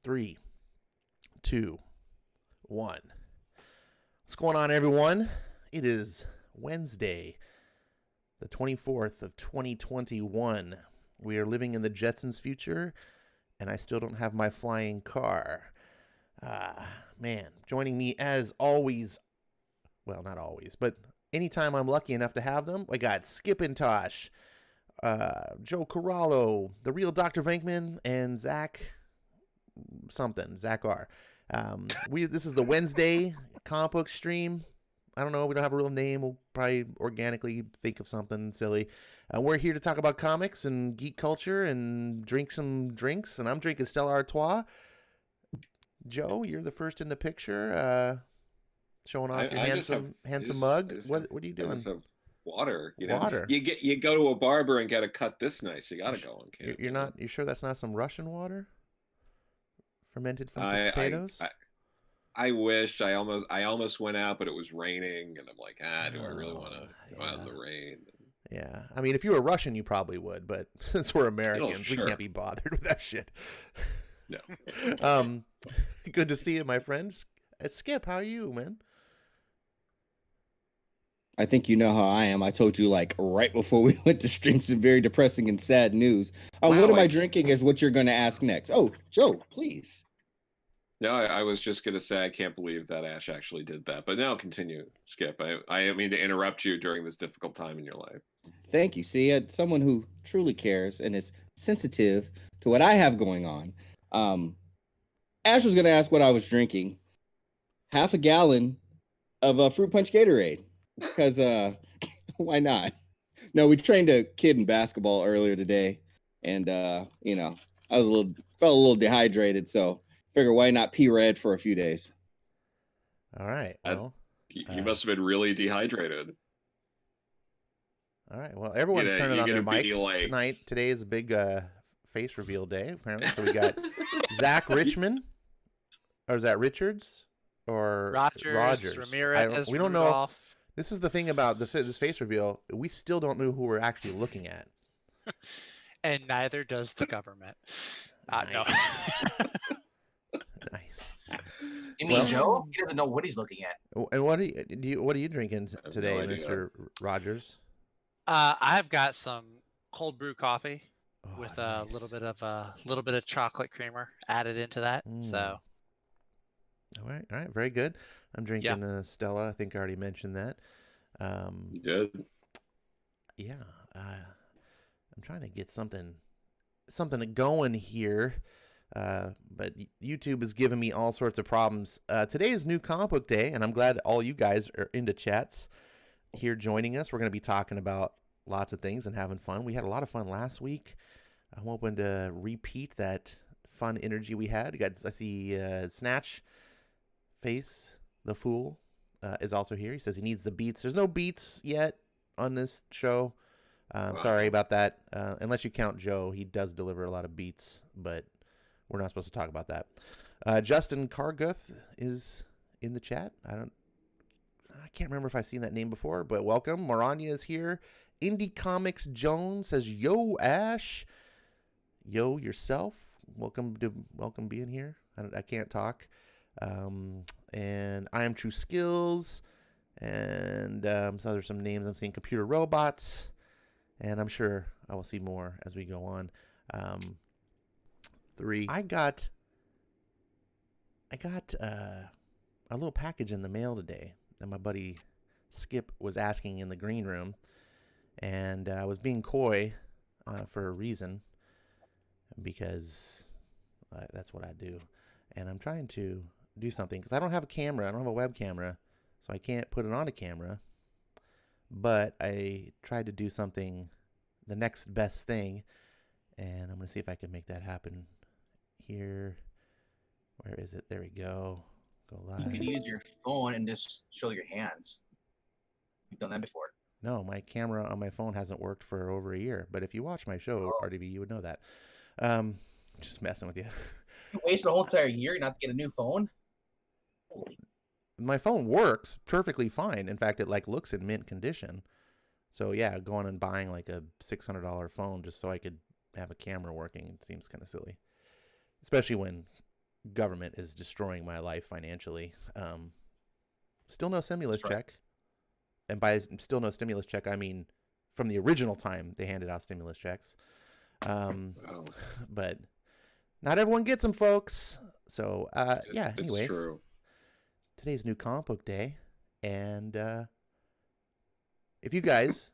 3, 2, 1. What's going on, everyone? It is Wednesday, the 24th of 2021. We are living in the Jetsons' future, and I still don't have my flying car. Man, joining me as always, well, not always, but anytime I'm lucky enough to have them, I got Skip and Tosh, Joe Corallo, the real Dr. Venkman, and Zach R. This is the Wednesday comic book stream. I don't know. We don't have a real name. We'll probably organically think of something silly. We're here to talk about comics and geek culture and drink some drinks. And I'm drinking Stella Artois. Joe, you're the first in the picture. Showing off your handsome mug. What are you doing? I just have water. Water. You go to a barber and get a cut this nice. You gotta go on camera. You sure that's not some Russian water? Fermented from potatoes? I wish. I almost went out, but it was raining, and I'm like, do I really want to go out in the rain? Yeah. I mean, if you were Russian, you probably would, but since we're Americans, we can't be bothered with that shit. No. Good to see you, my friends. Skip, how are you, man? I think you know how I am. I told you like right before we went to stream some very depressing and sad news. What am I drinking is what you're going to ask next. Oh, Joe, please. No, I was just going to say I can't believe that Ash actually did that. But now continue, Skip. I didn't mean to interrupt you during this difficult time in your life. Thank you. See, someone who truly cares and is sensitive to what I have going on. Ash was going to ask what I was drinking. Half a gallon of Fruit Punch Gatorade. Because why not? No, we trained a kid in basketball earlier today, and I felt a little dehydrated, so figure why not pee red for a few days. All right. Well, you must have been really dehydrated. All right. Well, everyone's turning on their mics tonight. Today is a big face reveal day, apparently. So we got Zach Richmond, or is that Richards, or Rogers? Ramirez. We don't know. This is the thing about this face reveal. We still don't know who we're actually looking at. And neither does the government. Nice. No. Nice. You mean Joe? He doesn't know what he's looking at. And what are you drinking today, Mr. Rogers? I've got some cold brew coffee with nice. a little bit of chocolate creamer added into that. So. All right, very good. I'm drinking Stella. I think I already mentioned that. You did? Yeah. I'm trying to get something going here, but YouTube is giving me all sorts of problems. Today is New Comic Book Day, and I'm glad all you guys are into chats here joining us. We're going to be talking about lots of things and having fun. We had a lot of fun last week. I'm hoping to repeat that fun energy we had. I see Snatch Face, the Fool, is also here. He says he needs the beats. There's no beats yet on this show. Sorry about that. Unless you count Joe, he does deliver a lot of beats, but we're not supposed to talk about that. Justin Carguth is in the chat. I can't remember if I've seen that name before, but welcome. Maranya is here. Indie Comics Jones says, "Yo, Ash. Yo, yourself. Welcome being here." I can't talk. And I Am True Skills, and so there's some names I'm seeing. Computer Robots, and I'm sure I will see more as we go on. 3. I got a little package in the mail today that my buddy Skip was asking in the green room, and I was being coy for a reason, because that's what I do, and I'm trying to do something because I don't have a camera. I don't have a web camera, so I can't put it on a camera. But I tried to do something, the next best thing, and I'm going to see if I can make that happen here. Where is it? There we go. Go live. You can use your phone and just show your hands. You've done that before. No, my camera on my phone hasn't worked for over a year. But if you watch my show, RDV, you would know that. Just messing with you. You wasted a whole entire year not to get a new phone? My phone works perfectly fine. In fact, it looks in mint condition. So yeah, going and buying like a $600 phone just so I could have a camera working. It seems kind of silly, especially when government is destroying my life financially. Still no stimulus check. And by still no stimulus check, I mean from the original time they handed out stimulus checks. But not everyone gets them, folks. So, yeah, anyways. It's true. Today's new comic book day. And if you guys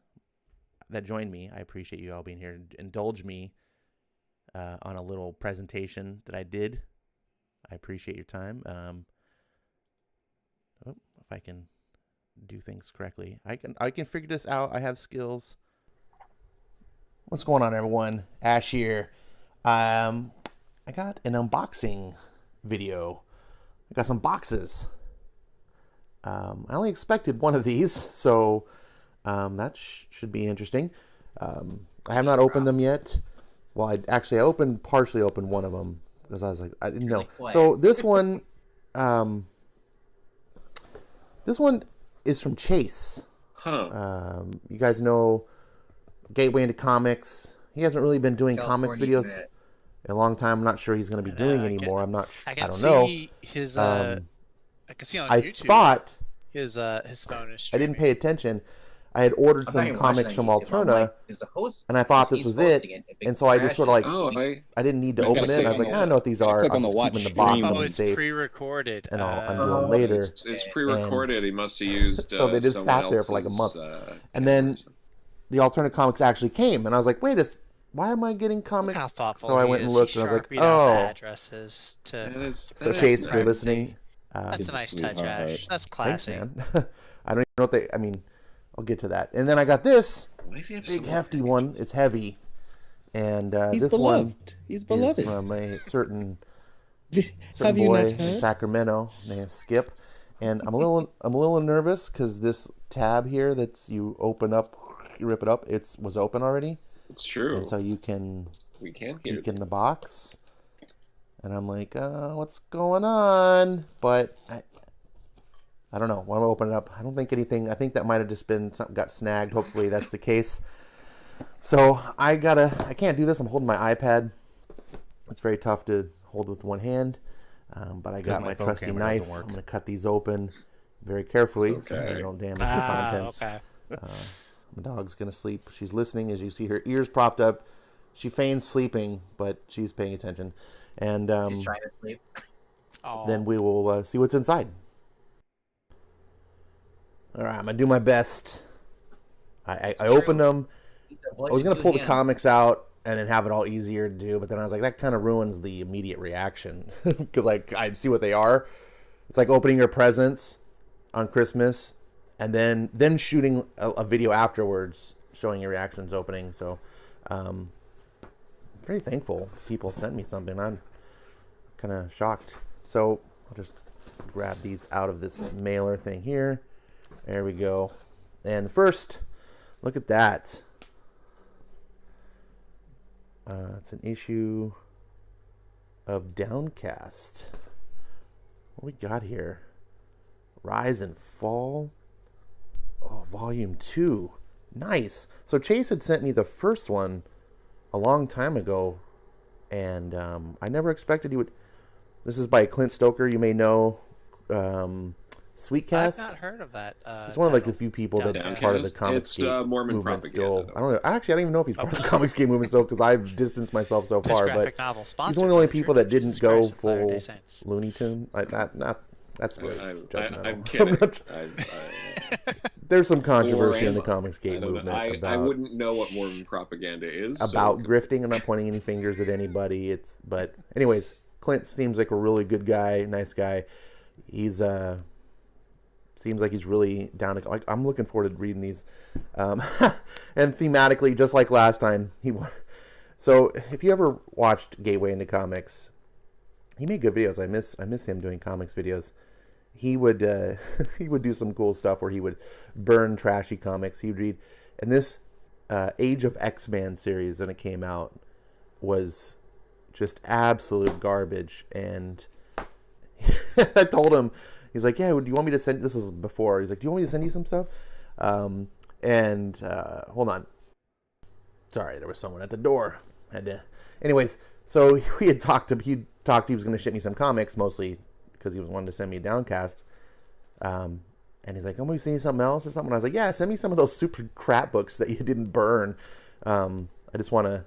that joined me, I appreciate you all being here. Indulge me on a little presentation that I did. I appreciate your time. If I can do things correctly, I can figure this out. I have skills. What's going on, everyone? Ash here. I got an unboxing video. I got some boxes. I only expected one of these, so that should be interesting. I have not opened them yet. Well, I partially opened one of them because I was like, I didn't know. So this one, is from Chase. Huh. You guys know Gateway into Comics. He hasn't really been doing comics videos in a long time. I'm not sure he's going to be doing anymore. I'm not sure. I don't know. His I can see on I YouTube. thought his phone is I didn't streaming. pay attention. I had ordered some comics from Alterna, and I thought this was it. And so I just sort of like, I didn't need to open it. I was like, I don't know what these are. I'll just keep them in the box. I'll be It's safe. pre-recorded. And I'll undo them later. It's pre-recorded. He must have used. So they just sat there for like a month. And then the Alterna comics actually came. And I was like, why am I getting comics? How thoughtful So I he went and is. looked, He and I was like, sharpied out the oh. addresses So Chase, if you're listening, that's a nice touch, Ash. That's thanks, classy. man. I don't even know what I mean, I'll get to that. And then I got this big hefty one. It's heavy. And He's this beloved. one He's beloved. is from a certain Have you boy not in heard? Sacramento named Skip. And I'm a little nervous because this tab here that's you open up, you rip it up, was open already. It's true. And so you can peek in the box. And I'm like, what's going on? But I don't know. When I open it up, I don't think anything. I think that might have just been something got snagged. Hopefully that's the case. So I can't do this. I'm holding my iPad. It's very tough to hold with one hand. But I got my trusty knife. I'm going to cut these open very carefully so I don't damage the contents. Okay. My dog's going to sleep. She's listening as you see her ears propped up. She feigns sleeping, but she's paying attention. And She's trying to sleep. then we will see what's inside. All right, I'm going to do my best. I opened them. I was going to pull the comics out and then have it all easier to do, but then I was like, that kind of ruins the immediate reaction because like I see what they are. It's like opening your presents on Christmas and then shooting a video afterwards showing your reactions opening. So I'm very thankful people sent me something. I'm kind of shocked. So I'll just grab these out of this mailer thing here. There we go. And the first, look at that. It's an issue of Downcast. What we got here? Rise and Fall. Oh, Volume 2. Nice. So Chase had sent me the first one a long time ago, and I never expected he would. This is by Clint Stoker. You may know Sweetcast. I've not heard of that. He's one of like the few people that are part of the comics Mormon movement propaganda. still. I don't know. I don't even know if he's part of the comics game movement still because I've distanced myself so far. But he's one of the only people that didn't go full Looney Tune. That's really judgmental. I'm kidding. There's some controversy in the comics game movement. I wouldn't know what Mormon propaganda is. About grifting. I'm not pointing any fingers at anybody. But anyways, Clint seems like a really good guy, nice guy. He's seems like he's really down to. Like, I'm looking forward to reading these, and thematically, just like last time, So if you ever watched Gateway into Comics, he made good videos. I miss him doing comics videos. He would do some cool stuff where he would burn trashy comics. He'd read, and this Age of X-Men series when it came out was just absolute garbage. And I told him, he's like, yeah, do you want me to send, this was before, he's like, do you want me to send you some stuff? Hold on. Sorry, there was someone at the door. Anyways, so we had talked. He was going to ship me some comics, mostly because he was wanting to send me a Downcast. And he's like, "I'm going to send you something else or something." And I was like, "Yeah, send me some of those super crap books that you didn't burn. I just want to,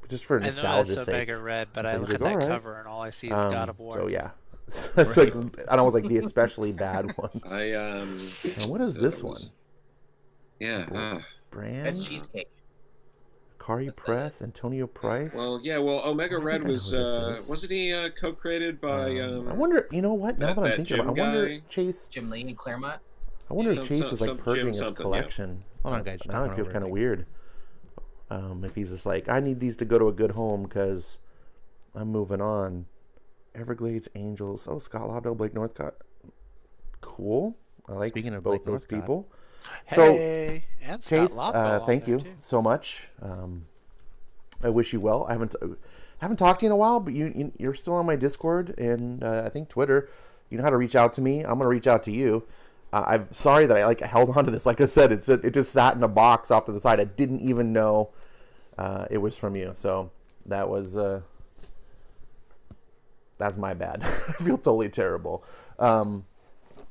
just for nostalgia's sake." I know it's Omega Red, but I look at that cover and all I see is God of War. So yeah, it's like, and I was like the especially bad ones. Now, what is this one? Yeah, brand. That's cheesecake. Kari Press, Antonio Price. Well, Omega Red was wasn't he co-created by? I wonder. You know what? Now that I'm thinking about it, I wonder Chase. Jim Lee and Claremont. I wonder if Chase is like purging his collection. Yeah. Hold on, guys. Now I feel kind of weird. If he's just like, I need these to go to a good home because I'm moving on. Everglades Angels. Oh, Scott Lobdell, Blake Northcott. Cool. I like Speaking of both Blake those Northcott. people. Hey, and Chase, Scott Lobdell thank you so much. I wish you well. I haven't talked to you in a while, but you're still on my Discord and I think Twitter. You know how to reach out to me. I'm gonna reach out to you. I'm sorry that I held on to this. Like I said, it just sat in a box off to the side. I didn't even know it was from you. So that was that's my bad. I feel totally terrible.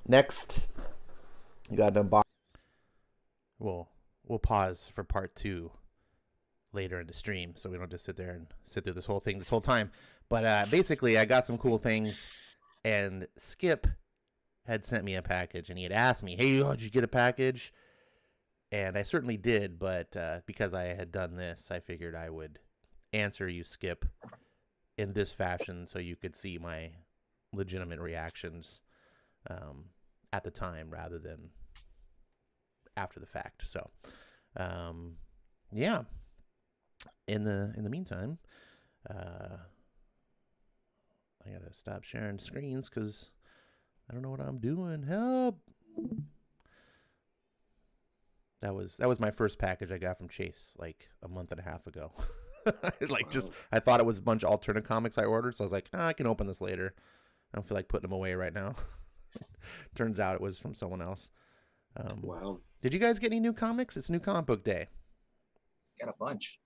Next, you got an unbox. We'll pause for part 2 later in the stream, so we don't just sit through this whole time. But basically, I got some cool things, and Skip had sent me a package, and he had asked me, "Hey, did you get a package?" And I certainly did, but because I had done this, I figured I would answer you, Skip, in this fashion, so you could see my legitimate reactions at the time rather than after the fact. So, yeah. In the meantime, I gotta stop sharing screens because I don't know what I'm doing. Help! That was my first package I got from Chase like a month and a half ago. I thought it was a bunch of alternate comics I ordered, so I was like, I can open this later. I don't feel like putting them away right now. Turns out it was from someone else. Wow. Did you guys get any new comics? It's New Comic Book Day. Got a bunch.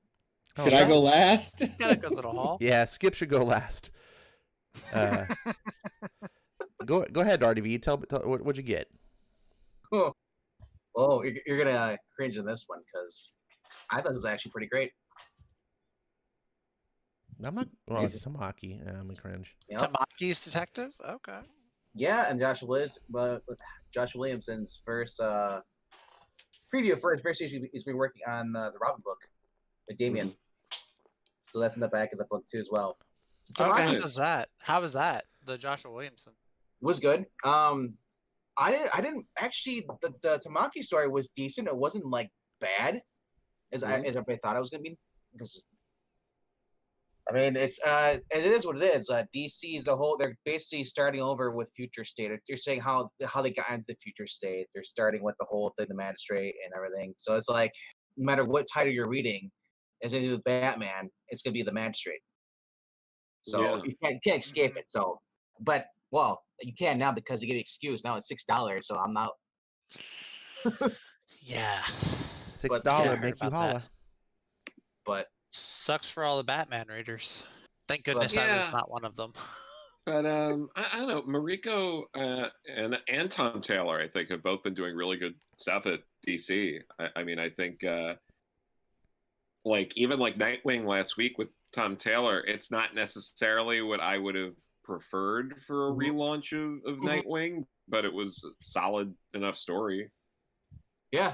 Should I go last? Got a good little haul. Yeah, Skip should go last. Go ahead, RDV. Tell what'd you get? Cool. Oh, you're gonna cringe in this one because I thought it was actually pretty great. I'm not. Well, it's Tamaki. I'm gonna cringe. Yep. Tamaki's Detective? Okay. Yeah, and Josh Williamson's first preview for his first issue. He's been working on the Robin book with Damien. So that's in the back of the book too as well. Okay, Nice. how was that? The Joshua Williamson. Was good. I didn't actually. The Tamaki story was decent. It wasn't like bad as everybody thought it was gonna be. Because I mean, it is what it is. DC as a whole, they're basically starting over with Future State. They're saying how they got into the Future State. They're starting with the whole thing, the Magistrate and everything. So it's like, no matter what title you're reading, it's gonna do with Batman. It's gonna be the Magistrate. So you can't escape it. So, but well, you can now because they give you an excuse. Now it's $6, so I'm not. Yeah. $6 make you holla. But Sucks for all the Batman readers. Thank goodness I Yeah. was not one of them. But I don't know. Mariko and Tom Taylor, I think, have both been doing really good stuff at DC. I mean, I think even Nightwing last week with Tom Taylor, it's not necessarily what I would have preferred for a relaunch of Nightwing, but it was a solid enough story. yeah,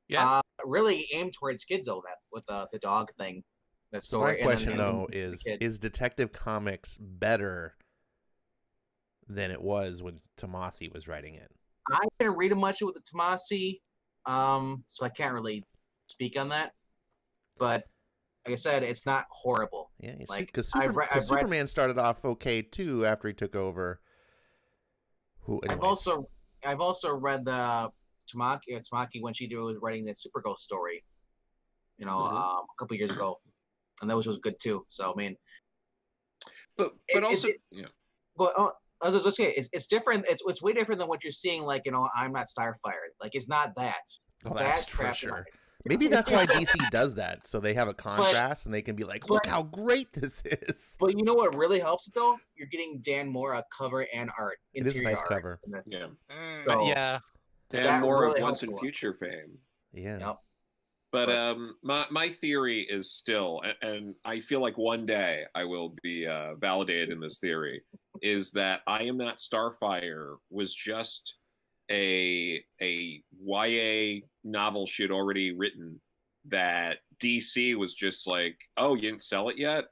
Yeah. really aimed towards kids though, that with the dog thing. That story. My and then question the though kid. is Detective Comics better than it was when Tomasi was writing it? I didn't read much with the Tomasi, so I can't really speak on that. But like I said, it's not horrible. Yeah, Like, because I've read- Superman started off okay too after he took over. I've also read the Tamaki when she was writing that Supergirl story, a couple years ago, and that was good too. So I mean, But I was just saying, it's different. It's way different than what you're seeing. Like I'm not Starfire. Like it's not that. Oh, that's That for crap sure. Maybe that's why DC does that, so they have a contrast and they can be like, "Look how great this is." But you know what really helps it though? You're getting Dan Mora cover and art. It is a nice art cover. in this. Yeah. So yeah. And that more really of Once helps a and lot. Future fame. Yeah. Yep. But my theory is still, and I feel like one day I will be validated in this theory, is that I Am Not Starfire was just a YA novel she had already written that DC was just like, oh, you didn't sell it yet?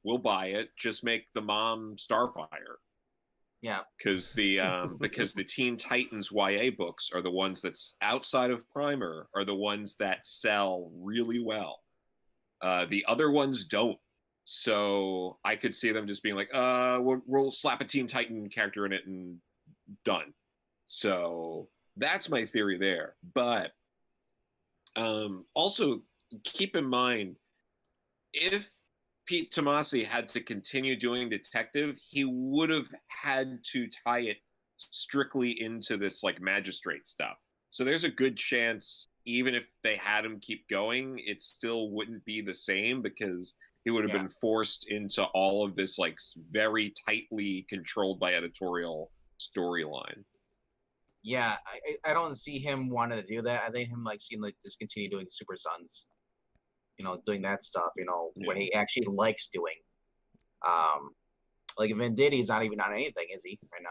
We'll buy it. Just make the mom Starfire. Yeah. Because the Teen Titans YA books are the ones that's outside of Primer are the ones that sell really well. The other ones don't. So I could see them just being like, we'll slap a Teen Titan character in it and done. So that's my theory there. But also keep in mind, if Pete Tomasi had to continue doing detective, he would have had to tie it strictly into this like magistrate stuff. So there's a good chance, even if they had him keep going, it still wouldn't be the same because he would have been forced into all of this like very tightly controlled by editorial storyline. Yeah, I don't see him wanting to do that. I think him like seeing like just continue doing Super Sons, doing that stuff. What he actually likes doing. Like Venditti's not even on anything, is he right now?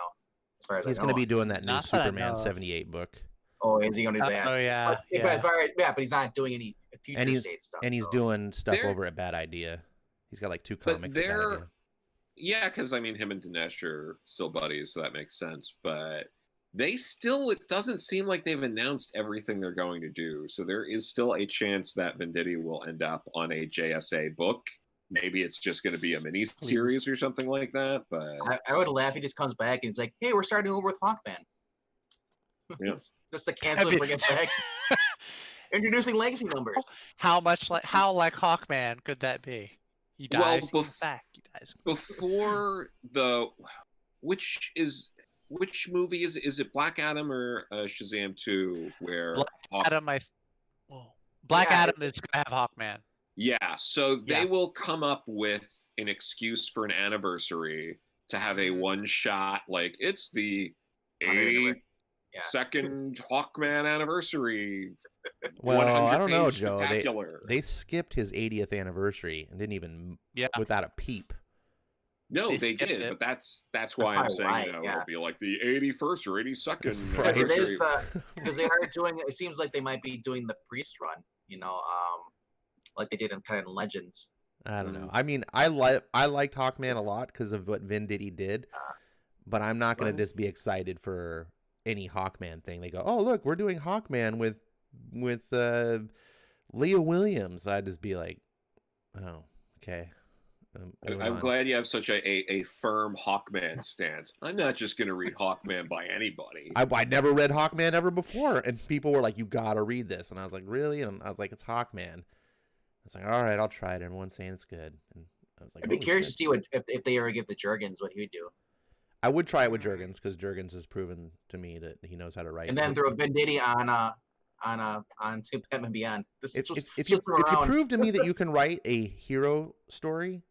As far as He's I know. going to be doing that new Not that I know Superman of. 78 book, Oh, is he going to do that? Oh yeah. But as far as, but he's not doing any future state stuff. and he's so. doing stuff There- over at Bad Idea. He's got like 2 But comics. At Bad they're- Idea. Yeah, because I mean, him and Dinesh are still buddies, so that makes sense. But it doesn't seem like they've announced everything they're going to do. So there is still a chance that Venditti will end up on a JSA book. Maybe it's just going to be a mini series or something like that. But I would laugh if he just comes back and he's like, "Hey, we're starting over with Hawkman." Yeah. Just to cancel and bring it back. Introducing legacy numbers. How like Hawkman could that be? He Well, dies, comes back. He dies. before which movie is it? Black Adam or Shazam 2? Where Black Black Yeah. Adam is gonna have Hawkman. Yeah, so they Yeah. will come up with an excuse for an anniversary to have a one-shot, like it's the 82nd Hawkman anniversary. Well, I don't know, 100-page Joe. spectacular. They skipped his 80th anniversary and didn't even without a peep. No, They they skipped did, it. but that's why I'm saying Right, it'll be like the 81st or 82nd. Right. Because it is anniversary. because they are doing. It seems like they might be doing the Priest run. Like they did in kind of Legends. I don't know. I mean, I liked Hawkman a lot because of what Venditti did, but I'm not going to just be excited for any Hawkman thing. They go, "Oh, look, we're doing Hawkman with Leah Williams." I'd just be like, "Oh, okay." I'm glad you have such a firm Hawkman stance. I'm not just going to read Hawkman by anybody. I never read Hawkman ever before, and people were like, "You got to read this," and I was like, "Really?" And I was like, "It's Hawkman." I was like, "All right, I'll try it." Everyone's saying it's good, and I was like, I'd be "Oh, curious to good." see what if they ever give the Jurgens what he would do. I would try it with Jurgens because Jurgens has proven to me that he knows how to write. And then throw Venditti on to Batman Beyond. If you prove to me that you can write a hero story,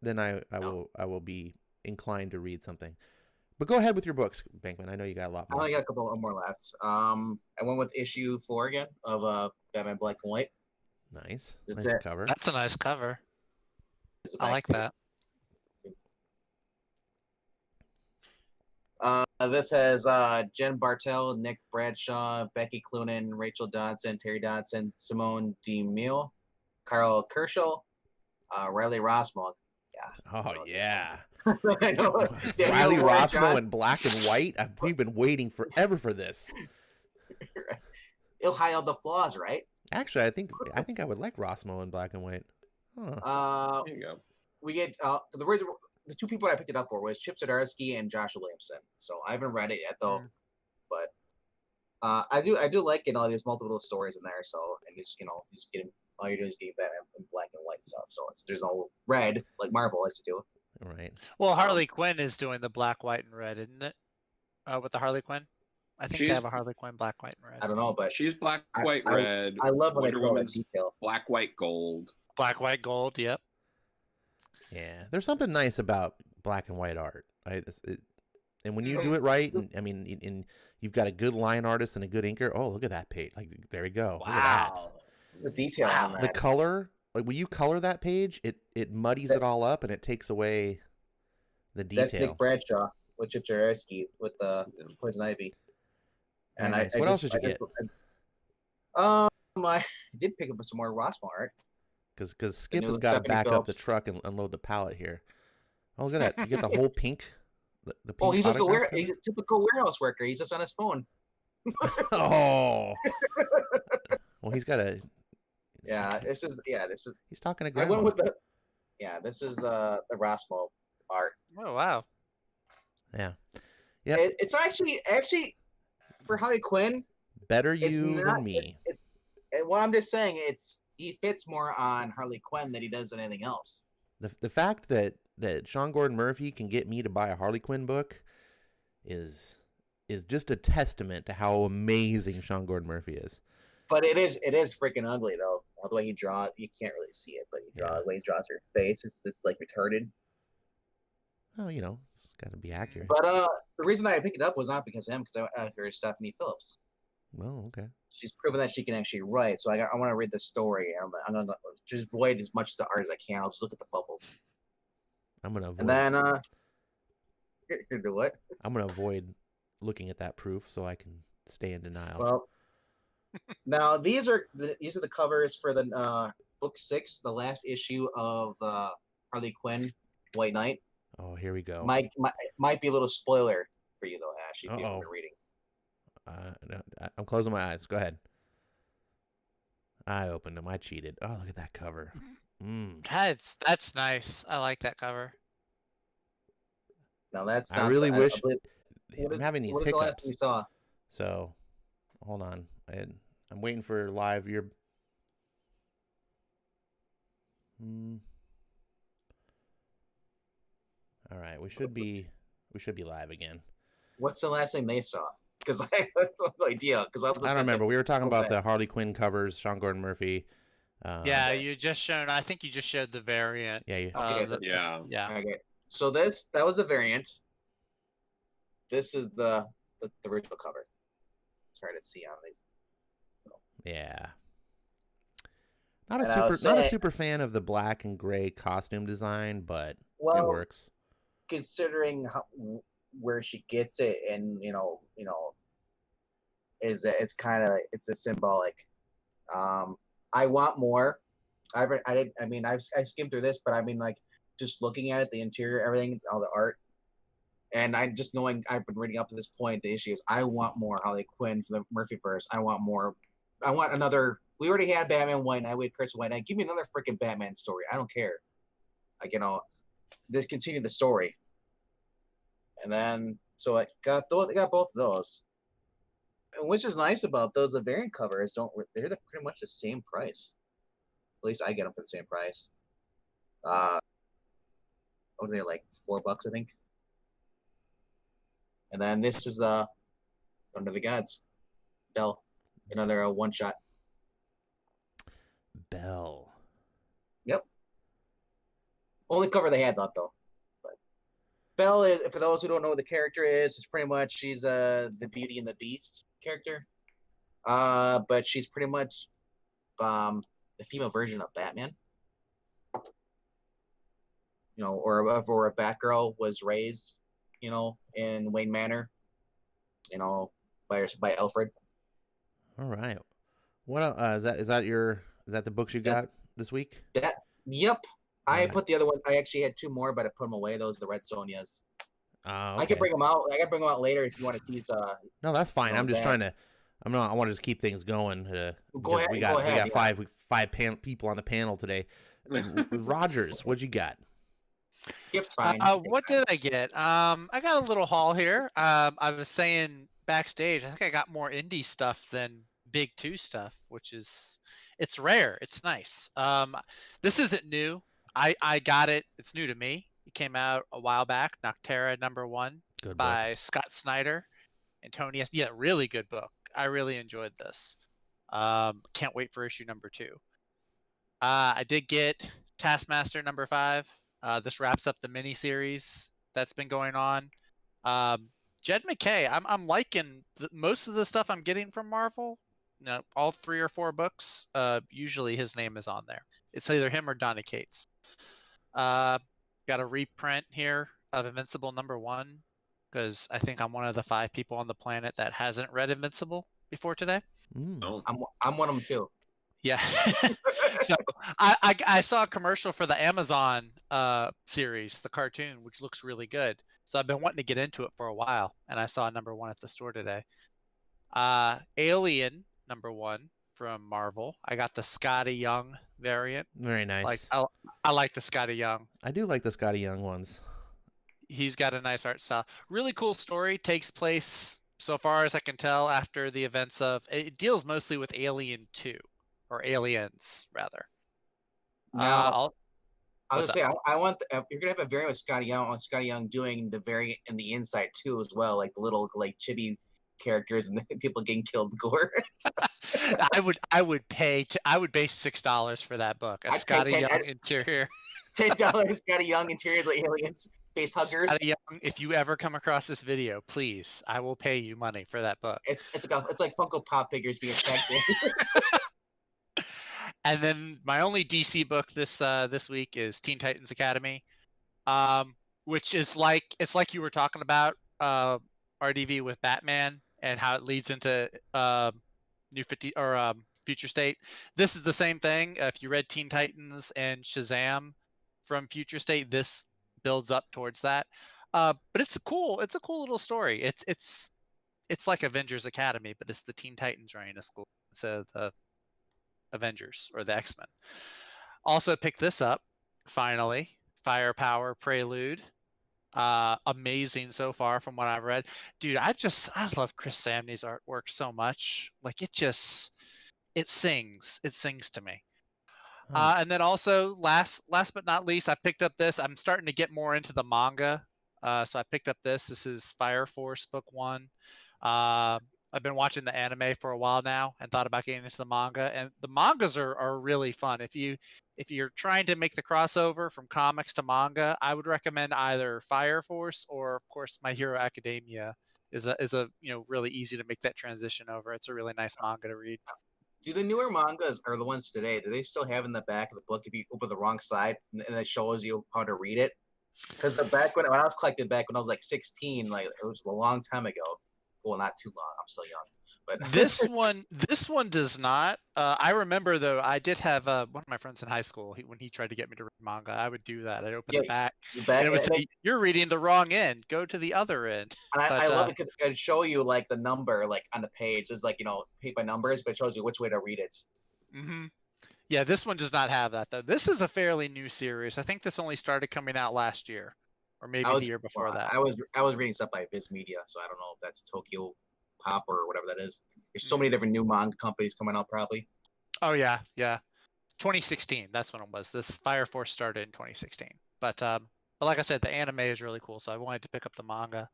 then I will be inclined to read something. But go ahead with your books, Bankman. I know you got a lot I more. only got a couple more left. I went with issue 4 again of Batman Black and White. Nice. That's Nice it. cover. That's a nice cover. There's a I back like to that. it. This has Jen Bartel, Nick Bradshaw, Becky Cloonan, Rachel Dodson, Terry Dodson, Simone DeMille, Carl Kershaw, Riley Rossmo. Oh yeah. I know. Riley Daniel Rossmo John- in black and white. We've been waiting forever for this. He'll hide all the flaws, right? Actually, I think I would like Rossmo in black and white. Huh. There you go. We get the 2 people I picked it up for was Chip Zdarsky and Josh Williamson. So I haven't read it yet though, but I do like it. There's multiple stories in there, so and just just getting all you're doing is getting Batman in black and white stuff. So there's no red like Marvel likes to do. All right. Well, Harley Quinn is doing the black, white, and red, isn't it? With the Harley Quinn. I think She's- they have a Harley Quinn black, white, and red. I don't know, but She's black, white, I- red. I love when Wonder they call that Woman's detail. black, white, gold. Black, white, gold. Yep. Yeah, there's something nice about black and white art. And when you do it right, and I mean, and you've got a good line artist and a good inker. Oh, look at that page! Like, there we go. Look at Wow. The detail on that. that. The color, like when you color that page, it muddies it all up and it takes away the detail. That's Nick Bradshaw with Chip Zdarsky with Poison Ivy. Very And nice. I What else just- did you I get? just- I did pick up some more Rossmo art. Because Skip new has got to 70 back up the Phillips. truck and unload the pallet here. Oh, look at that! You get the whole pink. The pink Oh, he's just autograph he's cover? a typical warehouse worker. He's just on his phone. Oh. Well, he's got a. Yeah, this is He's talking to I grandma. went with the this is the Rossmo art. Oh wow. Yeah. Yep. It's actually for Harley Quinn. Better It's you not, than me. Well, I'm just saying he fits more on Harley Quinn than he does on anything else. The fact that Sean Gordon Murphy can get me to buy a Harley Quinn book is just a testament to how amazing Sean Gordon Murphy is. But it is freaking ugly though. The way he draws, you can't really see it, but the way he draws her face, it's like retarded. Oh, it's got to be accurate. But the reason I picked it up was not because of him, because I heard Stephanie Phillips. Oh, okay. She's proven that she can actually write. So I want to read the story. I'm gonna just avoid as much of the art as I can. I'll just look at the bubbles. I'm gonna avoid. And then here do what? I'm gonna avoid looking at that proof so I can stay in denial. Well, now these are the covers for the book 6, the last issue of Harley Quinn, White Knight. Oh, here we go. Might be a little spoiler for you though, Ash, if you haven't been reading. No, I'm closing my eyes. Go ahead. I opened them. I cheated. Oh, look at that cover. That's nice. I like that cover. No, that's not. I really wish. What I'm having these what is the last hiccups. thing you saw? So, hold on. I'm waiting for live. All right, we should be live again. What's the last thing they saw? Because I have no idea. Because I don't remember. We were talking about the Harley Quinn covers, Sean Gordon Murphy. Yeah, you just shown. I think you just showed the variant. Yeah. Okay. Yeah. Okay. So that was the variant. This is the original cover. It's hard to see on these. Yeah. Not And a super fan of the black and gray costume design, but it works. Considering where she gets it, and is that it's a symbolic. I want more. I skimmed through this, but I mean, like, just looking at it, the interior, everything, all the art, and I just knowing I've been reading up to this point, the issue is I want more Harley Quinn for the Murphyverse. I want more. I want another. We already had Batman White Knight. We had Chris White Knight. Give me another freaking Batman story. I don't care. Like, just continue the story. And then, so I got both of those. And which is nice about those, the variant covers they're pretty much the same price. At least I get them for the same price. They're like $4, I think. And then this is Under the Gods, Bell, another one shot. Bell. Yep. Only cover they had though. But Belle is, for those who don't know what the character is, it's pretty much she's the Beauty and the Beast character. But she's pretty much the female version of Batman. Or a Batgirl was raised, in Wayne Manor, by Alfred. All right. What else, is that the books you got this week? Yep. I Right. put the other one. I actually had 2 more, but I put them away. Those are the Red Sonias. Okay. I can bring them out. I can bring them out later if you want to tease. No, that's fine. I'm just Zach. trying to. I want to just keep things going. Go ahead. We go got ahead, five people on the panel today. Rogers, what'd you got? Skip's fine. What did I get? I got a little haul here. I was saying backstage, I think I got more indie stuff than big 2 stuff, which is, it's rare. It's nice. This isn't new. I got it. It's new to me. It came out a while back. Noctera #1 Good by Scott Snyder Antonius. Yeah, really good book. I really enjoyed this. Can't wait for issue number 2. I did get Taskmaster number 5. This wraps up the miniseries that's been going on. Jed McKay, I'm liking most of the stuff I'm getting from Marvel. No, all 3 or 4 books. Usually his name is on there. It's either him or Donny Cates. Got a reprint here of Invincible number 1 because I think I'm one of the 5 people on the planet that hasn't read Invincible before today. Oh. I'm one of them too. Yeah. So I saw a commercial for the Amazon series, the cartoon, which looks really good. So I've been wanting to get into it for a while, and I saw number 1 at the store today. Alien number 1 from Marvel. I got the Scotty Young variant. Very nice. I like the Scotty Young. I do like the Scotty Young ones. He's got a nice art style. Really cool story. Takes place, so far as I can tell, after the events of. It deals mostly with Alien 2, or Aliens rather. Now, I was gonna say I want you're gonna have a variant with Scotty Young on Scotty Young doing the variant in the inside too as well, like the little like chibi characters and people getting killed gore. I would pay $6 for that book. A Scotty Young interior. $10 Scotty Young interior the aliens face huggers. Scotty Young, if you ever come across this video, please, I will pay you money for that book. It's like Funko Pop figures being attacked. And then my only DC book this week is Teen Titans Academy, which is like you were talking about RDV with Batman and how it leads into Future State. This is the same thing. If you read Teen Titans and Shazam from Future State, this builds up towards that. But it's a cool little story. It's like Avengers Academy, but it's the Teen Titans running a school instead of the Avengers or the X-Men. Also picked this up finally. Firepower Prelude. Amazing so far from what I've read. Dude, I love Chris Samney's artwork so much. Like it sings to me. And then also last but not least, I picked up this. I'm starting to get more into the manga. So I picked up this. This is Fire Force book 1. I've been watching the anime for a while now and thought about getting into the manga. And the mangas are really fun. If you're trying to make the crossover from comics to manga, I would recommend either Fire Force or, of course, My Hero Academia is a really easy to make that transition over. It's a really nice manga to read. Do the newer mangas or the ones today, do they still have in the back of the book if you open the wrong side and it shows you how to read it? Because the back when I was collecting back when I was like 16, like it was a long time ago. Well, not too long. I'm still young. But this one does not. I remember though. I did have one of my friends in high school. When he tried to get me to read manga, I would do that. I'd open the back, and it would say, "You're reading the wrong end. Go to the other end." And I love it because it'd show you like the number like on the page. It's like paid by numbers, but it shows you which way to read it. Mm-hmm. Yeah, this one does not have that though. This is a fairly new series. I think this only started coming out last year, or maybe the year before that. I was reading stuff by Viz Media, so I don't know if that's Tokyo Pop or whatever that is. There's so many different new manga companies coming out probably. Oh yeah. 2016, that's when it was. This Fire Force started in 2016. But like I said, the anime is really cool, so I wanted to pick up the manga.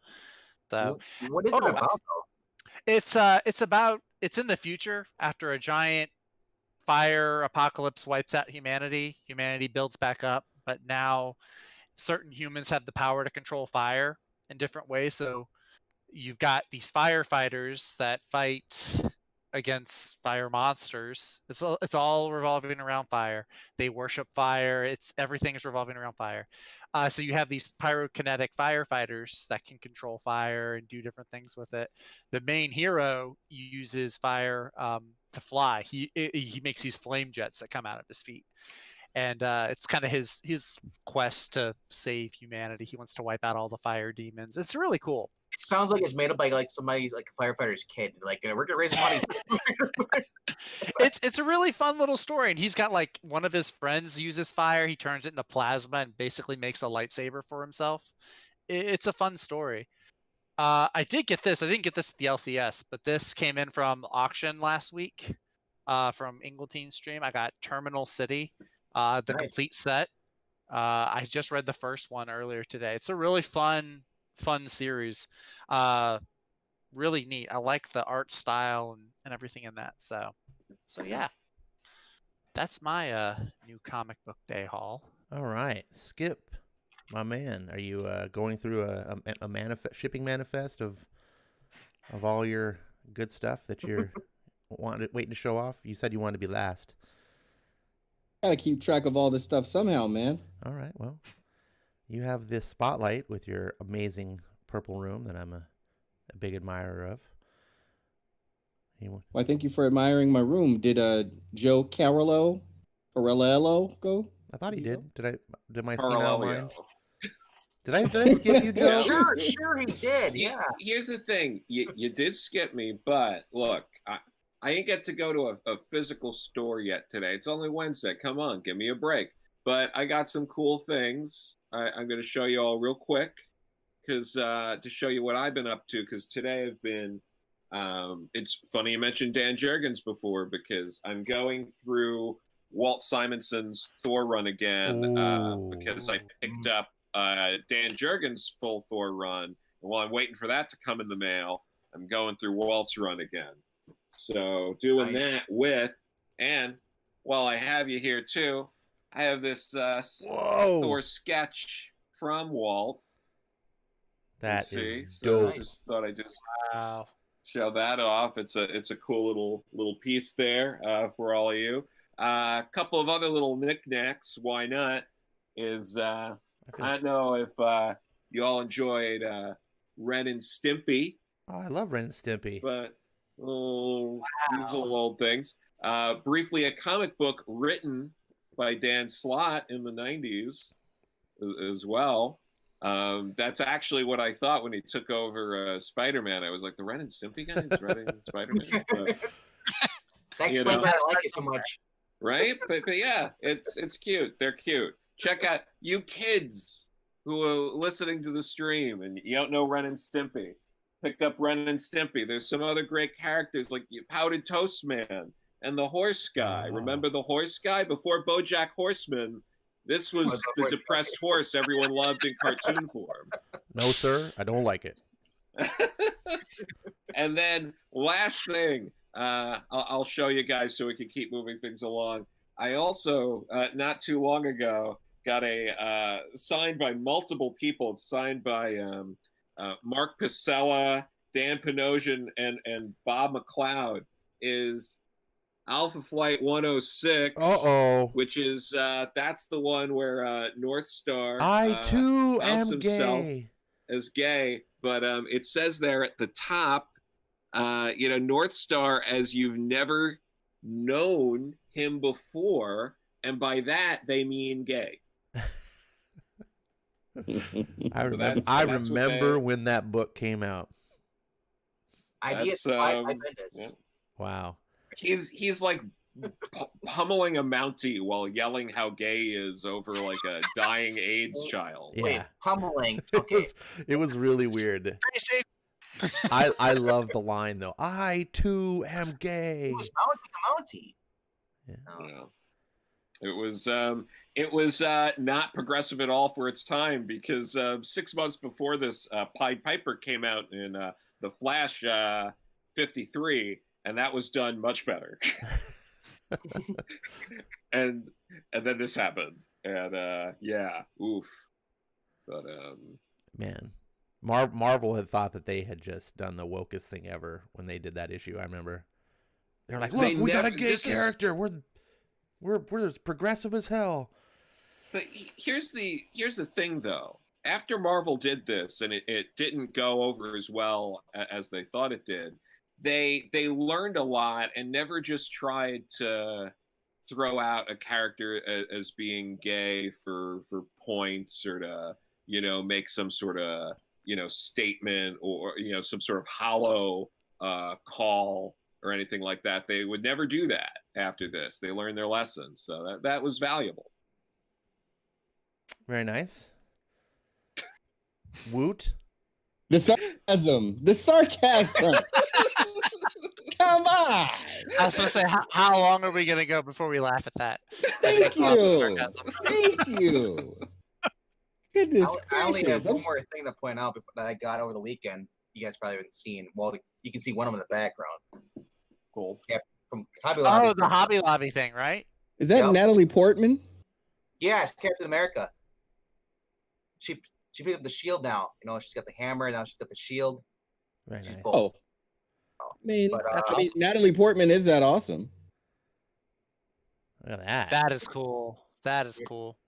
So what is it about though? It's in the future after a giant fire apocalypse wipes out humanity. Humanity builds back up, but now certain humans have the power to control fire in different ways. So you've got these firefighters that fight against fire monsters. It's all revolving around fire. They worship fire. Everything is revolving around fire. So you have these pyrokinetic firefighters that can control fire and do different things with it. The main hero uses fire to fly. He makes these flame jets that come out of his feet. And it's kind of his quest to save humanity. He wants to wipe out all the fire demons. It's really cool. It sounds like it's made up by like somebody's like a firefighter's kid. Like we're gonna raise money. It's a really fun little story, and he's got like one of his friends uses fire. He turns it into plasma and basically makes a lightsaber for himself. It's a fun story. I did get this. I didn't get this at the LCS, but this came in from auction last week from Ingleteen Stream. I got Terminal City, the complete set. I just read the first one earlier today. It's a really fun series. really neat. I like the art style and everything in that. So yeah, that's my new comic book day haul. All right, Skip, my man, are you going through a shipping manifest of all your good stuff that you're waiting to show off? You said you wanted to be last. Gotta keep track of all this stuff somehow, man. All right, well, you have this spotlight with your amazing purple room that I'm a big admirer of. Well, thank you for admiring my room. Did Joe Carollo go? I thought he did. Did my senile Parallelio. mind? Did I skip you, Joe? Sure he did. Yeah. Here's the thing. You did skip me, but look, I ain't get to go to a physical store yet today. It's only Wednesday. Come on, give me a break. But I got some cool things. I'm going to show you all real quick because to show you what I've been up to. Because today I've been. It's funny you mentioned Dan Jurgens before because I'm going through Walt Simonson's Thor run again because I picked up Dan Jurgens' full Thor run. And while I'm waiting for that to come in the mail, I'm going through Walt's run again. So doing that with, and while I have you here too, I have this Thor sketch from Walt. That is so dope. I just thought I'd just Wow. show that off. It's a cool little piece there for all of you. A couple of other little knickknacks. Why not? Is I don't know if you all enjoyed Ren and Stimpy. Oh, I love Ren and Stimpy. But these little old things. Briefly, a comic book written by Dan Slott in the 90s as well. That's actually what I thought when he took over Spider-Man. I was like, the Ren and Stimpy guy is writing Spider-Man. That explains why I like it so much. Right? But yeah, it's cute. They're cute. Check out you kids who are listening to the stream and you don't know Ren and Stimpy. Pick up Ren and Stimpy. There's some other great characters like Powdered Toast Man and the Horse Guy. Oh. Remember the Horse Guy? Before BoJack Horseman, this was the depressed horse everyone loved in cartoon form. No, sir, I don't like it. And then last thing, I'll show you guys so we can keep moving things along. I also, not too long ago, got a signed by multiple people. It's signed by Mark Pacella, Dan Panosian, and Bob McLeod. Is Alpha Flight 106. Which is that's the one where North Star I too outs am himself gay. as gay, but it says there at the top, North Star as you've never known him before, and by that they mean gay. I remember when that book came out. Ideas by Bendis. Yeah. Wow. He's like pummeling a Mountie while yelling how gay he is over like a dying AIDS child. Yeah. Wait, pummeling. Okay. It was really weird. I love the line though. I too am gay. It was Mountie. Yeah. It was not progressive at all for its time because 6 months before this, Pied Piper came out in The Flash 53, and that was done much better. and then this happened, and yeah, oof. But man, Marvel had thought that they had just done the wokest thing ever when they did that issue. I remember they're like, "Look, we got a gay character. We're as progressive as hell." But here's the thing, though. After Marvel did this, and it didn't go over as well as they thought it did, they learned a lot and never just tried to throw out a character as being gay for points or to make some sort of statement or some sort of hollow call or anything like that. They would never do that after this. They learned their lessons, so that was valuable. Very nice. Woot. The sarcasm. Come on. I was gonna say, how long are we gonna go before we laugh at that? Thank you. Thank you. Goodness I only have gracious. one more thing to point out that I got over the weekend. you guys probably haven't seen. Well, you can see one of them in the background. Cool. From Hobby Lobby. Oh, the Hobby Lobby thing, right? Is that Yep. Natalie Portman? Yeah, it's Captain America. She picked up the shield now. You know, she's got the hammer, now she's got the shield. Very She's nice. both. I mean, But, I mean, Natalie Portman is that awesome. Look at that. That is cool. That is cool.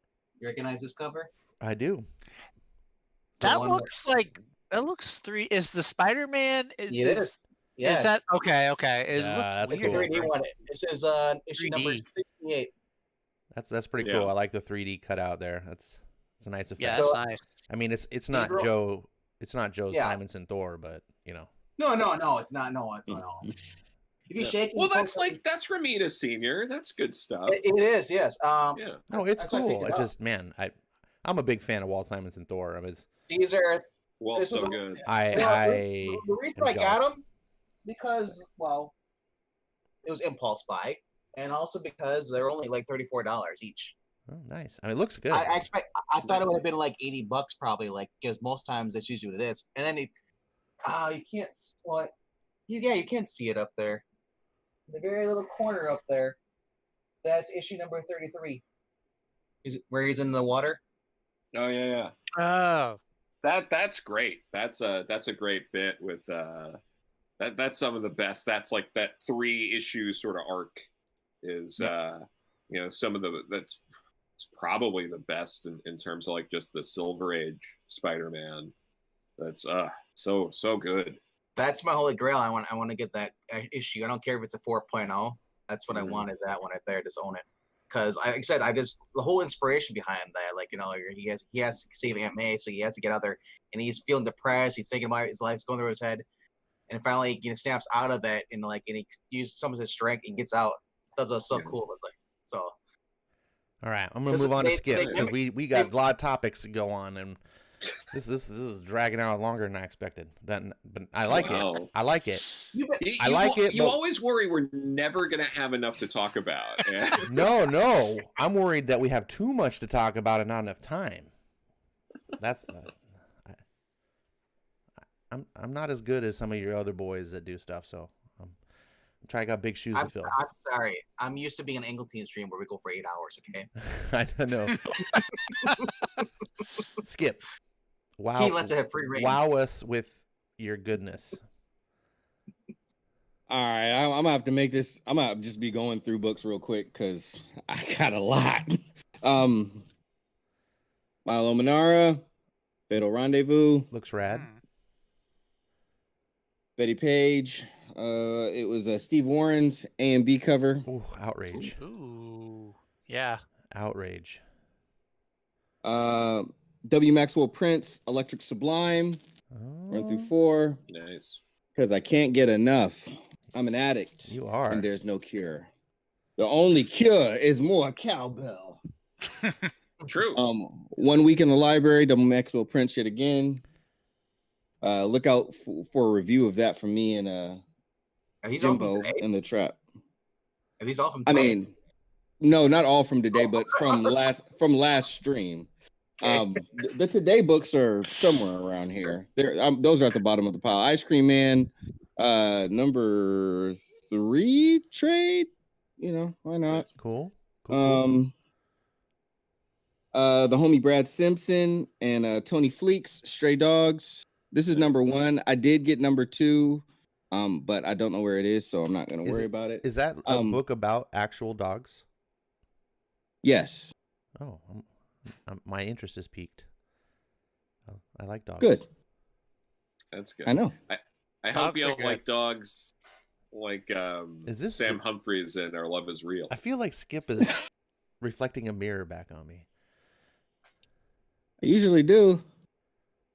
You recognize this cover? I do. It's the That one looks like is the Spider-Man? It is. Yeah. Is that okay? Okay. It Yeah, looks that's It's a cool. 3D one. It says issue number 3D. 68. That's pretty Yeah. cool. I like the 3D cutout there. It's a nice effect. yeah, So- that's nice. I mean, it's not real- Joe. It's not Joe Yeah. Simonson Thor, but you know. No, it's not. No, it's not. If you shake it, Well, you that's focus- that's Ramita Senior. That's good stuff. It is, yes. Yeah. No, it's that's why I picked cool. it It's up. just man, I'm a big fan of Walt Simonson Thor. These are Well, This so is- good. I the reason am I got jealous. them because it was impulse buy, and also because they're only like $34 each. Oh, nice. I mean, it looks good. I thought it would have been like $80 probably, like because most times that's usually what it is. And then you can't you can't see it up there, in the very little corner up there. That's issue number 33. Is it where he's in the water? Oh yeah. Oh, That's great. That's a great bit with that's some of the best. That's like that 3-issue sort of arc is some of that's it's probably the best in terms of like just the Silver Age Spider-Man. That's so good. That's my holy grail. I want to get that issue. I don't care if it's a 4.0. That's what I want is that one right there. Just own it. Because like I said, the whole inspiration behind that, like, you know, he has to save Aunt May, so he has to get out there, and he's feeling depressed. He's thinking about his life's going through his head, and finally, snaps out of that, and he uses some of his strength and gets out. That's what's so cool. It's like so. All right, I'm gonna 'Cause move on to they- Skip they because mimic- we got a lot of topics to go on, and this is dragging out longer than I expected. But I like Wow. it. I like it. I You- like it, You but- always worry we're never gonna have enough to talk about. Yeah. No, I'm worried that we have too much to talk about and not enough time. That's I'm not as good as some of your other boys that do stuff, so I'm trying. I got big shoes to fill. I'm sorry. I'm used to being an Angle Team stream where we go for 8 hours. Okay. I don't know. Skip. Wow. He lets it have free reign. Wow us with your goodness. All right, I'm gonna have to make this. I'm gonna just be going through books real quick because I got a lot. Milo Manara, Fatal Rendezvous, Looks rad. Betty Page. It was Steve Warren's A and B cover. Ooh, outrage. Ooh. Yeah. Outrage. W. Maxwell Prince, Electric Sublime, 1 through 4. Nice. Because I can't get enough. I'm an addict. You are. And there's no cure. The only cure is more cowbell. True. 1 week in the library, W. Maxwell Prince yet again. Look out for a review of that from me and He's all Jimbo from today. in the trap. Are these all from I today? mean, no, not all from today, but from last stream. The today books are somewhere around here. Those are at the bottom of the pile. Ice Cream Man, number 3 trade. You know, why not? Cool. The homie Brad Simpson and Tony Fleeks, Stray Dogs. This is number 1. I did get number 2, but I don't know where it is, so I'm not gonna worry about it. Is that a book about actual dogs? Yes. Oh, my interest is piqued. Oh, I like dogs. Good. That's good. I know. I hope Dogs you are don't good. like dogs like Is this Sam Humphries in Our Love Is Real. I feel like Skip is reflecting a mirror back on me. I usually do.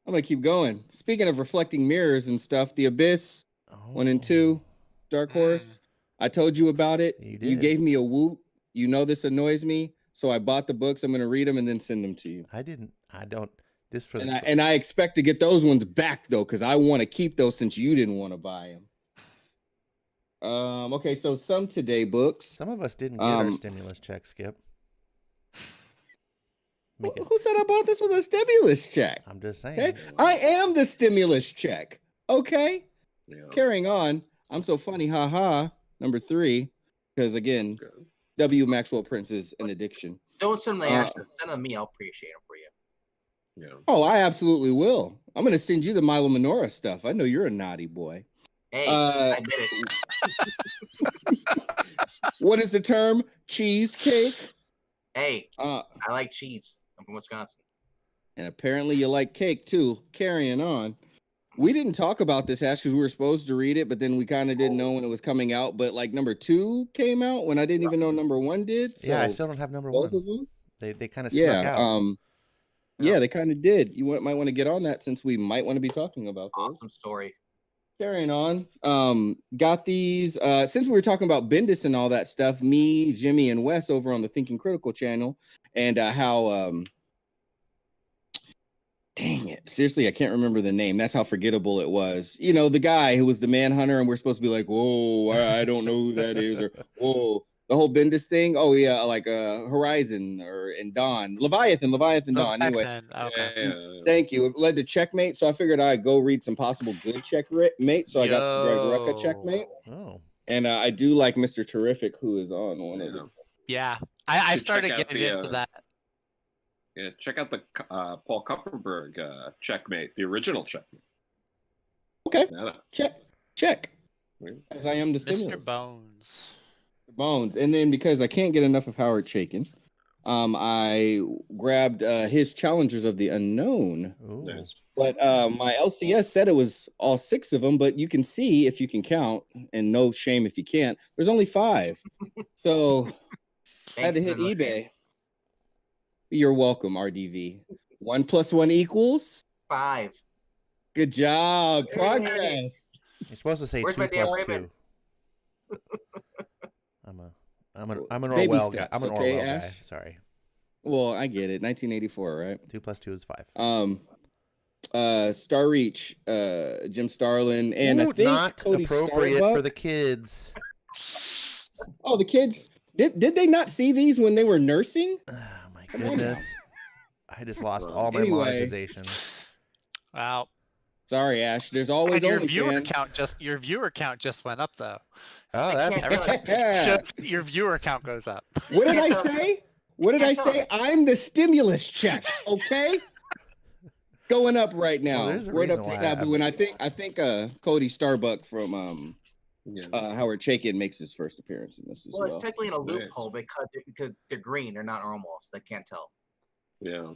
I'm gonna keep going. Speaking of reflecting mirrors and stuff, The Abyss, 1 and 2, Dark Horse. I told you about it. You You did. gave me a whoop. You know this annoys me, so I bought the books. I'm gonna read them and then send them to you. I didn't. I don't. Just for the. And I expect to get those ones back though, because I want to keep those since you didn't want to buy them. Okay, so some today books. Some of us didn't get our stimulus check, Skip. Who said I bought this with a stimulus check? I'm just saying. Okay, I am the stimulus check. Okay. Yeah. Carrying on. I'm so funny. Haha. Number 3. Because again, Good. W. Maxwell Prince is an addiction. Don't send them the Ashes. Send them to me. I'll appreciate them for you. Yeah. Oh, I absolutely will. I'm going to send you the Milo Menorah stuff. I know you're a naughty boy. Hey, I admit it. What is the term? Cheesecake? Hey, I like cheese. I'm from Wisconsin. And apparently you like cake too. Carrying on. We didn't talk about this, Ash, because we were supposed to read it, but then we kind of didn't know when it was coming out. But like number 2 came out when I didn't even know number 1 did. So Yeah, I still don't have number both 1. of them? They kind of snuck out. Yeah, they kind of did. You might want to get on that since we might want to be talking about those. Awesome story. Carrying on. Got these. Since we were talking about Bendis and all that stuff, me, Jimmy, and Wes over on the Thinking Critical channel, and how dang it. Seriously, I can't remember the name. That's how forgettable it was. You know, the guy who was the Manhunter, and we're supposed to be like, whoa, I don't know who that is, or whoa. The whole Bendis thing. Oh yeah, like Horizon and Dawn. Leviathan Dawn. Anyway. Okay. Yeah. Thank you. It led to Checkmate, so I figured I'd go read some possible good Checkmate. So I got some Greg Rucka Checkmate. Oh. And I do like Mr. Terrific, who is on one of them. Yeah. I Should started check out getting into that. Yeah, check out the Paul Kupperberg Checkmate, the original Checkmate. Okay. Yeah. Check. Yeah. As I am the stimulus. Mr. Bones. And then because I can't get enough of Howard Chaykin, I grabbed his Challengers of the Unknown. Ooh. Nice. But my LCS said it was all 6 of them, but you can see if you can count, and no shame if you can't. There's only 5. So I had to hit eBay. You're welcome, RDV. 1 + 1 equals 5. Good job. Progress. You're supposed to say Where's 2 my damn + Raven? 2. I'm an Baby Orwell guy. steps, I'm an okay, Orwell guy. Ash? Sorry. Well, I get it. 1984, right? 2 + 2 is 5. Star Reach, Jim Starlin, and Ooh, I think not Cody appropriate Starbuck. for the kids. Oh, the kids. Did they not see these when they were nursing? Oh my Come on goodness. I just lost all my Anyway. monetization. Wow. Sorry, Ash. There's always And your viewer count just went up though. Oh, that's Your viewer count goes up. What did I say? What did I say? I'm the stimulus check. Okay. Going up right now. there's a Right up reason to why Sabu, and I think Cody Starbuck from Howard Chaykin makes his first appearance in this as well. It's technically in a loophole because they're green. They're not normal, so they can't tell. Yeah.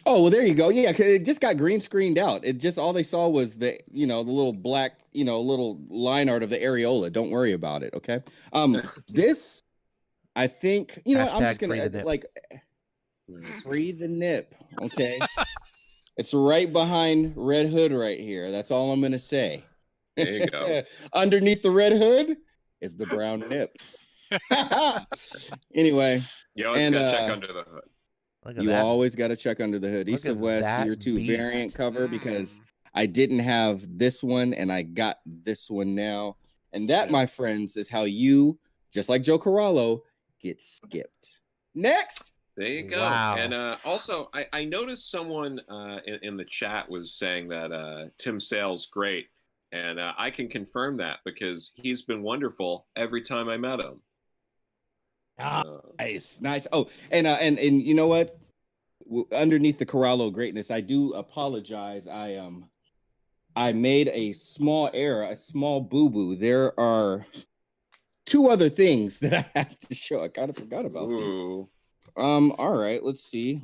Oh, well, there you go. Yeah, 'cause it just got green screened out. It just all they saw was the little black, little line art of the areola. Don't worry about it, okay? This, I think, I'm just gonna free the nip, okay? It's right behind Red Hood right here. That's all I'm gonna say. There you go. Underneath the red hood is the brown nip. Anyway, You always gotta check under the hood. Look at you that. always got to check under the hood. Look East at of West, that Year 2 beast. variant cover because I didn't have this one and I got this one now. And that, my friends, is how you, just like Joe Corallo, get skipped. Next. There you go. Wow. And also, I noticed someone in the chat was saying that Tim Sale's great. And I can confirm that because he's been wonderful every time I met him. Nice. Oh, and you know what? Underneath the Corallo greatness, I do apologize. I made a small error, a small boo-boo. There are 2 other things that I have to show. I kind of forgot about these. All right, let's see.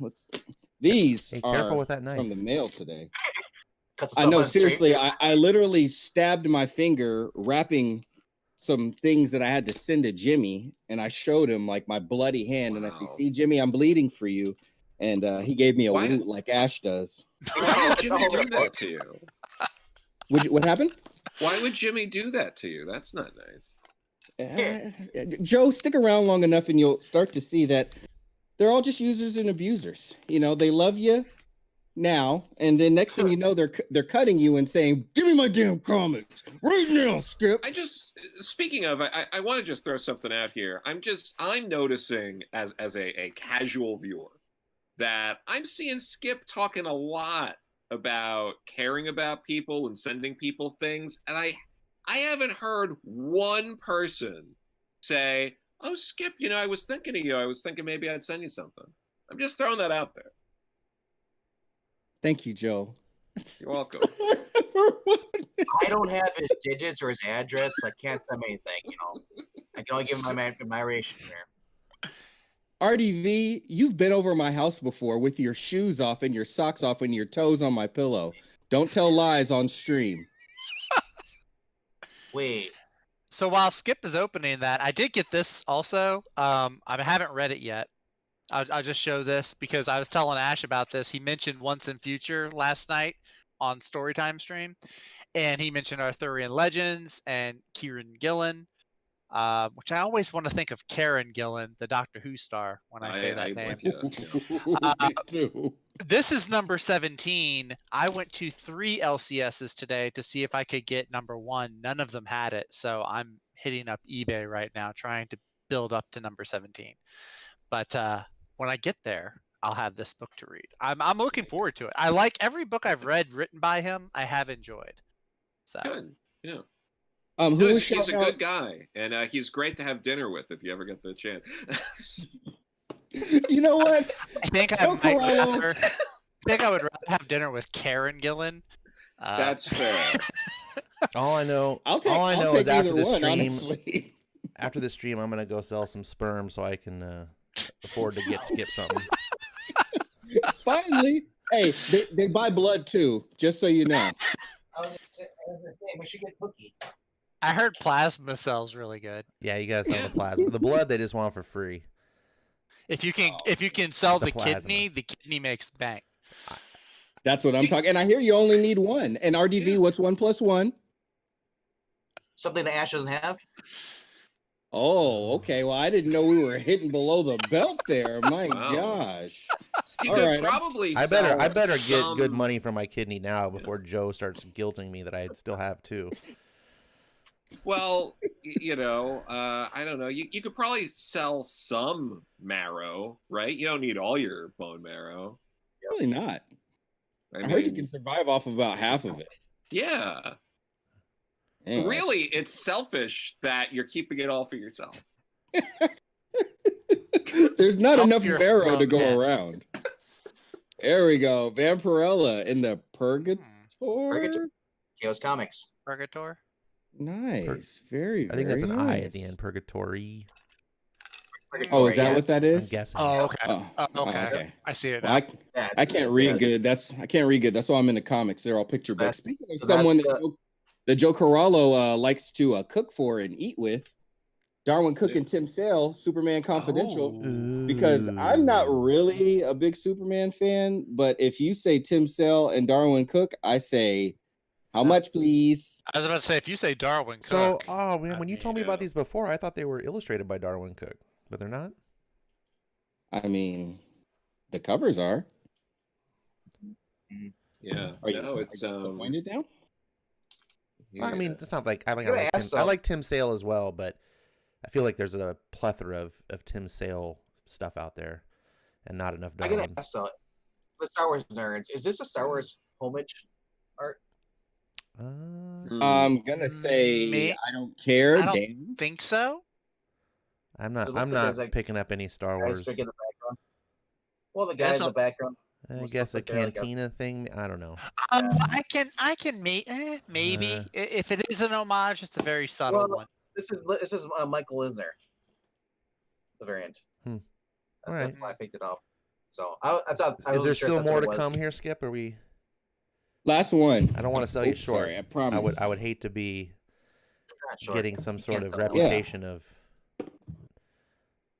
These are careful with that knife. from the mail today. I know, seriously, I literally stabbed my finger wrapping some things that I had to send to Jimmy, and I showed him like my bloody hand, and I said, "See, Jimmy, I'm bleeding for you," and he gave me a woot like Ash does. Why would Jimmy do that to you? What happened? Why would Jimmy do that to you? That's not nice. Joe, stick around long enough, and you'll start to see that they're all just users and abusers. They love you now, and then next thing you know, they're cutting you and saying, "Give me my damn comics right now, Skip." Speaking of, I want to just throw something out here. I'm noticing as a casual viewer that I'm seeing Skip talking a lot about caring about people and sending people things, and I haven't heard one person say, "Oh, Skip, I was thinking of you. I was thinking maybe I'd send you something." I'm just throwing that out there. Thank you, Joe. You're welcome. I don't have his digits or his address, so I can't send him anything. I can only give him my ration here. RDV, you've been over my house before with your shoes off and your socks off and your toes on my pillow. Don't tell lies on stream. Wait. So while Skip is opening that, I did get this also. I haven't read it yet. I'll just show this because I was telling Ash about this. He mentioned Once in Future last night on Storytime stream, and he mentioned Arthurian Legends and Kieran Gillen, which I always want to think of Karen Gillan, the Doctor Who star, when I say that name. Me too. This is number 17. I went to 3 LCSs today to see if I could get number 1. None of them had it, so I'm hitting up eBay right now trying to build up to number 17. But when I get there, I'll have this book to read. I'm looking forward to it. I like every book I've read written by him. I have enjoyed. So Good. Yeah. He's a good guy, and he's great to have dinner with if you ever get the chance. You know what? I think I would rather have dinner with Karen Gillan. That's fair. All I know I'll is take after either the one, stream, honestly. after the stream, I'm gonna go sell some sperm so I can afford to get Skip something. Finally, hey, they buy blood too, just so you know. I was gonna say we should get Bucky. I heard plasma cells really good. Yeah, you gotta sell the plasma. The blood they just want for free. If you can sell The the plasma. the kidney makes bank. That's what I'm talking. And I hear you only need one. And RDV, what's 1 + 1? Something that Ash doesn't have. Oh, okay. Well, I didn't know we were hitting below the belt there. My Wow. gosh. You All could right. probably. I better get some- good money for my kidney now before Joe starts guilting me that I still have 2. Well, I don't know. You could probably sell some marrow, right? You don't need all your bone marrow. Really not. I heard you can survive off of about half of it. Yeah. Anyway. Really, it's selfish that you're keeping it all for yourself. There's not Help enough your marrow to go head. around. There we go. Vampirella in the Purgator. Chaos Comics. Purgator. Nice. Very, I think that's very an I nice. at the end. Purgatory. Oh, is that Yeah. what that I'm is? guessing. Oh, okay. Oh, Okay. I see it Well, now. I can't read good. I can't read good. That's why I'm in the comics. They're all picture books. Speaking of someone that Joe Corallo likes to cook for and eat with, Darwin Cook and Tim Sale, Superman Confidential. Because I'm not really a big Superman fan, but if you say Tim Sale and Darwin Cook, I say, how much, please? I was about to say, if you say Darwin So, Cook. oh man, when you told me about yeah. these before, I thought they were illustrated by Darwin Cook, but they're not. I mean, the covers are. Yeah. Are you, No, it's pointed down? I mean, it's not like I Gotta like ask Tim, I them. like Tim Sale as well, but I feel like there's a plethora of Tim Sale stuff out there, and not enough I Darwin. gotta ask the Star Wars nerds. Is this a Star Wars homage art? I'm gonna say Me? I don't care. I don't Dan. think so. I'm So not. it looks I'm like not there's, like, picking up any Star Guys Wars. big in the background. Well, the guy in the background. I almost guess a looks like they're like a- cantina thing. I don't know. I can maybe if it is an homage, it's a very subtle Well, one. This is Michael Eisner. The variant. All That's right. why I picked it off. So I thought. I Is there wasn't sure still if that's more what to it was. come here, Skip? Are we? Last one. I don't want to sell you Oops, short. Sorry, I promise. I would hate to be Not sure. getting some You sort can't of sell it. reputation of.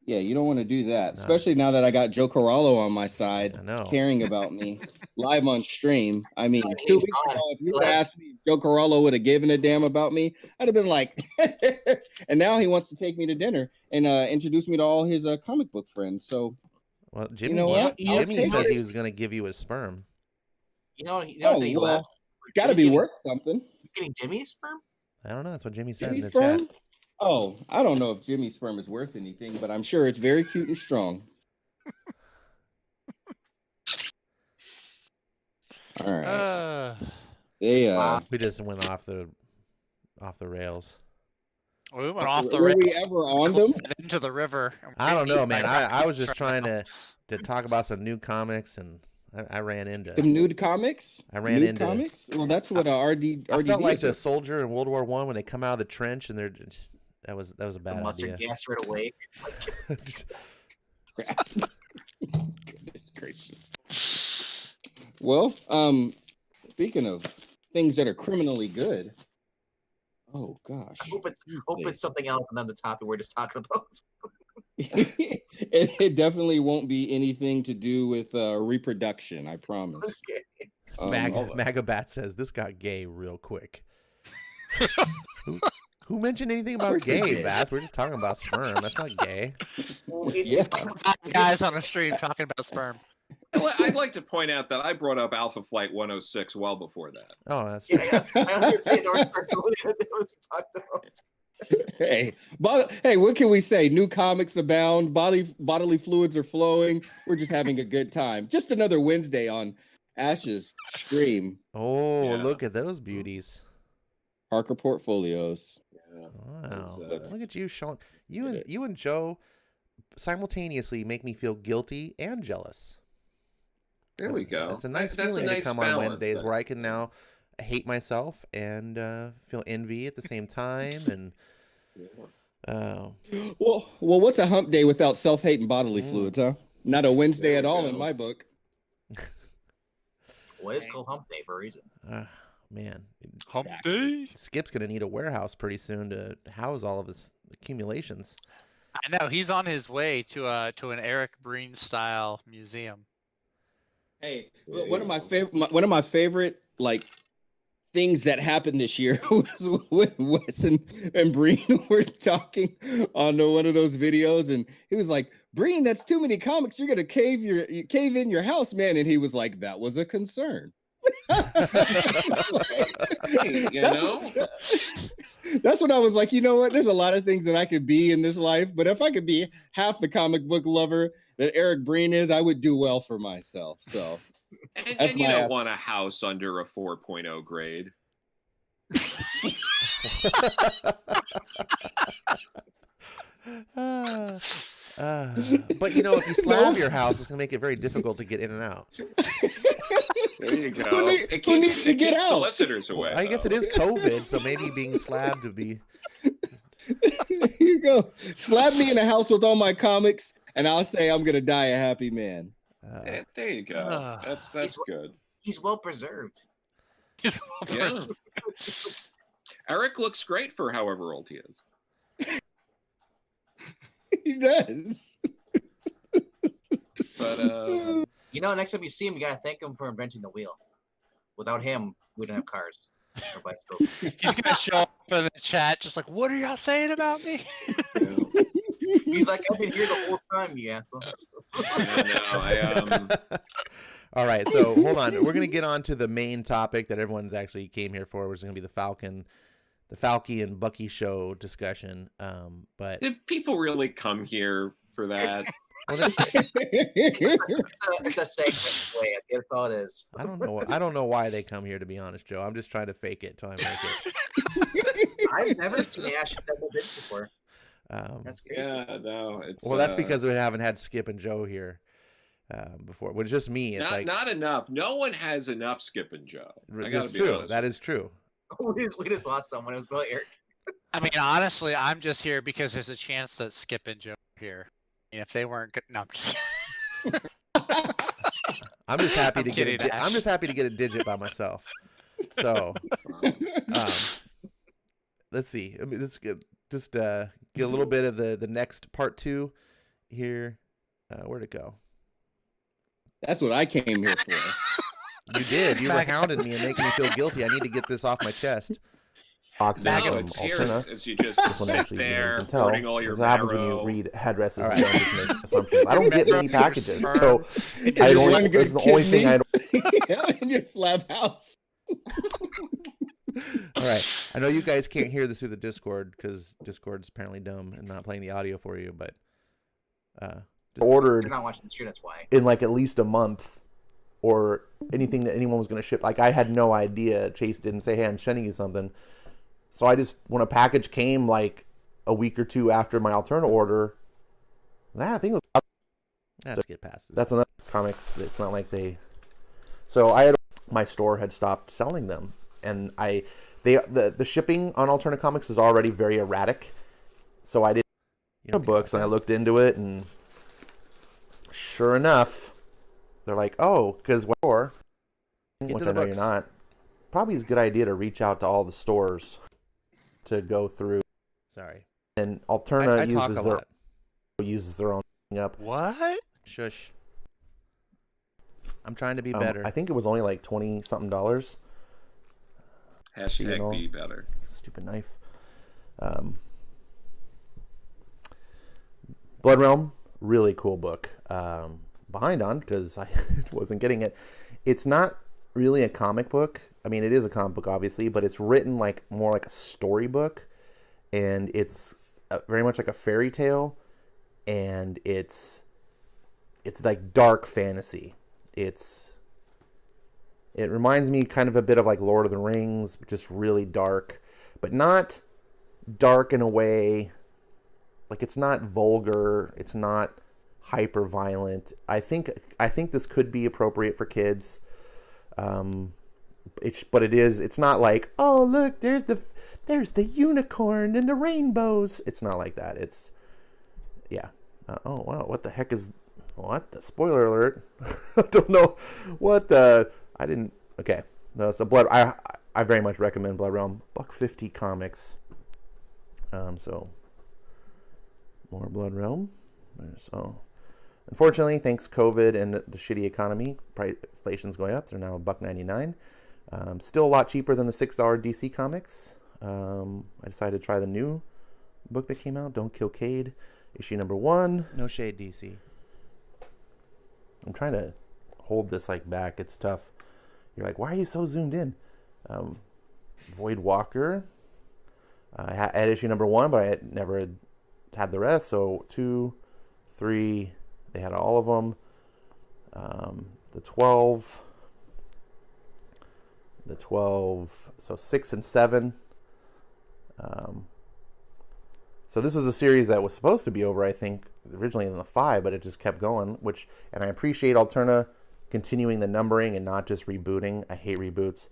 Yeah, you don't want to do that, No. especially now that I got Joe Corallo on my side, I know. caring about me live on stream. I mean, He's 2 weeks on. ago, if you would have asked me if Joe Corallo would have given a damn about me, I'd have been like, and now he wants to take me to dinner and introduce me to all his comic book friends. So, Well, Jimmy. know what? You Jimmy take says it. he was going to give you his sperm. You know oh, he well, left. got to Jimmy's be getting- worth something. You getting Jimmy's sperm? I don't know. That's what Jimmy said Jimmy's in the sperm? chat. Oh, I don't know if Jimmy's sperm is worth anything, but I'm sure it's very cute and strong. All right. Uh, They We just went off the rails. we went off the were rails. we ever on them? Into the river. and I don't we know, beat man. by I was just rockets trying right to talk about some new comics, and I ran into. Some nude comics. I ran nude into comics. Well, that's what RD. I felt like is. the soldier in World War One when they come out of the trench and they're just, that was a The bad mustard idea. gas right away. Goodness gracious. Well, speaking of things that are criminally good. Oh gosh. I hope it's something else and not the topic we're just talking about. it definitely won't be anything to do with reproduction, I promise. Okay. Magabat says this got gay real quick. Who mentioned anything about course it gay, did. Bass? We're just talking about sperm. That's not gay. Yeah. now. 5 guys on a stream talking about sperm. I'd like to point out that I brought up Alpha Flight 106 well before that. Oh, that's Yeah, I was just saying there was what we talked about. Hey, what can we say? New comics abound. Bodily fluids are flowing. We're just having a good time. Just another Wednesday on Ash's stream. Oh, Yeah. look at those beauties. Parker Portfolios. Yeah. Wow. That's- Look at you, Sean. You Get and Joe simultaneously make me feel guilty and jealous. There we go. It's a nice That's feeling a nice to come on balance, Wednesdays where I can now hate myself and feel envy at the same time. And Well, what's a hump day without self-hate and bodily Mm. fluids, huh? Not a Wednesday There at we all go. in my book. What is called hump day for a reason? Man, Hump day. Skip's gonna need a warehouse pretty soon to house all of his accumulations. I know he's on his way to an Eric Breen style museum. Hey, There one you of my go. favorite, like things that happened this year was when Wes and Breen were talking on one of those videos, and he was like, "Breen, that's too many comics. You're gonna cave in your house, man." And he was like, "That was a concern." Hey, you know? That's when I was like, you know what? There's a lot of things that I could be in this life, but if I could be half the comic book lover that Eric Breen is, I would do well for myself. So And, That's and you my don't ask. want a house under a 4.0 grade. But you know, if you slab your house, it's gonna make it very difficult to get in and out. There you go. Who need- It who keeps, needs to it get keeps out? solicitors away. I guess it though. is COVID, so maybe being slabbed would be. here you go. Slap me in a house with all my comics, and I'll say I'm gonna die a happy man. There you go. That's He's- good. He's well preserved. He's Yeah. Eric looks great for however old he is. He does. But You know, next time you see him, you gotta thank him for inventing the wheel. Without him, we don't have cars or bicycles. He's gonna show up in the chat, just like, "What are y'all saying about me?" He's like, I've been here the whole time, you assholes. All right, so hold on. We're gonna get on to the main topic that everyone's actually came here for, which is gonna be the Falky and Bucky show discussion. But did people really come here for that? well, that's- It's a segment way. That's all it is. I don't know why they come here, to be honest, Joe. I'm just trying to fake it till I make it. I've never seen Ash double bitch before. That's crazy. Yeah, no. It's Well, that's because we haven't had Skip and Joe here before. Well, it's just me. It's not enough. No one has enough Skip and Joe. I gotta that's be true. honest That with is true. We just lost someone. It was probably Eric. I mean, honestly, I'm just here because there's a chance that Skip and Joe are here. And if they weren't good, no, I'm just I'm just happy I'm to get kidding, I'm Ash. just happy to get a digit by myself. So let's see. I mean, let's just get a little bit of the next part 2 here. Where'd it go? That's what I came here for. You did. You were hounding me and making me feel guilty. I need to get this off my chest. Box no, from it's here. Alterna. It's you just This one sit actually, there, you can tell. hoarding all your This happens when you marrow. read addresses All and right. don't just make assumptions. I don't get many packages, Sperm. so I Just don't. one This is good the only thing I kidney. In your slab house. All right. I know you guys can't hear this through the Discord because Discord's apparently dumb and not playing the audio for you, but You're ordered not watching the stream. That's why. in like at least a month or anything that anyone was going to ship. Like, I had no idea. Chase didn't say, hey, I'm sending you something. So I just, when a package came like a week or two after my Alterna order, I think it was. Let's get past this. That's another comics. It's not like they. So my store had stopped selling them, and the shipping on Alterna Comics is already very erratic. So I did books and I looked into it, and sure enough, they're like, oh, because which I know you're not. Probably is a good idea to reach out to all the stores to go through. Sorry. And Alterna I talk a lot. uses their own thing up. What? Shush. I'm trying to be better. I think it was only like $20-something. Hashtag be better. Stupid knife. Blood Realm, really cool book. Behind on because I wasn't getting it. It's not really a comic book. I mean, it is a comic book, obviously, but it's written like more like a storybook, and it's very much like a fairy tale, and it's like dark fantasy. It reminds me kind of a bit of like Lord of the Rings, just really dark, but not dark in a way, like it's not vulgar, it's not hyper violent. I think this could be appropriate for kids. It's not like, oh look, there's the unicorn and the rainbows. It's not like that. It's oh wow, what the heck is what the spoiler alert? I don't know what the I didn't okay. No, so Blood I very much recommend Blood Realm. $150 comics. So more Blood Realm. So unfortunately, thanks COVID and the shitty economy, inflation's going up. They're now $1.99. Still a lot cheaper than the $6 DC comics. I decided to try the new book that came out, Don't Kill Cade, issue number 1. No shade, DC. I'm trying to hold this like back. It's tough. You're like, why are you so zoomed in? Void Walker. I had issue number 1, but I never had the rest. So 2, 3, they had all of them. The 12, so 6 and 7. So this is a series that was supposed to be over, I think, originally in the 5, but it just kept going, and I appreciate Alterna continuing the numbering and not just rebooting. I hate reboots.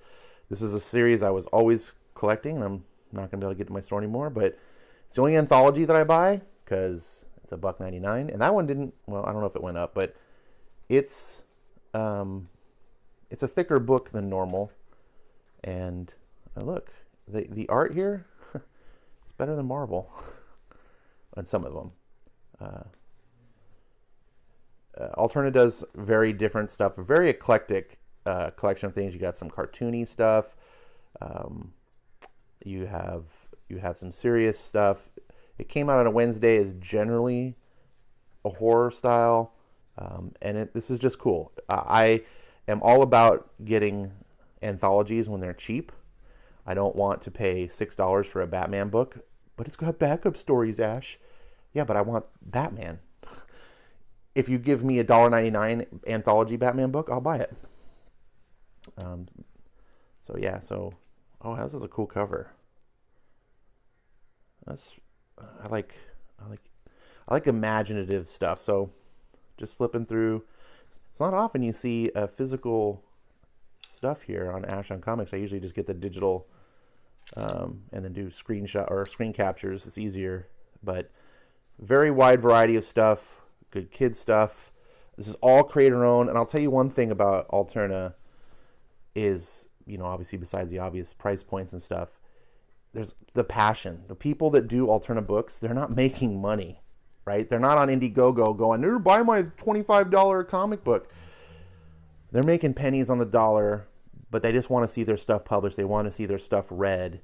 This is a series I was always collecting, and I'm not going to be able to get to my store anymore, but it's the only anthology that I buy because it's $1.99, and that one didn't, well, I don't know if it went up, but it's a thicker book than normal, and look, the art here, it's better than Marvel on some of them. Alterna does very different stuff, a very eclectic collection of things. You got some cartoony stuff. You have some serious stuff. It came out on a Wednesday, is generally a horror style, and this is just cool. I am all about getting anthologies when they're cheap. I don't want to pay $6 for a Batman book, but it's got backup stories, Ash. Yeah, but I want Batman. If you give me a $1.99 anthology Batman book, I'll buy it. Oh, this is a cool cover. I like imaginative stuff. So just flipping through, it's not often you see a physical stuff here on Ash on Comics. I usually just get the digital and then do screenshot or screen captures. It's easier, but very wide variety of stuff, good kid stuff. This is all creator owned, and I'll tell you one thing about Alterna is, obviously besides the obvious price points and stuff, there's the passion. The people that do Alterna books, they're not making money, right? They're not on Indiegogo going, buy my $25 comic book. They're making pennies on the dollar, but they just want to see their stuff published. They want to see their stuff read,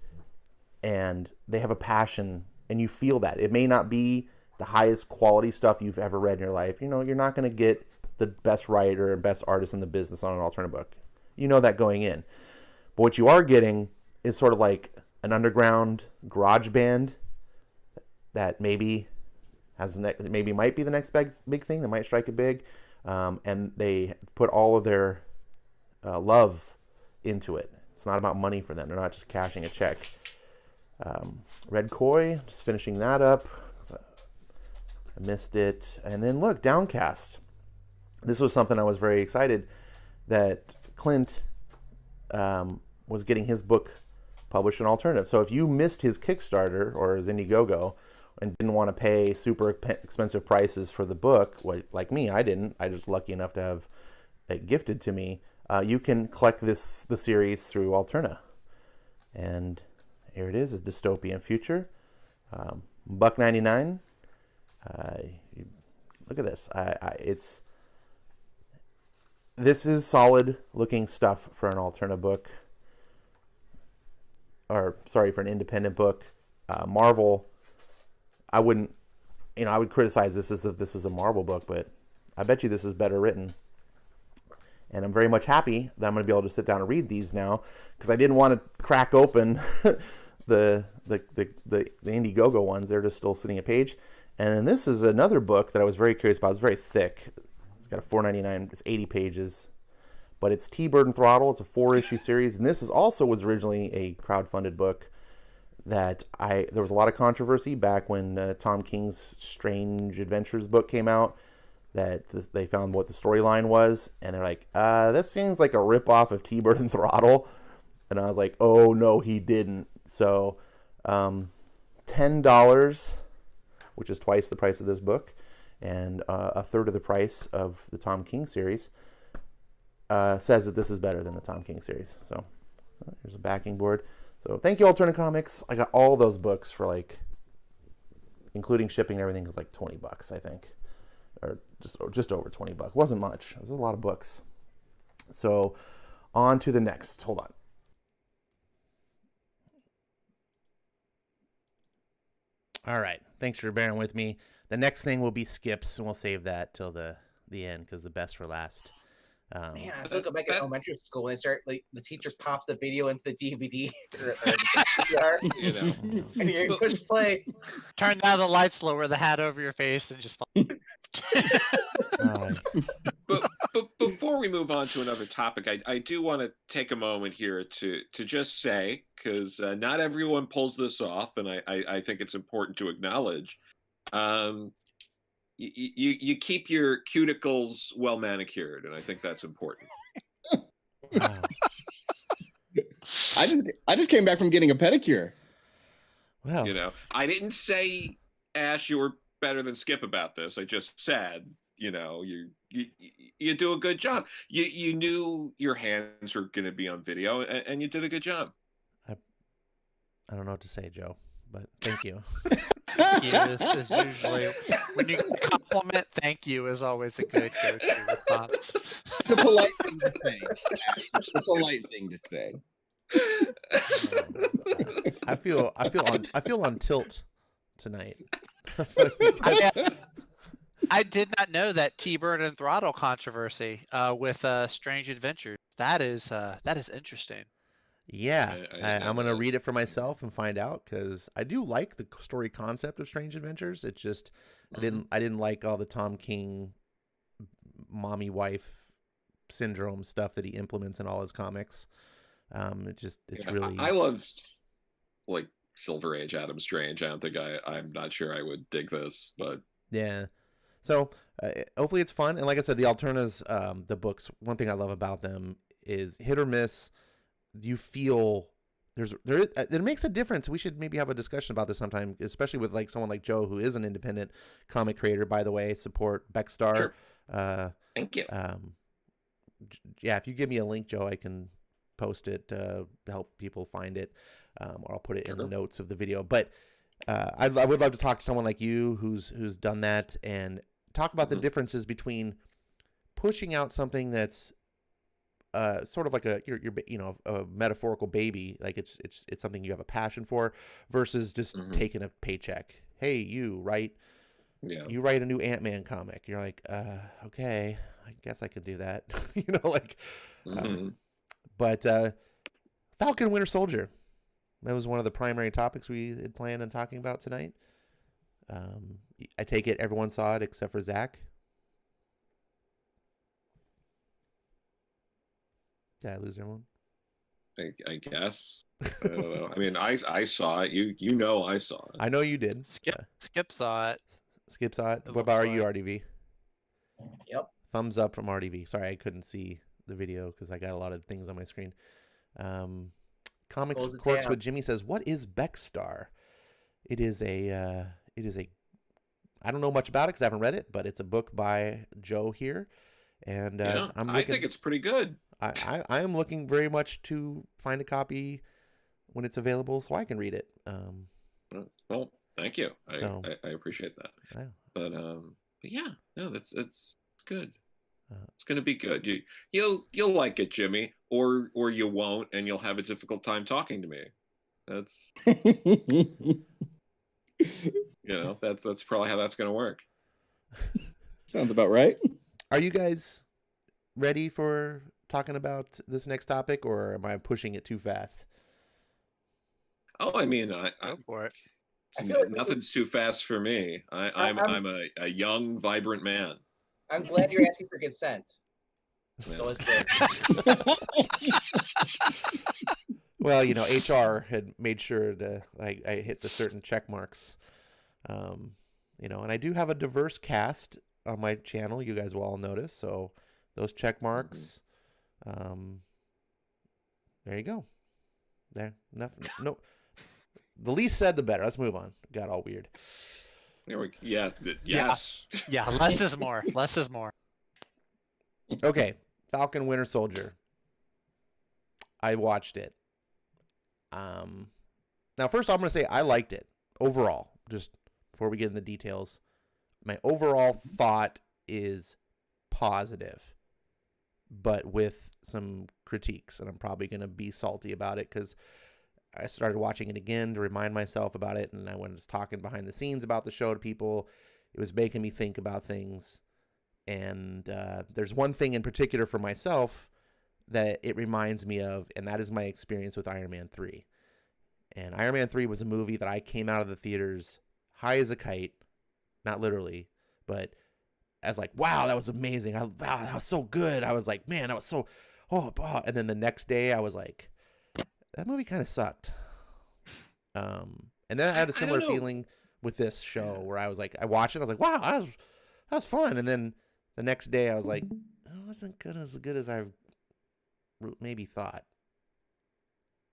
and they have a passion, and you feel that. It may not be the highest quality stuff you've ever read in your life. You're not going to get the best writer and best artist in the business on an Alterna book. You know that going in. But what you are getting is sort of like an underground garage band that maybe might be the next big thing that might strike it big. And they put all of their love into it. It's not about money for them. They're not just cashing a check. Red Koi, just finishing that up. I missed it. And then look, Downcast. This was something I was very excited that Clint was getting his book published in alternative. So if you missed his Kickstarter or his Indiegogo and didn't want to pay super expensive prices for the book, like me, I didn't. I was lucky enough to have it gifted to me. You can collect the series through Alterna. And here it is, a dystopian future. $1.99. Look at this. This is solid looking stuff for an Alterna book. Or sorry, for an independent book. Marvel, I wouldn't, I would criticize this as if this is a Marvel book, but I bet you this is better written. And I'm very much happy that I'm going to be able to sit down and read these now, because I didn't want to crack open the Indiegogo ones. They're just still sitting a page. And then this is another book that I was very curious about. It's very thick. It's got a $4.99. It's 80 pages. But it's T-Bird and Throttle. It's a 4-issue series. And this was originally a crowdfunded book that there was a lot of controversy back when Tom King's Strange Adventures book came out, that they found what the storyline was. And they're like, that seems like a ripoff of T-Bird and Throttle. And I was like, oh, no, he didn't. So $10, which is twice the price of this book, and a third of the price of the Tom King series, says that this is better than the Tom King series. So here's a backing board. So thank you, Alterna Comics. I got all those books for including shipping and everything, it was like $20, I think, or just over $20. It wasn't much. This is a lot of books. So on to the next. Hold on. All right. Thanks for bearing with me. The next thing will be skips, and we'll save that till the end, because the best for last. Man, I feel like back at elementary school when they start, the teacher pops the video into the DVD or the and you push play. Turn down the lights, lower the hat over your face, and just. But before we move on to another topic, I do want to take a moment here to just say, because not everyone pulls this off, and I think it's important to acknowledge. You keep your cuticles well manicured, and I think that's important. Wow. I just came back from getting a pedicure. Wow. I didn't say, Ash, you were better than Skip about this. I just said, you do a good job. You knew your hands were going to be on video, and you did a good job. I don't know what to say, Joe, but thank you. Thank you is usually, when you compliment, thank you is always a good go-to response. It's the polite thing to say. It's the polite thing to say. I feel on tilt tonight. I did not know that T-Bird and Throttle controversy with Strange Adventures. That is interesting. Yeah, I'm going to read it for myself and find out, because I do like the story concept of Strange Adventures. It's just I didn't like all the Tom King mommy wife syndrome stuff that he implements in all his comics. Really. I love Silver Age Adam Strange. I'm not sure I would dig this, but yeah. So hopefully it's fun. And like I said, the Alternas, the books, one thing I love about them is hit or miss. You feel it makes a difference. We should maybe have a discussion about this sometime, especially with someone like Joe, who is an independent comic creator, by the way. Support Beckstar. Sure. Thank you. Yeah, if you give me a link, Joe, I can post it to help people find it, or I'll put it in the notes of the video. But I would love to talk to someone like you who's done that, and talk about the differences between pushing out something that's sort of like a metaphorical baby, like it's something you have a passion for, versus just taking a paycheck. Hey, you write a new Ant-Man comic. You're like, okay, I guess I could do that. But Falcon Winter Soldier, that was one of the primary topics we had planned on talking about tonight. I take it everyone saw it except for Zach. Did I lose everyone? I guess. I don't know. I mean, I saw it. You know I saw it. I know you did. Skip saw it. Skip saw it. It What about looks you, like. RDV? Yep. Thumbs up from RDV. Sorry, I couldn't see the video because I got a lot of things on my screen. Comics Close the Corks tab. with Jimmy says, "What is Beckstar?" It is a. I don't know much about it because I haven't read it, but it's a book by Joe here, and Yeah, I think it's pretty good. I am looking very much to find a copy when it's available so I can read it. Well, thank you. So- I appreciate that. Yeah. But yeah, no, it's good. Uh, It's gonna be good. You'll like it, Jimmy, or you won't, and you'll have a difficult time talking to me. That's that's probably how that's gonna work. Sounds about right. Are you guys ready for talking about this next topic, or am I pushing it too fast? Oh, I mean, Go for it. I feel like nothing's too fast for me. I'm a young, vibrant man. I'm glad you're asking for consent. So it's good. Well, HR had made sure to I hit the certain check marks, and I do have a diverse cast on my channel. You guys will all notice. So those check marks, there you go. There, nothing. No, the least said, the better. Let's move on. Got all weird. There we yes. Yeah, less is more. Less is more. Okay, Falcon Winter Soldier. I watched it. Now first I'm going to say I liked it overall. Just before we get in the details, my overall thought is positive, but with some critiques, and I'm probably going to be salty about it because I started watching it again to remind myself about it, and I was talking behind the scenes about the show to people. It was making me think about things, and there's one thing in particular for myself that it reminds me of, and that is my experience with Iron Man 3. And Iron Man 3 was a movie that I came out of the theaters high as a kite, not literally, but I was like, wow, that was amazing. Wow, that was so good. I was like, man, that was so, and then the next day I was like, that movie kind of sucked. And then I had a similar feeling with this show where I was like, I watched it, I was like, wow, that was fun. And then the next day I was like, it wasn't as good as I maybe thought.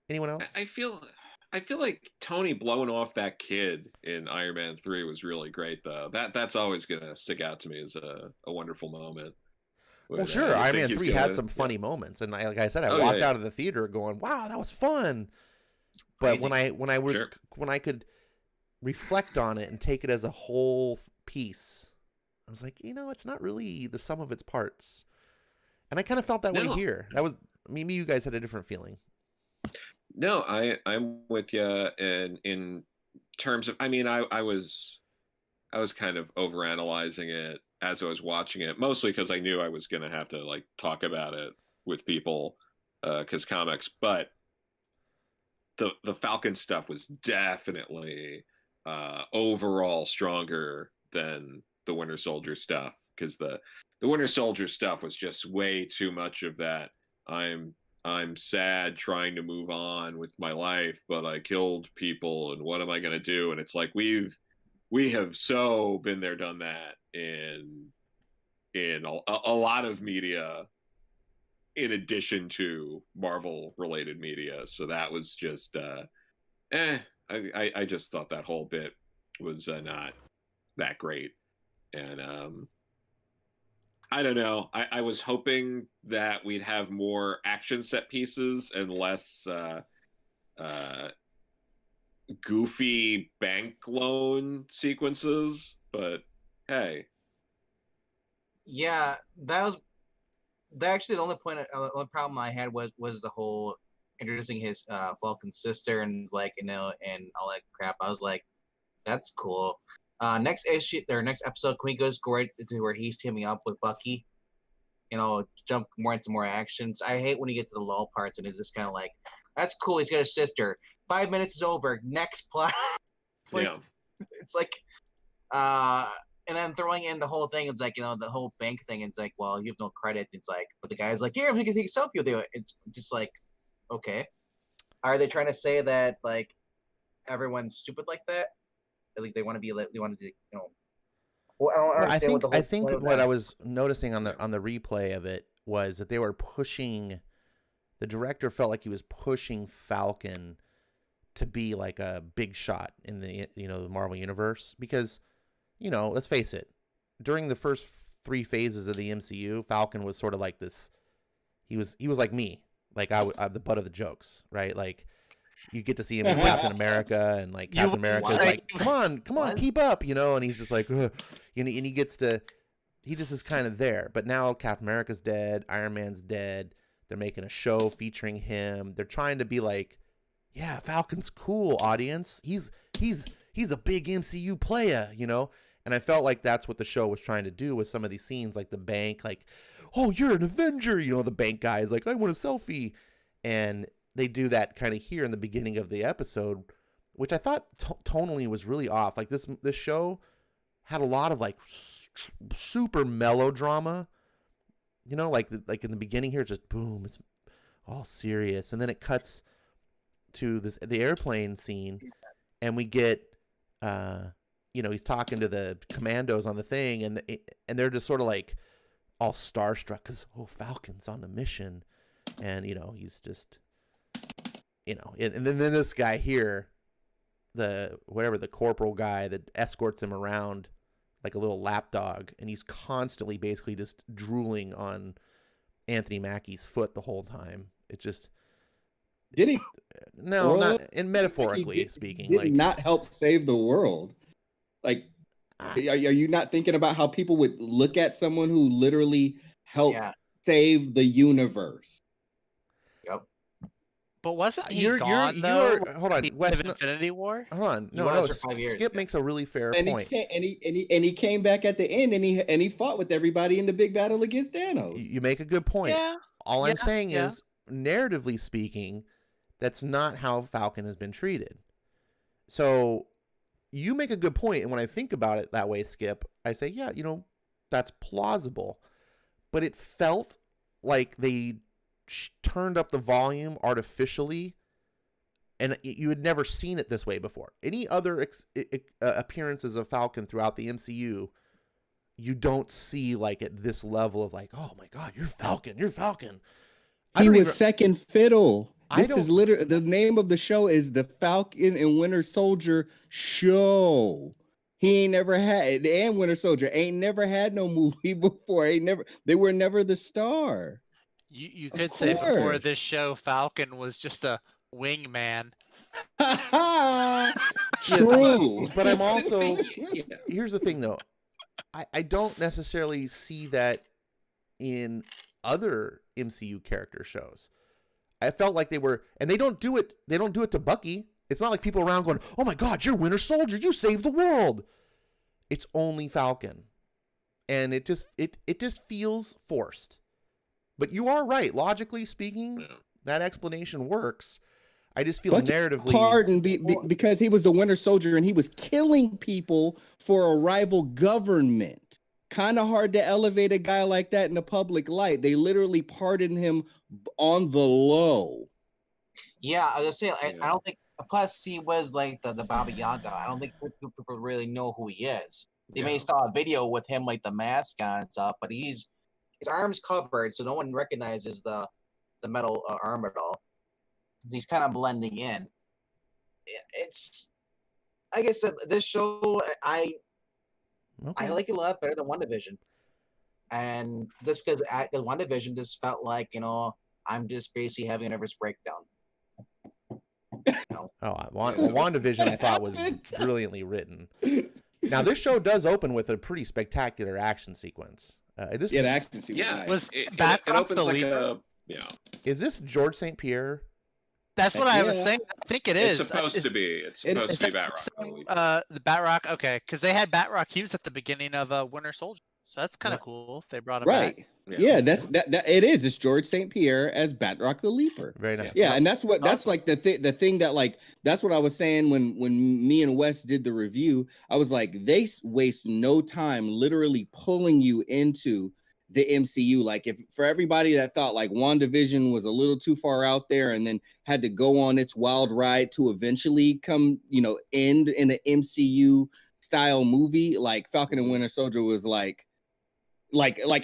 Anyone else? I feel like Tony blowing off that kid in Iron Man 3 was really great, though. That's always gonna stick out to me as a wonderful moment. Well, sure, Iron Man 3 had some funny moments, and like I said, I walked out of the theater going, "Wow, that was fun." But Crazy. when I could reflect on it and take it as a whole piece, I was like, it's not really the sum of its parts, and I kind of felt that way here. That was maybe you guys had a different feeling. No, I'm with you in terms of. I mean, I was kind of overanalyzing it as I was watching it, mostly because I knew I was going to have to talk about it with people because comics. But the Falcon stuff was definitely overall stronger than the Winter Soldier stuff, because the Winter Soldier stuff was just way too much of that. I'm sad trying to move on with my life, but I killed people, and what am I going to do? And it's like we have so been there, done that in a lot of media, in addition to Marvel related media. So that was just I just thought that whole bit was not that great, and I don't know. I was hoping that we'd have more action set pieces and less goofy bank loan sequences, but hey. Yeah, that actually the only only problem I had was the whole introducing his Falcon sister and and all that crap. I was like, that's cool. Next issue or next episode, can we go right to where he's teaming up with Bucky? Jump more into more actions. I hate when you get to the lull parts and it's just kind of like, that's cool. He's got a sister. 5 minutes is over. Next plot. Yeah. It's like, And then throwing in the whole thing, it's like, the whole bank thing. It's like, well, you have no credit. It's like, but the guy's like, here, we can take a selfie with you. It's just like, okay. Are they trying to say that like everyone's stupid like that? Like they want to be like, they want to, Well, I don't Well, understand what the whole I think point of what that I is. was noticing on the replay of it was that they were pushing. The director felt like he was pushing Falcon to be like a big shot in the the Marvel universe because let's face it, during the first 3 phases of the MCU, Falcon was sort of like this. He was like me, like I'm the butt of the jokes, right? Like you get to see him in Captain America, and like Captain America's like, come on, keep up, and he's just like, ugh. And he gets to, he just is kind of there. But now Captain America's dead, Iron Man's dead. They're making a show featuring him. They're trying to be like, yeah, Falcon's cool, audience. He's a big MCU player, And I felt like that's what the show was trying to do with some of these scenes, like the bank, like, oh, you're an Avenger, the bank guy is like, I want a selfie, and they do that kind of here in the beginning of the episode, which I thought tonally was really off. Like this show had a lot of like super melodrama, like in the beginning here, just boom, it's all serious, and then it cuts to the airplane scene, and we get he's talking to the commandos on the thing, and they're just sort of like all starstruck because Falcon's on a mission, and he's just and then this guy here, the corporal guy that escorts him around like a little lapdog, and he's constantly basically just drooling on Anthony Mackie's foot the whole time. It just Did he? No, not in metaphorically speaking. Did Like not help save the world. Like, are you not thinking about how people would look at someone who literally helped save the universe? Yep. But wasn't he gone though? Hold on, Wes, Infinity War. Hold on, He no. was for 5 years, Skip makes a really fair And point. he came back at the end, and he fought with everybody in the big battle against Thanos. You make a good point. Yeah. All I'm saying is, narratively speaking, that's not how Falcon has been treated. So you make a good point, and when I think about it that way, Skip, I say, yeah, that's plausible. But it felt like they turned up the volume artificially, and you had never seen it this way before. Any other appearances of Falcon throughout the MCU, you don't see like at this level of like, oh my God, you're Falcon. He was second fiddle. This is literally the name of the show is the Falcon and Winter Soldier show. He ain't never had, and Winter Soldier ain't never had no movie before. They were never the star. You could say before this show, Falcon was just a wingman. True. But I'm also, here's the thing though. I don't necessarily see that in other MCU character shows. I felt like they were, and they don't do it to Bucky. It's not like people around going, oh my God, you're Winter Soldier, you saved the world. It's only Falcon. And it just feels forced. But you are right. Logically speaking, that explanation works. I just feel Bucky narratively... because he was the Winter Soldier and he was killing people for a rival government. Kind of hard to elevate a guy like that in the public light. They literally pardoned him on the low. Yeah, I was gonna say, I don't think. Plus, he was like the Baba Yaga. I don't think people really know who he is. They may saw a video with him like the mask on and stuff, but his arms covered, so no one recognizes the metal arm at all. He's kind of blending in. It's, like I said, this show I like it a lot better than WandaVision, and just because WandaVision just felt like I'm just basically having a nervous breakdown. WandaVision I thought was brilliantly written. Now this show does open with a pretty spectacular action sequence. Action sequence. Yeah, Was it Batroc opens the like leader? Is this George St. Pierre? That's what I was saying. I think it is. It's supposed to be. It's supposed to be Batroc. I believe. The Batroc, okay, because they had Batroc. He was at the beginning of Winter Soldier. So that's kind of cool if they brought him Right. back. Yeah, that it is. It's George St. Pierre as Batroc the Leaper. Very nice. Yeah, and that's like the thing that like that's what I was saying when me and Wes did the review. I was like, they waste no time literally pulling you into the MCU. Like, if for everybody that thought like WandaVision was a little too far out there and then had to go on its wild ride to eventually come, end in an MCU style movie, like Falcon and Winter Soldier was like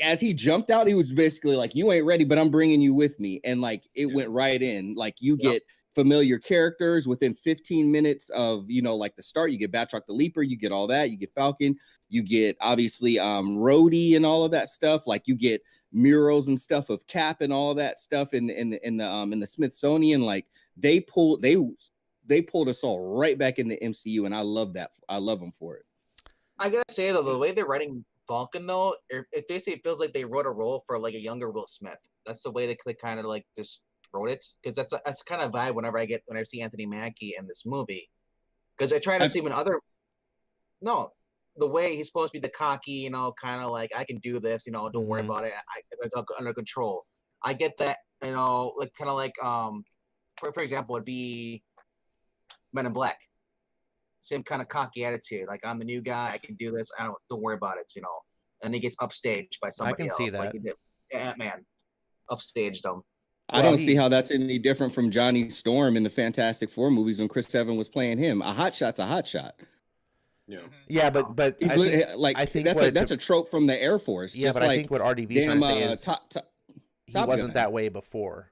as he jumped out, he was basically like, you ain't ready, but I'm bringing you with me. And like, it went right in. Like, you get familiar characters within 15 minutes of, like the start. You get Batroc the Leaper, you get all that. You get Falcon, you get obviously Rhodey and all of that stuff. Like, you get murals and stuff of Cap and all that stuff in the Smithsonian. Like, they pulled us all right back in the MCU, and I love that. I love them for it. I gotta say though, the way they're writing Falcon though, it basically feels like they wrote a role for like a younger Will Smith. That's the way they kind of like just wrote it, because that's kind of vibe whenever I see Anthony Mackie in this movie, because I try to see the way he's supposed to be the cocky, kind of like, I can do this, don't worry about it, it's under control. I get that, like kind of like for example, would be Men in Black. Same kind of cocky attitude, like, I'm the new guy, I can do this, don't worry about it, and he gets upstaged by somebody else. I can see that. Like he did Ant-Man, upstaged him. I don't see how that's any different from Johnny Storm in the Fantastic Four movies when Chris Evans was playing him. A hot shot's a hot shot. Yeah, but I think that's a trope from the Air Force. Yeah, but I think what RDV is trying to say is he wasn't that way before.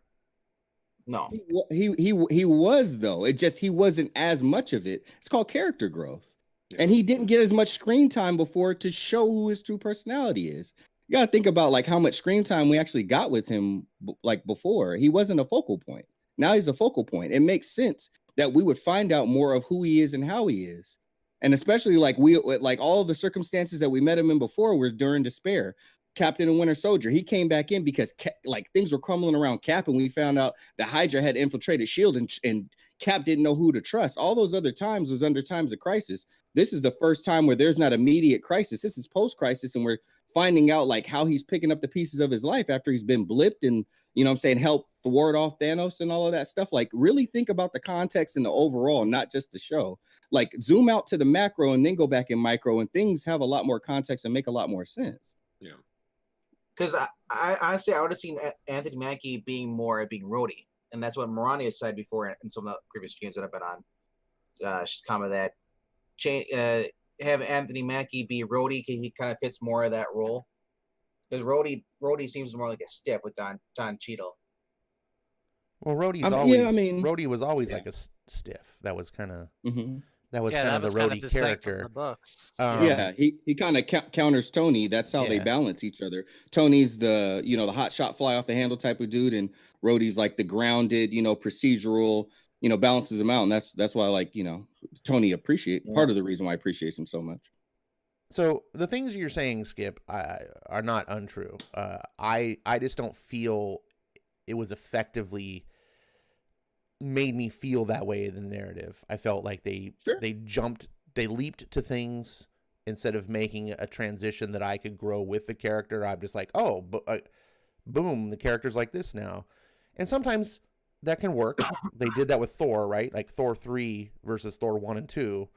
No, he was though. He wasn't as much of it. It's called character growth, and he didn't get as much screen time before to show who his true personality is. You gotta think about like how much screen time we actually got with him. Like before, he wasn't a focal point. Now he's a focal point. It makes sense that we would find out more of who he is and how he is, and especially like all of the circumstances that we met him in before were during despair. Captain and Winter Soldier, he came back in because things were crumbling around Cap, and we found out the Hydra had infiltrated S.H.I.E.L.D. and Cap didn't know who to trust. All those other times was under times of crisis. This is the first time where there's not immediate crisis. This is post-crisis, and we're finding out like how he's picking up the pieces of his life after he's been blipped and, help thwart off Thanos and all of that stuff. Like, really think about the context and the overall, not just the show. Like, zoom out to the macro and then go back in micro, and things have a lot more context and make a lot more sense. Yeah. Because I honestly, I would have seen Anthony Mackie being Rhodey, and that's what Marani has said before in some of the previous games that I've been on. She's commented that have Anthony Mackie be Rhodey because he kind of fits more of that role. Because Rhodey seems more like a stiff with Don Cheadle. Well, Rhodey was always like a stiff. That was kind of that was kind of the Rhodey character. The books. He kind of counters Tony. That's how they balance each other. Tony's the the hot shot fly off the handle type of dude, and Rhodey's like the grounded procedural. Balances him out, and that's why I like Tony part of the reason why I appreciate him so much. So the things you're saying, Skip, are not untrue. I just don't feel it was effectively made me feel that way in the narrative. I felt like they leaped to things instead of making a transition that I could grow with the character. I'm just like, boom, the character's like this now. And sometimes that can work. They did that with Thor, right? Like Thor 3 versus Thor 1 and 2.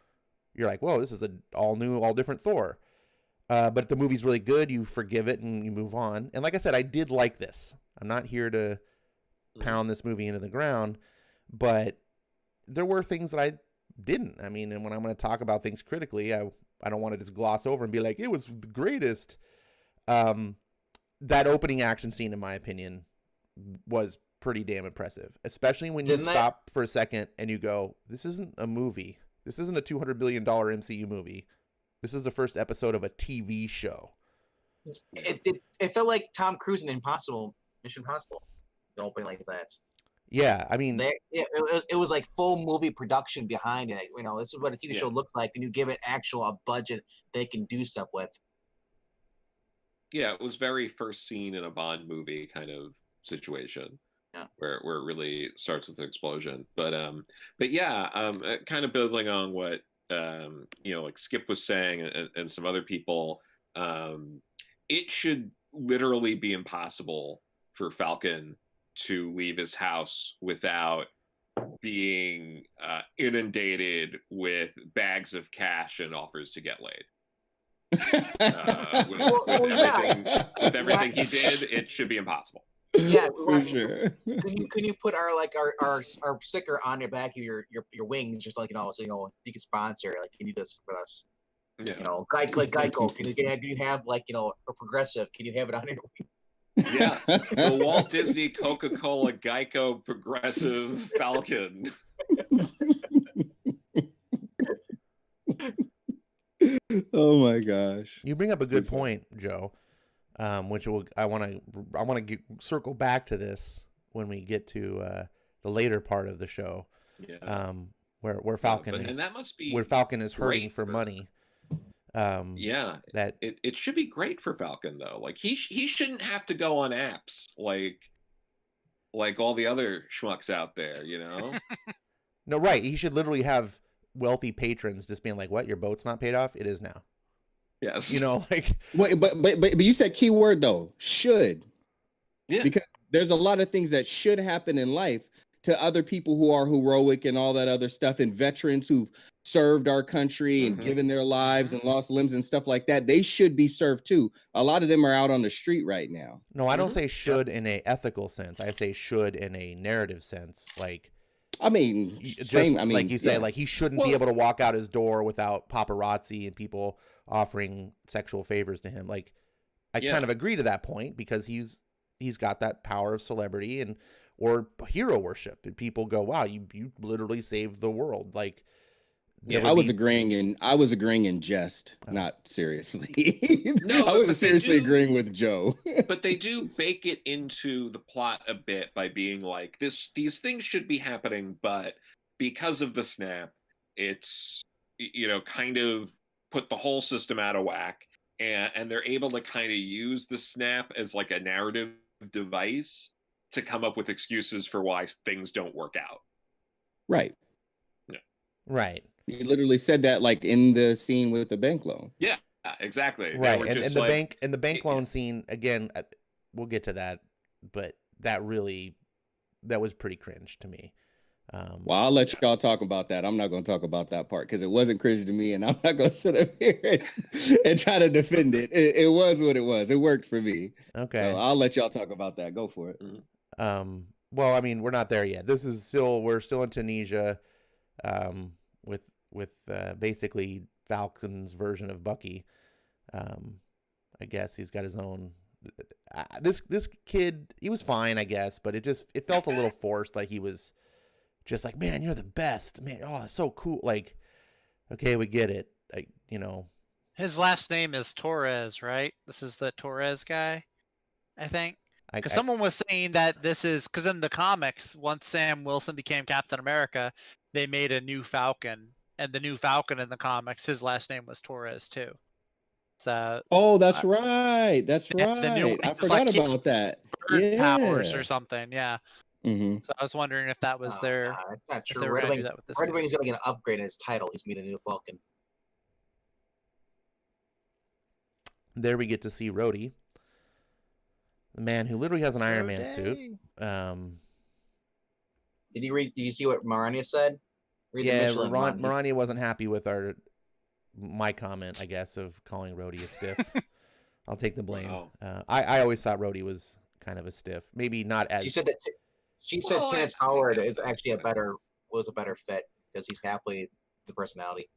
You're like, whoa, this is an all new, all different Thor. But if the movie's really good, you forgive it and you move on. And like I said, I did like this. I'm not here to pound this movie into the ground, but there were things that I didn't. I mean, and when I'm going to talk about things critically, I don't want to just gloss over and be like, it was the greatest. That opening action scene, in my opinion, was pretty damn impressive, especially when you stop for a second and you go, this isn't a movie. This isn't a $200 billion MCU movie. This is the first episode of a TV show. It felt like Tom Cruise in Mission Impossible, the opening like that. Yeah, I mean, it was like full movie production behind it. This is what a TV show looks like when you give it a budget they can do stuff with. Yeah, it was very first scene in a Bond movie kind of situation. Yeah. Where it really starts with an explosion, but kind of building on what like Skip was saying and some other people, it should literally be impossible for Falcon to leave his house without being inundated with bags of cash and offers to get laid. With everything he did, it should be impossible. Yeah, for sure. Can you put our sticker on your back of your wings, just like so you can sponsor, like, can you do this with us? Yeah. Geico. Can you have a Progressive? Can you have it on your wing? Yeah, the Walt Disney, Coca-Cola, Geico, Progressive, Falcon. Oh my gosh! You bring up a good point, Joe. Which I want to circle back to this when we get to the later part of the show. Yeah. Where Falcon is, and that must be where Falcon is hurting for money. Yeah, that it should be great for Falcon though. Like he shouldn't have to go on apps like all the other schmucks out there, No, right. He should literally have wealthy patrons just being like, "What? Your boat's not paid off? It is now." Yes. Like. Wait, but you said key word though, should. Yeah. Because there's a lot of things that should happen in life to other people who are heroic and all that other stuff, and veterans who've served our country and given their lives and lost limbs and stuff like that. They should be served too. A lot of them are out on the street right now. No, I don't say should in a ethical sense. I say should in a narrative sense. Like, I mean, same. I mean, like you say, yeah. like he shouldn't be able to walk out his door without paparazzi and people offering sexual favors to him. Like, I kind of agree to that point because he's got that power of celebrity and or hero worship. And people go, "Wow, you literally saved the world!" Like, I was agreeing in jest, not seriously. No, I wasn't seriously agreeing with Joe. But they do bake it into the plot a bit by being like, these things should be happening, but because of the snap, it's kind of put the whole system out of whack, and they're able to kind of use the snap as like a narrative device to come up with excuses for why things don't work out. Right. Yeah. Right. You literally said that like in the scene with the bank loan. Yeah, exactly. Right. And the bank loan scene, again, we'll get to that, but that was pretty cringe to me. Well, I'll let y'all talk about that. I'm not going to talk about that part because it wasn't cringe to me, and I'm not going to sit up here and try to defend it. It was what it was. It worked for me. Okay. So I'll let y'all talk about that. Go for it. Well, I mean, we're not there yet. We're still in Tunisia, with basically Falcon's version of Bucky. I guess he's got his own. This kid, he was fine, I guess, but it felt a little forced. Like he was just like, "Man, you're the best, man. Oh, that's so cool." Like, okay, we get it. Like, His last name is Torres, right? This is the Torres guy, I think. Because someone was saying that this is because in the comics, once Sam Wilson became Captain America, they made a new Falcon, and the new Falcon in the comics, his last name was Torres too. So. Oh, that's right. That's right. The new I forgot about that. Bird powers or something. Yeah. Mm-hmm. So I was wondering if that was their. It's not true. They were Red gonna Wing's do that with this going to get an upgrade in his title. He's made a new Falcon. there we get to see Rhodey, the man who literally has an Iron Man suit. Did you see what Marania said? Marania wasn't happy with my comment, I guess, of calling Rhodey a stiff. I'll take the blame. Wow. I always thought Rhodey was kind of a stiff. Maybe not as. She said Terrence Howard is actually a better fit because he's halfway the personality.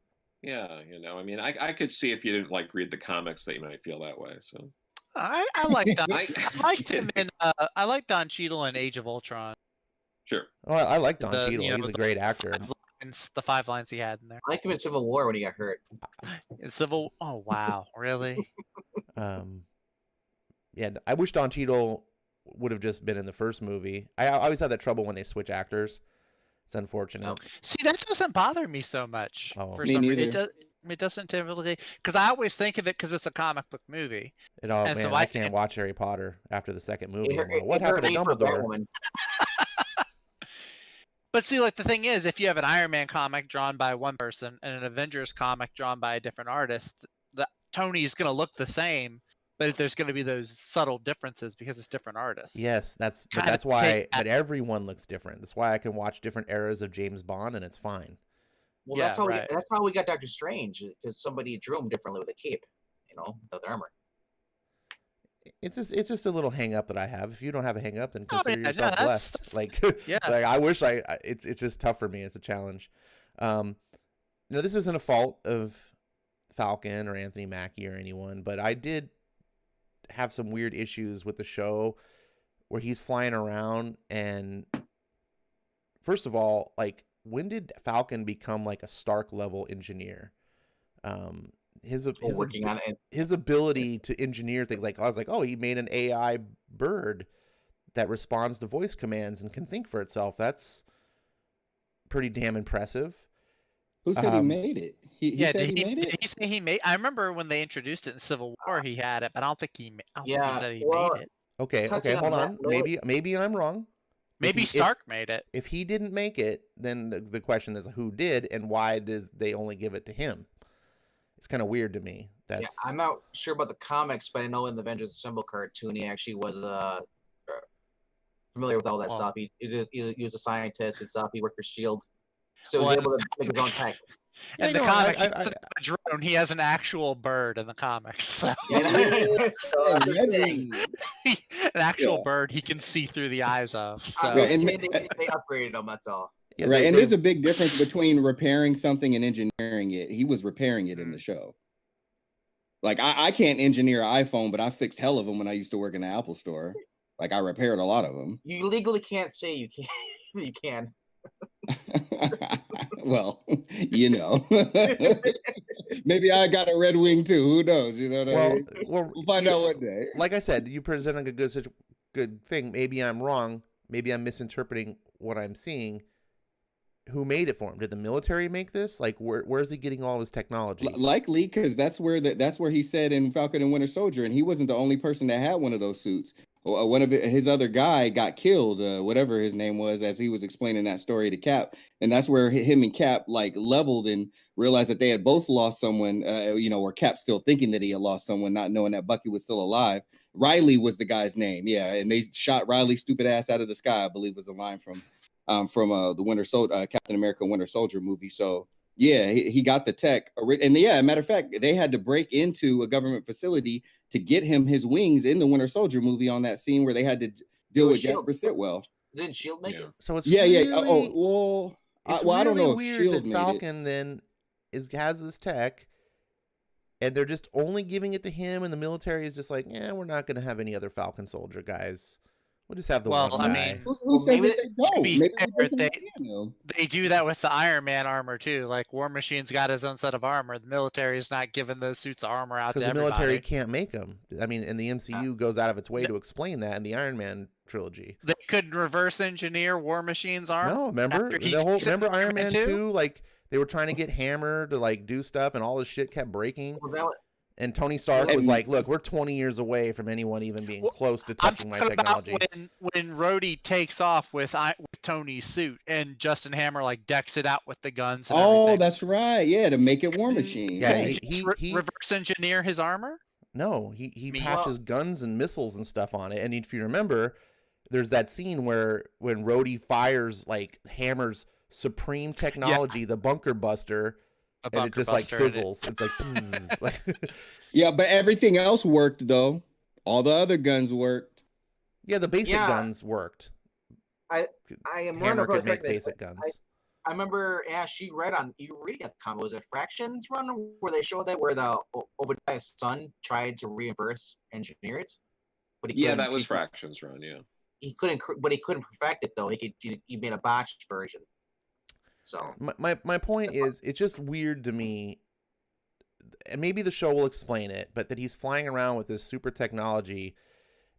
Yeah, I mean, I could see if you didn't read the comics that you might feel that way. So I like that. I liked him in. I like Don Cheadle in Age of Ultron. Sure. Oh, I like Don Cheadle. He's a great actor. The 5 lines he had in there. I liked him in Civil War when he got hurt. Oh wow, really? Yeah, I wish Don Cheadle would have just been in the first movie. I always have that trouble when they switch actors. It's unfortunate. See, that doesn't bother me so much. For some reason, it doesn't typically, because I always think of it because it's a comic book movie. I can't watch Harry Potter after the second movie. What happened to Dumbledore? But see, the thing is, if you have an Iron Man comic drawn by one person and an Avengers comic drawn by a different artist, Tony's going to look the same but there's going to be those subtle differences because it's different artists. Yes, that's Kinda why. take But everyone looks different. That's why I can watch different eras of James Bond, and it's fine. Well, Yeah, that's how right. that's how we got Doctor Strange, because somebody drew him differently with a cape, with the armor. It's just a little hang up that I have. If you don't have a hang up, then Oh, consider yeah, no, yourself that's- blessed. Like, Yeah. like I wish it's just tough for me. It's a challenge. This isn't a fault of Falcon or Anthony Mackie or anyone, but I did have some weird issues with the show where he's flying around. And first of all, like, when did Falcon become like a Stark level engineer? His Working on it. his ability to engineer things, like, I was like, oh, he made an AI bird that responds to voice commands and can think for itself. That's pretty damn impressive. Who said he made it? He said did he made it? Did he say he made? I remember when they introduced it in Civil War, he had it, but I don't think he. I don't think he said he made it. Okay, touching hold on on. that, Maybe I'm wrong. Maybe Stark made it. If he didn't make it, then the question is who did, and why does they only give it to him? It's kind of weird to me. I'm not sure about the comics, but I know in the Avengers Assemble cartoon, he actually was familiar with all that stuff. He was a scientist and stuff. He worked for S.H.I.E.L.D. So he was able to make his own tech. In the comics, he doesn't have a drone. He has an actual bird in the comics. So. An actual bird he can see through the eyes of. So. I'm just saying they upgraded him, that's all. Yeah, Right, and there's a big difference between repairing something and engineering it. He was repairing it in the show. Like, I can't engineer an iPhone, but I fixed hell of them when I used to work in the Apple store. Like, I repaired a lot of them. You legally can't say you can. You can. Well, maybe I got a red wing too. Who knows? You know what I mean? Well, we'll find out one day. Like I said, you presenting a good thing. Maybe I'm wrong. Maybe I'm misinterpreting what I'm seeing. Who made it for him? Did the military make this? Like, where's he getting all his technology? Likely, because that's where he said in Falcon and Winter Soldier, and he wasn't the only person that had one of those suits. One of his other guy got killed, whatever his name was, as he was explaining that story to Cap, and that's where him and Cap like leveled and realized that they had both lost someone. Or Cap still thinking that he had lost someone, not knowing that Bucky was still alive. Riley was the guy's name, yeah, and they shot Riley's stupid ass out of the sky, I believe was the line from the Winter Soldier, Captain America Winter Soldier movie. So yeah, he got the tech, and yeah, matter of fact, they had to break into a government facility to get him his wings in the Winter Soldier movie on that scene where they had to deal with Jasper Sitwell. Didn't S.H.I.E.L.D. make it? So it's Really, it's I don't know if weird S.H.I.E.L.D. that made Falcon then has this tech, and they're just only giving it to him, and the military is just like, yeah, we're not going to have any other Falcon soldier guys. We'll just have the one guy. I mean, who says that they don't? Maybe they do that with the Iron Man armor too. Like War Machine's got his own set of armor. The military is not giving those suits of armor out to because the everybody. military can't make them. I mean, and the MCU goes out of its way to explain that in the Iron Man trilogy. They couldn't reverse engineer War Machine's armor. No, remember Iron Man 2? Like they were trying to get Hammer to like do stuff, and all his shit kept breaking. And Tony Stark was like, look, we're 20 years away from anyone even being close to touching my technology. When Rhodey takes off with Tony's suit and Justin Hammer like decks it out with the guns and everything. That's right. Yeah, to make it War Machine. Yeah, right. he reverse engineer his armor? No, he patches guns and missiles and stuff on it. And if you remember, there's that scene where when Rhodey fires like Hammer's supreme technology, the bunker buster, and it just like fizzles. It's like, bzzz, like yeah, but everything else worked though. All the other guns worked. Yeah, the basic guns worked. Hammer could make basic guns. I remember you reading a comic, was it Fractions run where they showed that where the Obadiah's son tried to reverse engineer it, but that was Fractions run. Yeah, he couldn't perfect it though. He made a botched version. So my point is, it's just weird to me, and maybe the show will explain it, but that he's flying around with this super technology,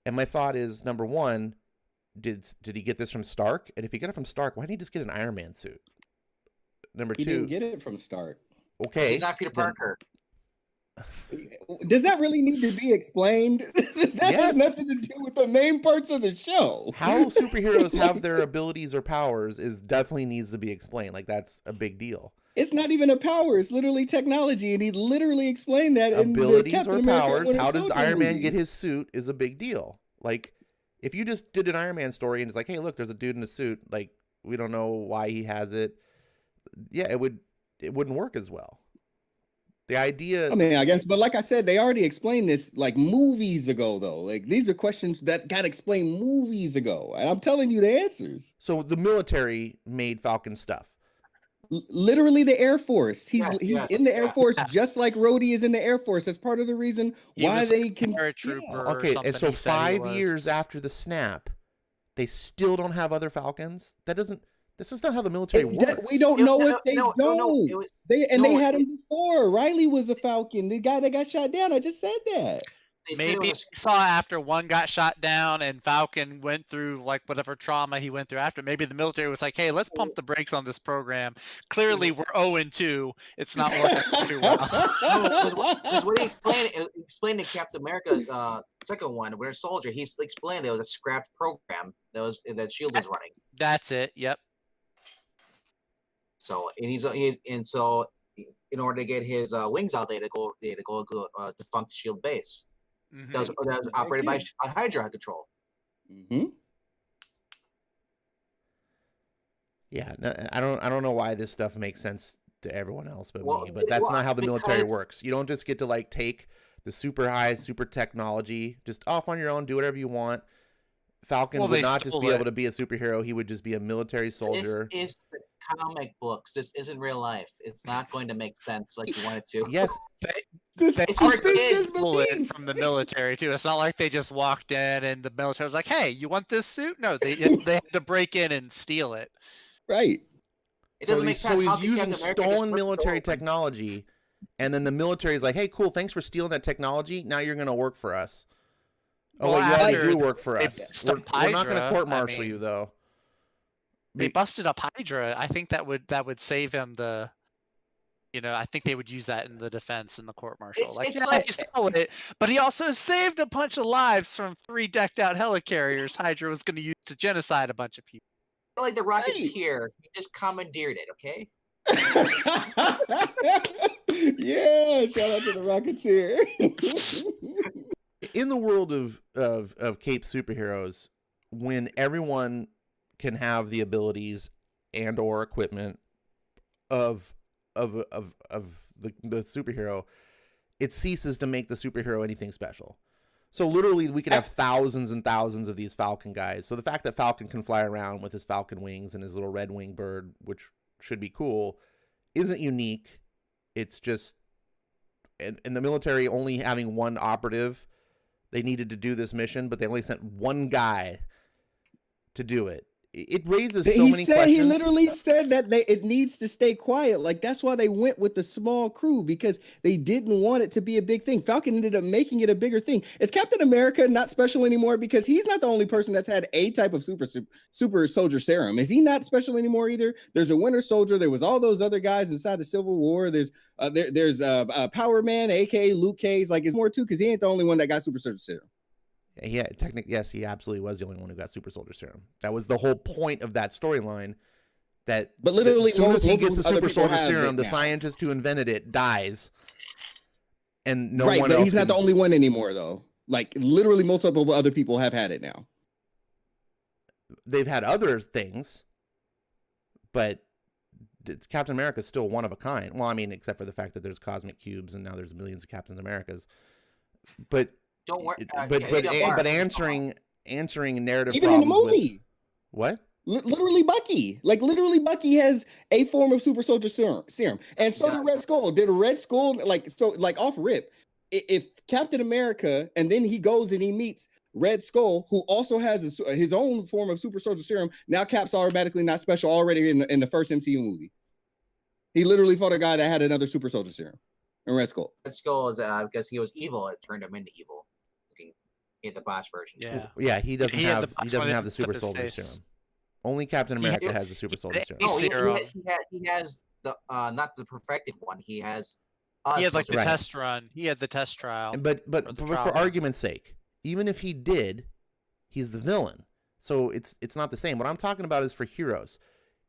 and my thought is, number one, did he get this from Stark? And if he got it from Stark, why didn't he just get an Iron Man suit? Number two, he didn't get it from Stark. Okay, he's not Peter Parker. Does that really need to be explained? That has nothing to do with the main parts of the show. How superheroes have their abilities or powers definitely needs to be explained. Like, that's a big deal. It's not even a power. It's literally technology, and he literally explained that in the Abilities Captain or America powers. Winter How does Soldier Iron Man movie. get his suit is a big deal. Like, if you just did an Iron Man story and it's like, hey, look, there's a dude in a suit. Like, we don't know why he has it. Yeah, it wouldn't work as well. The idea. I mean, I guess, but like I said, they already explained this like movies ago, though. Like these are questions that got explained movies ago, and I'm telling you the answers. So the military made Falcon stuff. Literally, the Air Force. He's Yes, in the Air Force, just like Rhodey is in the Air Force. That's part of the reason He why was they can. paratrooper Yeah. or Okay, something and so he said he 5 was. years after the snap, they still don't have other Falcons. This is not how the military works. We don't know if they No, don't. it was- They no, had him before. Riley was a Falcon. The guy that got shot down. I just said that. they said it Maybe was we saw after one got shot down and Falcon went through like whatever trauma he went through after. Maybe the military was like, "Hey, let's pump the brakes on this program. Clearly, we're 0-2. It's not working too well." because what he explained to Captain America, second one, Winter Soldier, he explained it was a scrapped program that Shield was running. That's it. Yep. So and so in order to get his wings out, they had to go defunct Shield base. Mhm. That was operated by Hydra control. Mm-hmm. Yeah, no, I don't know why this stuff makes sense to everyone else but Well, me. But that's not how the military because- works. You don't just get to like take the super high, super technology just off on your own, do whatever you want. Falcon Well, would they not just stole be it. able to be a superhero. He would just be a military soldier. This is the comic books. This isn't real life. It's not going to make sense like you want it to. Yes, This They It's to hard speak kids is the stole it beef. from the military too. It's not like they just walked in and the military was like, "Hey, you want this suit?" No, they had to break in and steal it. Right. It doesn't make he's, sense. so How he's could using Captain America just stolen rip the military door open? technology, and then the military is like, "Hey, cool, thanks for stealing that technology. Now you're going to work for us." Oh, Well, wait, you already after do work for they us. bust We're up not going to Hydra, court-martial I mean, you, though. They busted up Hydra. I think that would save him the. I think they would use that in the defense in the court martial. It's Like, like- he stole it, but he also saved a bunch of lives from 3 decked out helicarriers Hydra was going to use to genocide a bunch of people. Like the Rockets Right. here, you just commandeered it, okay? Yeah, shout out to the Rocketeer. In the world of Cape superheroes, when everyone can have the abilities and or equipment of the superhero, it ceases to make the superhero anything special. So literally, we could have thousands and thousands of these Falcon guys. So the fact that Falcon can fly around with his Falcon wings and his little red wing bird, which should be cool, isn't unique. It's just, and the military only having one operative, they needed to do this mission, but they only sent one guy to do it. It raises so many questions. He literally said that it needs to stay quiet. Like that's why they went with the small crew, because they didn't want it to be a big thing. Falcon ended up making it a bigger thing. Is Captain America not special anymore? Because he's not the only person that's had a type of super soldier serum. Is he not special anymore either? There's a Winter Soldier. There was all those other guys inside the Civil War. There's Power Man, aka Luke Cage. Like it's more too, because he ain't the only one that got super soldier serum. Yeah, technically, yes, he absolutely was the only one who got super soldier serum. That was the whole point of that storyline. But literally, as soon as he most gets the other super people soldier have serum, it the now. scientist who invented it dies, and no right, one but else. he's not the only one anymore, though. Like literally, multiple other people have had it now. They've had other things, but Captain America's still one of a kind. Well, I mean, except for the fact that there's cosmic cubes and now there's millions of Captain Americas. But Don't worry. but answering narrative Even in the problems movie. with what? Literally Bucky. Like literally Bucky has a form of super soldier serum. And so did Red Skull. Did a Red Skull like off rip? If Captain America and then he goes and he meets Red Skull, who also has his own form of super soldier serum, now Cap's automatically not special already in the first MCU movie. He literally fought a guy that had another super soldier serum in Red Skull. Red Skull is because he was evil, it turned him into evil. He had the botch version. Yeah. He doesn't He had have the he doesn't button have the up super his soldier face. serum. Only Captain He America had- has the super soldier serum. No, Serum. he has the not the perfected one. He has. He had like the Right. test run. He had the test trial. But or the for trial. argument's sake, even if he did, he's the villain. So it's not the same. What I'm talking about is for heroes.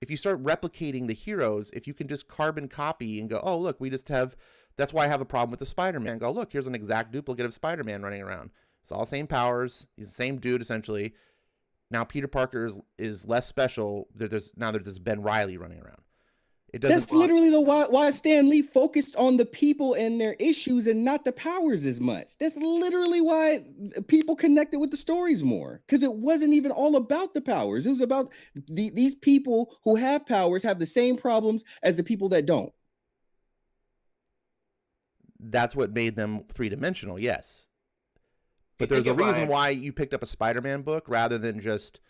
if you start replicating the heroes, if you can just carbon copy and go, oh, look, we just have, that's why I have a problem with the Spider-Man. Go, look, here's an exact duplicate of Spider-Man running around. It's all the same powers. He's the same dude, essentially. Now Peter Parker is less special. There's Ben Reilly running around. It doesn't. That's literally why Stan Lee focused on the people and their issues and not the powers as much. That's literally why people connected with the stories more, because it wasn't even all about the powers. It was about these people who have powers have the same problems as the people that don't. That's what made them three-dimensional, yes. But there's a reason why you picked up a Spider-Man book rather than just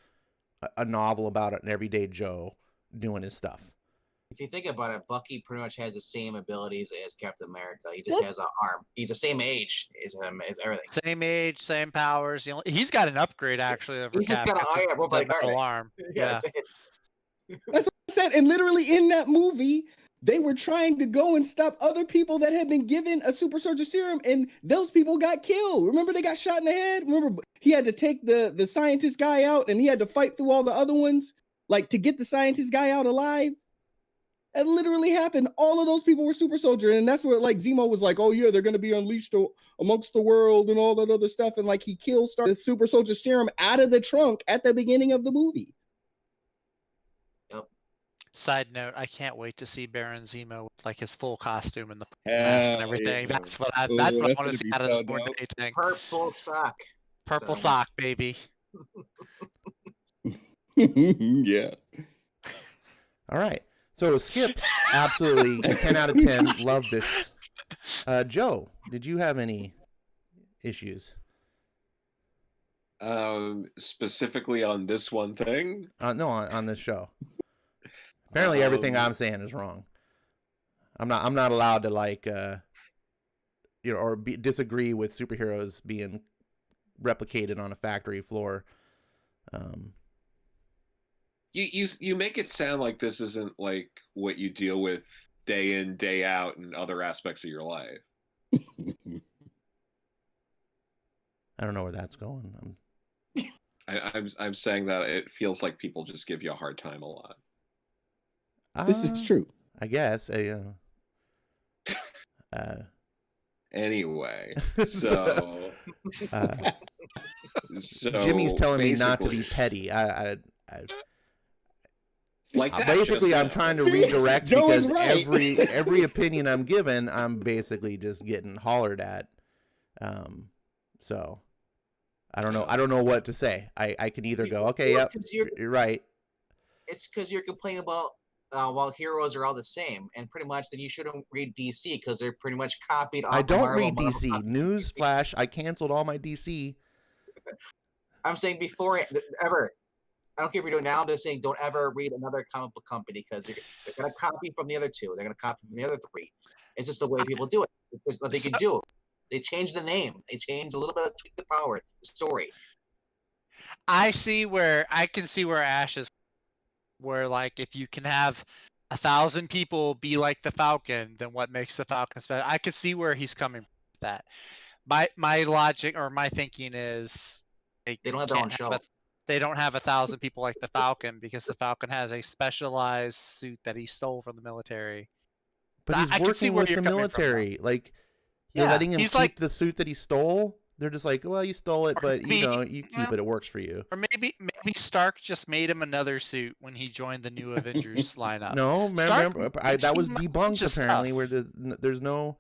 a novel about an everyday Joe doing his stuff. If you think about it, Bucky pretty much has the same abilities as Captain America. He just has an arm. He's the same age as him, as everything. Same age, same powers. He's got an upgrade actually. He's just got a robotic arm. Yeah. That's it. That's what I said. And literally in that movie, they were trying to go and stop other people that had been given a super soldier serum, and those people got killed. Remember, they got shot in the head. Remember, he had to take the scientist guy out, and he had to fight through all the other ones, like to get the scientist guy out alive. That literally happened. All of those people were super soldier, and that's where like Zemo was like, "Oh yeah, they're gonna be unleashed amongst the world and all that other stuff." And like he killed the super soldier serum out of the trunk at the beginning of the movie. Yep. Side note: I can't wait to see Baron Zemo with like his full costume and the mask and everything. Yeah. That's what I want to see out of this more than anything. Purple sock. Purple sock, baby. Yeah. All right. So Skip, absolutely 10 out of 10. Love this. Joe, did you have any issues? Specifically on this one thing? No, on this show. Apparently, everything I'm saying is wrong. I'm not allowed to like, or disagree with superheroes being replicated on a factory floor. You make it sound like this isn't like what you deal with day in, day out in other aspects of your life. I don't know where that's going. I'm saying that it feels like people just give you a hard time a lot. This is true. I guess. Anyway, so Jimmy's telling me not to be petty. Like that basically, I'm trying to redirect Joe because right. every opinion I'm given, I'm basically just getting hollered at. So I don't know. I don't know what to say. I can either go, okay, yep, you're right. It's because you're complaining about heroes are all the same, and pretty much then you shouldn't read DC because they're pretty much copied. Off I don't Marvel, read DC. Newsflash: I canceled all my DC. I'm saying before ever. I don't care if you're doing it now. I'm just saying don't ever read another comic book company because they're going to copy from the other two. They're going to copy from the other three. It's just the way people do it. It's just what they can do. They change the name. They change a little bit, tweak the power, the story. I can see where Ash is, where like if you can have 1,000 people be like the Falcon, then what makes the Falcon special? I could see where he's coming from with that. My logic or my thinking is they don't have their own show. They don't have 1,000 people like the Falcon because the Falcon has a specialized suit that he stole from the military. But he's working with the military. Like, you're letting him keep the suit that he stole? They're just like, well, you stole it, but you keep it. It works for you. Or maybe Stark just made him another suit when he joined the new Avengers lineup. No, remember, that was debunked apparently. Where there's no.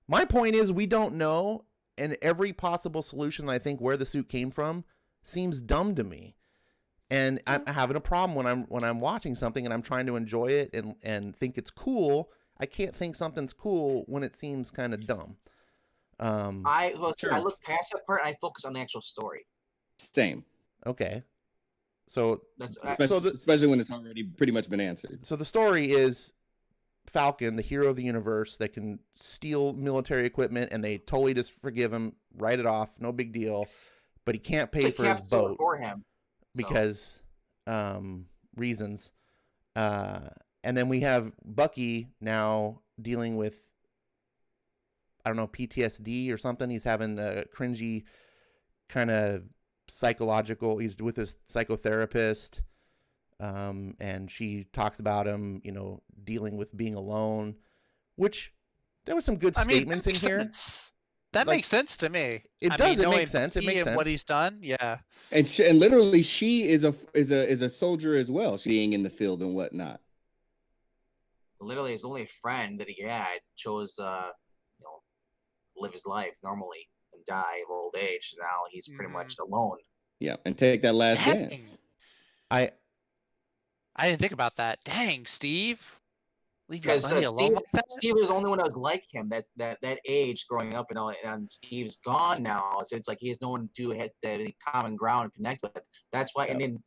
My point is, we don't know, and every possible solution, I think, where the suit came from seems dumb to me, and I'm having a problem when I'm watching something and I'm trying to enjoy it and think it's cool. I can't think something's cool when it seems kind of dumb. I look past that part and I focus on the actual story. Same. Okay. So especially when it's already pretty much been answered. So the story is Falcon, the hero of the universe that can steal military equipment, and they totally just forgive him, write it off, no big deal. But he can't pay for his boat for him, because reasons. And then we have Bucky now dealing with, I don't know, PTSD or something. He's having a cringy kind of psychological. He's with his psychotherapist. and she talks about him, dealing with being alone, which there were some good statements in here. That Like, makes sense to me. It does. It makes sense. It makes sense. What he's done, yeah. And literally, she is a soldier as well. She being in the field and whatnot. Literally, his only friend that he had chose, live his life normally and die of old age. Now he's pretty much alone. Yeah, and take that last dance. I didn't think about that. Dang, Steve. Because Steve was the only one that was like him that age growing up, and Steve's gone now, so it's like he has no one to hit the common ground and connect with. That's why. And then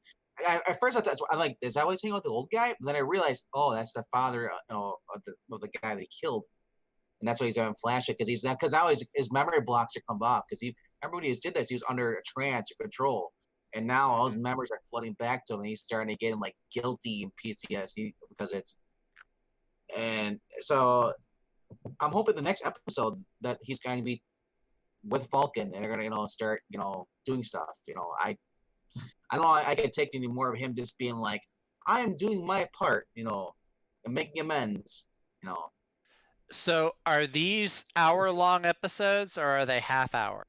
at first I thought, I'm like, is that why he's hanging out with the old guy? But then I realized, oh, that's the father, of the guy they killed, and that's why he's having flashback because now his memory blocks are come off because he remember when he did this, he was under a trance or control, and now all his memories are flooding back to him, and he's starting to get like guilty and PTSD because it's. And so I'm hoping the next episode that he's going to be with Falcon and they're going to, start, doing stuff. I don't know. I can take any more of him just being like, I am doing my part, and making amends, So are these hour-long episodes or are they half-hour?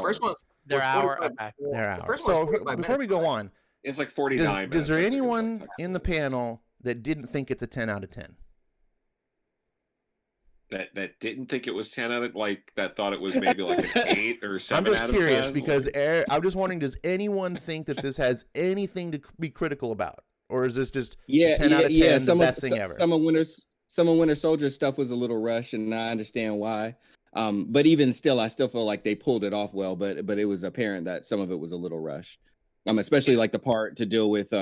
First one, they're hour. Okay. They're hour. So before we go on, it's like 49. Is there anyone in the panel that didn't think it's a 10 out of 10? That didn't think it was 10 out of that thought it was maybe like an 8 or 7 I'm just out curious of 10? because I'm just wondering, does anyone think that this has anything to be critical about? Or is this just 10 out of 10, the best thing ever? Some of Winter Soldier stuff was a little rushed, and I understand why. But even still, I still feel like they pulled it off well, but it was apparent that some of it was a little rushed. Especially like the part to deal with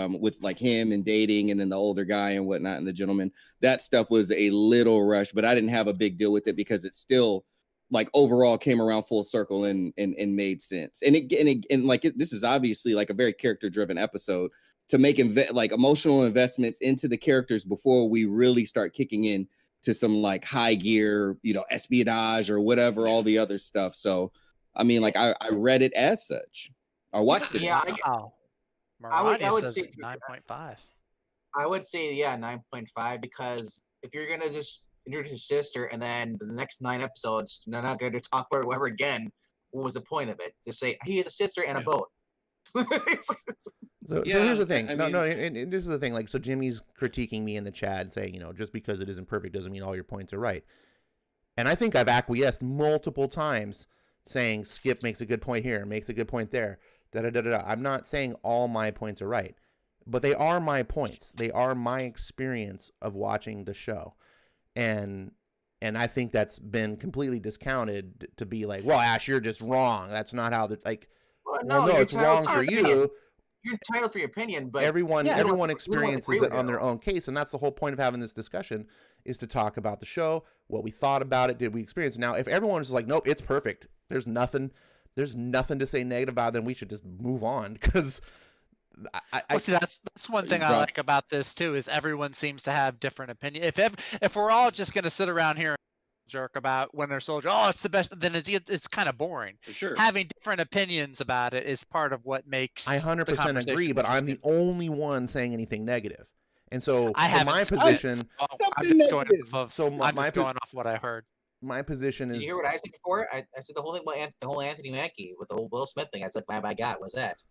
like him and dating and then the older guy and whatnot and the gentleman. That stuff was a little rushed, but I didn't have a big deal with it because it still like overall came around full circle and made sense. This is obviously like a very character driven episode to make like emotional investments into the characters before we really start kicking in to some like high gear, espionage or whatever, all the other stuff. So, I read it as such. I watched it. Yeah, I would say 9.5. I would say 9.5 because if you're gonna just introduce your sister and then the next 9 episodes they're not going to talk about her ever again, what was the point of it? To say he has a sister and a boat. So here's the thing. And this is the thing. Like, so Jimmy's critiquing me in the chat, saying, just because it isn't perfect doesn't mean all your points are right. And I think I've acquiesced multiple times, saying Skip makes a good point here, makes a good point there. I'm not saying all my points are right, but they are my points. They are my experience of watching the show. And I think that's been completely discounted to be like, well, Ash, you're just wrong. That's not how no, it's wrong for you. You're entitled for your opinion, but everyone experiences it on their own case. And that's the whole point of having this discussion, is to talk about the show, what we thought about it, did we experience it. Now, if everyone's just like, nope, it's perfect, there's nothing to say negative about it, then we should just move on, because see, that's one thing I like about this too, is everyone seems to have different opinions. If we're all just going to sit around here and jerk about Winter Soldier, oh, it's the best, then it's kind of boring. For sure. Having different opinions about it is part of what makes. I 100% agree, but I'm the only one saying anything negative, and so my position. I'm just going off what I heard. My position is. Did you hear what I said before? I said the whole thing about the whole Anthony Mackie with the whole Will Smith thing. I said, "Bye, God, what's that?"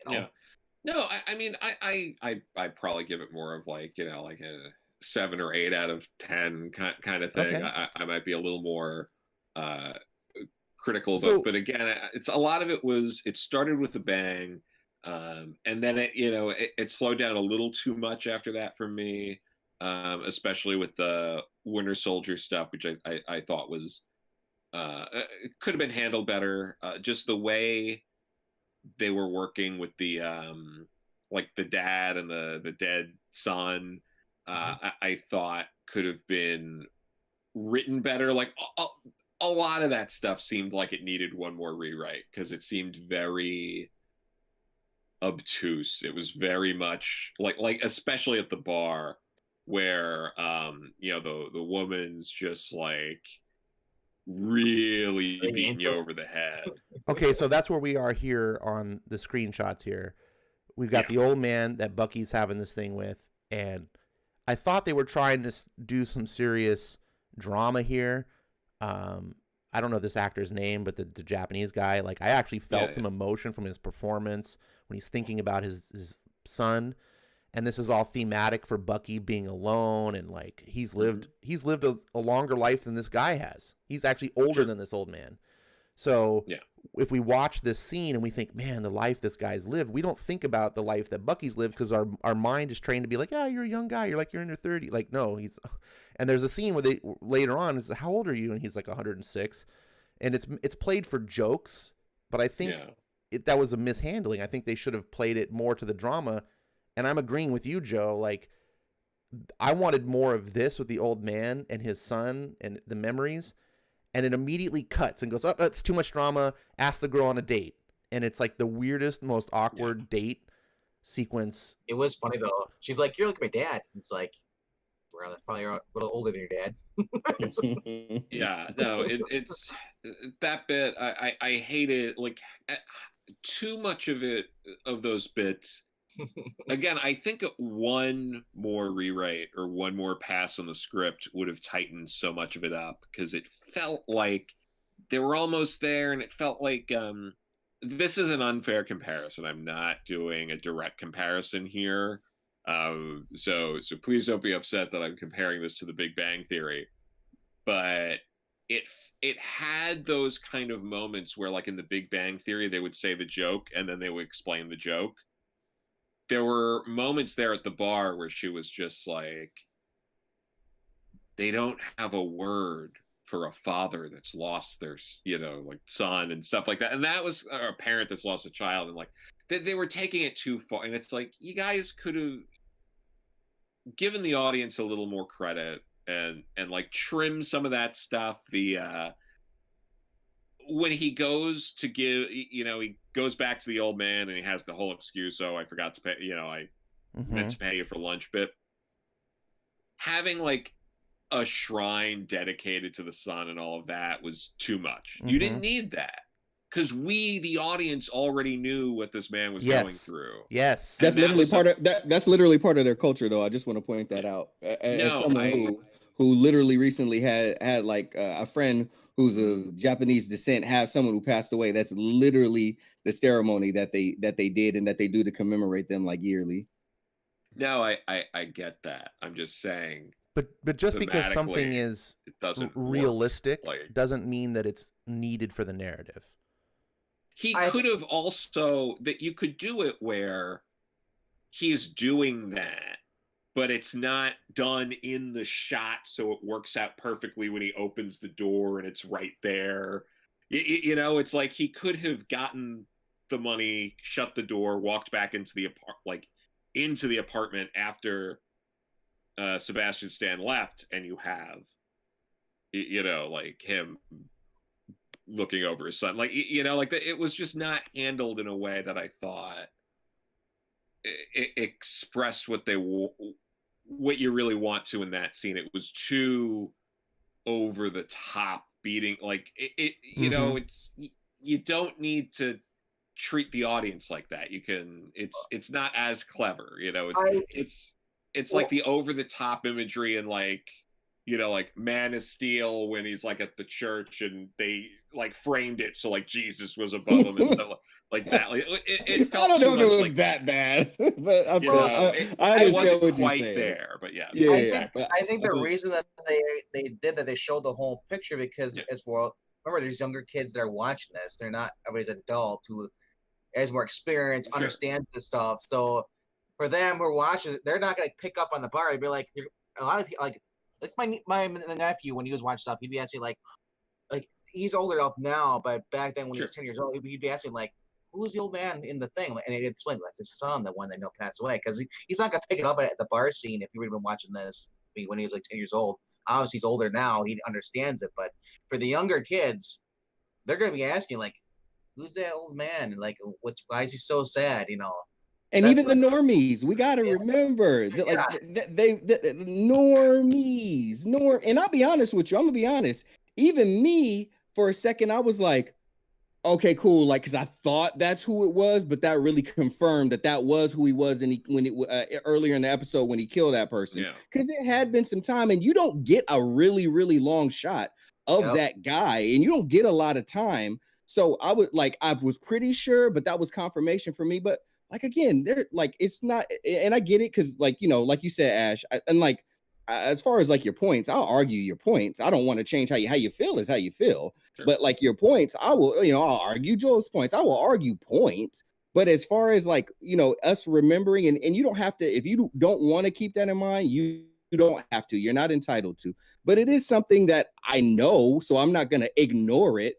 Yeah. No, I probably give it more of like like a 7 or 8 out of 10 kind of thing. Okay. I might be a little more critical, but again, it's a lot of it started with a bang, and then it slowed down a little too much after that for me, especially with the Winter Soldier stuff, which I thought was could have been handled better. Just the way they were working with the like the dad and the dead son, I thought could have been written better. Like a lot of that stuff seemed like it needed one more rewrite, because it seemed very obtuse. It was very much like especially at the bar where the woman's just like really beating you over the head. Okay, so that's where we are here on the screenshots here. we've got the old man that Bucky's having this thing with, and I thought they were trying to do some serious drama here. I don't know this actor's name, but the Japanese guy, like I actually felt some emotion from his performance when he's thinking about his son. And this is all thematic for Bucky being alone, and like he's lived a longer life than this guy has. He's actually older than this old man. So if we watch this scene and we think, man, the life this guy's lived, we don't think about the life that Bucky's lived because our mind is trained to be like, yeah, you're a young guy. You're like, you're in your 30s. Like, no, and there's a scene where they later on, it's how old are you? And he's like 106. And it's played for jokes, but I think that was a mishandling. I think they should have played it more to the drama. And I'm agreeing with you, Joe. Like, I wanted more of this with the old man and his son and the memories. And it immediately cuts and goes, oh, that's too much drama. Ask the girl on a date. And it's like the weirdest, most awkward date sequence. It was funny, though. She's like, you're like my dad. It's like, well, that's probably a little older than your dad. It's that bit. I hate it. Like, too much of it, of those bits. Again, I think one more rewrite or one more pass on the script would have tightened so much of it up, because it felt like they were almost there, and it felt like this is an unfair comparison. I'm not doing a direct comparison here, so please don't be upset that I'm comparing this to The Big Bang Theory, but it had those kind of moments where, like in The Big Bang Theory, they would say the joke and then they would explain the joke. There were moments there at the bar where she was just like, they don't have a word for a father that's lost their, like son and stuff like that. And that was a parent that's lost a child. And like, they were taking it too far. And it's like, you guys could have given the audience a little more credit and like trim some of that stuff. When he goes to give, he goes back to the old man and he has the whole excuse. Oh, I forgot to pay, I meant to pay you for lunch bit. Having like a shrine dedicated to the son and all of that was too much. You didn't need that, because we, the audience, already knew what this man was going through. Yes. That's literally that's literally part of their culture, though. I just want to point that out. As someone who literally recently had like a friend who's of Japanese descent have someone who passed away. That's literally the ceremony that they did and that they do to commemorate them like yearly. No, I get that. I'm just saying. But just because something is realistic doesn't mean that it's needed for the narrative. He could have also, that you could do it where he's doing that, but it's not done in the shot, so it works out perfectly when he opens the door and it's right there. It's like he could have gotten the money, shut the door, walked back into the apartment after Sebastian Stan left, and you have, like him looking over his son. It was just not handled in a way that I thought it expressed what you really want to in that scene. It was too over the top, beating it's, you don't need to treat the audience like that. You can, it's not as clever, it's like the over the top imagery and like Man of Steel when he's like at the church and they like framed it so like Jesus was above him and stuff like that. Like, it felt I don't know if it was like that bad, but I wasn't quite there. But yeah, I think the reason that they did that, they showed the whole picture because it's for, remember, there's younger kids that are watching this. They're not everybody's adult who has more experience, understands this stuff. So for them who are watching, they're not gonna pick up on the bar. They'd be like, a lot of like my nephew, when he was watching stuff, he'd be asking like he's older enough now, but back then when he was 10 years old, he'd be asking like, who's the old man in the thing? And he'd explain that's his son, the one that passed away, because he's not gonna pick it up at the bar scene if he would have been watching this when he was like 10 years old. Obviously he's older now, he understands it, but for the younger kids, they're gonna be asking like, who's that old man, and like why is he so sad, And that's even the normies, we got to remember that, the normies, and I'll be honest with you. I'm gonna be honest. Even me, for a second, I was like, okay, cool. Like, because I thought that's who it was, but that really confirmed that was who he was. And earlier in the episode when he killed that person, Yeah. because it had been some time, and you don't get a really, really long shot of that guy, and you don't get a lot of time. So I was pretty sure, but that was confirmation for me. But like again, it's not, and I get it because like you said, Ash, as far as like your points, I'll argue your points. I don't want to change how you feel is how you feel. Sure. But like your points, I'll argue Joel's points. I will argue points. But as far as like, us remembering, and you don't have to, if you don't want to keep that in mind, you don't have to. You're not entitled to. But it is something that I know, so I'm not going to ignore it.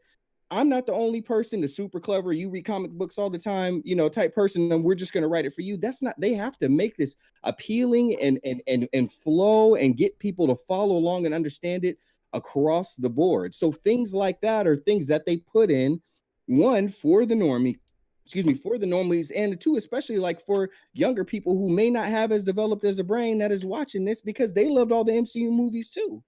I'm not the only person, the super clever, you read comic books all the time, type person, and we're just going to write it for you. That's not, they have to make this appealing and flow and get people to follow along and understand it across the board. So things like that are things that they put in, one, for the normies, and two, especially like for younger people who may not have as developed as a brain that is watching this because they loved all the MCU movies too.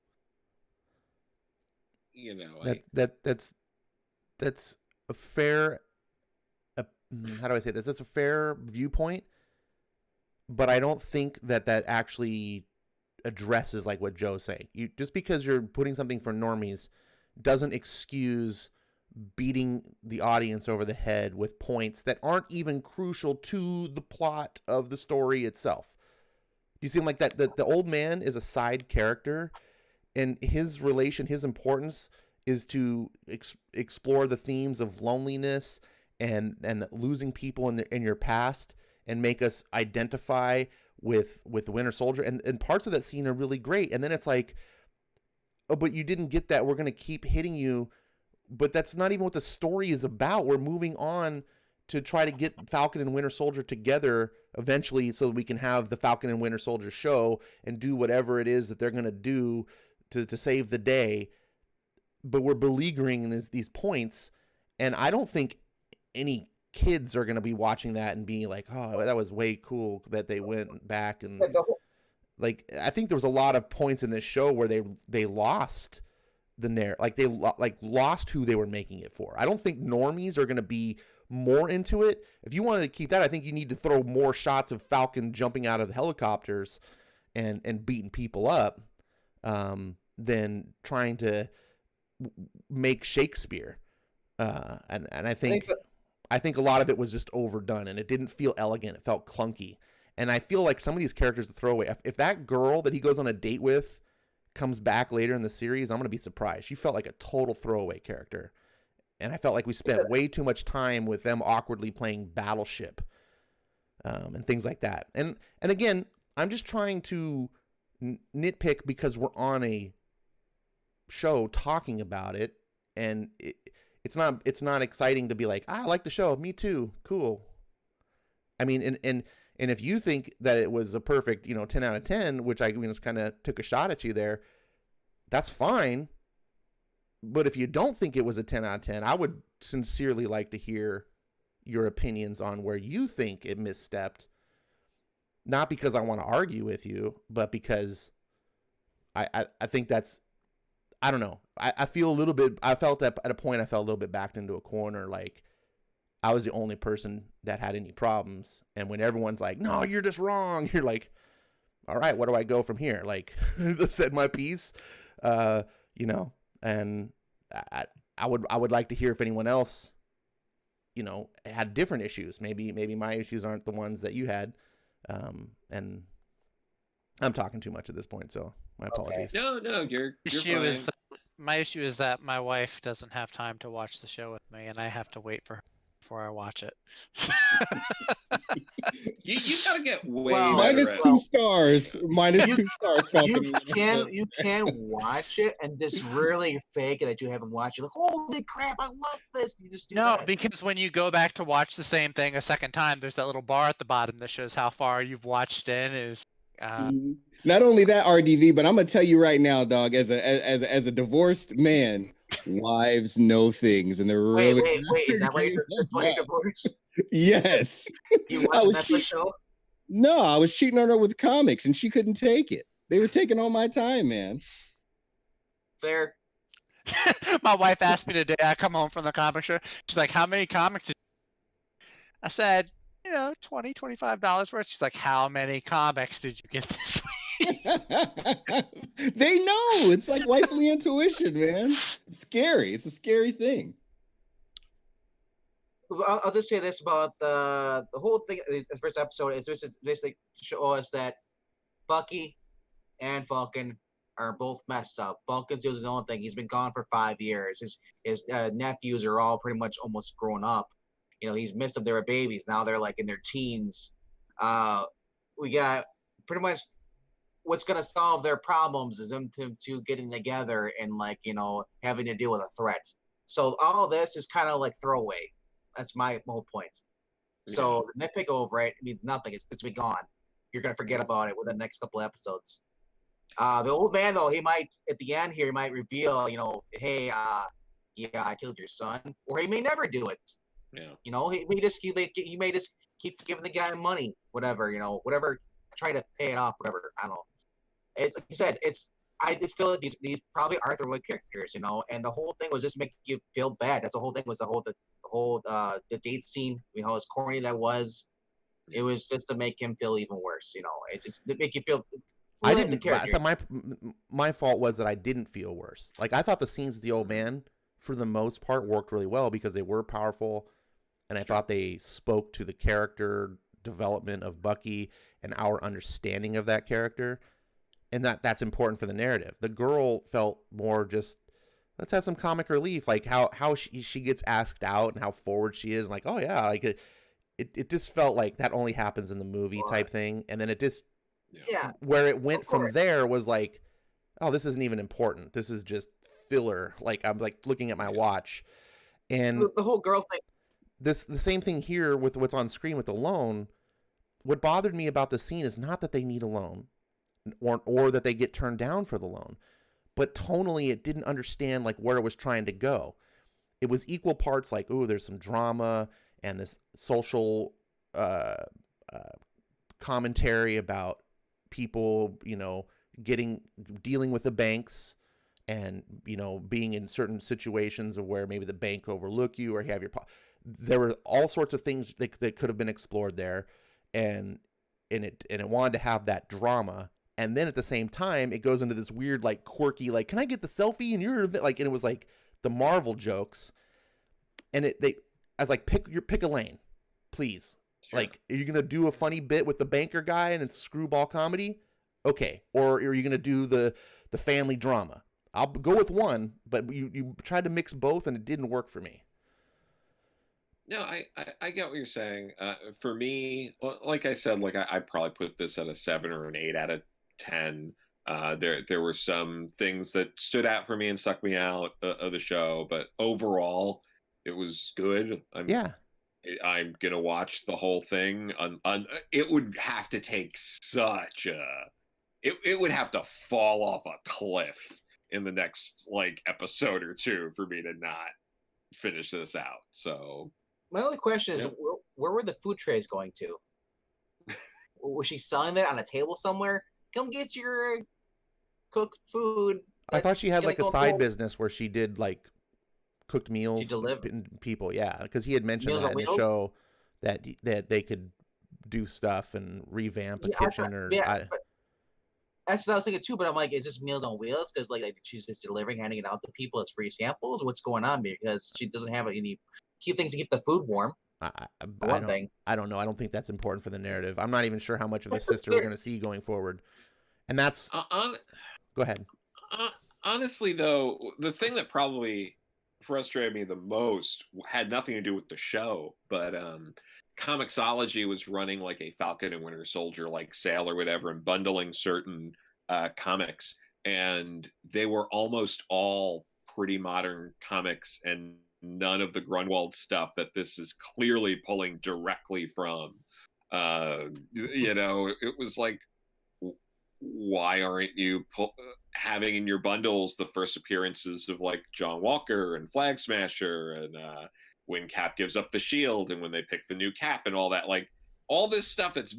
That's a fair, how do I say this? That's a fair viewpoint, but I don't think that actually addresses like what Joe's saying. Just because you're putting something for normies doesn't excuse beating the audience over the head with points that aren't even crucial to the plot of the story itself. You seem like that the old man is a side character, and his importance is to explore the themes of loneliness and losing people in your past, and make us identify with the Winter Soldier. And parts of that scene are really great. And then it's like, oh, but you didn't get that. We're going to keep hitting you. But that's not even what the story is about. We're moving on to try to get Falcon and Winter Soldier together eventually so that we can have the Falcon and Winter Soldier show and do whatever it is that they're going to do to save the day. But we're beleaguering these points, and I don't think any kids are going to be watching that and being like, oh, that was way cool that they went back. And like, I think there was a lot of points in this show where they lost the narrative, like they lost who they were making it for. I don't think normies are going to be more into it. If you wanted to keep that, I think you need to throw more shots of Falcon jumping out of the helicopters and beating people up than trying to make Shakespeare. And I think a lot of it was just overdone, and it didn't feel elegant. It felt clunky. And I feel like some of these characters to throw away. If that girl that he goes on a date with comes back later in the series, I'm going to be surprised. She felt like a total throwaway character. And I felt like we spent way too much time with them awkwardly playing Battleship and things like that. And again, I'm just trying to nitpick because we're on a show talking about it, and it's not exciting to be like, I like the show, me too, cool. I mean, and if you think that it was a perfect 10 out of 10, which I just kind of took a shot at you there, that's fine. But if you don't think it was a 10 out of 10, I would sincerely like to hear your opinions on where you think it misstepped, not because I want to argue with you, but because I think that's, I don't know. I feel a little bit, I felt that at a point I felt a little bit backed into a corner, like I was the only person that had any problems. And when everyone's like, no, you're just wrong, you're like, all right, where do I go from here? Like, said my piece, and I would like to hear if anyone else, had different issues. Maybe my issues aren't the ones that you had. And I'm talking too much at this point, so my apologies. Okay. No, you're fine. My issue is that my wife doesn't have time to watch the show with me, and I have to wait for her before I watch it. you gotta get way minus better 2 stars. Minus 2 stars. Falcon. You can watch it and just really fake it that you haven't watched it. Like, holy crap, I love this. You just do that. Because when you go back to watch the same thing a second time, there's that little bar at the bottom that shows how far you've watched in. Not only that, RDV, but I'm gonna tell you right now, dog. As a divorced man, wives know things, and they're really. Wait. Is that why you're divorced? Yes. You watching that show? No, I was cheating on her with comics, and she couldn't take it. They were taking all my time, man. Fair. My wife asked me today. I come home from the comic show. She's like, "How many comics did you-" I said, $20, $25 worth. She's like, "How many comics did you get this week?" They know. It's like wifely intuition, man. It's scary. It's a scary thing. I'll just say this about the whole thing. The first episode is basically to show us that Bucky and Falcon are both messed up. Falcon's doing his own thing. He's been gone for 5 years. His nephews are all pretty much almost grown up. He's missed them. They were babies. Now they're like in their teens. We got pretty much what's gonna solve their problems is them to getting together and having to deal with a threat. So all of this is kind of like throwaway. That's my whole point. So the nitpick over it means nothing. It's been gone. You're gonna forget about it within the next couple episodes. The old man though, he might at the end here, he might reveal, hey, yeah, I killed your son, or he may never do it. Yeah. He may just keep giving the guy money, whatever, whatever, try to pay it off, whatever. I don't know. It's like you said, I just feel like these probably are throwaway characters, and the whole thing was just make you feel bad. That's the whole thing, was the date scene, as corny that was. It was just to make him feel even worse, it's just to make you feel. I didn't. My fault was that I didn't feel worse. Like, I thought the scenes with the old man, for the most part, worked really well because they were powerful, and I thought they spoke to the character development of Bucky and our understanding of that character, and that's important for the narrative. The girl felt more just, let's have some comic relief, like how she gets asked out and how forward she is, and like, oh yeah, like it just felt like that only happens in the movie type thing, and then it just. Yeah. Where it went from there was like, oh, this isn't even important. This is just filler. Like, I'm like looking at my watch, and the whole girl thing. The same thing here with what's on screen with the loan. What bothered me about the scene is not that they need a loan, or that they get turned down for the loan, but tonally it didn't understand like where it was trying to go. It was equal parts like, oh, there's some drama and this social commentary about people, dealing with the banks and, being in certain situations of where maybe the bank overlook you or you have your, there were all sorts of things that could have been explored there. And it wanted to have that drama. And then at the same time, it goes into this weird, like quirky, like, can I get the selfie? And you're like, and it was like the Marvel jokes. And I was like, pick a lane, please. Sure. Like, are you going to do a funny bit with the banker guy and it's screwball comedy? Okay. Or are you going to do the family drama? I'll go with one, but you tried to mix both and it didn't work for me. No, I get what you're saying. For me, like I said, like I probably put this at a 7 or an 8 out of 10. There were some things that stood out for me and sucked me out of the show, but overall, it was good. I'm gonna watch the whole thing. It would have to take such a. It would have to fall off a cliff in the next like episode or two for me to not finish this out. So my only question is, where were the food trays going to? Was she selling that on a table somewhere? Come get your cooked food. I thought she had like a side business where she did like cooked meals. She delivered people, yeah, because he had mentioned that in the show that they could do stuff and revamp a kitchen that's what I was thinking too. But I'm like, is this Meals on Wheels? Because like she's just delivering, handing it out to people as free samples. What's going on? Because she doesn't have any things to keep the food warm. I don't know. I don't think that's important for the narrative. I'm not even sure how much of the sister we're going to see going forward. And that's go ahead. Honestly, though, the thing that probably frustrated me the most had nothing to do with the show, but Comixology was running like a Falcon and Winter Soldier like sale or whatever, and bundling certain comics, and they were almost all pretty modern comics and none of the Grunwald stuff that this is clearly pulling directly from. It was like, why aren't you having in your bundles the first appearances of like John Walker and Flag Smasher and when Cap gives up the shield and when they pick the new Cap and all that, like all this stuff that's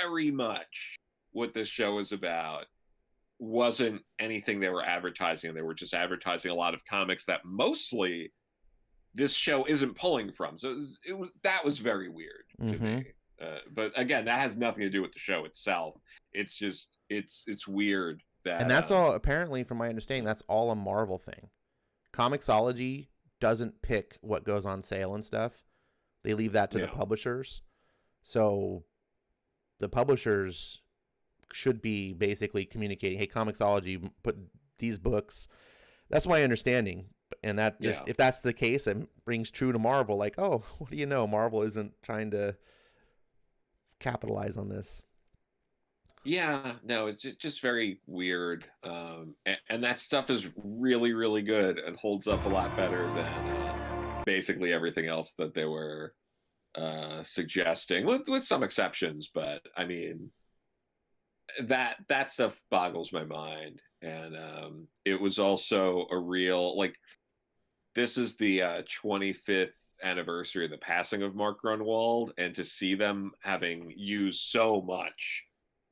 very much what this show is about. wasn't anything they were advertising. They were just advertising a lot of comics that mostly this show isn't pulling from. So that was very weird to me. But again, that has nothing to do with the show itself. It's just it's weird that. And that's all. Apparently, from my understanding, that's all a Marvel thing. Comixology doesn't pick what goes on sale and stuff. They leave that to the publishers. So the publishers should be basically communicating, hey, Comixology, put these books. That's my understanding. And that just, if that's the case, it rings true to Marvel. Like, oh, what do you know? Marvel isn't trying to capitalize on this. Yeah, no, it's just very weird. And that stuff is really, really good and holds up a lot better than basically everything else that they were suggesting, with some exceptions. But I mean, that stuff boggles my mind. And it was also a real, like, this is the 25th anniversary of the passing of Mark Grunwald, and to see them having used so much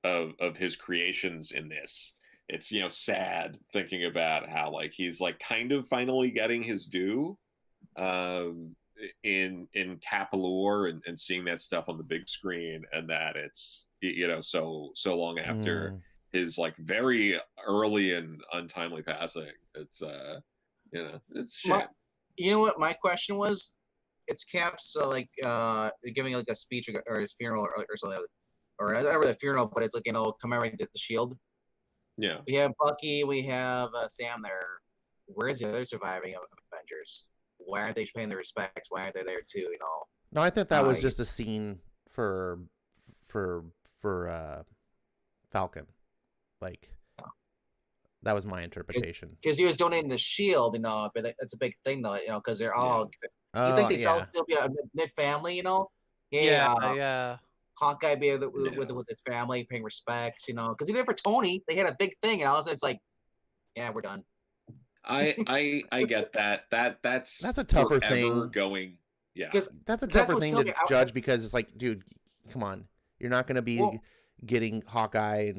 of his creations in this, it's, you know, sad thinking about how, like, he's like kind of finally getting his due in Capalore, and seeing that stuff on the big screen, and that it's, you know, so long after his like very early and untimely passing. It's you know, it's shit. You know what my question was? It's Cap's like giving like a speech or his funeral or something, or not really a funeral, but it's like, you know, commemorating the Shield. Yeah, we have Bucky, we have Sam there. Where's the other surviving Avengers? Why aren't they paying their respects? Why aren't they there too? You know. No, I think that was just a scene for Falcon. Like, that was my interpretation. Because he was donating the Shield, you know, but that's a big thing, though, you know, because they're all. You think they all still be a mid family, you know? Yeah. Hawkeye be with his family, paying respects, you know, because he did it for Tony. They had a big thing, and all of a sudden it's like, yeah, we're done. I get that. That's a tougher thing going. Yeah, that's a tougher thing to judge, because it's like, dude, come on, you're not going to be getting Hawkeye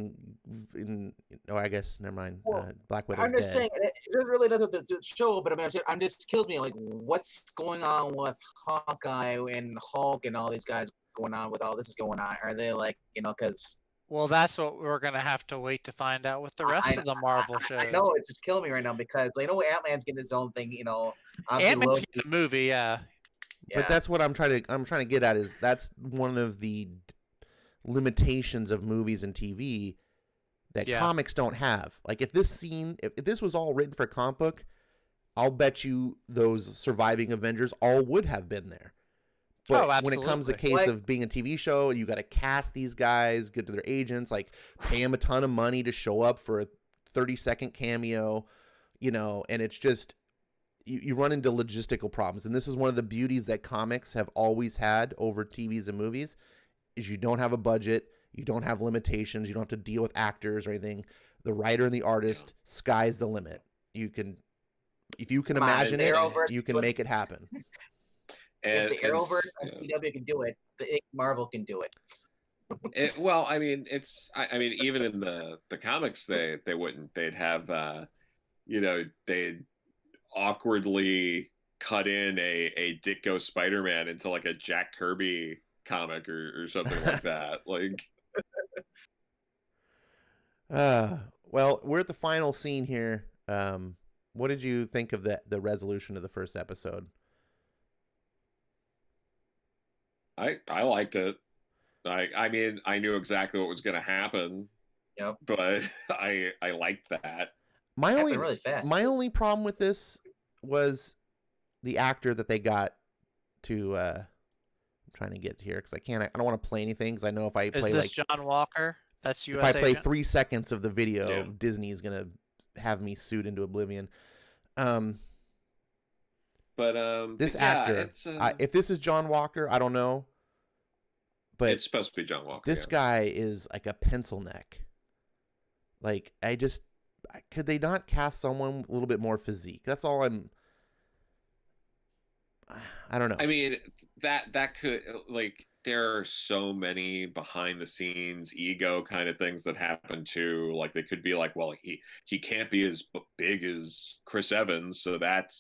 and I guess never mind. Black Widow's I'm just dead. saying it really doesn't the show, but I mean, I'm just kills me like what's going on with Hawkeye and Hulk and all these guys going on with all this is going on. Are they like, you know, because well, that's what we're gonna have to wait to find out with the rest of the Marvel shows. I know it's just killing me right now, because you know Ant-Man's getting his own thing, you know. Ant-Man's getting a movie, But that's what I'm trying to get at, is that's one of the limitations of movies and TV that comics don't have. Like, if this was all written for a comic book, I'll bet you those surviving Avengers all would have been there. But when it comes to a case of being a TV show, you got to cast these guys, get to their agents, like pay them a ton of money to show up for a 30-second cameo, you know, and it's just, you run into logistical problems. And this is one of the beauties that comics have always had over TVs and movies, is you don't have a budget, you don't have limitations, you don't have to deal with actors or anything. The writer and the artist, sky's the limit. You can, if you can imagine it, you can make it happen. If the Arrowverse and CW can do it, the Marvel can do it. Well, I mean, I mean, even in the comics, they wouldn't. They'd have, you know, they'd awkwardly cut in a Ditko Spider-Man into like a Jack Kirby comic or something like that. Like, well, we're at the final scene here. What did you think of the resolution of the first episode? I liked it. I mean, I knew exactly what was going to happen. Yep. But I liked that. My only problem with this was the actor that they got to. I'm trying to get here because I don't want to play anything, because I know if I play John Walker? That's US if I play agent? 3 seconds of the video, Disney's gonna have me sued into oblivion. But this actor, if this is John Walker, I don't know. But it's supposed to be John Walker. This guy is like a pencil neck. Like, could they not cast someone a little bit more physique? That's all I don't know. I mean, that could, like, there are so many behind the scenes ego kind of things that happen too. Like they could be like, well, he can't be as big as Chris Evans, so that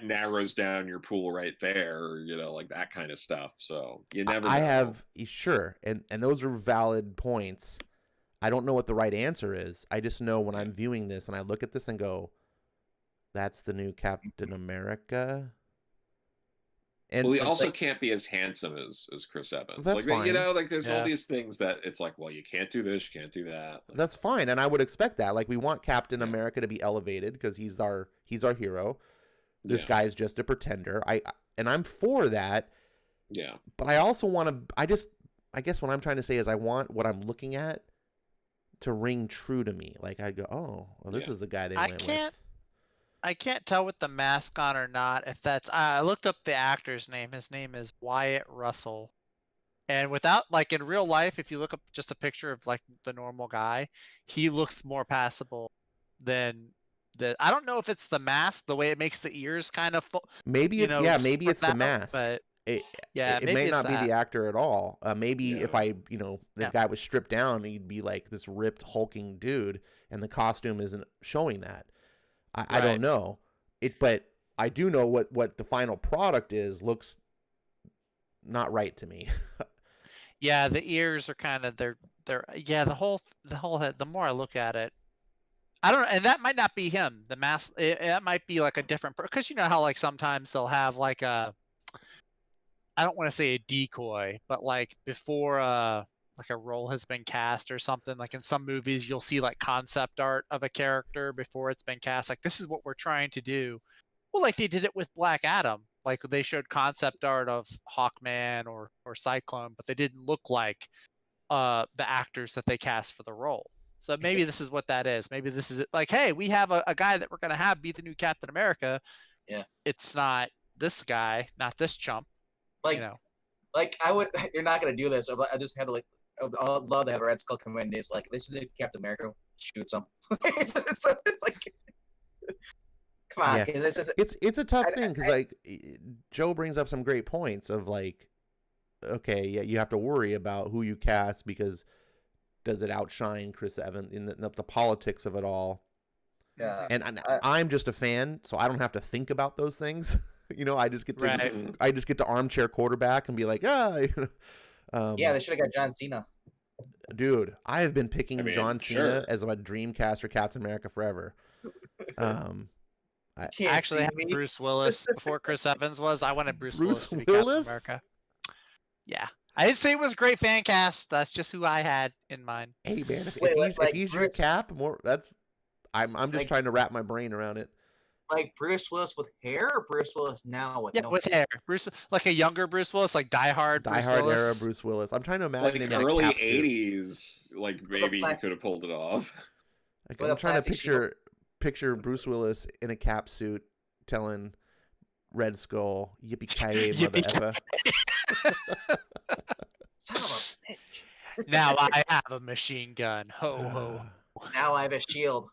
narrows down your pool right there, like that kind of stuff. So you never know. Sure, and those are valid points. I don't know what the right answer is. I just know when I'm viewing this and I look at this and go, that's the new Captain America. And well, he also can't be as handsome as Chris Evans. That's fine. There's all these things that it's like, well, you can't do this, you can't do that. That's fine, and I would expect that. Like, we want Captain America to be elevated because he's our hero. This guy is just a pretender. I'm for that. Yeah. But I also want to. I guess what I'm trying to say is I want what I'm looking at to ring true to me. Like, I'd go, oh, well, this is the guy they went with. I can't tell with the mask on or not if that's. I looked up the actor's name. His name is Wyatt Russell. And without, like, in real life, if you look up just a picture of like the normal guy, he looks more passable than I don't know if it's the mask, the way it makes the ears kind of full. Maybe it's maybe it's the mask. But it may not be the actor at all. Maybe if the guy was stripped down, he'd be like this ripped, hulking dude, and the costume isn't showing that. I don't know but I do know what the final product looks not right to me. Yeah, the ears are kind of the whole head. The more I look at it, I don't know, and that might not be him. The mask, that might be like a different, because you know how like sometimes they'll have like I don't want to say a decoy, but like before like a role has been cast or something, like in some movies you'll see like concept art of a character before it's been cast, like this is what we're trying to do. Well, like they did it with Black Adam, like they showed concept art of Hawkman or Cyclone, but they didn't look like the actors that they cast for the role. So maybe this is what that is. Maybe this is it. Like, hey, we have a guy that we're gonna have be the new Captain America. Yeah. It's not this guy, not this chump. Like, like I would. You're not gonna do this. I just had to like. I'd love to have a Red Skull come in. It's like, this is the Captain America. Shoot some. it's like, come on. Yeah. It's a tough thing because like Joe brings up some great points of like, okay, yeah, you have to worry about who you cast because does it outshine Chris Evans in the politics of it all? Yeah. And I'm just a fan, so I don't have to think about those things. I just get to armchair quarterback and be like, yeah, they should have got John Cena. Dude, I have been picking John Cena as my dream cast for Captain America forever. I actually had Bruce Willis before Chris Evans was. I wanted Bruce Willis to be Captain America. Yeah. I didn't say it was a great fan cast. That's just who I had in mind. Hey man, if he's your Cap, I'm just trying to wrap my brain around it. Like Bruce Willis with hair, or Bruce Willis now with with hair. Bruce, like a younger Bruce Willis, like Die Hard era Bruce Willis. I'm trying to imagine him in early a cap suit. 80s. Like maybe he could have pulled it off. Like, I'm trying to picture Bruce Willis in a cap suit telling Red Skull, "Yippee-ki-yay, mother effer." Son of a bitch. Now I have a machine gun. Ho ho. Now I have a shield.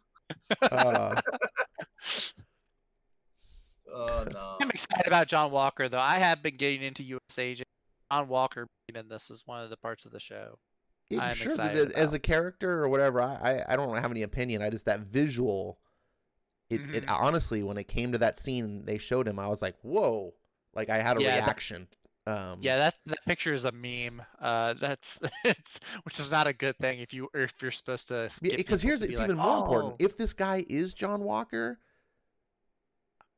Oh no. I'm excited about John Walker though. I have been getting into U.S. Agent. John Walker being in this is one of the parts of the show. I'm sure excited that as a character or whatever, I don't have any opinion. I just that visual. It honestly, when it came to that scene, they showed him. I was like, whoa! Like I had a reaction. That picture is a meme. Which is not a good thing if you're supposed to. Because it's even more important. If this guy is John Walker,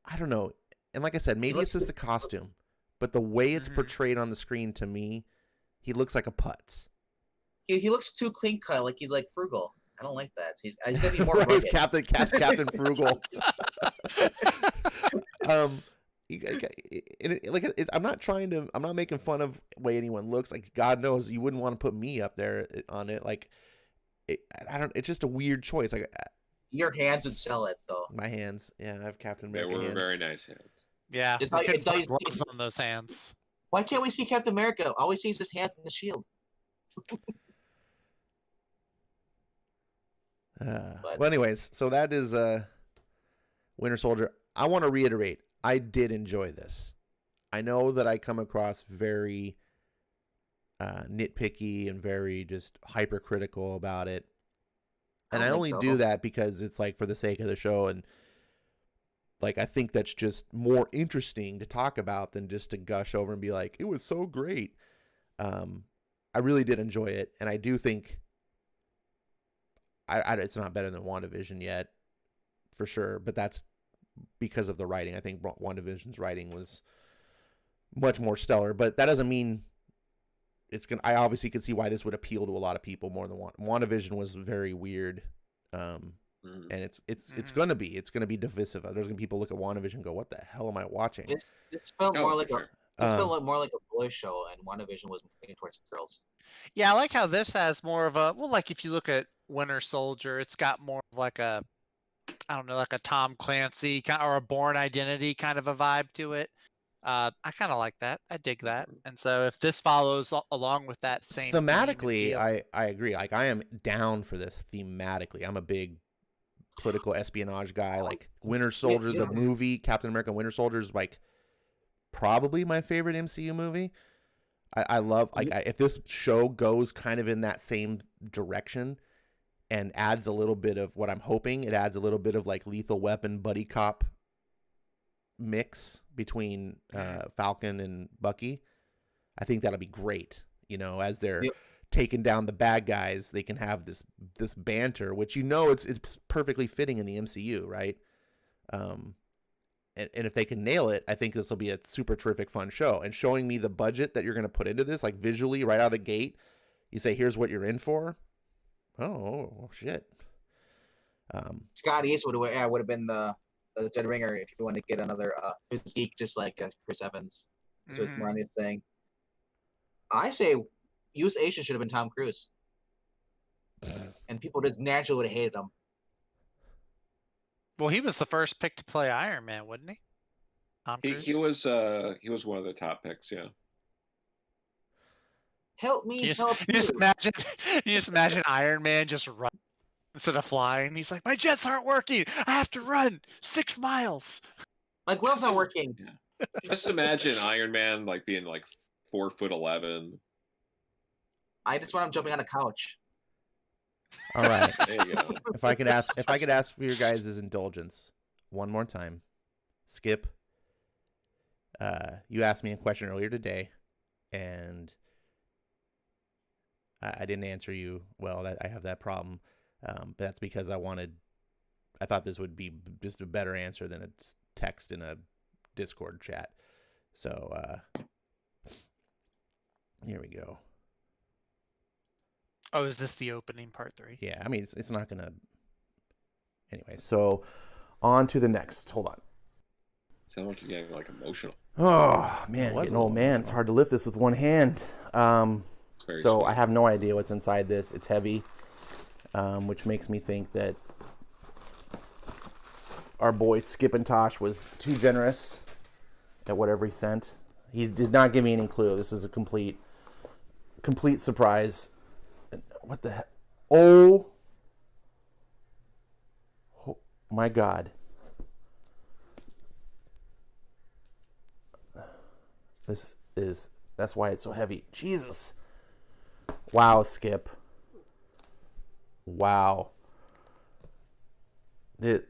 I don't know. And like I said, maybe it's just the costume, but the way it's portrayed on the screen to me, he looks like a putz. He looks too clean cut, like he's like frugal. I don't like that. He's got to be more rugged. He's Captain Frugal. I'm not making fun of the way anyone looks. Like God knows you wouldn't want to put me up there on it. Like it's just a weird choice. Like your hands would sell it though. My hands, yeah, I have Captain America hands. They were hands. very nice hands. Yeah, it's gloves on those hands. Why can't we see Captain America? All we see is his hands and the shield. Well, anyways, so that is Winter Soldier. I want to reiterate, I did enjoy this. I know that I come across very nitpicky and very just hypercritical about it. And I don't think only so. do that because it's like for the sake of the show, and like I think that's just more interesting to talk about than just to gush over and be like, it was so great. I really did enjoy it, and I do think it's not better than WandaVision yet, for sure, but that's because of the writing. I think WandaVision's writing was much more stellar, but that doesn't mean I obviously could see why this would appeal to a lot of people more than WandaVision was very weird. And it's going to be divisive. There's going to be people look at WandaVision and go, what the hell am I watching? This felt more like sure. this felt more like a boys show, and WandaVision was leaning towards girls. Yeah, I like how this has more of a like if you look at Winter Soldier, it's got more of like a like a Tom Clancy or a Bourne Identity kind of a vibe to it. I kind of like that. I dig that. And so if this follows along with that same thematically, I agree. Like I am down for this thematically. I'm a big political espionage guy. Like Winter Soldier, the movie, Captain America Winter Soldier is like probably my favorite MCU movie. I love if this show goes kind of in that same direction and adds a little bit of what I'm hoping, it adds a little bit of like Lethal Weapon buddy cop mix between Falcon and Bucky. I think that'll be great. You know, as they're taking down the bad guys, they can have this banter, which it's perfectly fitting in the MCU, right? And if they can nail it, I think this will be a super terrific fun show. And showing me the budget that you're going to put into this, like visually right out of the gate, you say, here's what you're in for. Oh shit. Scott Eastwood would have been the Dead Ringer if you want to get another physique just like Chris Evans. That's what Ronnie's saying. I say Use Asian should have been Tom Cruise. And people just naturally would have hated him. Well, he was the first pick to play Iron Man, wasn't he? Tom Cruise? He was one of the top picks, yeah. Help me, help you. Just imagine Iron Man just run instead of flying. He's like, my jets aren't working. I have to run 6 miles. My gloves aren't working. Yeah. Just imagine Iron Man like being like 4'11". I just want him jumping on a couch. All right. There you go. If I could ask for your guys' indulgence one more time. Skip, you asked me a question earlier today, and I didn't answer you well. I have that problem, but that's because I thought this would be just a better answer than a text in a Discord chat. So here we go. Oh, is this the opening part 3? Yeah, I mean, it's not going to... Anyway, so on to the next. Hold on. Sound like you're getting like emotional. Oh, man, getting old man. It's hard to lift this with one hand. So sweet. I have no idea what's inside this. It's heavy, which makes me think that our boy Skip and Tosh was too generous at whatever he sent. He did not give me any clue. This is a complete surprise. What the heck? Oh my God. That's why it's so heavy. Jesus. Wow, Skip. Wow. Yeah,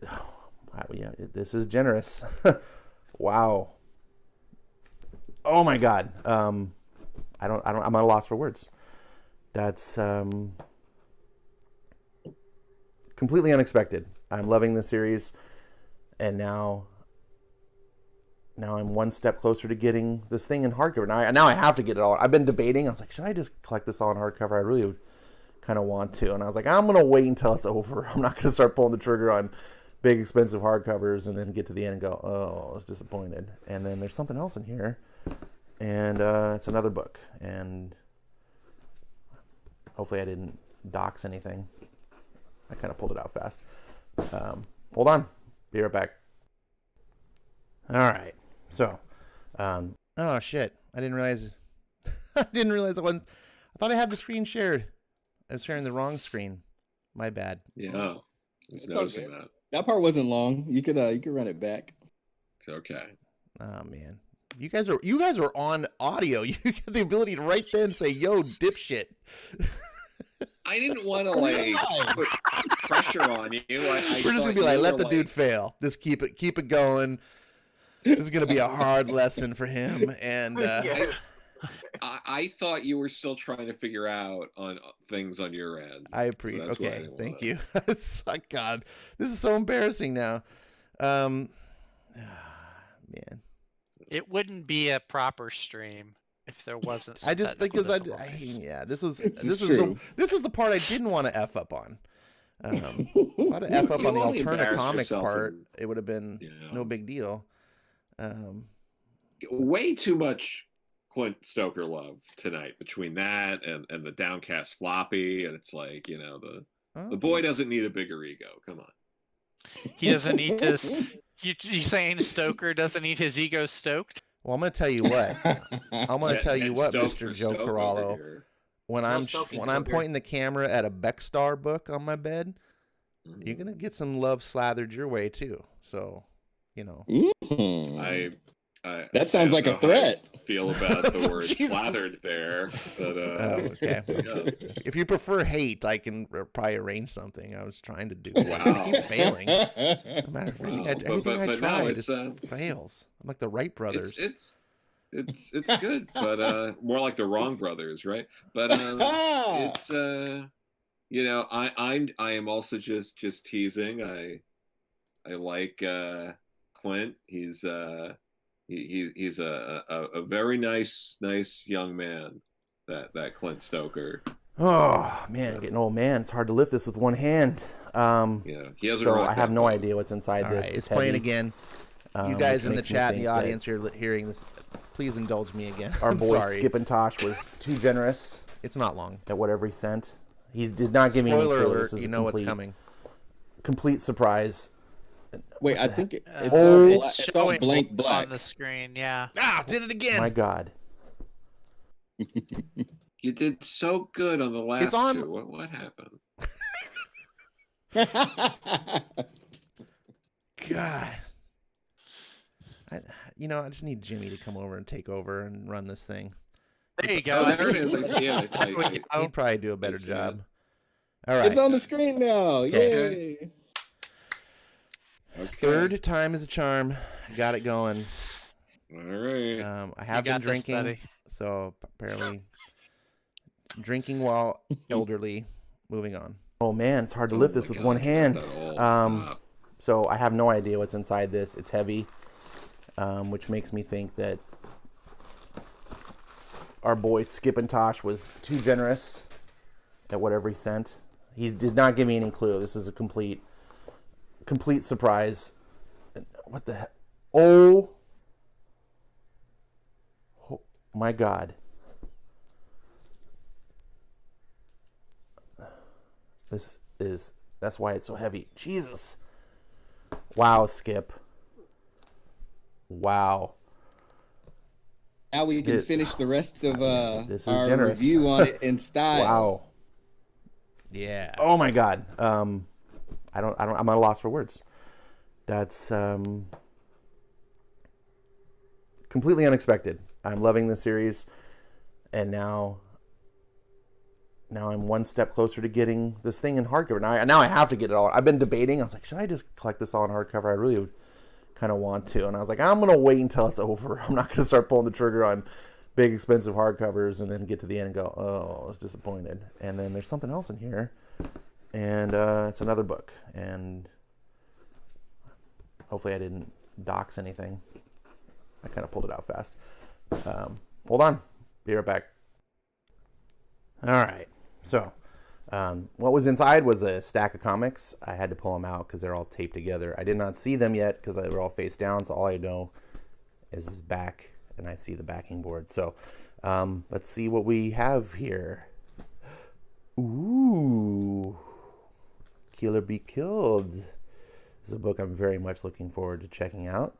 this is generous. Wow. Oh my God. I'm at a loss for words. That's completely unexpected. I'm loving this series, and now I'm one step closer to getting this thing in hardcover. Now I have to get it all. I've been debating. I was like, should I just collect this all in hardcover? I really kind of want to, and I was like, I'm gonna wait until it's over. I'm not gonna start pulling the trigger on big expensive hardcovers and then get to the end and go, oh, I was disappointed. And then there's something else in here, and it's another book, and hopefully I didn't dox anything. I kind of pulled it out fast. Hold on. Be right back. All right. So, oh shit! I didn't realize. I wasn't. I thought I had the screen shared. I was sharing the wrong screen. My bad. Yeah, I was noticing that. That part wasn't long. You could run it back. It's okay. Oh man. You guys are on audio. You get the ability to right then say, "Yo, dipshit." I didn't want to like put pressure on you. We're just gonna be like, let the dude fail. Just keep it going. This is gonna be a hard lesson for him. And Yes. I thought you were still trying to figure out on things on your end. I appreciate. So that's why I Okay, didn't thank wanna- you. It's like, God, this is so embarrassing now. Man, It wouldn't be a proper stream if there wasn't. Some I just technical because difficulties. yeah, this is true. this is the part I didn't want to f up on. If I'd f up You on the only alternative embarrassed comics yourself part, and, it would have been you know, no big deal. way too much Clint Stoker love tonight between that and the downcast floppy, and it's like, you know, the boy doesn't need a bigger ego. Come on. He doesn't need this. You saying Stoker doesn't need his ego stoked? Well, I'm gonna tell you what. I'm gonna tell you what, Stoked Mr. for Joe Stoke over Corallo. here. When No I'm stoking when I'm over. pointing the camera at a Beckstar book on my bed, you're gonna get some love slathered your way too. So, you know. Mm. That sounds I like don't a know how I threat. feel about the word Jesus. slathered there, but Oh, okay. yes. If you prefer hate, I can probably arrange something. I was trying to do. Wow. I keep failing. No matter Wow. everything I But try, no, just fails. I'm like the Wright brothers. It's good, but more like the wrong brothers, right? But it's you know, I am also just teasing. I like Clint. He's a very nice young man, that Clint Stoker. Oh man, getting old man. It's hard to lift this with one hand. Yeah, he hasn't So rocked I have that no boat. idea what's inside All this. right, It's playing heavy. again. You guys which in the makes me chat and think the that audience, you're hearing this. Please indulge me again. Our I'm boy sorry. Skip and Tosh was too generous It's not long. at whatever he sent. He did not give me any Spoiler clue. alert. This is You a know what's complete, coming. complete surprise. Wait, I think it's Oh. all, it's all showing blank on black. the screen. Yeah. Ah, did it again. My God. You did so good on the last It's on- two. What happened? God. I just need Jimmy to come over and take over and run this thing. There you go. Oh, there it is. I see it. There we go. He'd probably do a better see it. job. All right. It's on the screen now. Okay. Yay. Okay. Third time is a charm. Got it going. All right. I You have been got this, drinking, buddy. so apparently drinking while elderly. Moving on. Oh man, it's hard to lift this with one hand. So I have no idea what's inside this. It's heavy, which makes me think that our boy Skip and Tosh was too generous at whatever he sent. He did not give me any clue. This is a complete surprise. What the heck? Oh my God. That's why it's so heavy. Jesus. Wow, Skip. Wow. Now we can It- finish the rest of This is our generous. review on it in style. Wow. Yeah. Oh my God. I'm at a loss for words. That's completely unexpected. I'm loving this series, and now I'm one step closer to getting this thing in hardcover. Now I have to get it all. I've been debating. I was like, should I just collect this all in hardcover? I really kind of want to, and I was like, I'm gonna wait until it's over. I'm not gonna start pulling the trigger on big expensive hardcovers and then get to the end and go, oh, I was disappointed. And then there's something else in here, and it's another book, and hopefully I didn't dox anything. I kind of pulled it out fast. Hold on, be right back. All right, so what was inside was a stack of comics. I had to pull them out because they're all taped together. I did not see them yet because they were all face down, so all I know is his back, and I see the backing board. So let's see what we have here. Ooh, Kill or Be Killed. This is a book I'm very much looking forward to checking out.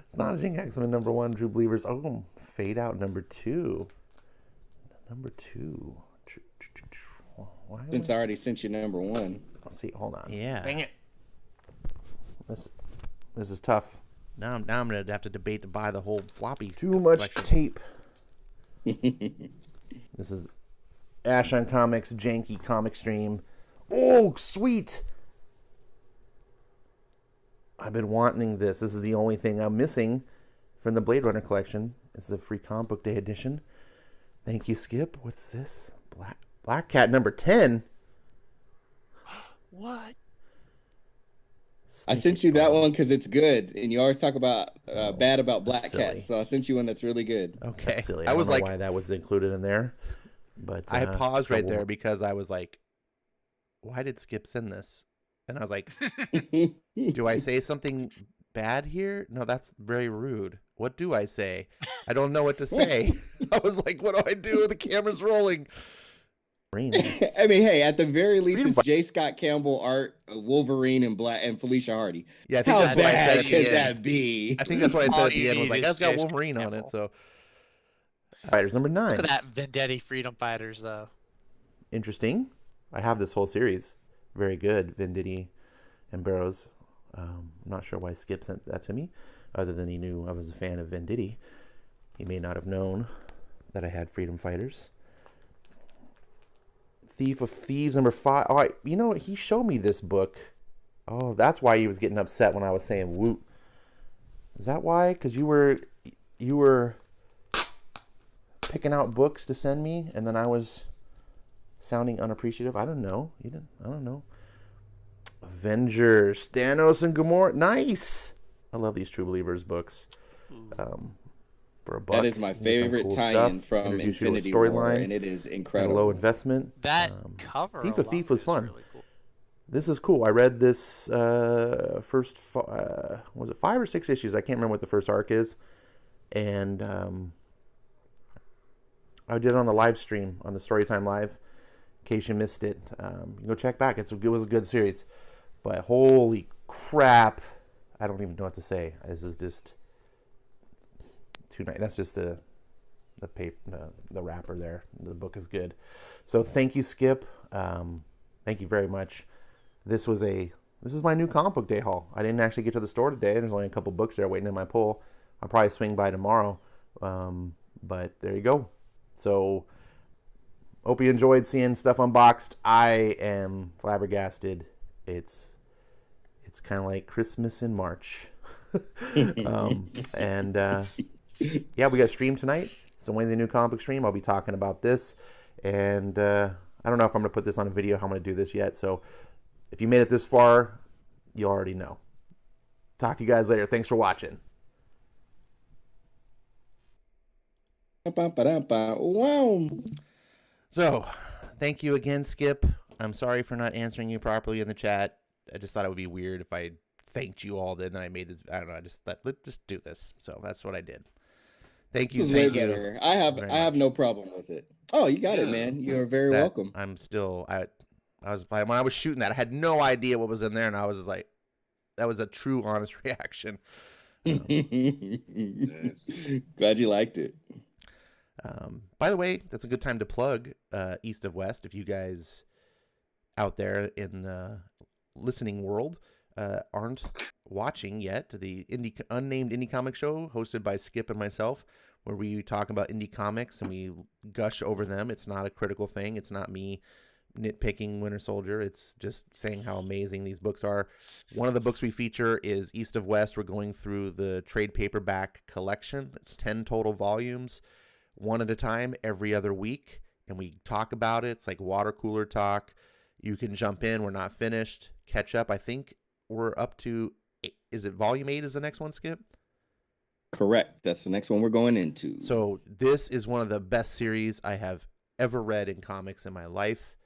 Astonishing X-Men #1, True Believers. Oh, Fade Out #2. Why Since I already sent you #1. Let's see, hold on. Yeah. Dang it. This is tough. Now I'm gonna have to debate to buy the whole floppy. Too much collection. tape. This is Ash on Comics janky comic stream. Oh, sweet! I've been wanting this. This is the only thing I'm missing from the Blade Runner collection. It's the free comic book day edition. Thank you, Skip. What's this? Black Cat number 10. What? I sent you that one because it's good, and you always talk about bad about Black silly. Cat. So I sent you one that's really good. Okay. That's silly. I was don't know like, why that was included in there. But I paused right couple- there because I was like, why did Skip send this? And I was like, do I say something bad here? No, that's very rude. What do I say? I don't know what to say. I was like, what do I do? The camera's rolling. I mean, hey, at the very least, it's J. Scott Campbell art, Wolverine, and Felicia Hardy. Yeah, I think How that's what I said bad at the could end. that be? I think that's what I said All at the you end. Was need like, is that's got Jason Wolverine on it. Campbell. So, Fighters number 9. Look at that Vendetti Freedom Fighters, though. Interesting. I have this whole series. Very good, Venditti and Barrows. I'm not sure why Skip sent that to me, other than he knew I was a fan of Venditti. He may not have known that I had Freedom Fighters. Thief of Thieves number 5. Oh, you know what? He showed me this book. Oh, that's why he was getting upset when I was saying woot. Is that why? Because you were picking out books to send me, and then I was sounding unappreciative. I don't know. You didn't. I don't know. Avengers, Thanos and Gamora. Nice. I love these True Believers books. For a buck, That is my you get some favorite cool tie-in stuff. from Introduce you to a Infinity War, storyline and it is at a incredible. low investment. That cover. Thief of alone Thief was is fun. Really cool. This is cool. I read this first, was it 5 or 6 issues? I can't remember what the first arc is. And I did it on the live stream, on the Storytime Live. In case you missed it, you can go check back. It was a good series. But holy crap, I don't even know what to say. This is just too nice. That's just the paper, the wrapper there. The book is good. So thank you, Skip. Thank you very much. This is my new comic book day haul. I didn't actually get to the store today. There's only a couple books there waiting in my pull. I'll probably swing by tomorrow. But there you go. So hope you enjoyed seeing stuff unboxed. I am flabbergasted. It's kind of like Christmas in March. Yeah, we got a stream tonight. It's a Wednesday new comic book stream. I'll be talking about this. And I don't know if I'm going to put this on a video, how I'm going to do this yet. So if you made it this far, you already know. Talk to you guys later. Thanks for watching. Wow. So, thank you again, Skip. I'm sorry for not answering you properly in the chat. I just thought it would be weird if I thanked you all, then I made this. I don't know. I just thought, let's just do this. So that's what I did. Thank you. This is way Thank you. better. I have much. no problem with it. Oh, you got it, Yeah. man. You're very That- welcome. I'm still. I was when I was shooting that. I had no idea what was in there, and I was just like, that was a true, honest reaction. Glad you liked it. By the way, that's a good time to plug East of West. If you guys out there in the listening world aren't watching yet, the unnamed indie comic show hosted by Skip and myself, where we talk about indie comics and we gush over them. It's not a critical thing. It's not me nitpicking Winter Soldier. It's just saying how amazing these books are. One of the books we feature is East of West. We're going through the trade paperback collection. It's 10 total volumes, one at a time, every other week, and we talk about it. It's like water cooler talk. You can jump in. We're not finished. Catch up. I think we're up to, is it volume 8 is the next one, Skip? Correct. That's the next one we're going into. So this is one of the best series I have ever read in comics in my life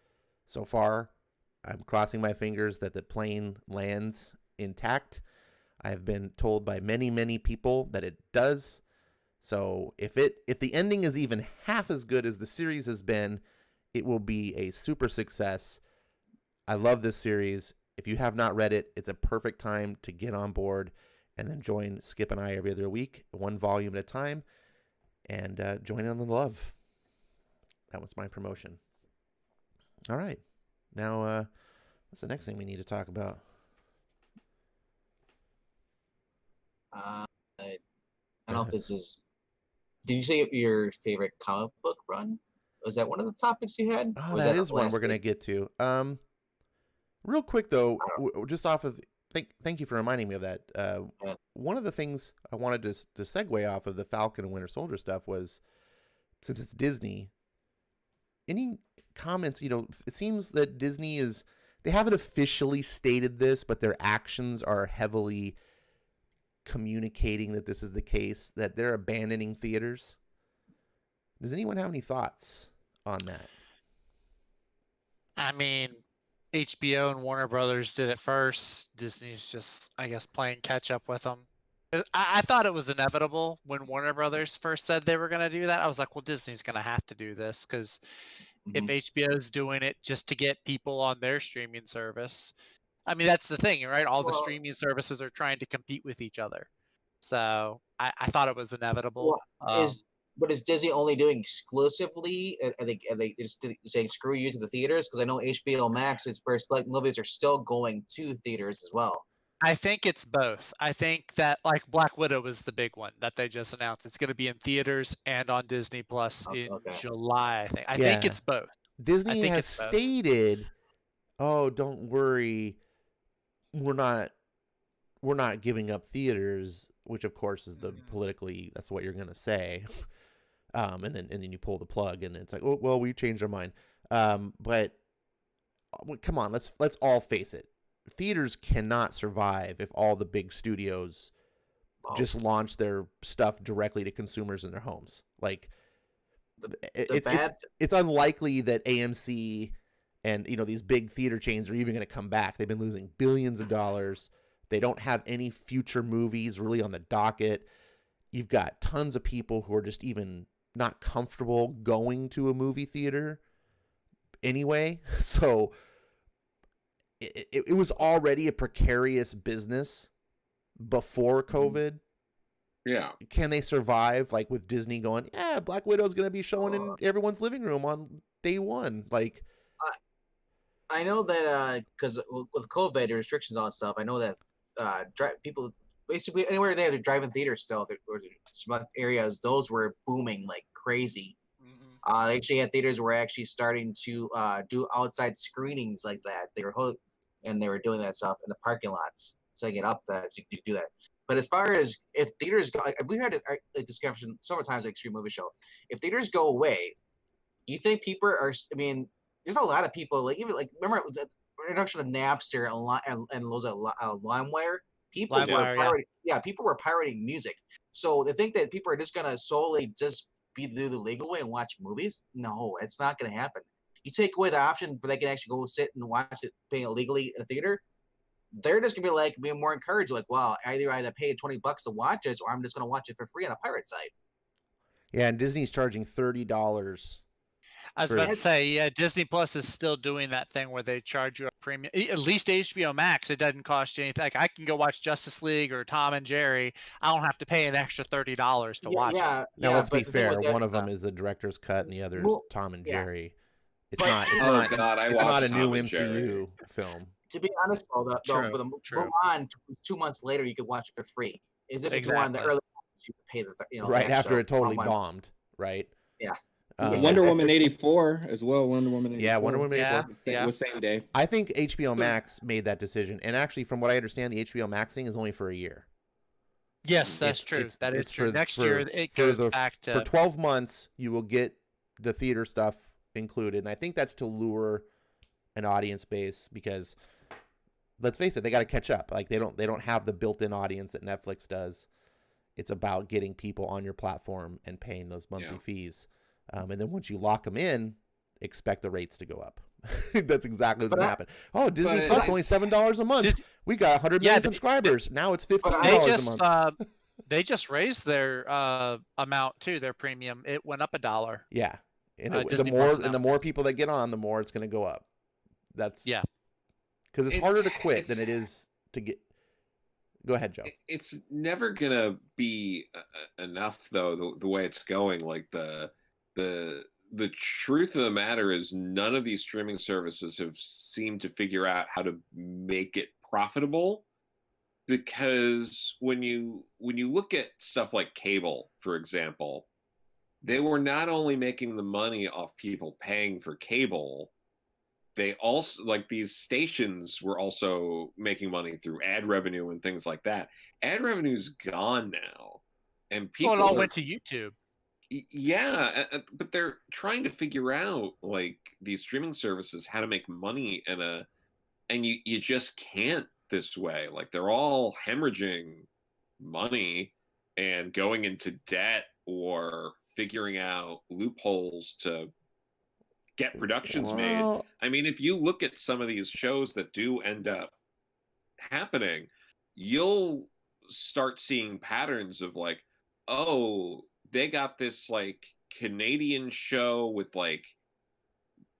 so far. I'm crossing my fingers that the plane lands intact. I have been told by many, many people that it does. So if the ending is even half as good as the series has been, it will be a super success. I love this series. If you have not read it, it's a perfect time to get on board and then join Skip and I every other week, one volume at a time, and join in on the love. That was my promotion. All right. Now, what's the next thing we need to talk about? I don't know if this is. Did you say your favorite comic book run? Was that one of the topics you had? Oh, Was that is one last we're gonna week? get to. Real quick though, just off of thank you for reminding me of that. Yeah. One of the things I wanted to segue off of the Falcon and Winter Soldier stuff was, since it's Disney, any comments? It seems that Disney they haven't officially stated this, but their actions are heavily communicating that this is the case, that they're abandoning theaters. Does anyone have any thoughts on that? I mean, HBO and Warner Brothers did it first. Disney's just, I guess, playing catch up with them. I thought it was inevitable when Warner Brothers first said they were going to do that. I was like, well, Disney's going to have to do this because if HBO's doing it just to get people on their streaming service, I mean, that's the thing, right? All the streaming services are trying to compete with each other. So I thought it was inevitable. But is Disney only doing exclusively? Are they just saying screw you to the theaters? Because I know HBO Max's first select movies are still going to theaters as well. I think it's both. I think that like Black Widow was the big one that they just announced. It's going to be in theaters and on Disney Plus in July. I think it's both. Disney has stated, "Oh, don't worry, we're not giving up theaters," which of course is the politically, that's what you're going to say. And then you pull the plug and it's like, "Oh, well, we changed our mind." But come on, let's all face it. Theaters cannot survive if all the big studios just launch their stuff directly to consumers in their homes. Like, it's unlikely that AMC and these big theater chains are even going to come back. They've been losing billions of dollars. They don't have any future movies really on the docket. You've got tons of people who are just even not comfortable going to a movie theater anyway. So it was already a precarious business before COVID. Yeah. Can they survive, like, with Disney going, yeah, Black Widow's going to be showing in everyone's living room on day one? Like, I know that because with COVID, the restrictions on stuff, I know that people basically anywhere they have their drive-in theaters still, or some areas, those were booming like crazy. They actually had theaters were actually starting to do outside screenings like that. They were doing that stuff in the parking lots, setting it up that you could do that. But as far as if theaters go, we've had a discussion several times at Extreme Movie Show. If theaters go away, you think people are? I mean, there's a lot of people like even like remember the introduction of Napster and those LimeWire. People were pirating music. So they think that people are just gonna solely just do the legal way and watch movies. No, it's not gonna happen. You take away the option where they can actually go sit and watch it paying illegally in a theater. They're just gonna be like being more encouraged, like, wow, either I paid $20 to watch it, or I'm just gonna watch it for free on a pirate site. Yeah, and Disney's charging $30. I was about to say, yeah, Disney Plus is still doing that thing where they charge you a premium. At least HBO Max, it doesn't cost you anything. Like, I can go watch Justice League or Tom and Jerry. I don't have to pay an extra $30 to watch it. Now, let's be fair. One of them is the director's cut, and the other is Tom and Jerry. It's not a new MCU film. To be honest, though, the Mulan 2 months later, you could watch it for free. Is this one of the early ones you could pay right after it totally bombed, right? Yeah. Wonder Woman 84 as well. Wonder Woman 84. Yeah, Wonder Woman 84. Yeah. Was same day. I think HBO Max made that decision. And actually, from what I understand, the HBO Max thing is only for a year. Yes, that's true. That is true. Next year, it goes back to... For 12 months, you will get the theater stuff included. And I think that's to lure an audience base because, let's face it, they got to catch up. Like, they don't have the built-in audience that Netflix does. It's about getting people on your platform and paying those monthly fees. And then once you lock them in, expect the rates to go up. That's exactly what's going to happen. Oh, Disney Plus only $7 a month. We got 100 million subscribers. Now it's $15 a month. They just raised their amount too. Their premium. It went up $1. Yeah, and the more people that get on, the more it's going to go up. That's because it's harder to quit than it is to get. Go ahead, Joe. It's never gonna be enough, though. The way it's going, like the truth of the matter is none of these streaming services have seemed to figure out how to make it profitable because when you look at stuff like cable, for example, they were not only making the money off people paying for cable, they also, like, these stations were also making money through ad revenue and things like that. Ad revenue's gone now, and people Well, it all went to YouTube. Yeah, but they're trying to figure out, like, these streaming services, how to make money and you just can't this way. Like, they're all hemorrhaging money and going into debt or figuring out loopholes to get productions made. I mean, if you look at some of these shows that do end up happening, you'll start seeing patterns of, like, oh, they got this, like, Canadian show with, like,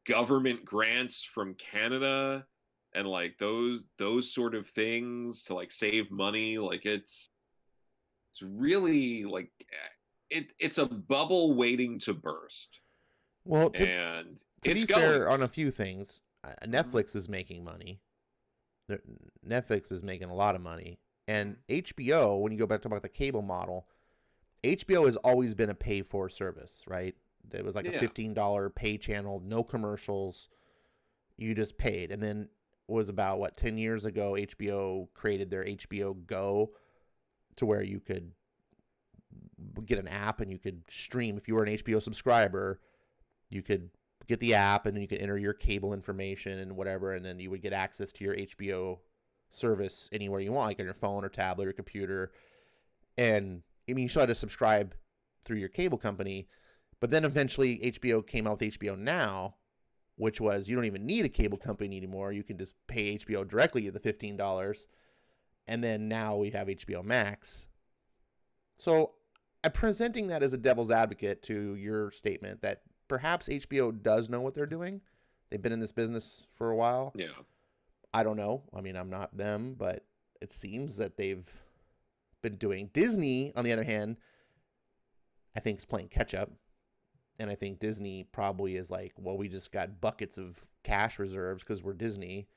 government grants from Canada and, like, those sort of things to, like, save money. Like, it's really, like, it's a bubble waiting to burst. Well, and to it's be fair going. on a few things, Netflix is making money. Netflix is making a lot of money. And HBO, when you go back to about the cable model, HBO has always been a pay-for service, right? It was like a $15 pay channel, no commercials. You just paid. And then it was about, 10 years ago, HBO created their HBO Go to where you could get an app and you could stream. If you were an HBO subscriber, you could get the app and then you could enter your cable information and whatever, and then you would get access to your HBO service anywhere you want, like on your phone or tablet or computer. And I mean, you still had to subscribe through your cable company, but then eventually HBO came out with HBO Now, which was you don't even need a cable company anymore. You can just pay HBO directly at the $15. And then now we have HBO Max. So I'm presenting that as a devil's advocate to your statement that perhaps HBO does know what they're doing. They've been in this business for a while. Yeah. I don't know. I mean, I'm not them, but it seems that they've been doing. Disney, on the other hand, I think is playing catch up. And I think Disney probably is like, well, we just got buckets of cash reserves because we're Disney.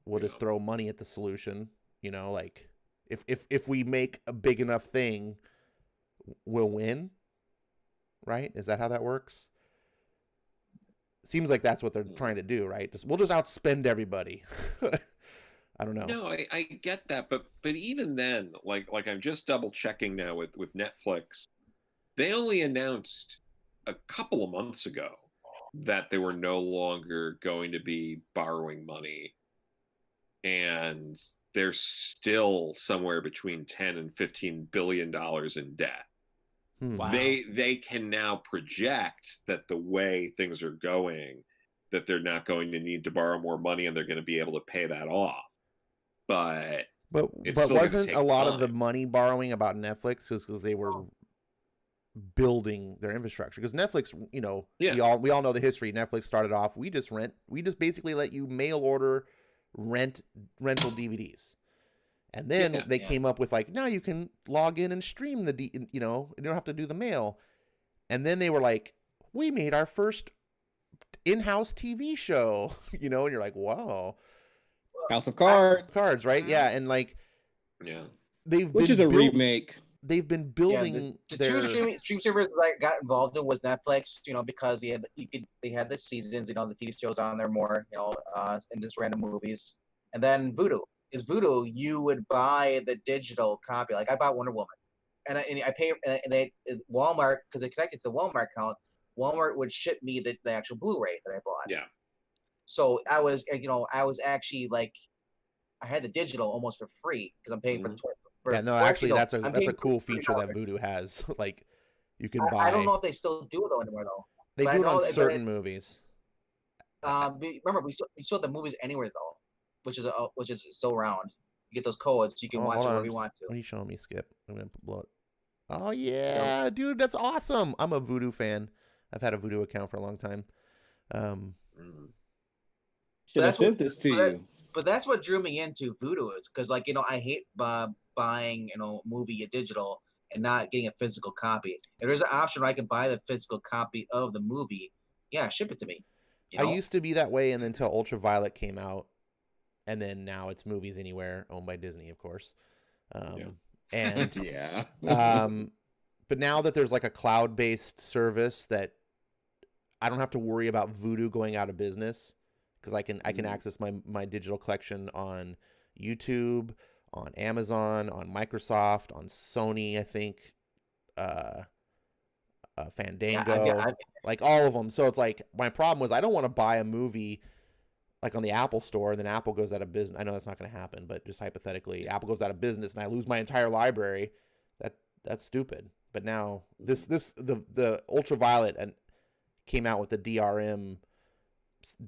We'll just throw money at the solution. You know, like if we make a big enough thing, we'll win. Right? Is that how that works? Seems like that's what they're trying to do, right? We'll just outspend everybody. I don't know. No, I get that, but even then, like I'm just double checking now with Netflix. They only announced a couple of months ago that they were no longer going to be borrowing money, and they're still somewhere between 10 and $15 billion in debt. Wow. They can now project that the way things are going, that they're not going to need to borrow more money and they're going to be able to pay that off. But wasn't a lot of the money borrowing about Netflix because they were building their infrastructure? Because Netflix, you know, we all know the history. Netflix started off, we just basically let you mail order rental DVDs. And then they came up with like, now you can log in and stream you know, you don't have to do the mail. And then they were like, we made our first in-house TV show, you know, and you're like, wow. House of Cards. Right? Yeah. And like, which is a remake. They've been building the two stream servers that I got involved in was Netflix, you know, because they had the seasons, you know, the TV shows on there more, you know, and just random movies. And then Vudu. Is Vudu, you would buy the digital copy. Like I bought Wonder Woman, and I pay, and they Walmart, because it connected to the Walmart account. Walmart would ship me the actual Blu-ray that I bought. Yeah. So I was actually like, I had the digital almost for free because I'm paying for the. Actually, that's a cool feeture that Vudu has. Like, you can buy. I don't know if they still do it anymore though. They do it on certain movies. Remember, we saw the movies anywhere though. Which is still around. You get those codes, so you can watch it wherever you want to. What are you showing me, Skip? I'm gonna blow it. Oh yeah, dude, that's awesome. I'm a Vudu fan. I've had a Vudu account for a long time. Should have sent this to you. But that's what drew me into Vudu is because, like, you know, I hate buying, you know, movie digital and not getting a physical copy. If there's an option where I can buy the physical copy of the movie, ship it to me. You know? I used to be that way, and until Ultraviolet came out. And then now it's Movies Anywhere, owned by Disney, of course. And yeah. but now that there's like a cloud-based service that I don't have to worry about Vudu going out of business, because I can access my digital collection on YouTube, on Amazon, on Microsoft, on Sony, I think, Fandango, like all of them. So it's like my problem was I don't want to buy a movie like on the Apple store and then Apple goes out of business. I know that's not going to happen, but just hypothetically, Apple goes out of business and I lose my entire library. That's stupid. But now the Ultraviolet and came out with the DRM,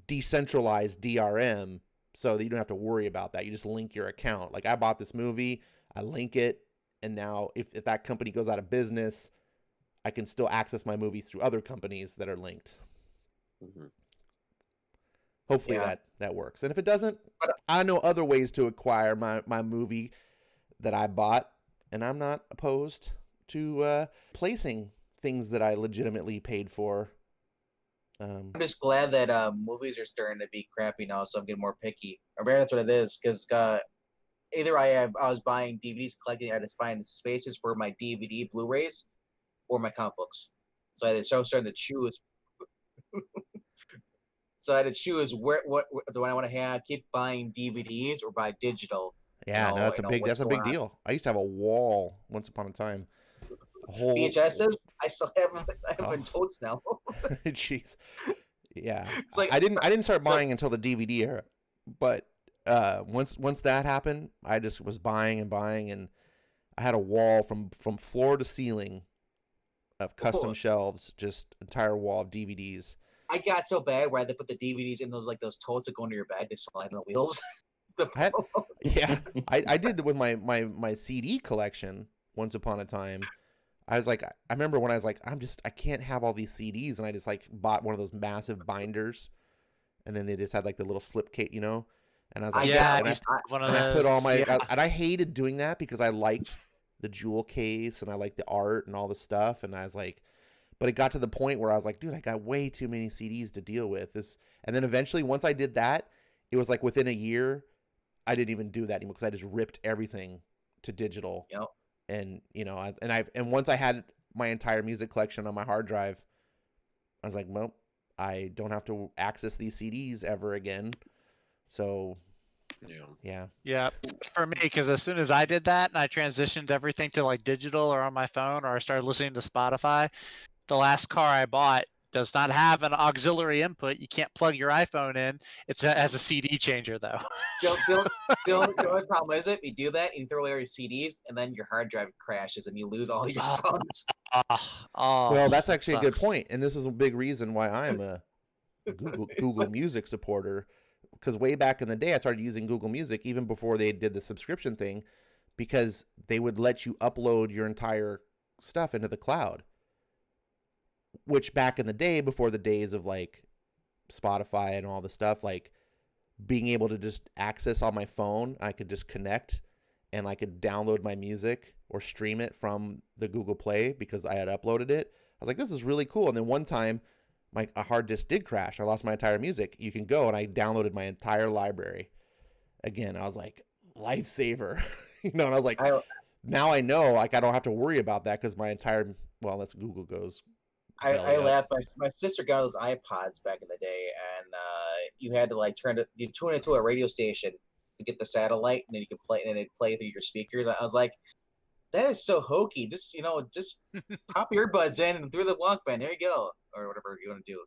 decentralized DRM, so that you don't have to worry about that. You just link your account. Like I bought this movie, I link it, and now if that company goes out of business, I can still access my movies through other companies that are linked. Mm-hmm. Hopefully that works. And if it doesn't, I know other ways to acquire my movie that I bought, and I'm not opposed to placing things that I legitimately paid for. I'm just glad that movies are starting to be crappy now, so I'm getting more picky. Or maybe that's what it is, because either I was buying DVDs, collecting, I was buying spaces for my DVD Blu-rays or my comic books. So I was starting to choose. So I had to choose what do I want to have, keep buying DVDs or buy digital. Yeah, no, that's a big deal. I used to have a wall once upon a time. A whole VHSs, I still have them. I have them in totes now. Jeez. Yeah. It's like, I didn't start buying until the DVD era. But once that happened, I just was buying, and I had a wall from floor to ceiling of custom shelves, just entire wall of DVDs. I got so bad where I had to put the DVDs in those totes that go under your bag to slide on the wheels. I did that with my CD collection once upon a time. I was like, I remember when I was like, I can't have all these CDs, and I just like bought one of those massive binders, and then they just had like the little slip case, you know. And I was like, I put all my, and I hated doing that because I liked the jewel case and I liked the art and all the stuff, and I was like, but it got to the point where I was like, dude, I got way too many CDs to deal with this. And then eventually, once I did that, it was like within a year, I didn't even do that anymore because I just ripped everything to digital. Yep. And you know, and once I had my entire music collection on my hard drive, I was like, well, I don't have to access these CDs ever again. So, yeah. For me, because as soon as I did that and I transitioned everything to like digital or on my phone, or I started listening to Spotify, the last car I bought does not have an auxiliary input. You can't plug your iPhone in. It has a CD changer though. The only problem is you do that, you throw away your CDs, and then your hard drive crashes and you lose all your songs. Well, that's actually a good point, and this is a big reason why I'm a Google Music supporter. Because way back in the day, I started using Google Music even before they did the subscription thing, because they would let you upload your entire stuff into the cloud. Which back in the day, before the days of like Spotify and all the stuff, like being able to just access on my phone, I could just connect and I could download my music or stream it from the Google Play because I had uploaded it. I was like, this is really cool. And then one time, a hard disk did crash. I lost my entire music. You can go, and I downloaded my entire library. Again, I was like, lifesaver. And I was like, now I know, like, I don't have to worry about that because my entire, well, that's Google goes. I laughed. My sister got those iPods back in the day, and you had to like tune into a radio station to get the satellite, and then you could play, and it'd play through your speakers. I was like, that is so hokey. Just pop earbuds in and through the Walkman. There you go, or whatever you want to do.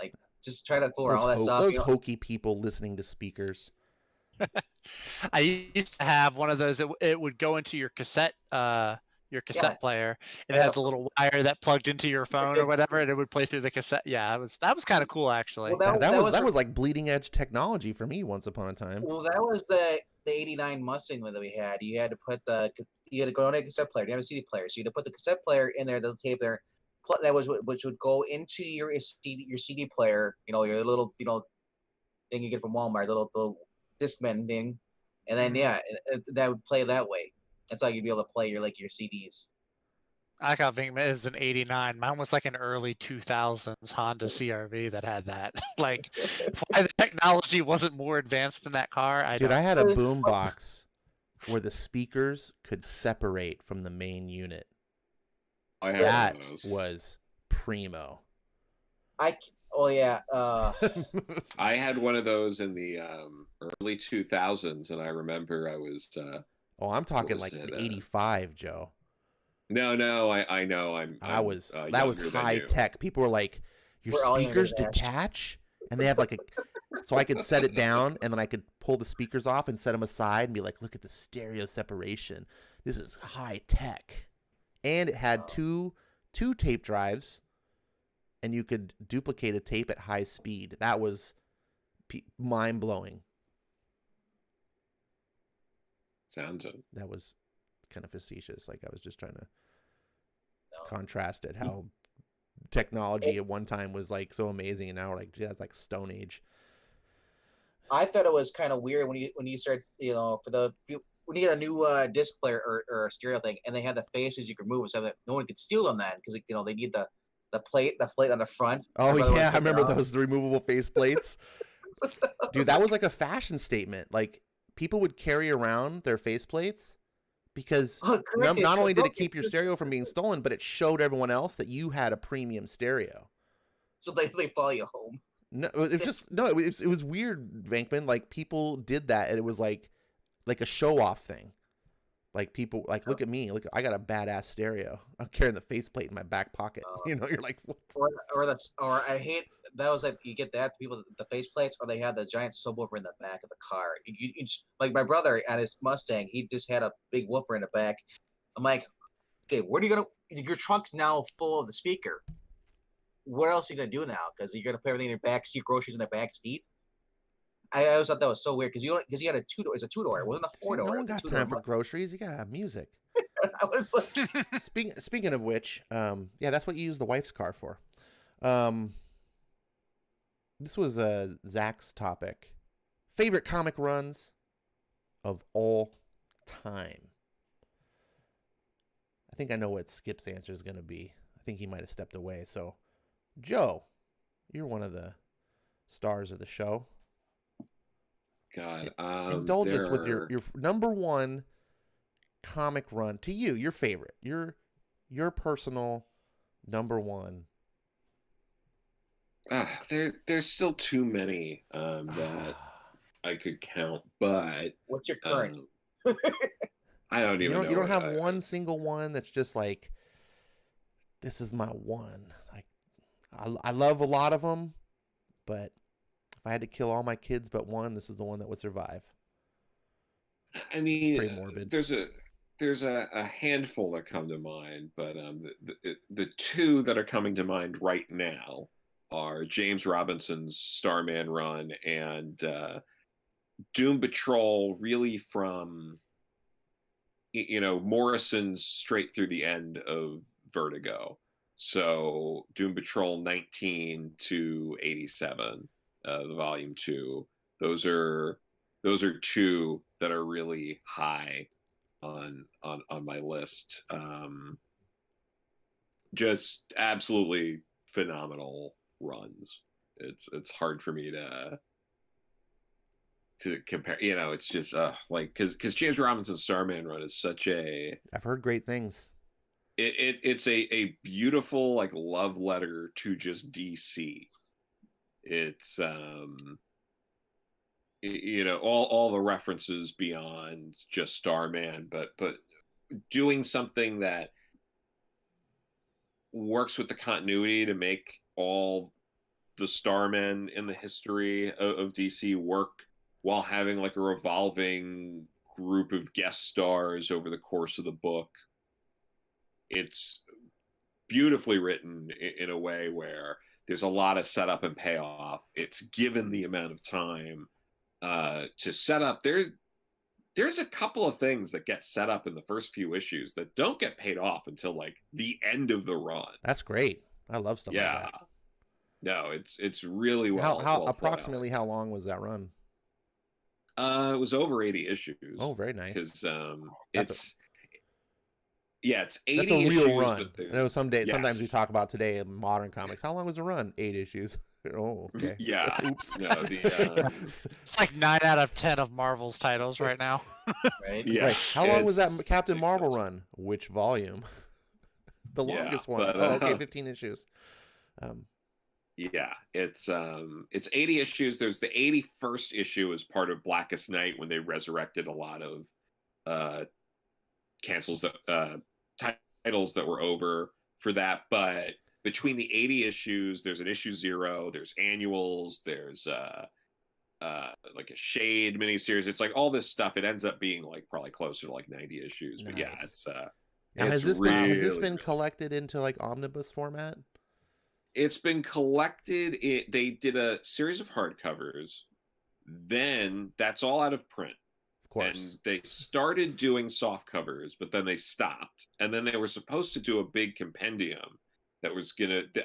Like, just try to fool all that stuff. Those hokey people listening to speakers. I used to have one of those. It would go into your cassette player. It had the little wire that plugged into your phone or whatever, and it would play through the cassette. Yeah, that was kind of cool actually. Well, that was like bleeding edge technology for me once upon a time. Well, that was the '89 Mustang that we had. You had to go on a cassette player. You have a CD player, so you had to put the cassette player in there, the tape there. That was which would go into your CD player. You know, your little thing you get from Walmart, little Discman thing, and then that would play that way. That's how you'd be able to play your CDs. I got think it was an '89. Mine was like an early 2000s Honda CRV that had that. Like, why the technology wasn't more advanced in that car? I had a boombox where the speakers could separate from the main unit. I had That one of those. was primo. Yeah. I had one of those in the early 2000s, and I remember I was. Oh, I'm talking was like it, 85, Joe. No, I know. That was younger than high you. tech. People were like, your We're all younger speakers than Ash. detach, and they have like a. So I could set it down, and then I could pull the speakers off and set them aside, and be like, look at the stereo separation. This is high tech, and it had two tape drives, and you could duplicate a tape at high speed. That was mind blowing. Sounds it. That was kind of facetious. Like I was just trying to contrast it how technology at one time was like so amazing, and now we're like, yeah, it's like Stone Age. I thought it was kind of weird when you start, when you get a new disc player or a stereo thing, and they have the faces you can move, so that no one could steal them then, because they need the plate on the front. Oh yeah, I remember those, the removable face plates. Dude, that was like a fashion statement. Like people would carry around their face plates because not only did it keep your stereo from being stolen, but it showed everyone else that you had a premium stereo. So they follow you home. No, it was weird, Vankman. Like people did that, and it was like a show off thing. Like people like, look at me, look, I got a badass stereo. I'm carrying the faceplate in my back pocket. You're like, what? Or I hate that was like you get that people the faceplates, or they had the giant subwoofer in the back of the car. Like my brother at his Mustang, he just had a big woofer in the back. I'm like, okay, where are you gonna? Your trunk's now full of the speaker. What else are you gonna do now? Because you're gonna put everything in your back seat, groceries in the back seat. I always thought that was so weird because you had a 2-door. It's a 2-door. It wasn't a 4-door. No one got time for groceries. You gotta have music. I was like, speaking of which, yeah, that's what you use the wife's car for. This was Zach's topic. Favorite comic runs of all time. I think I know what Skip's answer is gonna be. I think he might have stepped away. So, Joe, you're one of the stars of the show. God, indulge us with your number one comic run to you, your favorite, your personal number one. There's still too many that I could count, but what's your current? I don't even know. You don't have one single one that's just like, this is my one. Like, I love a lot of them, but if I had to kill all my kids but one, this is the one that would survive. I mean, it's pretty morbid. There's a handful that come to mind, but the two that are coming to mind right now are James Robinson's Starman run and Doom Patrol, really from Morrison's straight through the end of Vertigo. So Doom Patrol 19 to 87. The volume 2, those are two that are really high on my list. Just absolutely phenomenal runs. It's hard for me to compare. It's just like because James Robinson's Starman run is such a. I've heard great things. It's a beautiful like love letter to just DC. It's all the references beyond just Starman, but doing something that works with the continuity to make all the Starmen in the history of DC work while having like a revolving group of guest stars over the course of the book. It's beautifully written in a way where there's a lot of setup and payoff. It's given the amount of time to set up. There's a couple of things that get set up in the first few issues that don't get paid off until like the end of the run. That's great. I love stuff like that. No, it's really well. How approximately how long was that run? It was over 80 issues. Oh, very nice. Because it's 80 That's a real issues, run. I know sometimes we talk about today in modern comics. How long was the run? 8 issues. Oh, okay. Yeah. Oops. No, the It's like 9 out of 10 of Marvel's titles right now. Right? yeah. Right. How long was that it's Captain Marvel ridiculous. run? Which volume? The Yeah, longest one. but, Oh, okay, 15 issues. Yeah, it's 80 issues. There's the 81st issue as part of Blackest Night when they resurrected a lot of cancels that titles that were over for that. But between the 80 issues, there's an issue 0, there's annuals, there's like a Shade miniseries. It's like all this stuff. It ends up being like probably closer to like 90 issues. But yeah, Nice. it's Now, it's has this really, been really collected into like omnibus format? It's been collected. They did a series of hardcovers. Then that's all out of print. Of course. And they started doing soft covers, but then they stopped. And then they were supposed to do a big compendium that was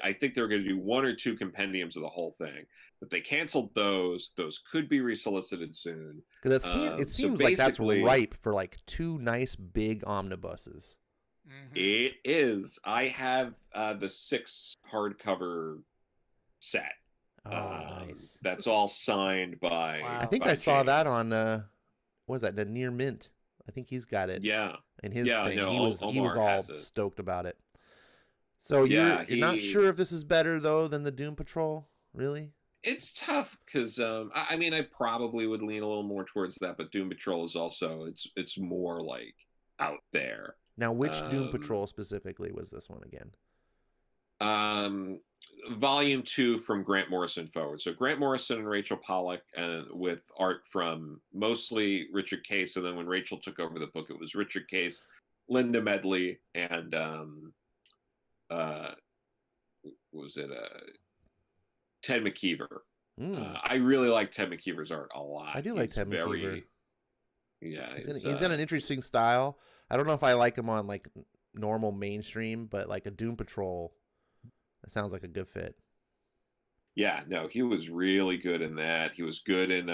I think they were gonna do 1 or 2 compendiums of the whole thing. But they canceled those. Those could be resolicited soon. Because it seems like that's ripe for like 2 nice big omnibuses. It is. I have the 6 hardcover set. Oh, nice. That's all signed by. Wow. I think by I saw James. that on what was that? The Near Mint. I think he's got it. Yeah. In his Yeah, thing. no, he was Omar all has it. stoked about it. So Yeah, you're not sure if this is better though than the Doom Patrol, really? It's tough because I mean I probably would lean a little more towards that, but Doom Patrol is also it's more like out there. Now, which Doom Patrol specifically was this one again? Volume 2 from Grant Morrison forward. So Grant Morrison and Rachel Pollack, with art from mostly Richard Case, and then when Rachel took over the book, it was Richard Case, Linda Medley, and Ted McKeever. I really like Ted McKeever's art a lot. I do like Ted McKeever. Yeah, he's got an interesting style. I don't know if I like him on like normal mainstream, but like a Doom Patrol, that sounds like a good fit. Yeah, no, he was really good in that. He was good in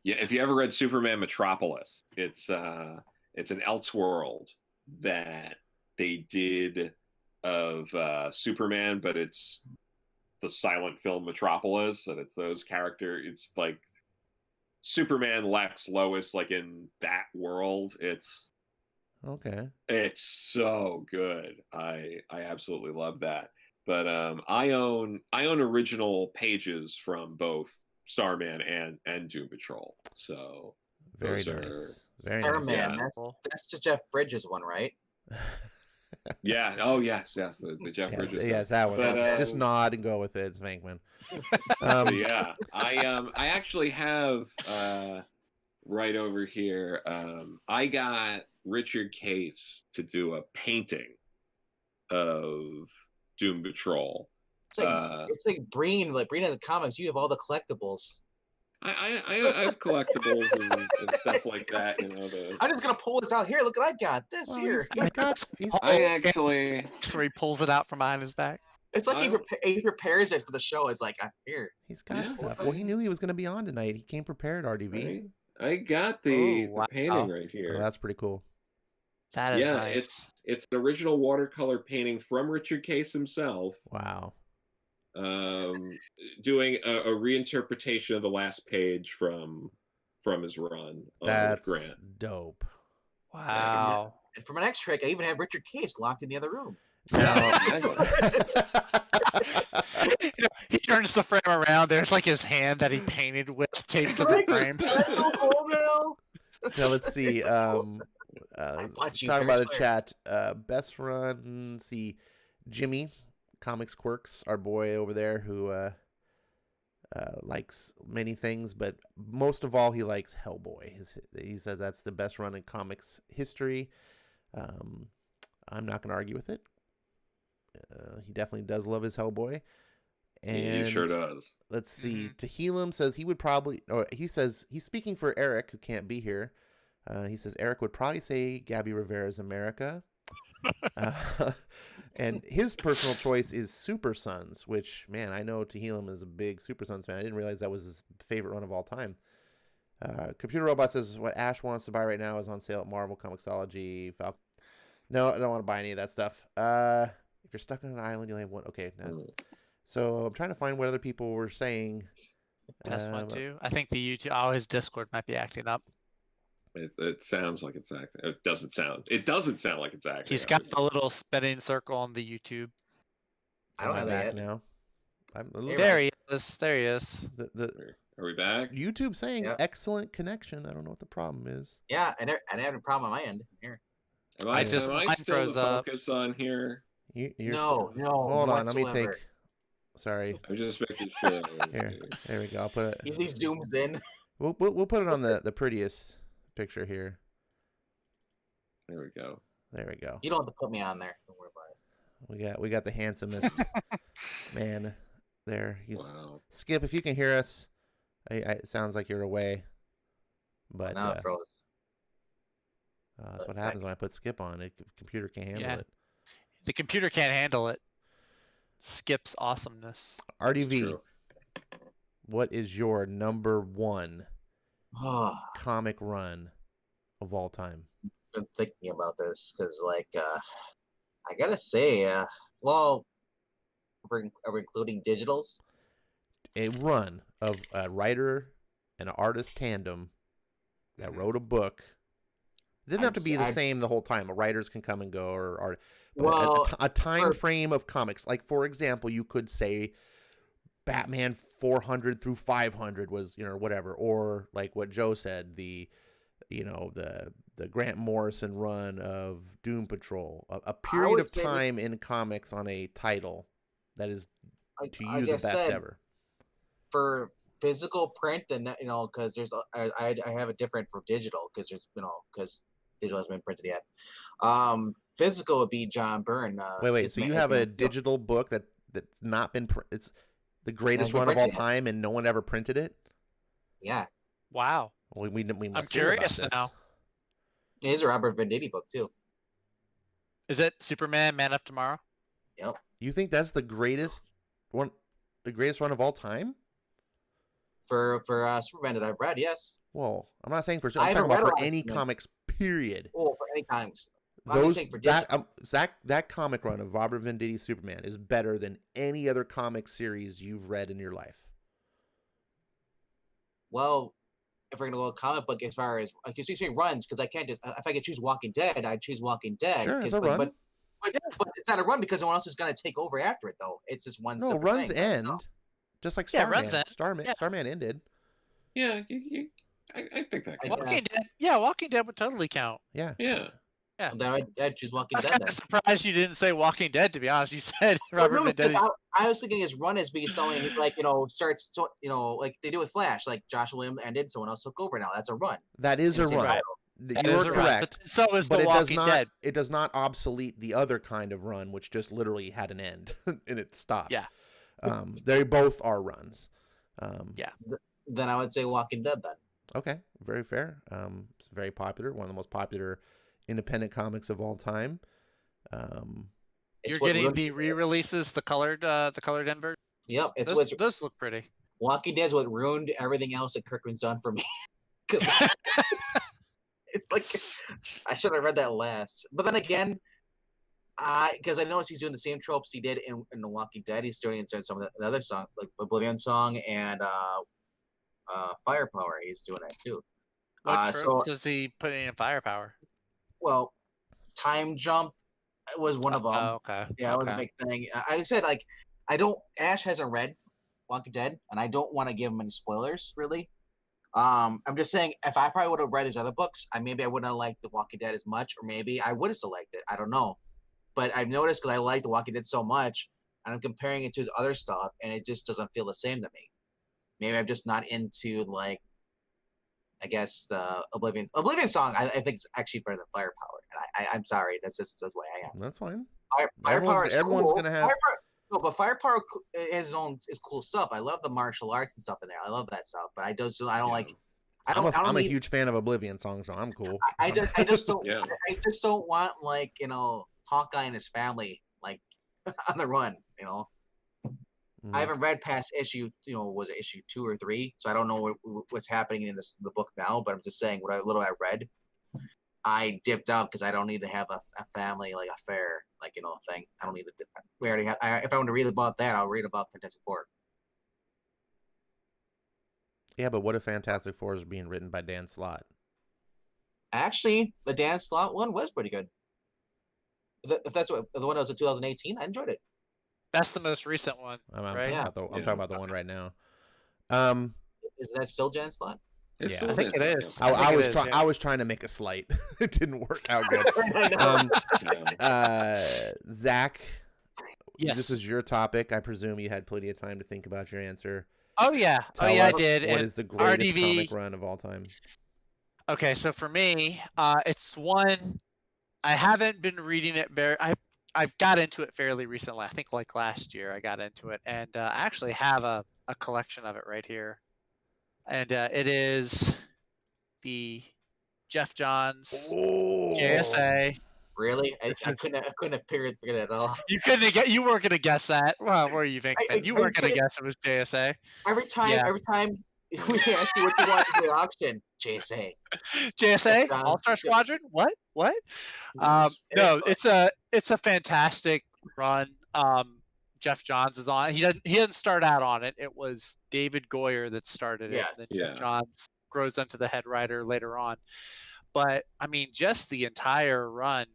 if you ever read Superman Metropolis, it's an Elseworld that they did of Superman, but it's the silent film Metropolis, and it's those characters. It's like Superman, Lex, Lois, like in that world. It's so good. I absolutely love that. But I own original pages from both Starman and Doom Patrol. So very nice. Very Starman, nice. that's the Jeff Bridges one, right? Yeah. Oh yes, the Jeff Bridges. Yes, that one. But, just nod and go with it. It's Venkman. Yeah, I actually have right over here. I got Richard Case to do a painting of Doom Patrol. It's like Breen in the comics. You have all the collectibles. I have collectibles and stuff like that. You know, I'm just gonna pull this out here. Look what I got. Here. I actually. So he pulls it out from behind his back. It's like he prepares it for the show. It's like, here. He's got stuff. Well, he knew he was going to be on tonight. He came prepared, RDV. I got the painting right here. Oh, that's pretty cool. That is nice. It's an original watercolor painting from Richard Case himself. Wow. Doing a reinterpretation of the last page from his run. That's Grant. Dope. Wow. And for my next trick, I even have Richard Case locked in the other room. He turns the frame around. There's like his hand that he painted with taped to the frame. Now let's see. Talking about the chat. Best run. Let's see. Jimmy, Comics Quirks, our boy over there who likes many things, but most of all, he likes Hellboy. He says that's the best run in comics history. I'm not going to argue with it. He definitely does love his Hellboy. And he sure does. Let's see. Tehillim says he would probably, or he says he's speaking for Eric, who can't be here. He says Eric would probably say Gabby Rivera's America. And his personal choice is Super Sons, which, man, I know Tehillim is a big Super Sons fan. I didn't realize that was his favorite run of all time. Computer Robot says what Ash wants to buy right now is on sale at Marvel, Comixology, Falcon. No, I don't want to buy any of that stuff. If you're stuck on an island, you'll have one. Okay. No. So I'm trying to find what other people were saying. Test one, two. I think the YouTube, his Discord might be acting up. It sounds like it's acting. It doesn't sound. It doesn't sound like it's acting. He's got the little spinning circle on the YouTube. I don't Am have I that back yet. now. I'm a little, You're There he is. There he is. the Are we back? YouTube saying Yep. excellent connection. I don't know what the problem is. Yeah, I didn't have a problem on my end here. Am I I, just- am I mine still froze the up. focus on here? You're No, Hold on, let me whatsoever. take. Sorry. I'm just making sure. Here, there we go. I'll put it. He zooms in. We'll put it on the prettiest picture here. There we go. There we go. You don't have to put me on there. Don't worry about it. We got the handsomest man there. He's Wow. Skip. If you can hear us, it sounds like you're away. But Now it froze. that's It's what back. happens when I put Skip on. The computer can't handle Yeah. it. The computer can't handle it. Skip's awesomeness. It's RDV, true. what is your number one Oh, comic run of all time? I've been thinking about this because, like, I gotta say, well, are we including digitals? A run of a writer and an artist tandem that Mhm. wrote a book. It didn't have to I'd be say- the same the whole time. Writers can come and go, or art. But Well, a time for- frame of comics. Like, for example, you could say Batman 400 through 500 was, whatever. Or like what Joe said, the Grant Morrison run of Doom Patrol. A period would of say this- time in comics on a title that is, to like you, the I best said, ever. for physical print, then that, because there's I have it different for digital because there's because digital hasn't been printed yet. Physical would be John Byrne. Wait. his So ma- you his have a man- digital book that's not been it's the greatest been run of all printed yet. time, and no one ever printed it. Yeah, Wow. We must I'm hear about curious this. now. it is a Robert Venditti book too. Is it Superman Man Up Tomorrow? Yep. You think that's the greatest run of all time? For Superman that I've read, yes. Well, I'm not saying for. I I'm haven't talking about read a for lot of any Superman. comics. Period. Oh, for any times. I'm just saying for digital. That comic run of Robert Venditti Superman is better than any other comic series you've read in your life. Well, if we're gonna go comic book as far as like you're saying runs, because I can't just if I could choose Walking Dead, I'd choose Walking Dead. Sure, it's 'cause- a run. But it's not a run because no one else is gonna take over after it though. It's just one. No, separate runs thing. end. Just like Yeah, Starman. runs end. Starman. Yeah. Starman ended. Yeah, I think that. I Could, Walking guess. Dead. Yeah, Walking Dead would totally count. Yeah. yeah. Then I'd choose Walking I was Dead kind then. of surprised you didn't say Walking Dead. To be honest, you said Robert No, because Venditti. I was thinking his run is because someone like starts like they do with Flash, like Josh Williams ended, someone else took over now. That's a run. That is In a the same run. title. That You is are a run, correct. but so is But The it does Walking not. Dead. It does not obsolete the other kind of run, which just literally had an end and it stopped. Yeah. They both are runs. Yeah. Then I would say Walking Dead then. Okay, very fair. It's very popular. One of the most popular independent comics of all time. It's You're what getting ruined- the re-releases, the colored end version. Yep, it's Those, what's those look pretty. Walking Dead's what ruined everything else that Kirkman's done for me. 'Cause it's like I should have read that last. But then again, because I noticed he's doing the same tropes he did in The Walking Dead. He's doing it in some of the other songs, like Oblivion Song and Firepower. He's doing that too. What so tropes is he putting in Firepower? well, Time Jump was one of them. Oh, okay. Yeah, it was a Okay. big thing. I said Ash hasn't read Walking Dead, and I don't want to give him any spoilers really. I'm just saying if I probably would have read his other books, maybe I wouldn't have liked The Walking Dead as much, or maybe I would have still liked it. I don't know, but I've noticed because I like The Walking Dead so much, and I'm comparing it to his other stuff, and it just doesn't feel the same to me. Maybe I'm just not into like, I guess the Oblivion song. I think is actually better than Firepower, and I'm sorry, that's the way I am. That's fine. Firepower is everyone's cool. gonna have- No, but Firepower has its own is cool stuff. I love the martial arts and stuff in there. I love that stuff. But I don't like. I don't. I don't I'm a need, huge fan of Oblivion song, so I'm cool. I just don't. Yeah. I just don't want like Hawkeye and his family like on the run. Mm. I haven't read past issue. Was it issue 2 or 3? So I don't know what's happening in the book now. But I'm just saying what little I read. I dipped out because I don't need to have a family like affair thing. I don't need to. we already have. If I want to read about that, I'll read about Fantastic Four. Yeah, but what if Fantastic Four is being written by Dan Slott? Actually, the Dan Slott one was pretty good. If that's what the one that was in 2018, I enjoyed it. That's the most recent one, I'm right? Yeah. talking about the one right now. Is that still Dan Slott? It's Yeah, still I think it Dan is. Slott. I was trying to make a slight. It didn't work out good. Zach, Yes. this is your topic. I presume you had plenty of time to think about your answer. Oh yeah. Tell I us did. what And is the greatest RDV comic run of all time? Okay, so for me, it's one I haven't been reading it very. I got into it fairly recently. I think like last year I got into it, and I actually have a collection of it right here, and it is the Jeff Johns JSA. Really? I couldn't have figured it at all. You weren't gonna guess that. Well, where you think? I- You I weren't gonna couldn't- guess it was JSA. Every time we ask you what you want for the auction, JSA. JSA John. All Star Squadron. What? And No, it's a fantastic run. Jeff Johns is on. He didn't start out on it. It was David Goyer that started it. Yes. Then Yeah. Jeff Johns grows into the head writer later on. But I mean, just the entire run.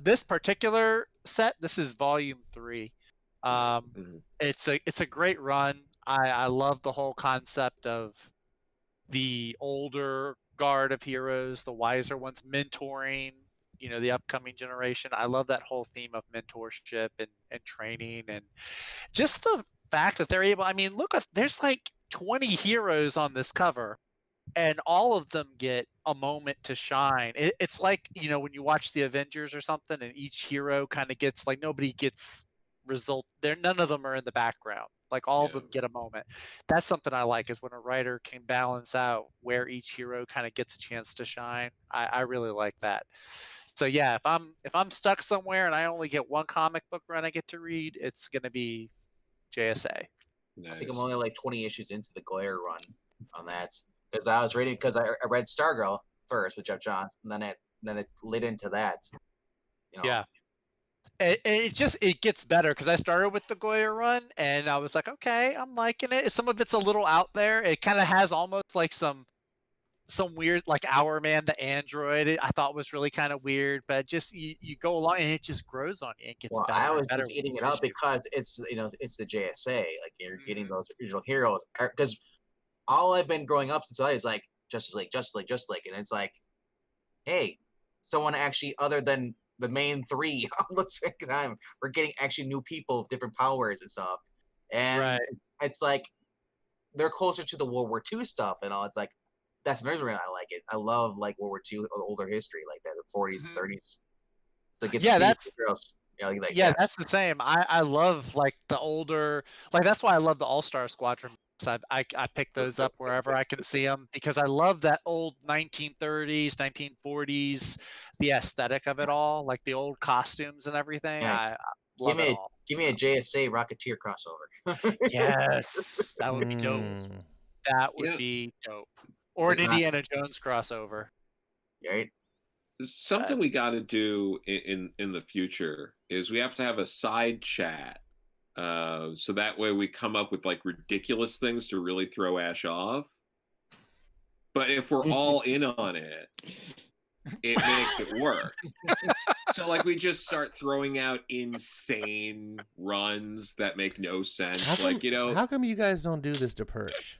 This particular set, this is volume 3. It's a great run. I love the whole concept of the older guard of heroes, the wiser ones mentoring, the upcoming generation. I love that whole theme of mentorship and training, and just the fact that they're able, I mean, there's like 20 heroes on this cover, and all of them get a moment to shine. It's like, when you watch the Avengers or something, and each hero kind of gets, like, nobody gets none of them are in the background. Like, all of them get a moment. That's something I like, is when a writer can balance out where each hero kind of gets a chance to shine. I really like that. So yeah, if I'm stuck somewhere and I only get one comic book run I get to read, it's gonna be JSA. I think I'm only like 20 issues into the Goyer run on that, because I was reading, because I read Stargirl first with Jeff Johns, and then it led into that. Yeah. It gets better, because I started with the Goyer run and I was like, okay, I'm liking it. Some of it's a little out there. It kind of has almost like some weird, like Our Man the Android, I thought was really kind of weird, but just you go along and it just grows on you. It gets better. I was better just eating it up because it's the JSA, like you're getting those original heroes, because all I've been growing up since I was like Justice League, and it's like, hey, someone actually other than the main 3 all the second time, we're getting actually new people with different powers and stuff, and it's like they're closer to the World War II stuff and all. It's like, that's another reason I like it. I love like World War II older history, like that, the 40s and 30s. So that's girls. That's the same. I love like the older, like that's why I love the All-Star Squadron. I pick those up wherever I can see them, because I love that old 1930s, 1940s, the aesthetic of it all, like the old costumes and everything. Yeah. I love it all. Give me a JSA Rocketeer crossover. Yes, that would be dope. That would be dope. Or an Indiana Jones crossover. Right. Something we got to do in the future is we have to have a side chat, so that way we come up with like ridiculous things to really throw Ash off. But if we're all in on it, it makes it work. So like we just start throwing out insane runs that make no sense. How come you guys don't do this to Perch?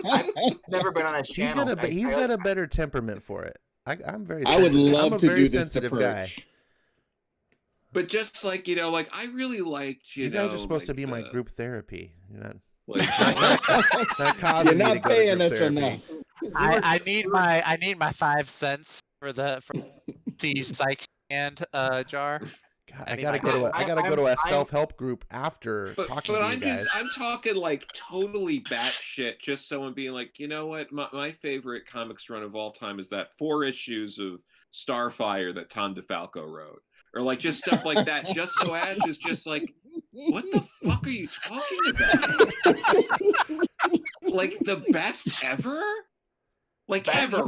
I've never been on his channel. He's got a better temperament for it. I'm very sensitive. I would love to do this to sensitive Perch. guy. But just like, like I really liked, you guys are supposed to be my group therapy. You're not. You're not paying us enough. I need my 5 cents for the psych stand jar. God, I gotta go to a self-help group after talking to you guys. I'm talking like totally batshit. Just someone being like, you know what, my favorite comics run of all time is that 4 issues of Starfire that Tom DeFalco wrote, or like just stuff like that. Just so Ash is just like, what the fuck are you talking about? Like the best ever? Like ever?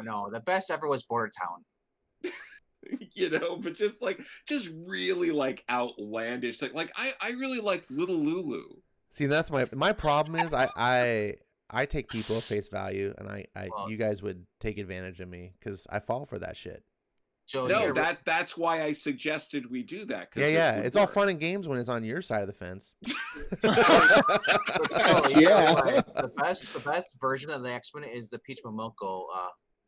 No. The best ever was Border Town. but just really like outlandish. Like I really liked Little Lulu. See, that's my problem is I take people at face value, and Well- you guys would take advantage of me because I fall for that shit. Joe, No, you're- that's why I suggested we do that. 'Cause Yeah. would It's all work. fun and games when it's on your side of the fence. Joe, Yeah. the best version of the X-Men is the Peach Momoko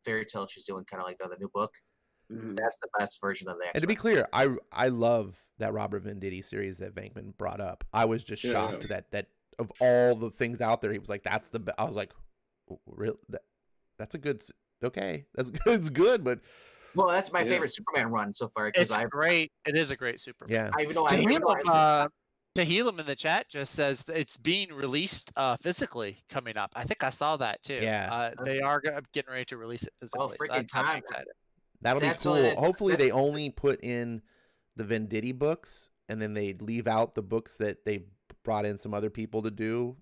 fairy tale she's doing, kind of like the new book. Mhm. That's the best version of the X-Men. And to be clear, I love that Robert Venditti series that Venkman brought up. I was just Yeah. shocked that of all the things out there, he was like, "That's the." I was like, "Real? That's a good. Okay, that's good. It's good, but Well, that's my Yeah. favorite Superman run so far because It's great. It is a great Superman. yeah." Tahilum in the chat just says that it's being released physically coming up. I think I saw that too. Yeah. They are getting ready to release it physically. So freaking that's got me time. excited. That'll be That's cool. what- Hopefully, that's- they only put in the Venditti books, and then they leave out the books that they brought in some other people to do.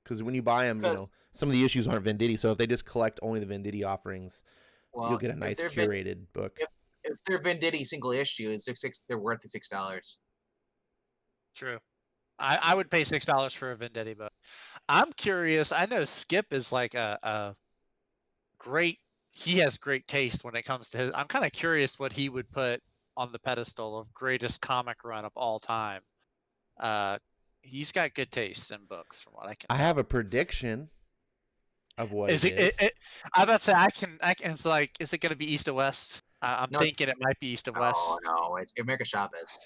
Because when you buy them, Because- some of the issues aren't Venditti. So if they just collect only the Venditti offerings, well, you'll get a if nice they're curated book. if they're Venditti single issue, it's they're worth the $6. True. I would pay $6 for a Venditti book. I'm curious. I know Skip is like a great. He has great taste when it comes to his. I'm kind of curious what he would put on the pedestal of greatest comic run of all time. He's got good taste in books, from what I can. I have a prediction of what it is. I'm about to say I can. It's like, is it going to be East or West? I'm No. thinking it might be East or West. Oh no, it's America Chavez.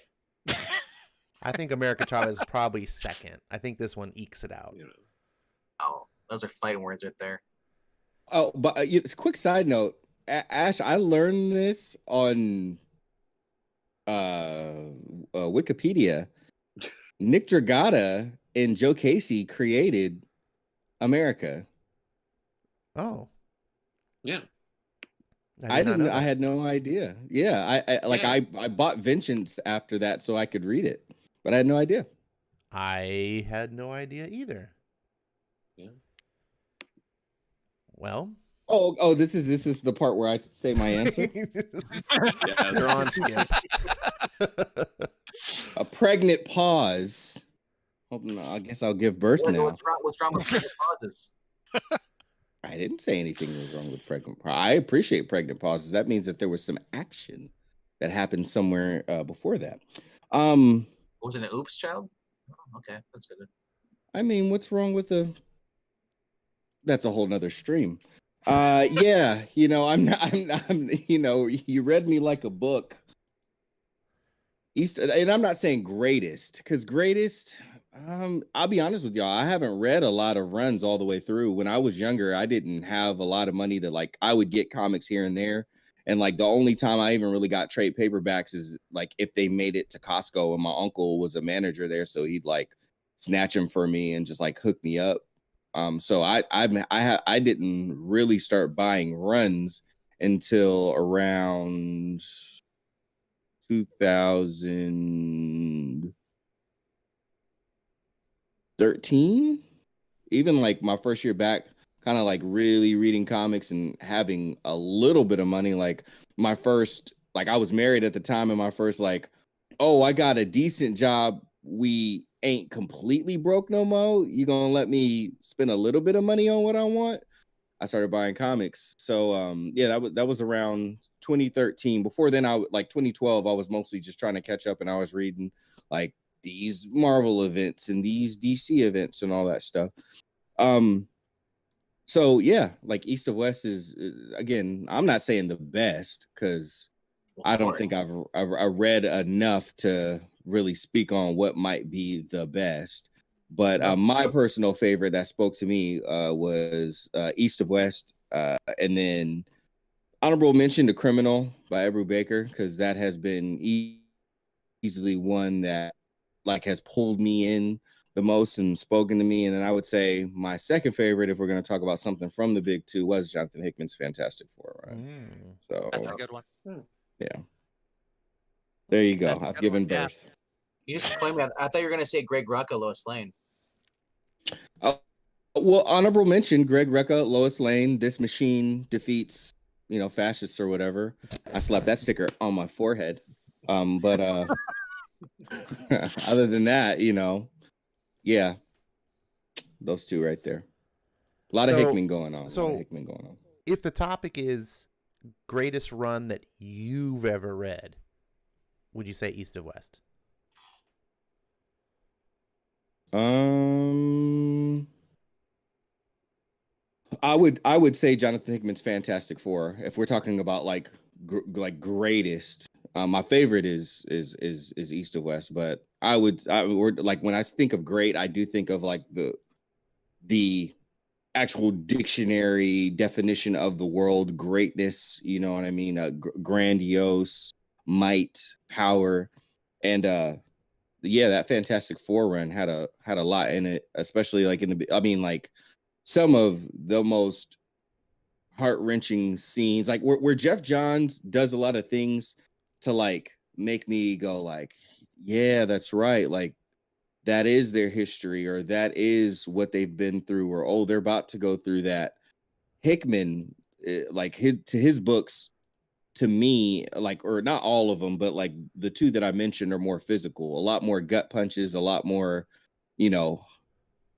I think America Chavez is probably second. I think this one ekes it out. You know. Oh, those are fighting words right there. Oh, but quick side note, Ash, I learned this on Wikipedia. Nick Dragata and Joe Casey created America. Oh, Yeah. I did not know didn't. I that. had no idea. Yeah, Yeah. I bought Vengeance after that so I could read it, but I had no idea. I had no idea either. Yeah. Well, Oh, this is the part where I say my answer. Yeah, You're on, Skip. A pregnant pause. I guess I'll give birth now. What's wrong with pregnant pauses? I didn't say anything was wrong with pregnant pause. I appreciate pregnant pauses. That means that there was some action that happened somewhere before that. Was it an oops child? Oh, okay, that's good. I mean, what's wrong with that's a whole nother stream. Yeah, I'm you read me like a book. And I'm not saying greatest, because greatest, I'll be honest with y'all, I haven't read a lot of runs all the way through. When I was younger, I didn't have a lot of money to I would get comics here and there. And the only time I even really got trade paperbacks is if they made it to Costco, and my uncle was a manager there, so he'd snatch them for me and just hook me up. So I didn't really start buying runs until around 2013. Even my first year back, kind of really reading comics and having a little bit of money. My first, I was married at the time, and my first oh, I got a decent job. We ain't completely broke no more. You gonna let me spend a little bit of money on what I want? I started buying comics. So yeah, that was around 2013. Before then, 2012, I was mostly just trying to catch up, and I was reading these Marvel events and these DC events and all that stuff. So yeah, East of West is again, I'm not saying the best, because I don't think I've read enough to really speak on what might be the best. But my personal favorite that spoke to me was East of West, and then honorable mention to Criminal by Ebru Baker, because that has been easily one that has pulled me in the most and spoken to me. And then I would say my second favorite, if we're going to talk about something from the big two, was Jonathan Hickman's Fantastic Four. Right? So That's a good one. yeah, there you go. That's a I've good given one, yeah. birth. You just claimed me. I thought you were gonna say Greg Rucka, Lois Lane. Well, honorable mention: Greg Rucka, Lois Lane. This machine defeats fascists or whatever. I slapped that sticker on my forehead. But other than that, yeah, those two right there. A lot of Hickman going on. If the topic is greatest run that you've ever read, would you say East of West? I would say Jonathan Hickman's Fantastic Four. If we're talking about like greatest, my favorite is East of West. But I would like, when I think of great, I do think of like the actual dictionary definition of the word greatness. You know what I mean? Grandiose, might, power, and yeah, that Fantastic Four run had a lot in it, especially like like some of the most heart-wrenching scenes, like where Jeff Johns does a lot of things to like make me go like, yeah, that's right, like that is their history, or that is what they've been through, or oh, they're about to go through that. Hickman, like his books, to me, like, or not all of them, but like the two that I mentioned are more physical, a lot more gut punches, a lot more,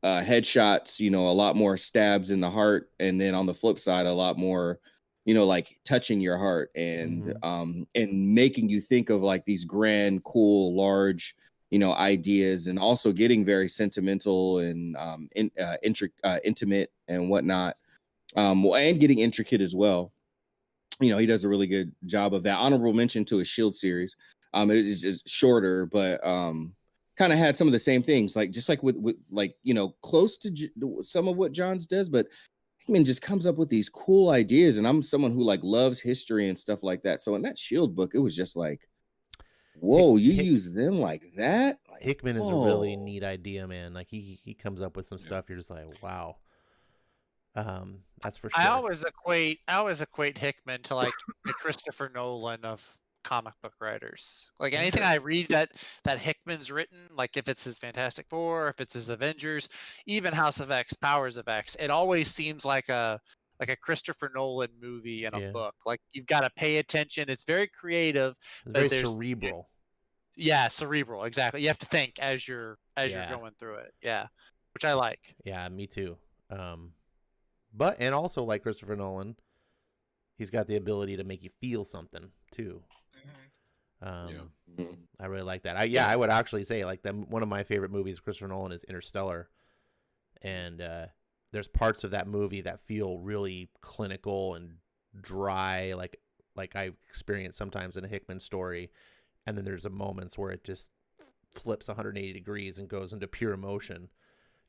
headshots, a lot more stabs in the heart, and then on the flip side, a lot more, like touching your heart and and making you think of like these grand, cool, large, ideas, and also getting very sentimental and intimate and whatnot, and getting intricate as well. He does a really good job of that. Honorable mention to his Shield series. It is just shorter, but kind of had some of the same things, like just like with like close to some of what Johns does, but Hickman just comes up with these cool ideas, and I'm someone who like loves history and stuff like that. So in that Shield book, it was just like, whoa, you use them like that? Like, Hickman is a really neat idea, man. Like he comes up with some stuff. You're just like, wow. That's for sure. I always equate Hickman to like the Christopher Nolan of comic book writers. Like anything I read that Hickman's written, like if it's his Fantastic Four, if it's his Avengers, even House of X, Powers of X, it always seems like a Christopher Nolan movie in a book. Like you've got to pay attention. It's very creative. It's very cerebral. Yeah, cerebral. Exactly. You have to think as you're going through it. Yeah, which I like. Yeah, me too. But and also like Christopher Nolan, he's got the ability to make you feel something too. I really like that. I would actually say like one of my favorite movies of Christopher Nolan is Interstellar, and there's parts of that movie that feel really clinical and dry, like I experience sometimes in a Hickman story, and then there's moments where it just flips 180 degrees and goes into pure emotion.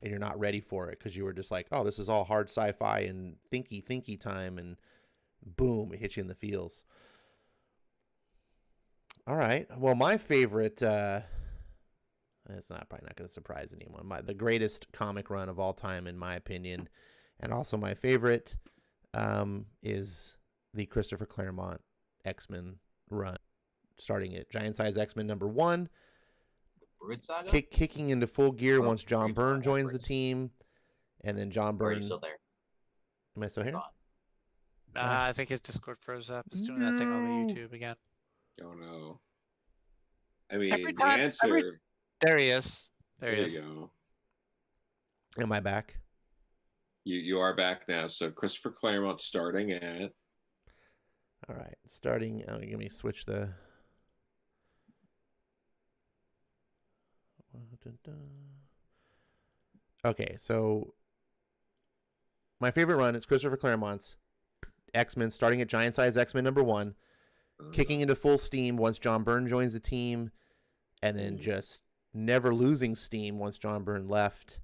And you're not ready for it because you were just like, oh, this is all hard sci-fi and thinky time, and boom, it hits you in the feels. All right. Well, my favorite, it's probably not going to surprise anyone. The greatest comic run of all time, in my opinion, and also my favorite, is the Christopher Claremont X-Men run, starting at Giant Size X-Men #1. Kicking into full gear once John Byrne joins the team, and then John Byrne. Are you still there? Am I still here? I think his Discord froze up. It's doing that thing on the YouTube again. Don't know. I mean, the answer. There he is. There you go. Am I back? You are back now. So Christopher Claremont starting at. All right, starting. Let me switch the. Okay, so my favorite run is Christopher Claremont's X-Men, starting at Giant Size X-Men #1, kicking into full steam once John Byrne joins the team, and then just never losing steam once John Byrne left.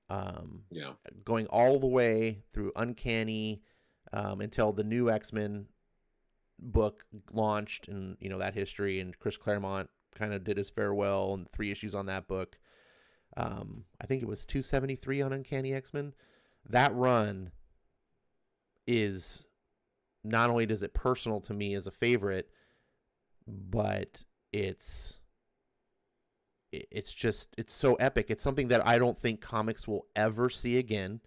Going all the way through Uncanny until the new X-Men book launched, and that history, and Chris Claremont kind of did his farewell and 3 issues on that book. I think it was 273 on Uncanny X-Men. That run is, not only does it personal to me as a favorite, but it's so epic. It's something that I don't think comics will ever see again.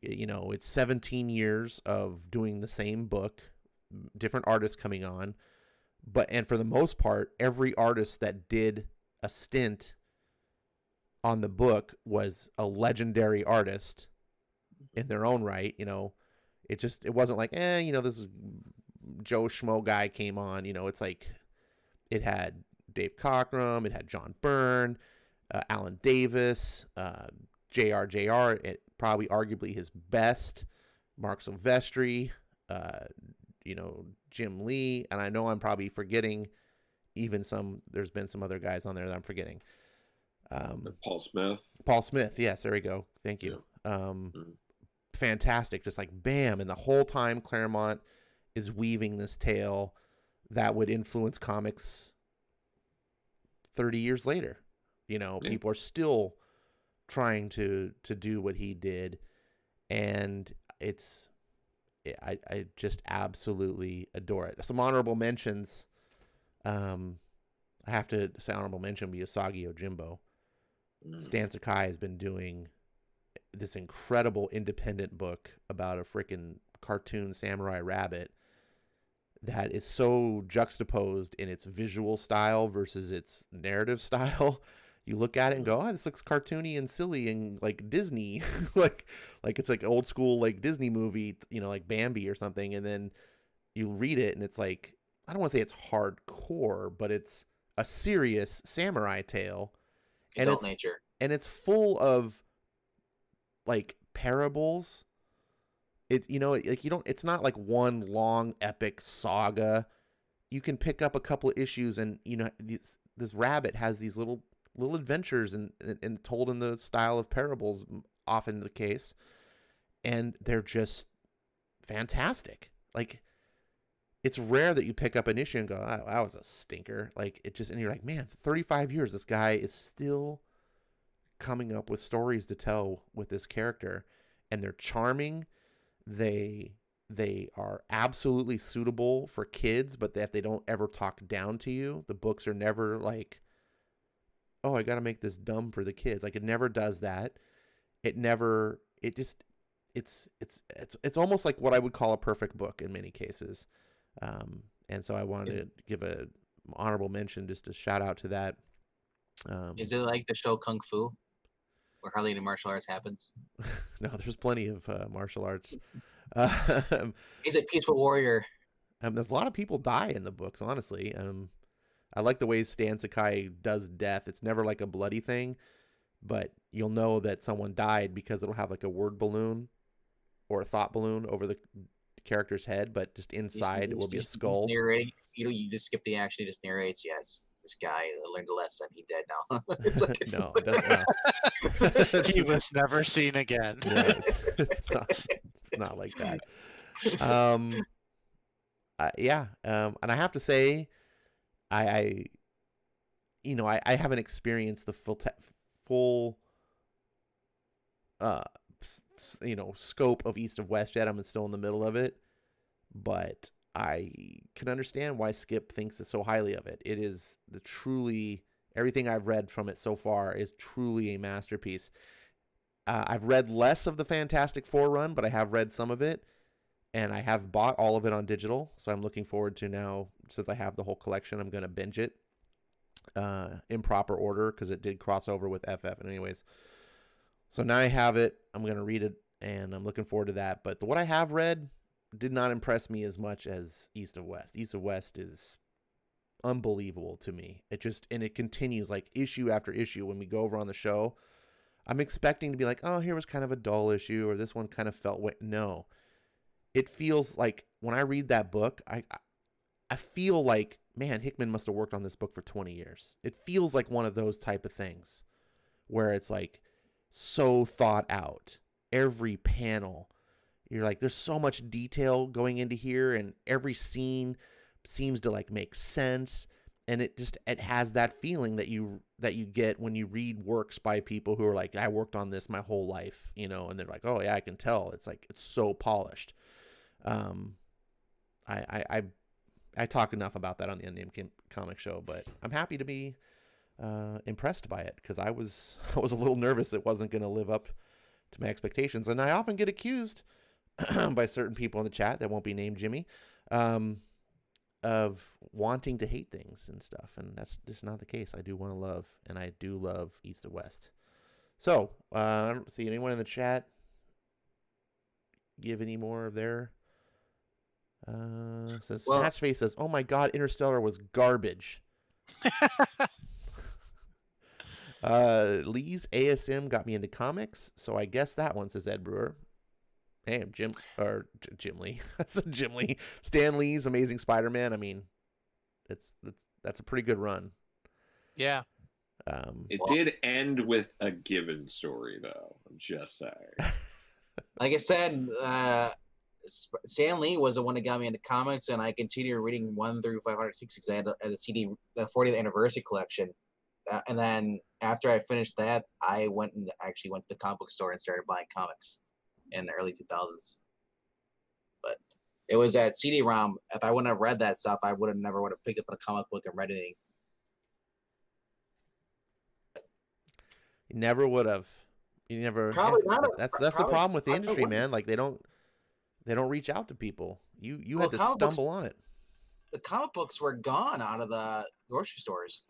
You know, it's 17 years of doing the same book, different artists coming on, and for the most part, every artist that did a stint on the book was a legendary artist in their own right. You know, it wasn't like, you know, this Joe Schmo guy came on. You know, it's like it had Dave Cockrum, it had John Byrne, Alan Davis, JR, probably arguably his best, Mark Silvestri, you know, Jim Lee, and I know I'm probably forgetting even there's been some other guys on there that I'm forgetting. Paul Smith. Paul Smith, yes, there we go. Thank you. Yeah. Fantastic, just like bam, and the whole time Claremont is weaving this tale that would influence comics 30 years later. You know, people are still trying to do what he did, and I just absolutely adore it. Some honorable mentions. I have to say honorable mention be Usagi Yojimbo. Stan Sakai has been doing this incredible independent book about a freaking cartoon samurai rabbit that is so juxtaposed in its visual style versus its narrative style. You look at it and go, oh, this looks cartoony and silly and like Disney, like it's like old school, like Disney movie, you know, like Bambi or something. And then you read it and it's like, I don't want to say it's hardcore, but it's a serious samurai tale. Adult nature. And it's full of like parables. It, you know, like it's not like one long epic saga. You can pick up a couple of issues and, you know, this rabbit has these little adventures and told in the style of parables, often the case, and they're just fantastic. Like, it's rare that you pick up an issue and go, oh, that was a stinker. Like, it just, and you're like, man, 35 years, this guy is still coming up with stories to tell with this character, and they're charming. They are absolutely suitable for kids, but that they don't ever talk down to you. The books are never like, oh, I got to make this dumb for the kids. Like, it never does that. It's almost like what I would call a perfect book in many cases. And so I wanted to give a honorable mention, just a shout out to that. Is it like the show Kung Fu, where hardly any martial arts happens? No, there's plenty of martial arts. Is it Peaceful Warrior? There's a lot of people die in the books, honestly. I like the way Stan Sakai does death. It's never like a bloody thing, but you'll know that someone died because it'll have like a word balloon or a thought balloon over the character's head, but just inside it will be a skull. Narrating, you know, you just skip the action. He just narrates. Yes, this guy learned a lesson. He dead now. It's like, no, it doesn't. He was never seen again. Yeah, it's not like that. And I have to say, I haven't experienced the full scope of East of West yet. I'm still in the middle of it, but I can understand why Skip thinks so highly of it. It is everything I've read from it so far is truly a masterpiece. I've read less of the Fantastic Four run, but I have read some of it, and I have bought all of it on digital. So I'm looking forward to now, since I have the whole collection, I'm going to binge it in proper order because it did cross over with FF. And anyways, so now I have it. I'm going to read it, and I'm looking forward to that. But what I have read did not impress me as much as East of West. East of West is unbelievable to me. It continues like issue after issue. When we go over on the show, I'm expecting to be like, oh, here was kind of a dull issue, or this one kind of felt no. It feels like when I read that book, I feel like, man, Hickman must have worked on this book for 20 years. It feels like one of those type of things where it's like so thought out. Every panel, you're like, there's so much detail going into here, and every scene seems to like make sense. And it has that feeling that you get when you read works by people who are like, I worked on this my whole life, and they're like, oh yeah, I can tell. It's like, it's so polished. I talk enough about that on the Unnamed Comic Show, but I'm happy to be impressed by it, because I was a little nervous it wasn't going to live up to my expectations. And I often get accused by certain people in the chat that won't be named Jimmy, of wanting to hate things and stuff. And that's just not the case. I do want to love, and I do love East of West. So, I don't see anyone in the chat give any more of their... says Snatchface says, "Oh my God, Interstellar was garbage." Lee's ASM got me into comics, so I guess that one, says Ed Brewer. Damn, Jim Lee. That's a Jim Lee. Stan Lee's Amazing Spider-Man. I mean, that's a pretty good run. Yeah. It did end with a Gibbon story, though. I'm just saying. Like I said, Stan Lee was the one that got me into comics, and I continued reading 1 through 506 because I had the CD, the 40th anniversary collection. And then after I finished that, I went to the comic book store and started buying comics in the early 2000s. But it was that CD-ROM. If I wouldn't have read that stuff, I never would have picked up a comic book and read anything. You never would have. You never. Probably not. That's the problem with the industry, man. Like they don't reach out to people. You had to stumble on it. The comic books were gone out of the grocery stores.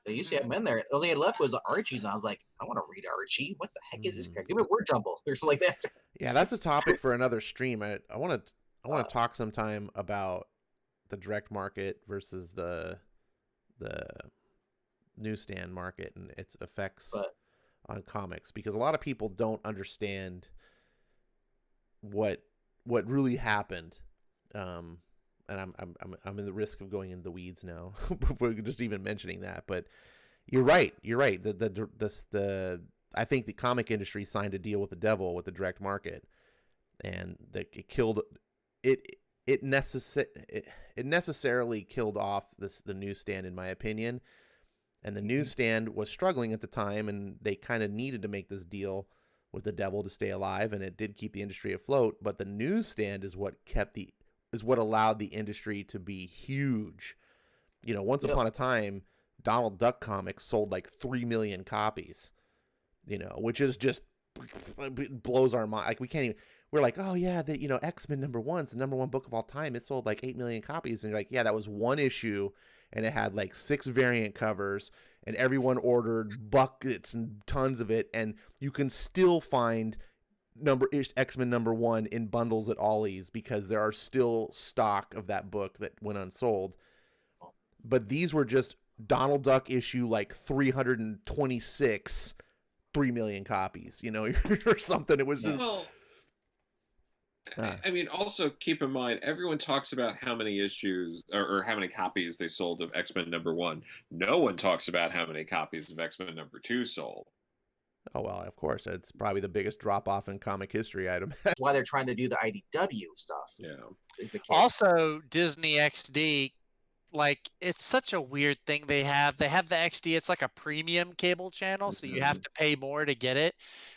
They used to have them in there. All they had left was the Archies, and I was like, I want to read Archie. What the heck is this? Give me a word jumble or something like that. Yeah, that's a topic for another stream. I want to talk sometime about the direct market versus the newsstand market and its effects on comics, because a lot of people don't understand what really happened. And I'm in the risk of going into the weeds now, we're just even mentioning that. But you're right. The I think the comic industry signed a deal with the devil with the direct market, and it killed it. It necessarily killed off the newsstand, in my opinion. And the newsstand was struggling at the time, and they kind of needed to make this deal with the devil to stay alive, and it did keep the industry afloat. But the newsstand is what allowed the industry to be huge. You know, once upon a time, Donald Duck comics sold like 3 million copies, you know, which is just blows our mind. Like we're like, oh yeah, X-Men #1 is the #1 book of all time. It sold like 8 million copies. And you're like, yeah, that was one issue, and it had like 6 variant covers, and everyone ordered buckets and tons of it. And you can still find X-Men #1 in bundles at Ollie's because there are still stock of that book that went unsold. But these were just Donald Duck issue like 326, 3 million copies, or something. It was just... I mean, also keep in mind, everyone talks about how many issues or how many copies they sold of X-Men #1. No one talks about how many copies of X-Men #2 sold. Oh, well, of course. It's probably the biggest drop-off in comic history item. That's why they're trying to do the IDW stuff. Yeah. Also, Disney XD, like, it's such a weird thing they have. They have the XD. It's like a premium cable channel, so you have to pay more to get it,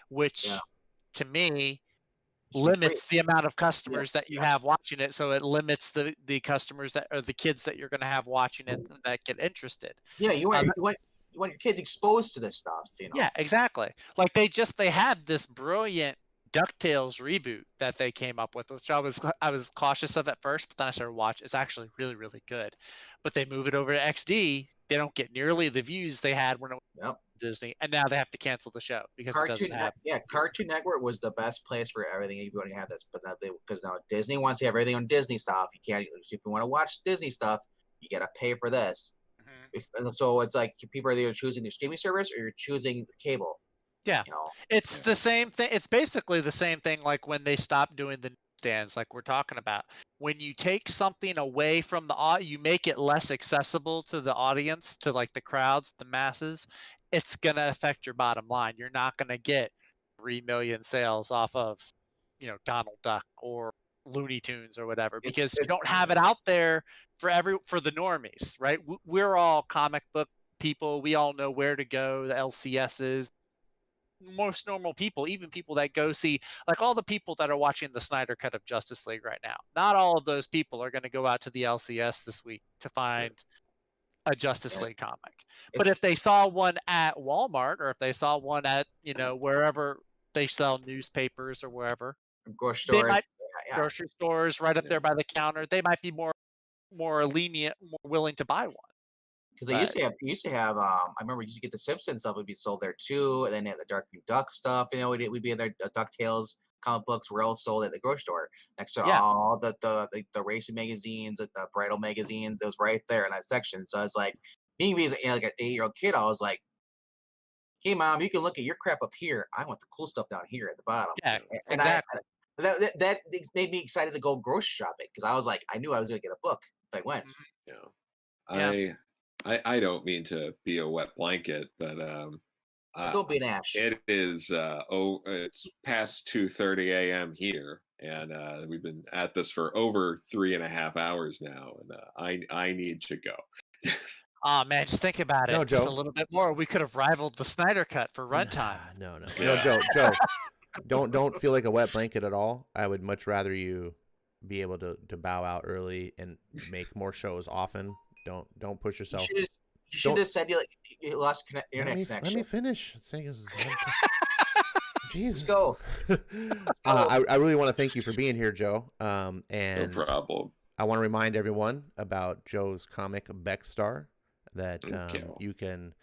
which, to me, limits the amount of customers that you have watching it. So it limits the customers that are the kids that you're going to have watching it that get interested. Yeah, you want your kids exposed to this stuff, Yeah, exactly. Like they had this brilliant DuckTales reboot that they came up with, which I was cautious of at first, but then I started watching. It's actually really, really good. But they move it over to XD. They don't get nearly the views they had when it was Disney, and now they have to cancel the show because it doesn't have. Yeah, Cartoon Network was the best place for everything. If you want to have this, but because now Disney wants to have everything on Disney stuff. You can't. If you want to watch Disney stuff, you got to pay for this. So it's like people are either choosing the streaming service or you're choosing the cable. Yeah, it's the same thing. It's basically the same thing like when they stopped doing the newsstands, like we're talking about. When you take something away from you make it less accessible to the audience, to like the crowds, the masses, it's going to affect your bottom line. You're not going to get 3 million sales off of, Donald Duck or Looney Tunes or whatever, because you don't have it out there for the normies, right? We're all comic book people. We all know where to go, the LCSs. Most normal people, even people that go see, like all the people that are watching the Snyder Cut of Justice League right now, not all of those people are going to go out to the LCS this week to find a Justice League comic. But if they saw one at Walmart, or if they saw one at, wherever they sell newspapers or wherever. Grocery They stores. might Yeah. grocery stores right up there by the counter. They might be more lenient, more willing to buy one. Because they used to have. I remember you used to get the Simpsons stuff would be sold there too, and then they had the Darkwing Duck stuff. You know, we'd be in there. DuckTales comic books were all sold at the grocery store next to Yeah. all the racing magazines, the bridal magazines. It was right there in that section. So it's like me being like an 8-year-old kid, I was like, "Hey, mom, you can look at your crap up here. I want the cool stuff down here at the bottom." Yeah, And exactly. that made me excited to go grocery shopping because I was like, I knew I was going to get a book if I went. Yeah. I don't mean to be a wet blanket, but Don't be an Ash. it is it's past 2:30 a.m. here, and we've been at this for over 3.5 hours now, and I need to go. Oh man, just think about it. No, Just Joe. a little bit more. We could have rivaled the Snyder Cut for runtime. No, Yeah. Joe. Don't feel like a wet blanket at all. I would much rather you be able to bow out early and make more shows often. Don't push yourself. You should have said you lost internet Let me connection. finish. Jesus. Let's go. I really want to thank you for being here, Joe. No And problem. I want to remind everyone about Joe's comic Beckstar that Okay. you can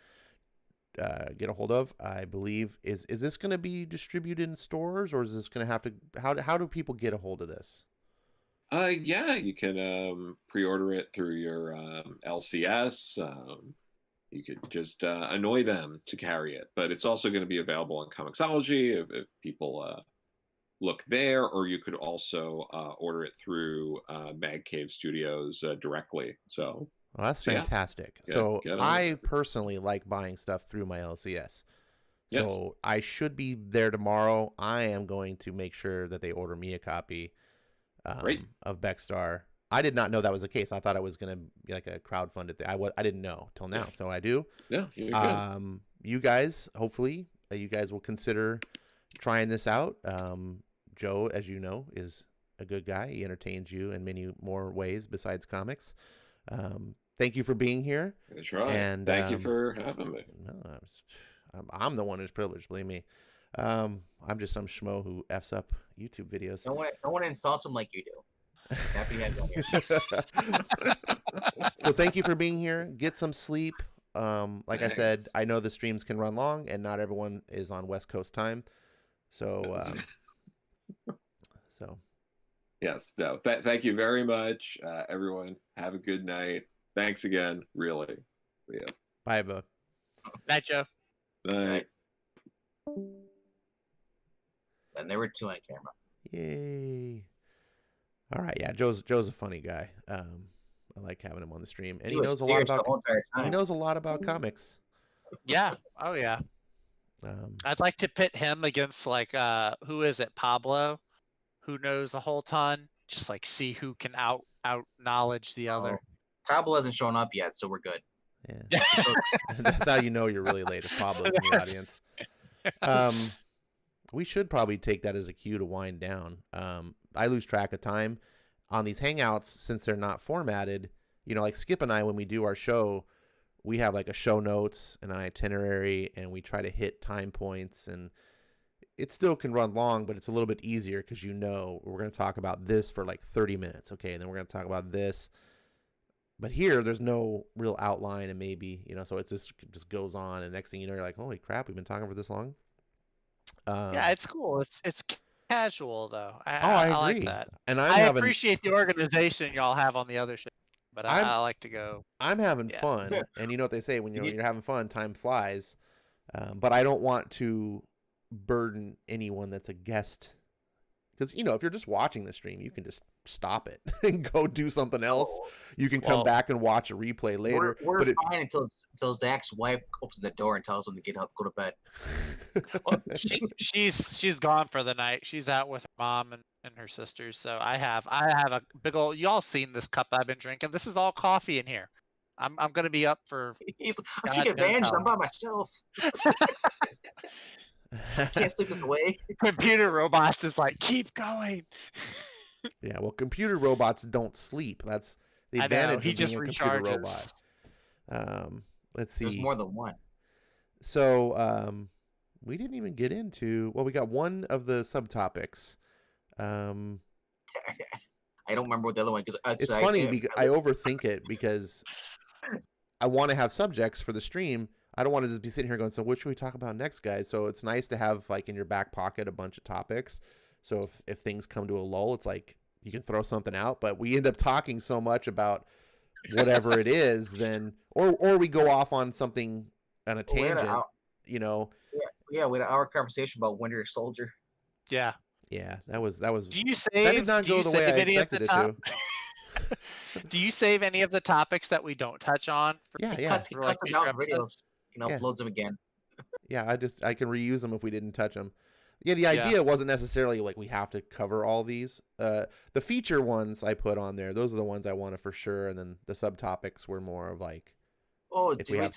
get a hold of. I believe is this going to be distributed in stores, or is this going to have to? How do people get a hold of this? Yeah, you can pre-order it through your LCS. You could just annoy them to carry it, but it's also going to be available on Comixology if people look there, or you could also order it through Mag Cave Studios directly. So Well, that's yeah. fantastic. Get- So get on I it. personally like buying stuff through my LCS. Yes. So I should be there tomorrow. I am going to make sure that they order me a copy Great. of Beckstar. I did not know that was the case. I thought it was going to be like a crowdfunded thing. I didn't know till now. So I do. Yeah, you're good. You guys, hopefully, you guys will consider trying this out. Joe, as you know, is a good guy. He entertains you in many more ways besides comics. Thank you for being here. That's right. and, Thank you for having me. No, I'm the one who's privileged. Believe me. I'm just some schmo who f's up YouTube videos. No one installs them like you do. Happy to have you here. So thank you for being here. Get some sleep. Like I said, Thanks. I know the streams can run long, and not everyone is on West Coast time. So, Yes. No. Thank you very much, everyone. Have a good night. Thanks again. Really. Yeah. bye, Bo. Night, Joe. Night. And there were two on camera. Yay! All right, yeah, Joe's a funny guy. I like having him on the stream, and he was knows a lot fierce the about whole entire time. he knows a lot about comics. Yeah. Oh yeah. I'd like to pit him against like who is it, Pablo, who knows a whole ton. Just like see who can out knowledge the other. Pablo hasn't shown up yet, so we're good. Yeah, that's how you know you're really late if Pablo's in the audience. We should probably take that as a cue to wind down. I lose track of time on these Hangouts since they're not formatted. You know, like Skip and I, when we do our show, we have like a show notes and an itinerary, and we try to hit time points, and it still can run long, but it's a little bit easier because you know we're going to talk about this for like 30 minutes, okay, and then we're going to talk about this. But here, there's no real outline, and maybe, you know, so it just goes on, and next thing you know, you're like, holy crap, we've been talking for this long. Yeah, it's cool. It's casual though. I I like agree. that. And I appreciate the organization y'all have on the other show, but I like to go. I'm having Yeah. fun, and you know what they say, when you're having fun, time flies. But I don't want to burden anyone that's a guest, because, you know, if you're just watching the stream, you can just stop it and go do something else. You can come back and watch a replay later. We're fine until Zach's wife opens the door and tells him to get up, go to bed. Well, she's gone for the night. She's out with her mom and her sisters. So I have a big old. Y'all seen this cup I've been drinking? This is all coffee in here. I'm gonna be up for. I'm God taking knows advantage. how I'm by myself. Can't sleep this away. Computer robots is like, keep going. Yeah, well, computer robots don't sleep. That's the I know, advantage he of just being a computer robot. recharges. Let's see. There's more than one. So we didn't even get into. Well, we got one of the subtopics. I don't remember what the other one because It's funny because I overthink it because I want to have subjects for the stream. I don't want to just be sitting here going, so what should we talk about next, guys? So it's nice to have like in your back pocket a bunch of topics. So if things come to a lull, it's like you can throw something out. But we end up talking so much about whatever it is, then or we go off on something on a tangent, you know. Yeah, we had our conversation about Winter Soldier. Yeah. Yeah, that was. Do you save? That did not go the way I expected it to. Do you save any of the topics that we don't touch on? He cuts them down for videos. Uploads them again. Yeah, I can reuse them if we didn't touch them. Yeah, the idea wasn't necessarily like we have to cover all these. The feature ones I put on there, those are the ones I wanted for sure, and then the subtopics were more of like. Oh, did you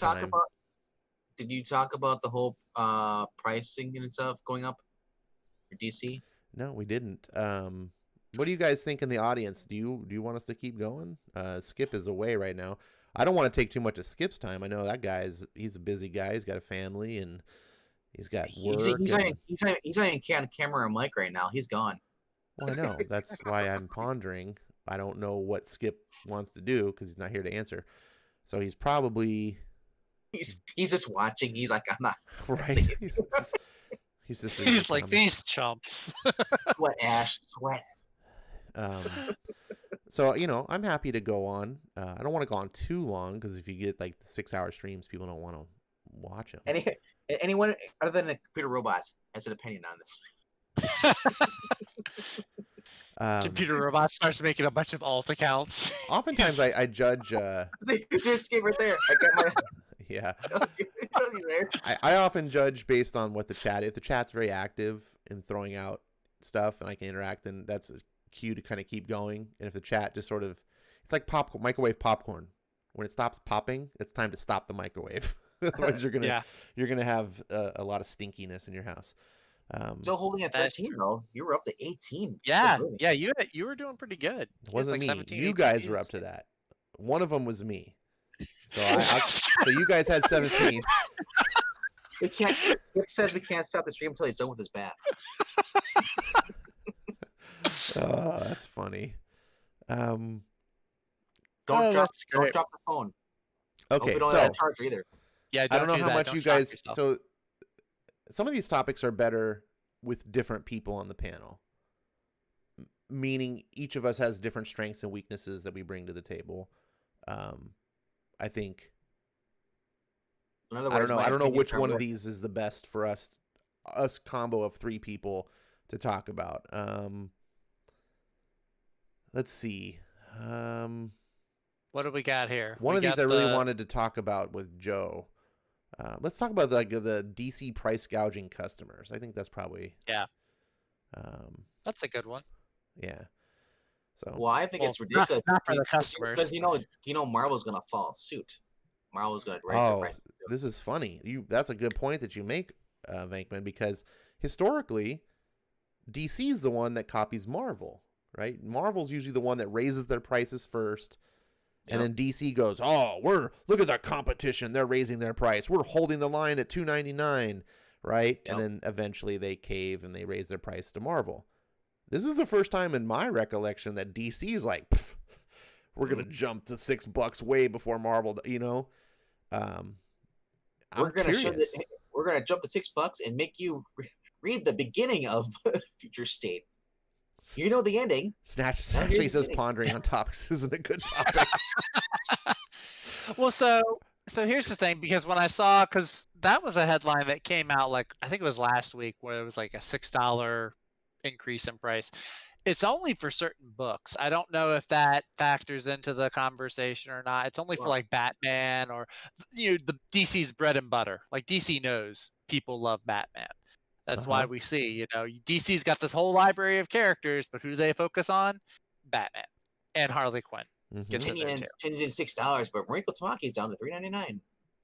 talk about the whole pricing and stuff going up for DC? No, we didn't. What do you guys think in the audience? Do you want us to keep going? Skip is away right now. I don't want to take too much of Skip's time. I know that he's a busy guy. He's got a family and he's got work. He's not even camera or mic right now. He's gone. Well, I know. That's why I'm pondering. I don't know what Skip wants to do because he's not here to answer. So he's probably he's just watching. He's like, I'm not right. He's like these chumps. Sweat, Ash, sweat. So I'm happy to go on. I don't want to go on too long because if you get like 6-hour streams, people don't want to watch them. Anyone other than the computer robots has an opinion on this. Computer robot starts making a bunch of alt accounts. Oftentimes, I judge. They just came right there. I got my. Yeah. I often judge based on what the chat. If the chat's very active in throwing out stuff and I can interact, then that's a cue to kind of keep going. And if the chat just sort of, it's like microwave popcorn. When it stops popping, it's time to stop the microwave. Otherwise, you're gonna have a lot of stinkiness in your house. Still holding at 13 though. You were up to 18. Yeah, you were doing pretty good. It wasn't me. 17, you guys were up to that. One of them was me. So so you guys had 17. We can't. Skip says we can't stop the stream until he's done with his bath. Oh, that's funny. Don't drop the phone. Okay, we don't have a charger either. Yeah, I don't know how much you guys. So some of these topics are better with different people on the panel. Meaning each of us has different strengths and weaknesses that we bring to the table. I think. In other words, I don't know which one of these is the best for us combo of 3 people to talk about. Let's see. What do we got here? One of these I really wanted to talk about with Joe. Let's talk about the DC price gouging customers. I think that's probably that's a good one. Yeah. So well, I think it's ridiculous. Not for the customers, because Marvel's gonna follow suit. Marvel's gonna raise their prices. This is funny. That's a good point that you make, Vankman, because historically, DC is the one that copies Marvel, right? Marvel's usually the one that raises their prices first. And then DC goes, look at that competition. They're raising their price. We're holding the line at $2.99, right? Yep. And then eventually they cave and they raise their price to Marvel. This is the first time in my recollection that DC is like, we're going to jump to $6 way before Marvel, we're going to jump to $6 and make you read the beginning of Future State. You know the ending. Snatch says pondering on topics isn't a good topic. Well, so here's the thing, because when I saw, because that was a headline that came out like, I think it was last week, where it was like a $6 increase in price. It's only for certain books. I don't know if that factors into the conversation or not. It's only for like Batman or the DC's bread and butter. Like DC knows people love Batman. That's why we see, DC's got this whole library of characters, but who do they focus on? Batman and Harley Quinn. Tinion's $6, but Mariko Tamaki's down to $3.99.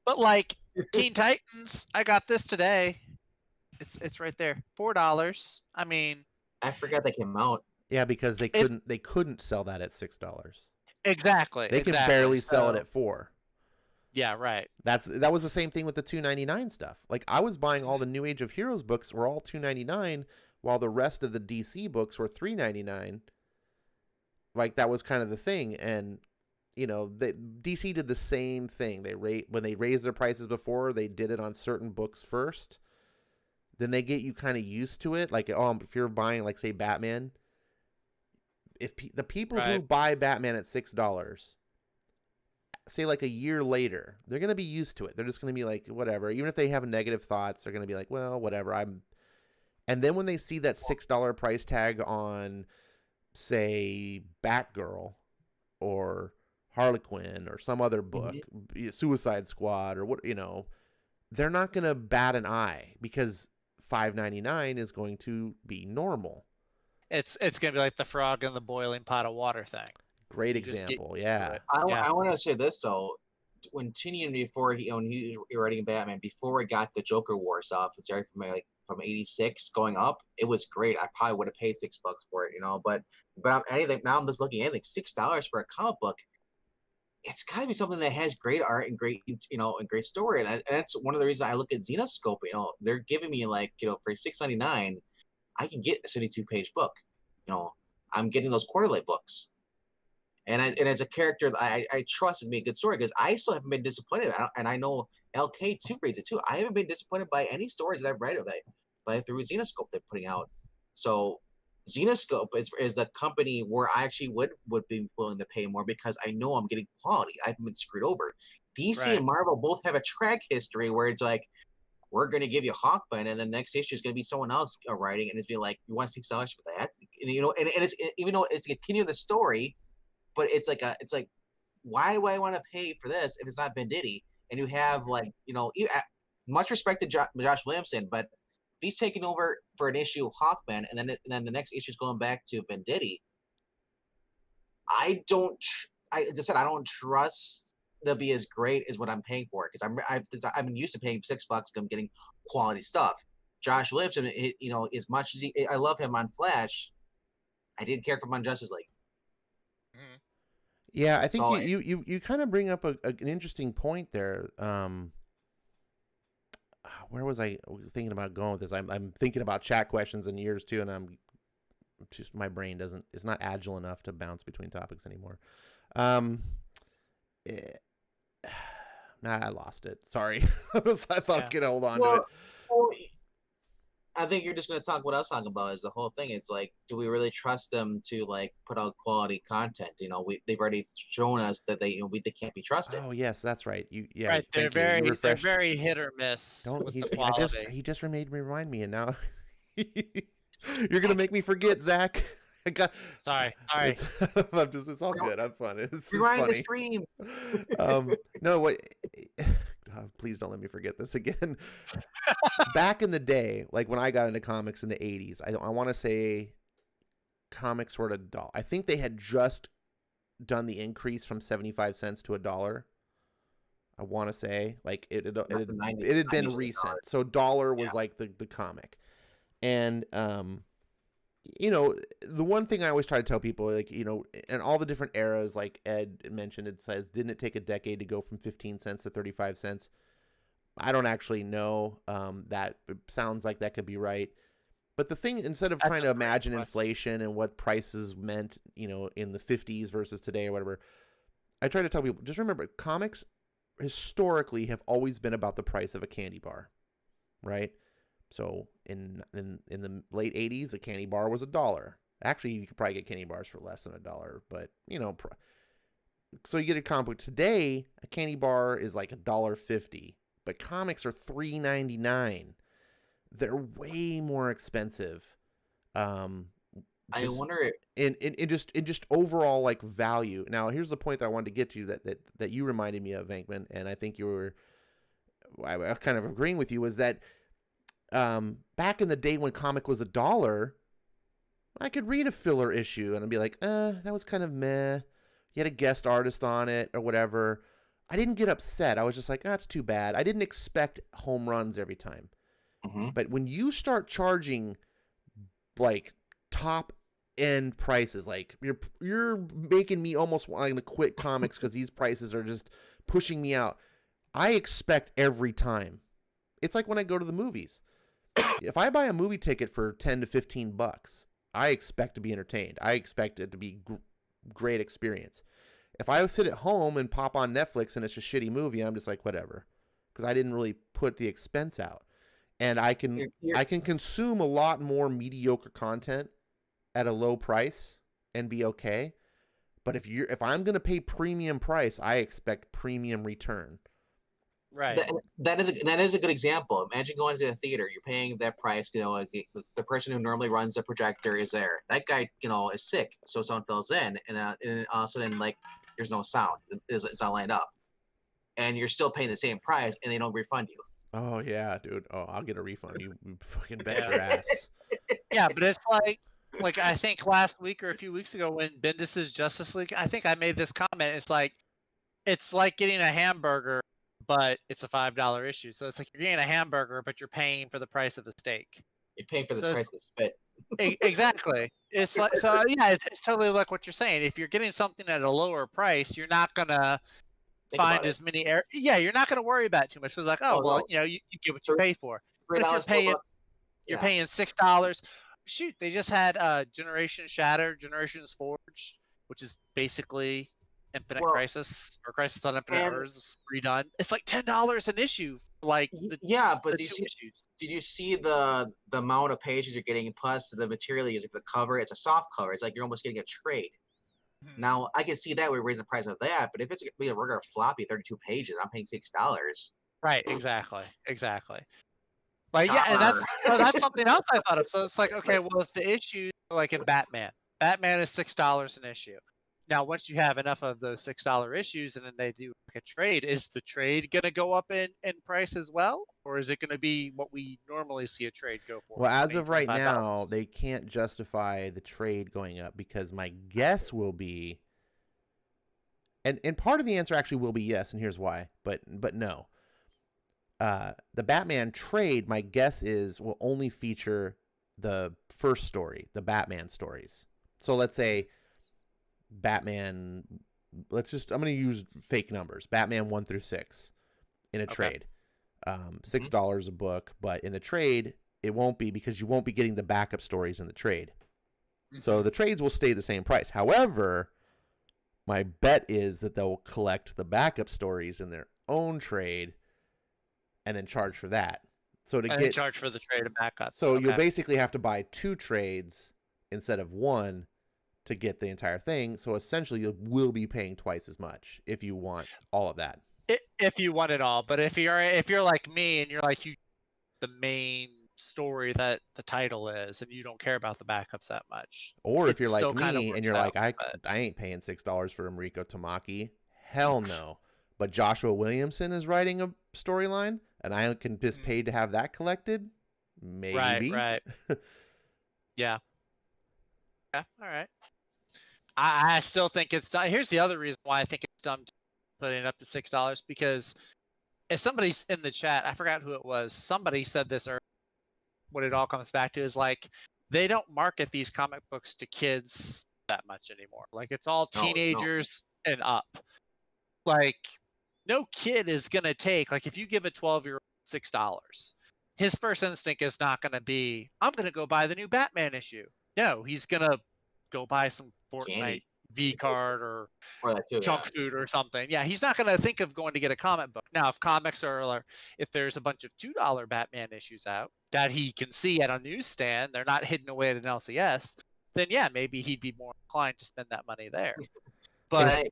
But like Teen Titans, I got this today. It's right there, $4. I mean, I forgot they came out. Yeah, because they couldn't sell that at $6. Exactly. They can barely sell it at $4. Yeah, right. That was the same thing with the $2.99 stuff. Like I was buying all the New Age of Heroes books were all $2.99, while the rest of the DC books were $3.99. Like that was kind of the thing, and DC did the same thing. When they raised their prices before, they did it on certain books first. Then they get you kind of used to it. Like, if you're buying, like, say, Batman, if the people who buy Batman at $6, say, like, a year later, they're going to be used to it. They're just going to be like, whatever. Even if they have negative thoughts, they're going to be like, well, whatever. And then when they see that $6 price tag on, say, Batgirl or Harley Quinn or some other book, Suicide Squad or what, they're not going to bat an eye because $5.99 is going to be normal. It's going to be like the frog in the boiling pot of water thing. Great example, yeah. I want to say this though, when Tinian before when he was writing Batman, before we got the Joker War stuff, it started from 86 going up. It was great. I probably would have paid $6 for it, But I'm just looking at anything $6 for a comic book. It's got to be something that has great art and great, and great story. And that's one of the reasons I look at Xenoscope. They're giving me for $6.99, I can get a 72-page book. I'm getting those quarterly books. And as a character that I trust and be a good story, because I still haven't been disappointed. And I know LK too reads it too. I haven't been disappointed by any stories that I've read of it, but through Xenoscope they're putting out. So Xenoscope is the company where I actually would be willing to pay more because I know I'm getting quality. I haven't been screwed over. DC and Marvel both have a track history where it's like, we're going to give you Hawkman, and the next issue is going to be someone else writing, and it's be like, you want $6 for that? And it's even though it's continuing the story, but it's like why do I want to pay for this if it's not Venditti? And you have much respect to Josh Williamson, but if he's taking over for an issue of Hawkman, and then the next issue is going back to Venditti, I don't trust they'll be as great as what I'm paying for it, because I've been used to paying $6 and I'm getting quality stuff. Josh Williamson, as much as I love him on Flash, I didn't care for him on Justice League. Yeah, I think you kind of bring up an interesting point there. Where was I thinking about going with this? I'm thinking about chat questions and years too, and my brain is not agile enough to bounce between topics anymore. I lost it. Sorry. I thought I could hold on to it. Well, I think you're just going to talk what I was talking about is the whole thing. It's like, do we really trust them to put out quality content? They've already shown us that they can't be trusted. Oh yes, that's right. Right. They're very hit or miss. He just made me remind me, and now you're going to make me forget, Zach. Sorry. It's all good. I'm fun. It's Rewind funny. the stream. No, what? Please don't let me forget this again. Back in the day, like when I got into comics in the 80s, I want to say comics were at $1. I think they had just done the increase from 75 cents to $1. I want to say it had been recent. So $1 was like the comic. And the one thing I always try to tell people, in all the different eras, like Ed mentioned, it says, didn't it take a decade to go from 15 cents to 35 cents? I don't actually know. That sounds like that could be right. But the thing, instead of trying to imagine inflation and what prices meant, in the 50s versus today or whatever, I try to tell people, just remember, comics historically have always been about the price of a candy bar, right? So in the late 80s, a candy bar was $1. Actually, you could probably get candy bars for less than $1, but so you get a comic book today. A candy bar is like $1.50, but comics are $3.99. They're way more expensive. I wonder in just overall value. Now, here's the point that I wanted to get to that you reminded me of, Venkman, and I think I was kind of agreeing with you, was that. Back in the day when comic was $1, I could read a filler issue and I'd be like, that was kind of meh. You had a guest artist on it or whatever. I didn't get upset. I was just like, that's too bad. I didn't expect home runs every time. Mm-hmm. But when you start charging top end prices, you're making me almost want to quit comics because these prices are just pushing me out. I expect every time. It's like when I go to the movies. If I buy a movie ticket for $10 to $15, I expect to be entertained. I expect it to be great experience. If I sit at home and pop on Netflix and it's a shitty movie, I'm just like, whatever, because I didn't really put the expense out. And I can consume a lot more mediocre content at a low price and be okay. But if I'm gonna pay premium price, I expect premium return. Right. That is a good example. Imagine going to a theater. You're paying that price. Like the person who normally runs the projector is there. That guy, is sick, so someone fills in, and all of a sudden, like, there's no sound. It's not lined up, and you're still paying the same price, and they don't refund you. Oh yeah, dude. Oh, I'll get a refund. You fucking bet your ass. Yeah, but it's like I think last week or a few weeks ago when Bendis's Justice League, I think I made this comment. It's like getting a hamburger, but it's a $5 issue. So it's like you're getting a hamburger, but you're paying for the price of the steak. You're paying for the price of the spit. Exactly. It's like, so yeah, it's totally like what you're saying. If you're getting something at a lower price, you're not gonna find as many you're not gonna worry about it too much. So it's like, you get what you pay for. But if you're paying $6. Shoot, they just had Generation Shattered, Generations Forged, which is basically Infinite Crisis or Crisis on Infinite Earths redone. It's like $10 an issue. Like but did you see the amount of pages you're getting plus the material you're using for the cover? It's a soft cover. It's like you're almost getting a trade. Mm-hmm. Now I can see that we're raising the price of that, but if it's a regular floppy 32 pages, I'm paying $6. Right, exactly. Like and that's something else I thought of. So it's like, okay, well, if the issue like in Batman is $6 an issue. Now, once you have enough of those $6 issues, and then they do like a trade, is the trade gonna go up in price as well, or is it gonna be what we normally see a trade go for? Well, as of right now, they can't justify the trade going up because my guess will be, and part of the answer actually will be yes, and here's why, but no. The Batman trade, my guess is, will only feature the first story, the Batman stories. So let's say Batman, I'm going to use fake numbers, Batman 1 through 6 in a trade. $6 a book, but in the trade, it won't be, because you won't be getting the backup stories in the trade. So the trades will stay the same price. However, my bet is that they'll collect the backup stories in their own trade and then charge for that. So charge for the trade and backup. So you'll basically have to buy 2 trades instead of 1 to get the entire thing. So essentially you will be paying twice as much if you want all of that. If you want it all, but if you're like me and you're like the main story that the title is and you don't care about the backups that much. Or if you're like me and you're like, I ain't paying $6 for Mariko Tamaki. Hell no. But Joshua Williamson is writing a storyline and I can just pay to have that collected. Maybe. Right. Yeah. Yeah. All right. I still think it's dumb. Here's the other reason why I think it's dumb putting it up to $6, because if somebody's in the chat, I forgot who it was, somebody said this earlier, what it all comes back to is like, they don't market these comic books to kids that much anymore. Like, it's all teenagers and up. Like, no kid is going to take, like, if you give a 12-year-old $6, his first instinct is not going to be, I'm going to go buy the new Batman issue. No, he's going to go buy some Fortnite V card or junk food or something. Yeah, he's not going to think of going to get a comic book. Now, if comics are, if there's a bunch of $2 Batman issues out that he can see at a newsstand, they're not hidden away at an LCS, then yeah, maybe he'd be more inclined to spend that money there. But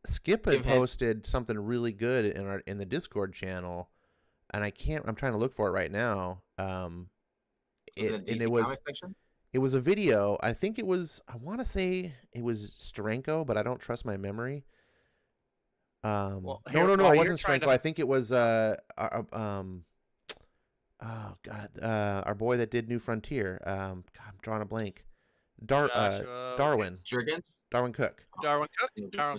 Skip had posted something really good in the Discord channel, and I'm trying to look for it right now. It was a video. I think it was, I want to say it was Steranko, but I don't trust my memory. No, it wasn't Steranko. I think it was our boy that did New Frontier. God, I'm drawing a blank. Darwin. Darwin Cook. Darwin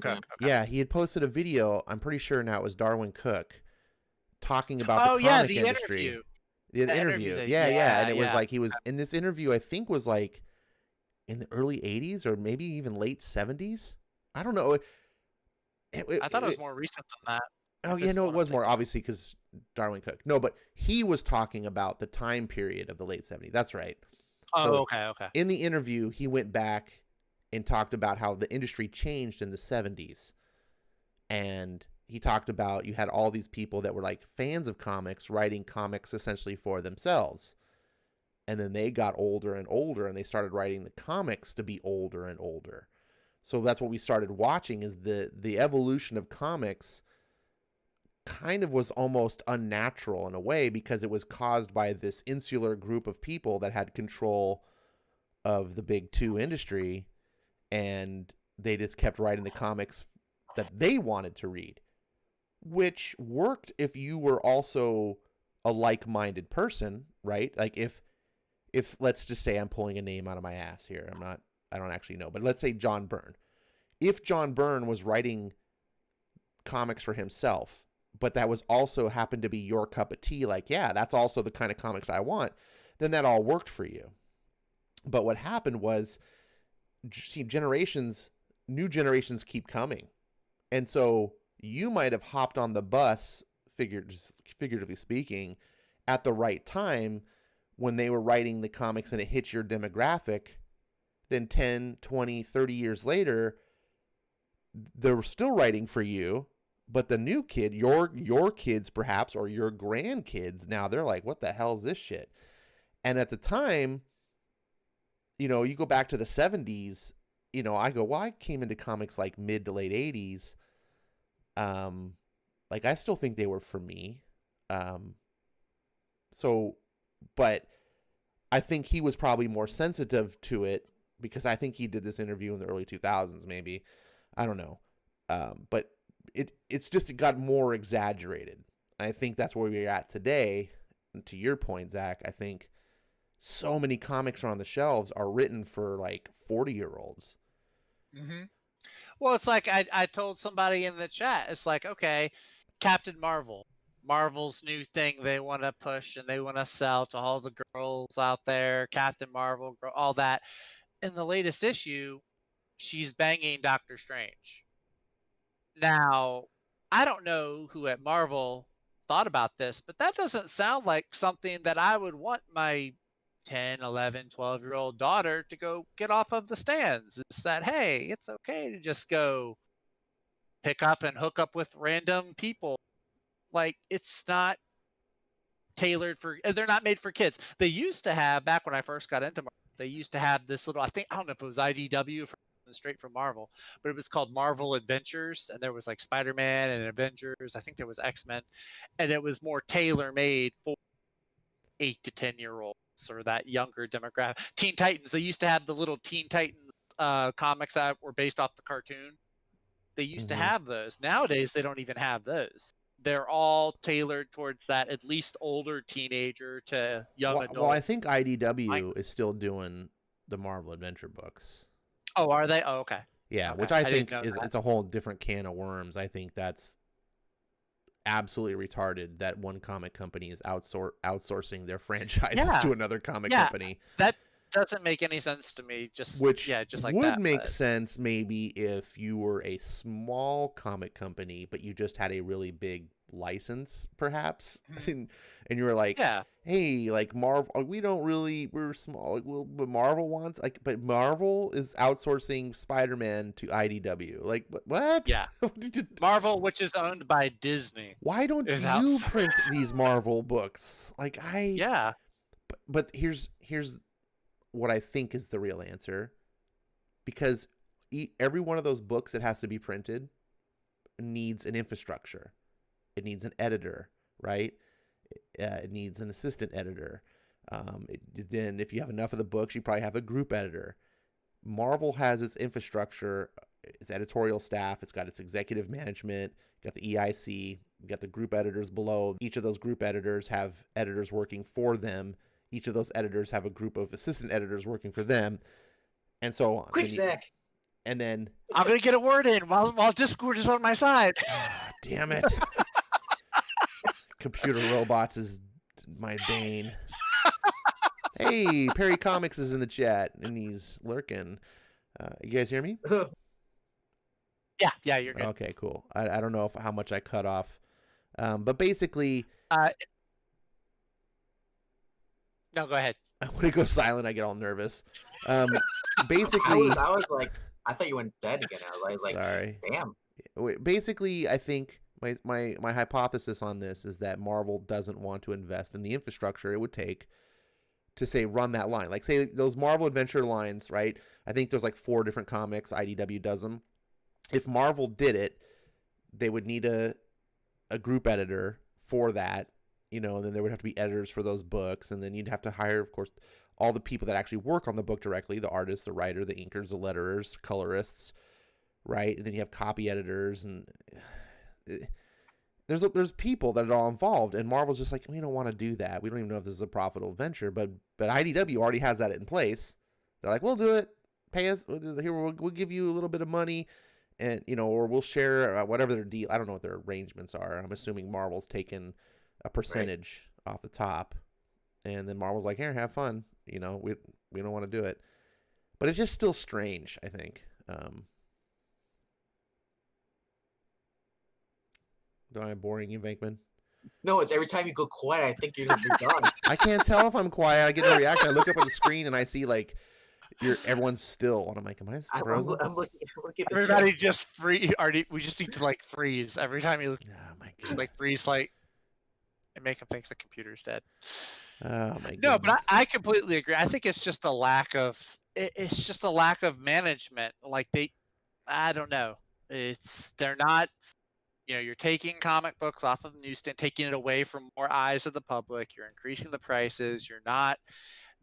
Cook. Yeah, he had posted a video. I'm pretty sure now it was Darwin Cook talking about the comic industry. Interview. The interview. Yeah. And it was like, he was in this interview, I think was like in the early 80s or maybe even late 70s. I don't know. I thought it was more recent than that. Oh, This yeah, is no, what it I'm was more, thinking. obviously, because Darwin Cook. No, but he was talking about the time period of the late 70s. That's right. Oh, So okay. in the interview, he went back and talked about how the industry changed in the 70s. And he talked about you had all these people that were like fans of comics writing comics essentially for themselves. And then they got older and older and they started writing the comics to be older and older. So that's what we started watching is the evolution of comics kind of was almost unnatural in a way because it was caused by this insular group of people that had control of the big two industry, and they just kept writing the comics that they wanted to read, which worked if you were also a like-minded person, right? Like if let's just say I'm pulling a name out of my ass here. I don't actually know, but let's say John Byrne. If John Byrne was writing comics for himself, but that was also happened to be your cup of tea, like, yeah, that's also the kind of comics I want, then that all worked for you. But what happened was, see, new generations keep coming. And so you might have hopped on the bus, figuratively speaking, at the right time when they were writing the comics and it hit your demographic. Then 10, 20, 30 years later, they're still writing for you, but the new kid, your kids perhaps, or your grandkids, now they're like, what the hell is this shit? And at the time, you go back to the 70s, I go, well, I came into comics like mid to late 80s. Like I still think they were for me. But I think he was probably more sensitive to it because I think he did this interview in the early 2000s, maybe. I don't know. But it got more exaggerated. And I think that's where we're at today. And to your point, Zach, I think so many comics are on the shelves are written for like 40-year-olds. Mm-hmm. Well, it's like I told somebody in the chat, it's like, okay, Captain Marvel's new thing they want to push and they want to sell to all the girls out there, Captain Marvel, all that. In the latest issue, she's banging Doctor Strange. Now, I don't know who at Marvel thought about this, but that doesn't sound like something that I would want my 10, 11, 12-year-old daughter to go get off of the stands. It's that, hey, it's okay to just go pick up and hook up with random people. Like, it's not tailored for, they're not made for kids. They used to have, back when I first got into Marvel, they used to have this little, I don't know if it was IDW or straight from Marvel, but it was called Marvel Adventures, and there was like Spider-Man and Avengers. I think there was X-Men, and it was more tailor-made for 8 to 10-year-olds or that younger demographic. Teen Titans, they used to have the little Teen Titans comics that were based off the cartoon. They used to have those. Nowadays, they don't even have those. They're all tailored towards that at least older teenager to young adult. Well, I think IDW is still doing the Marvel Adventure books. Oh, are they? Oh, okay. Yeah, okay. Which I think it's a whole different can of worms. I think that's absolutely retarded that one comic company is outsourcing their franchises to another comic company. That doesn't make any sense to me. Just like would that, make sense maybe if you were a small comic company, but you just had a really big license, perhaps, and you were like, hey, like Marvel, we're small, but Marvel wants but Marvel is outsourcing Spider-Man to IDW. Like, what? Yeah, Marvel, which is owned by Disney. Why don't you print these Marvel books? But here's what I think is the real answer, because every one of those books that has to be printed needs an infrastructure. It needs an editor, right? It needs an assistant editor. Then if you have enough of the books, you probably have a group editor. Marvel has its infrastructure, its editorial staff. It's got its executive management, got the EIC, got the group editors below. Each of those group editors have editors working for them. Each of those editors have a group of assistant editors working for them, and so on. Quick, Zach. And then I'm gonna get a word in while Discord is on my side. Damn it. Computer robots is my bane. Hey, Perry Comics is in the chat and he's lurking. You guys hear me? Yeah, you're good. Okay, cool. I don't know how much I cut off But basically, No, go ahead. when it goes silent, I get all nervous. I Basically, was like, I thought you went dead again. I was like, sorry. damn. Basically, I think my hypothesis on this is that Marvel doesn't want to invest in the infrastructure it would take to say run that line. Like say those Marvel Adventure lines, right? I think there's like 4 different comics. IDW does them. If Marvel did it, they would need a group editor for that, you know, and then there would have to be editors for those books, and then you'd have to hire, of course, all the people that actually work on the book directly, the artists, the writer, the inkers, the letterers, colorists, right? And then you have copy editors, and there's people that are all involved, and Marvel's just like, we don't want to do that. We don't even know if this is a profitable venture, but IDW already has that in place. They're like, we'll do it. Pay us. Here, we'll give you a little bit of money, and you know, or we'll share whatever their deal. I don't know what their arrangements are. I'm assuming Marvel's taken a percentage off the top, and then Marvel's like, here, have fun. You know, we don't want to do it, but it's just still strange, I think. Do I boring you, Venkman? No, it's every time you go quiet, I think you're gonna be done. I can't tell if I'm quiet. I get no reaction. I look up at the screen and I see like everyone's still, and I'm like, am I frozen? I'm looking at the Everybody chat. just we just need to like freeze every time you Oh my just god. like freeze like and make them think the computer's dead. Oh my god. No, but I completely agree. I think it's just a lack of it's just a lack of management. Like I don't know. They're not. You know, you're taking comic books off of the newsstand, taking it away from more eyes of the public. You're increasing the prices. You're not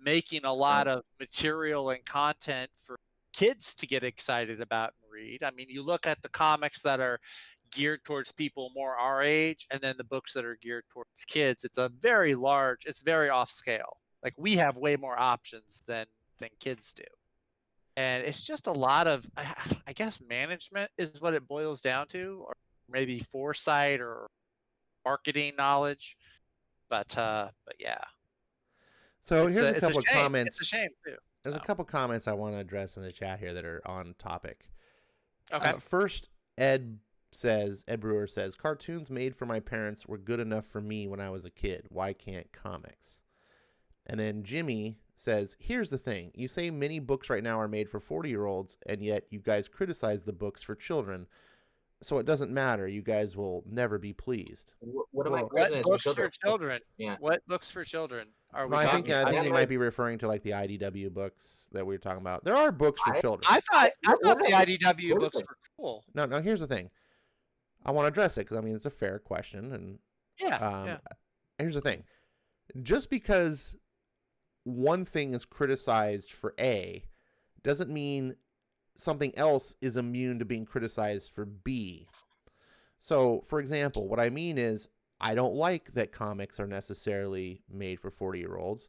making a lot of material and content for kids to get excited about and read. I mean, you look at the comics that are geared towards people more our age, and then the books that are geared towards kids. It's very off scale. Like we have way more options than kids do. And it's just a lot of, I guess, management is what it boils down to, or maybe foresight or marketing knowledge. But yeah. So here's a couple of comments. It's a shame too. There's a couple comments I want to address in the chat here that are on topic. Okay. First, Ed Brewer says, cartoons made for my parents were good enough for me when I was a kid. Why can't comics? And then Jimmy says, here's the thing. You say many books right now are made for 40-year-olds, and yet you guys criticize the books for children. So it doesn't matter. You guys will never be pleased. What am I? What books for children? Yeah. What books for children are we No, I talking think about? you might be referring to like the IDW books that we were talking about. There are books for children. I thought the IDW books were cool. No, here's the thing. I want to address it because I mean it's a fair question, and yeah. Here's the thing. Just because one thing is criticized for A doesn't mean something else is immune to being criticized for B. So, for example, what I mean is I don't like that comics are necessarily made for 40-year-olds.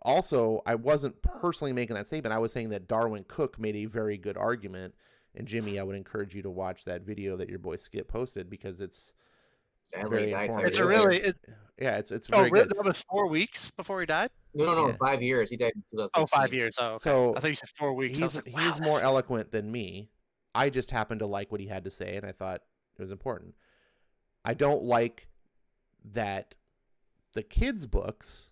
Also, I wasn't personally making that statement. I was saying that Darwin Cook made a very good argument. And Jimmy, I would encourage you to watch that video that your boy Skip posted because it's very informative. It's very good. That was 4 weeks before he died? No, Yeah. 5 years. He died in 2016. Oh, 5 years. Oh, okay. So I thought you said 4 weeks. He's more eloquent than me. I just happened to like what he had to say, and I thought it was important. I don't like that the kids' books,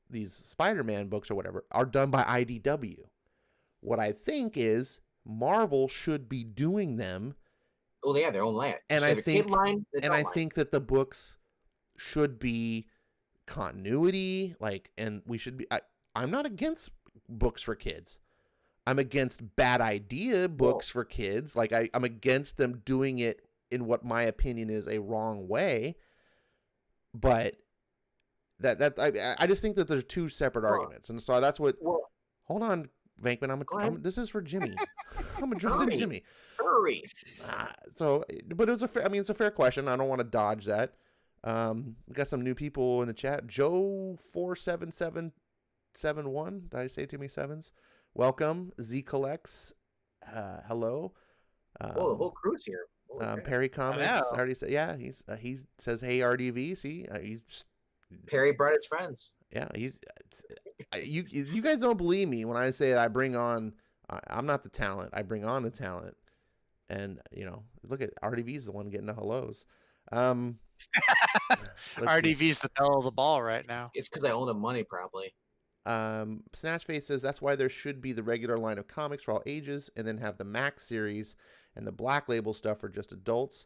these Spider-Man books or whatever, are done by IDW. What I think is Marvel should be doing them. Oh, they have their own line. And I think I think that the books should be continuity, and we should be. I'm not against books for kids. I'm against bad idea books for kids. Like I'm against them doing it in what my opinion is a wrong way. But I just think that there's two separate arguments, and so that's what. Hold on, Venkman. This is for Jimmy. I'm addressing Jimmy. Hurry. But it was it's a fair question. I don't want to dodge that. We got some new people in the chat. Joe 47771. Did I say too many sevens? Welcome. Z Collects. Hello. The whole crew's here. Perry Comics. I already said. Yeah, he says hey RDV. See, he's Perry brought his friends. Yeah, you guys don't believe me when I say I bring on. I'm not the talent. I bring on the talent. And look at RDV's the one getting the hellos. Let's see. RDV's the bell of the ball right now. It's because I owe them money, probably. Snatchface says that's why there should be the regular line of comics for all ages, and then have the Max series and the Black Label stuff for just adults.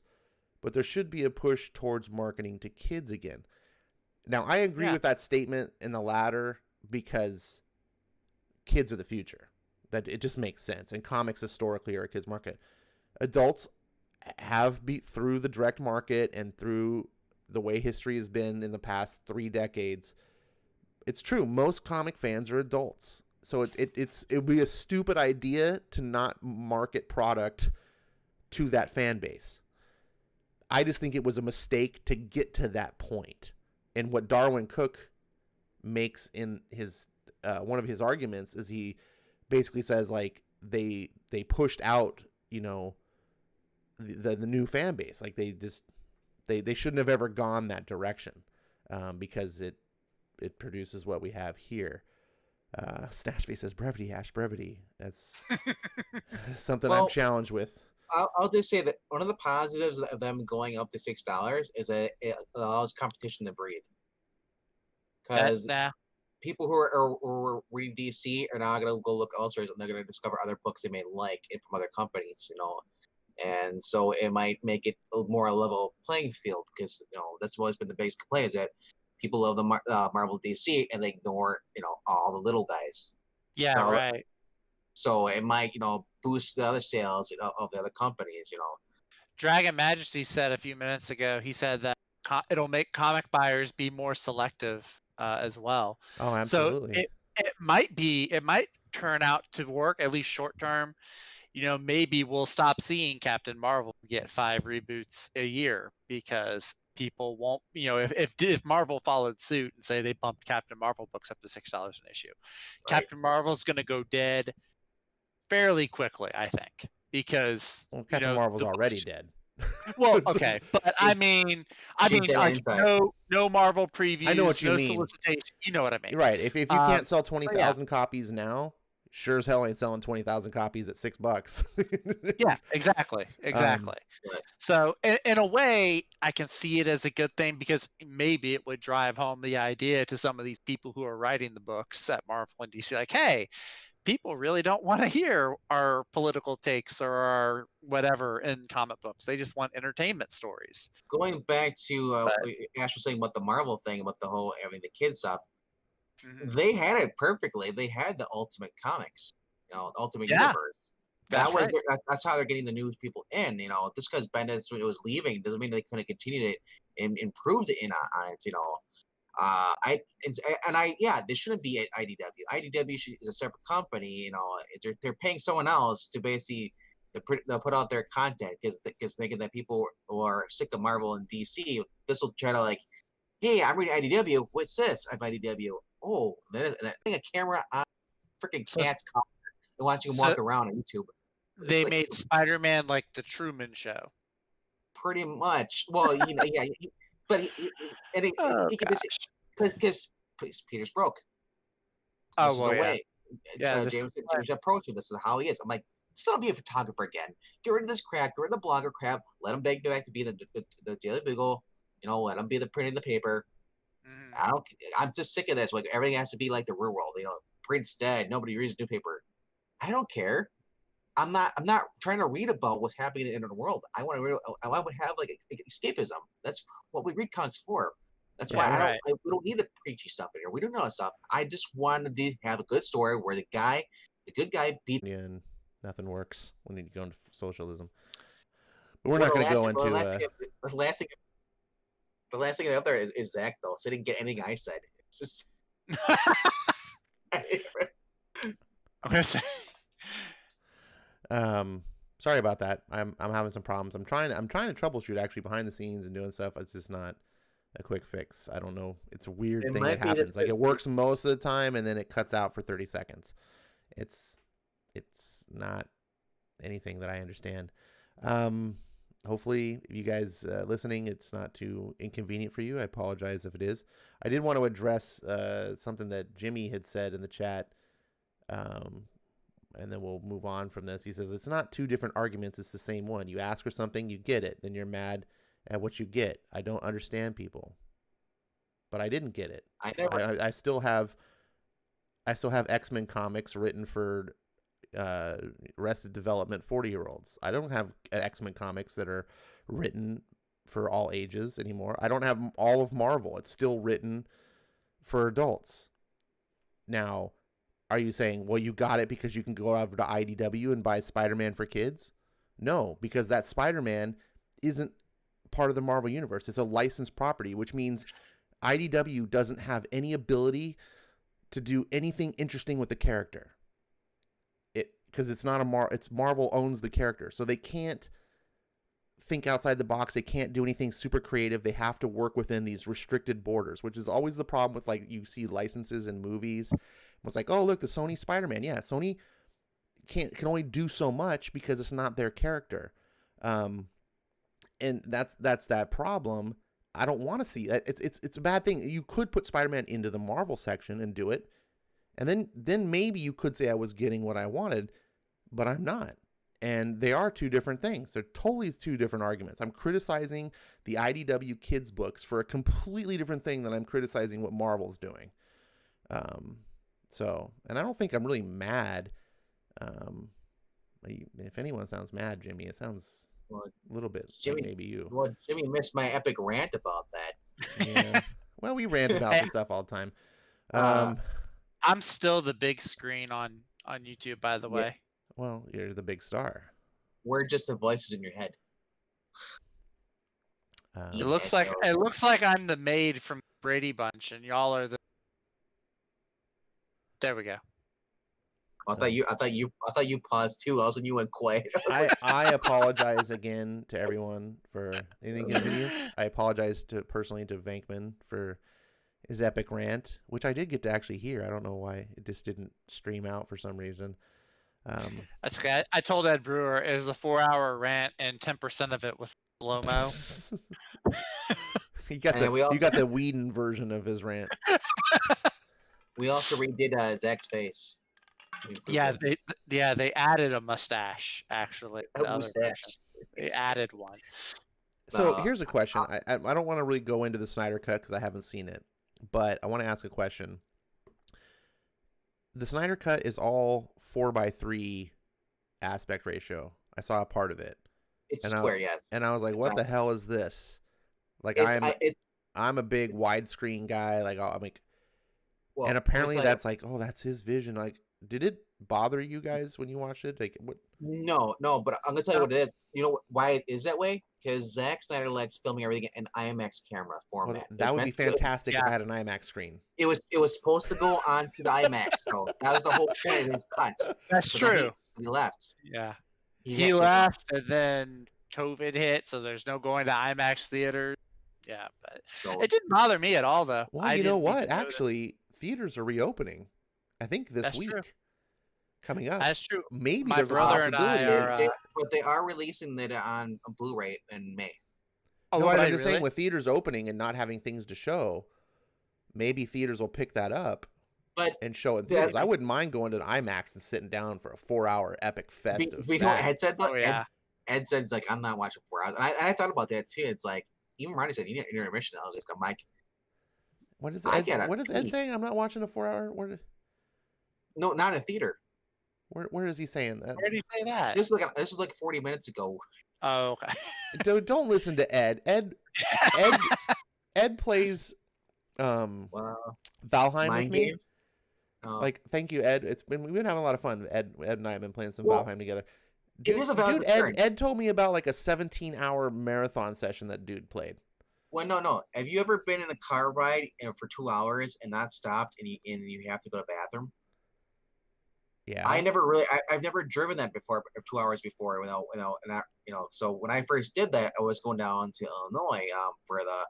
But there should be a push towards marketing to kids again. Now, I agree with that statement in the latter because kids are the future. That it just makes sense, and comics historically are a kids market. Adults have beat through the direct market and through the way history has been in the past 3 decades. It's true. Most comic fans are adults. So it would be a stupid idea to not market product to that fan base. I just think it was a mistake to get to that point. And what Darwin Cook makes in his one of his arguments is he basically says like they pushed out, you know, the new fan base. Like they shouldn't have ever gone that direction because it produces what we have here. Snatchface says brevity, Ash, brevity. That's something I'm challenged with. I'll just say that one of the positives of them going up to $6 is that it allows competition to breathe. Because people who are reading DC are now going to go look elsewhere, and they're going to discover other books they may like from other companies, you know. And so it might make it a more level playing field because, you know, that's always been the biggest complaint is that people love the Marvel DC and they ignore, you know, all the little guys. Yeah, so, right. So it might, you know, boost the other sales, you know, of the other companies, you know. Dragon Majesty said a few minutes ago, he said that it'll make comic buyers be more selective as well. Oh, absolutely. So it might turn out to work, at least short term. You know, maybe we'll stop seeing Captain Marvel get 5 reboots a year because people won't, you know, if Marvel followed suit and say they bumped Captain Marvel books up to $6 an issue, right. Captain Marvel's going to go dead fairly quickly, I think, because Captain Marvel's already dead. Well, okay, but I mean, like, no Marvel previews. I know what you no mean. Solicitation. You know what I mean, right? If you can't sell 20,000 copies now, sure as hell ain't selling 20,000 copies at $6. Yeah, exactly. So in a way, I can see it as a good thing because maybe it would drive home the idea to some of these people who are writing the books at Marvel and DC, like, hey, people really don't want to hear our political takes or our whatever in comic books. They just want entertainment stories. Going back to Ash was saying about the Marvel thing, about the whole having the kids stuff, they had it perfectly. They had the Ultimate Comics, you know, the Ultimate Universe. That's how they're getting the new people in. You know, just because Bendis was leaving doesn't mean they couldn't continue to improve it on it. You know. They shouldn't be at IDW. IDW is a separate company. You know, they're paying someone else to basically to put out their content because thinking that people who are sick of Marvel and DC, this will try to like, hey, I'm reading IDW. What's this? I'm IDW. Oh, then putting a camera on freaking cat's collar and watching him walk around on YouTube. They made Spider-Man like the Truman Show. Pretty much. Well, you know, yeah. But he can just because Peter's broke. This is the way. James approached it. This is how he is. I'm like, this will be a photographer again. Get rid of this crap. Get rid of the blogger crap. Let him go back to be the Daily Bugle. You know, let him be the printing the paper. I'm just sick of this. Like everything has to be like the real world. You know, print's dead. Nobody reads newspaper. I don't care. I'm not trying to read about what's happening in the world. I want to have like escapism. That's what we read comics for. That's why we don't need the preachy stuff in here. We don't know that stuff. I just wanted to have a good story where the good guy beats. Yeah, and nothing works when you go into socialism. But we're not going to go into the last thing up there is Zach though. So I didn't get anything I said. It's just. I'm gonna say. Sorry about that. I'm having some problems. I'm trying to troubleshoot actually behind the scenes and doing stuff. It's just not a quick fix. I don't know. It's a weird thing that happens. Like it works most of the time and then it cuts out for 30 seconds. It's not anything that I understand. Hopefully if you guys listening, it's not too inconvenient for you. I apologize if it is. I did want to address something that Jimmy had said in the chat. And then we'll move on from this. He says, it's not 2 different arguments. It's the same one. You ask for something, you get it. Then you're mad at what you get. I don't understand people, but I didn't get it. I never. I still have X-Men comics written for Arrested Development 40-year-olds. I don't have X-Men comics that are written for all ages anymore. I don't have all of Marvel. It's still written for adults. Now, are you saying, well, you got it because you can go over to IDW and buy Spider-Man for kids? No, because that Spider-Man isn't part of the Marvel Universe. It's a licensed property, which means IDW doesn't have any ability to do anything interesting with the character. Because it's not it's Marvel owns the character. So they can't think outside the box. They can't do anything super creative. They have to work within these restricted borders, which is always the problem with, like, you see licenses in movies. It's like, oh, look, the Sony Spider-Man. Yeah, Sony can only do so much because it's not their character. And that's that problem. I don't want to see that. It's a bad thing. You could put Spider-Man into the Marvel section and do it. And then maybe you could say I was getting what I wanted, but I'm not. And they are two different things. They're totally two different arguments. I'm criticizing the IDW kids books for a completely different thing than I'm criticizing what Marvel's doing. So, and I don't think I'm really mad. If anyone sounds mad, Jimmy, it sounds a little bit Jimmy, like maybe you. Well, Jimmy missed my epic rant about that. Yeah. Well, we rant about this stuff all the time. I'm still the big screen on YouTube, by the way. Well, you're the big star. We're just the voices in your head. It looks like I'm the maid from Brady Bunch, and y'all are the. There we go. I thought you paused too. All of a sudden you went quiet. I apologize again to everyone for any inconvenience. I apologize personally to Vankman for his epic rant, which I did get to actually hear. I don't know why it just didn't stream out for some reason. That's okay. I told Ed Brewer it was a 4-hour rant, and 10% of it was slow-mo. You got the Whedon version of his rant. We also redid Zach's face. Yeah, they added a mustache actually. They added one. So here's a question. I don't want to really go into the Snyder Cut because I haven't seen it, but I want to ask a question. The Snyder Cut is all 4:3 aspect ratio. I saw a part of it. It's square, yes. And I was like, what the hell is this? Like, I'm a big widescreen guy. Like, I'm like, well, and apparently that's like, oh, that's his vision. Like, did it bother you guys when you watched it? Like, what? No, but I'm gonna tell you what it is. You know why it is that way? Because Zack Snyder likes filming everything in IMAX camera format. Well, that would be fantastic if I had an IMAX screen. It was supposed to go on to the IMAX, so that was the whole point of his cut. That's true. He left. Yeah, he left, and then COVID hit, so there's no going to IMAX theaters. Yeah, but it didn't bother me at all, though. Well, you know what? Actually, theaters are reopening. I think this week. True. Coming up. That's true. Maybe my there's brother a possibility. And I are, but they are releasing it on Blu-ray in May. Oh, no, but I'm just saying, with theaters opening and not having things to show, maybe theaters will pick that up and show it in theaters. I wouldn't mind going to an IMAX and sitting down for a 4-hour epic fest. We know Ed said, Ed said, like, I'm not watching 4 hours. And I thought about that too. It's like, even Ronnie said, you need intermission. I'll just go, Mike. What is Ed saying? I'm not watching a 4-hour. No, not in a theater. Where is he saying that? Where did he say that? This was like 40 minutes ago. Oh, okay. Don't listen to Ed. Ed plays Valheim with me. Oh. Like, thank you, Ed. We've been having a lot of fun. Ed and I have been playing some Valheim together. Ed told me about like a 17-hour marathon session that dude played. Well, no. Have you ever been in a car ride for 2 hours and not stopped and you have to go to the bathroom? Yeah. I've never driven that before, 2 hours before, so when I first did that, I was going down to Illinois, for the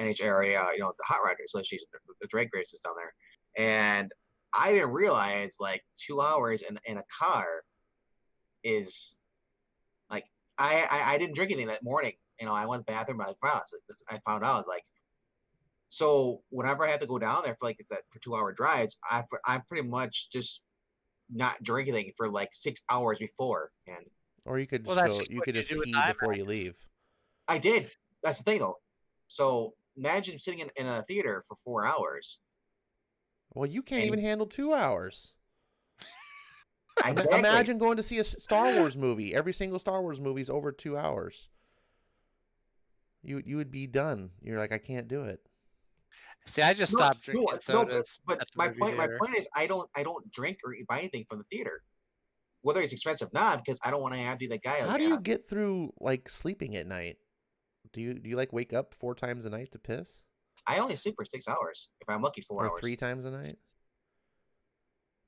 NH area, the hot riders, the drag races down there. And I didn't realize, like, 2 hours in a car is like, I didn't drink anything that morning. I went to the bathroom, I found out, like, so whenever I have to go down there for 2-hour drives, I pretty much just not drink anything for like 6 hours before, or you could just pee before you leave. I did. That's the thing, though. So imagine sitting in a theater for 4 hours. Well, you can't And- even handle 2 hours. Exactly. Imagine going to see a Star Wars movie. Every single Star Wars movie is over 2 hours. You would be done. You're like, I can't do it. See, I just stopped drinking sodas. But at the my movie point theater. is I don't drink or buy anything from the theater, whether it's expensive or not, because I don't want to have to be that guy. How do you get through like sleeping at night? Do you like wake up 4 times a night to piss? I only sleep for 6 hours if I'm lucky. 4 Or hours. 3 times a night?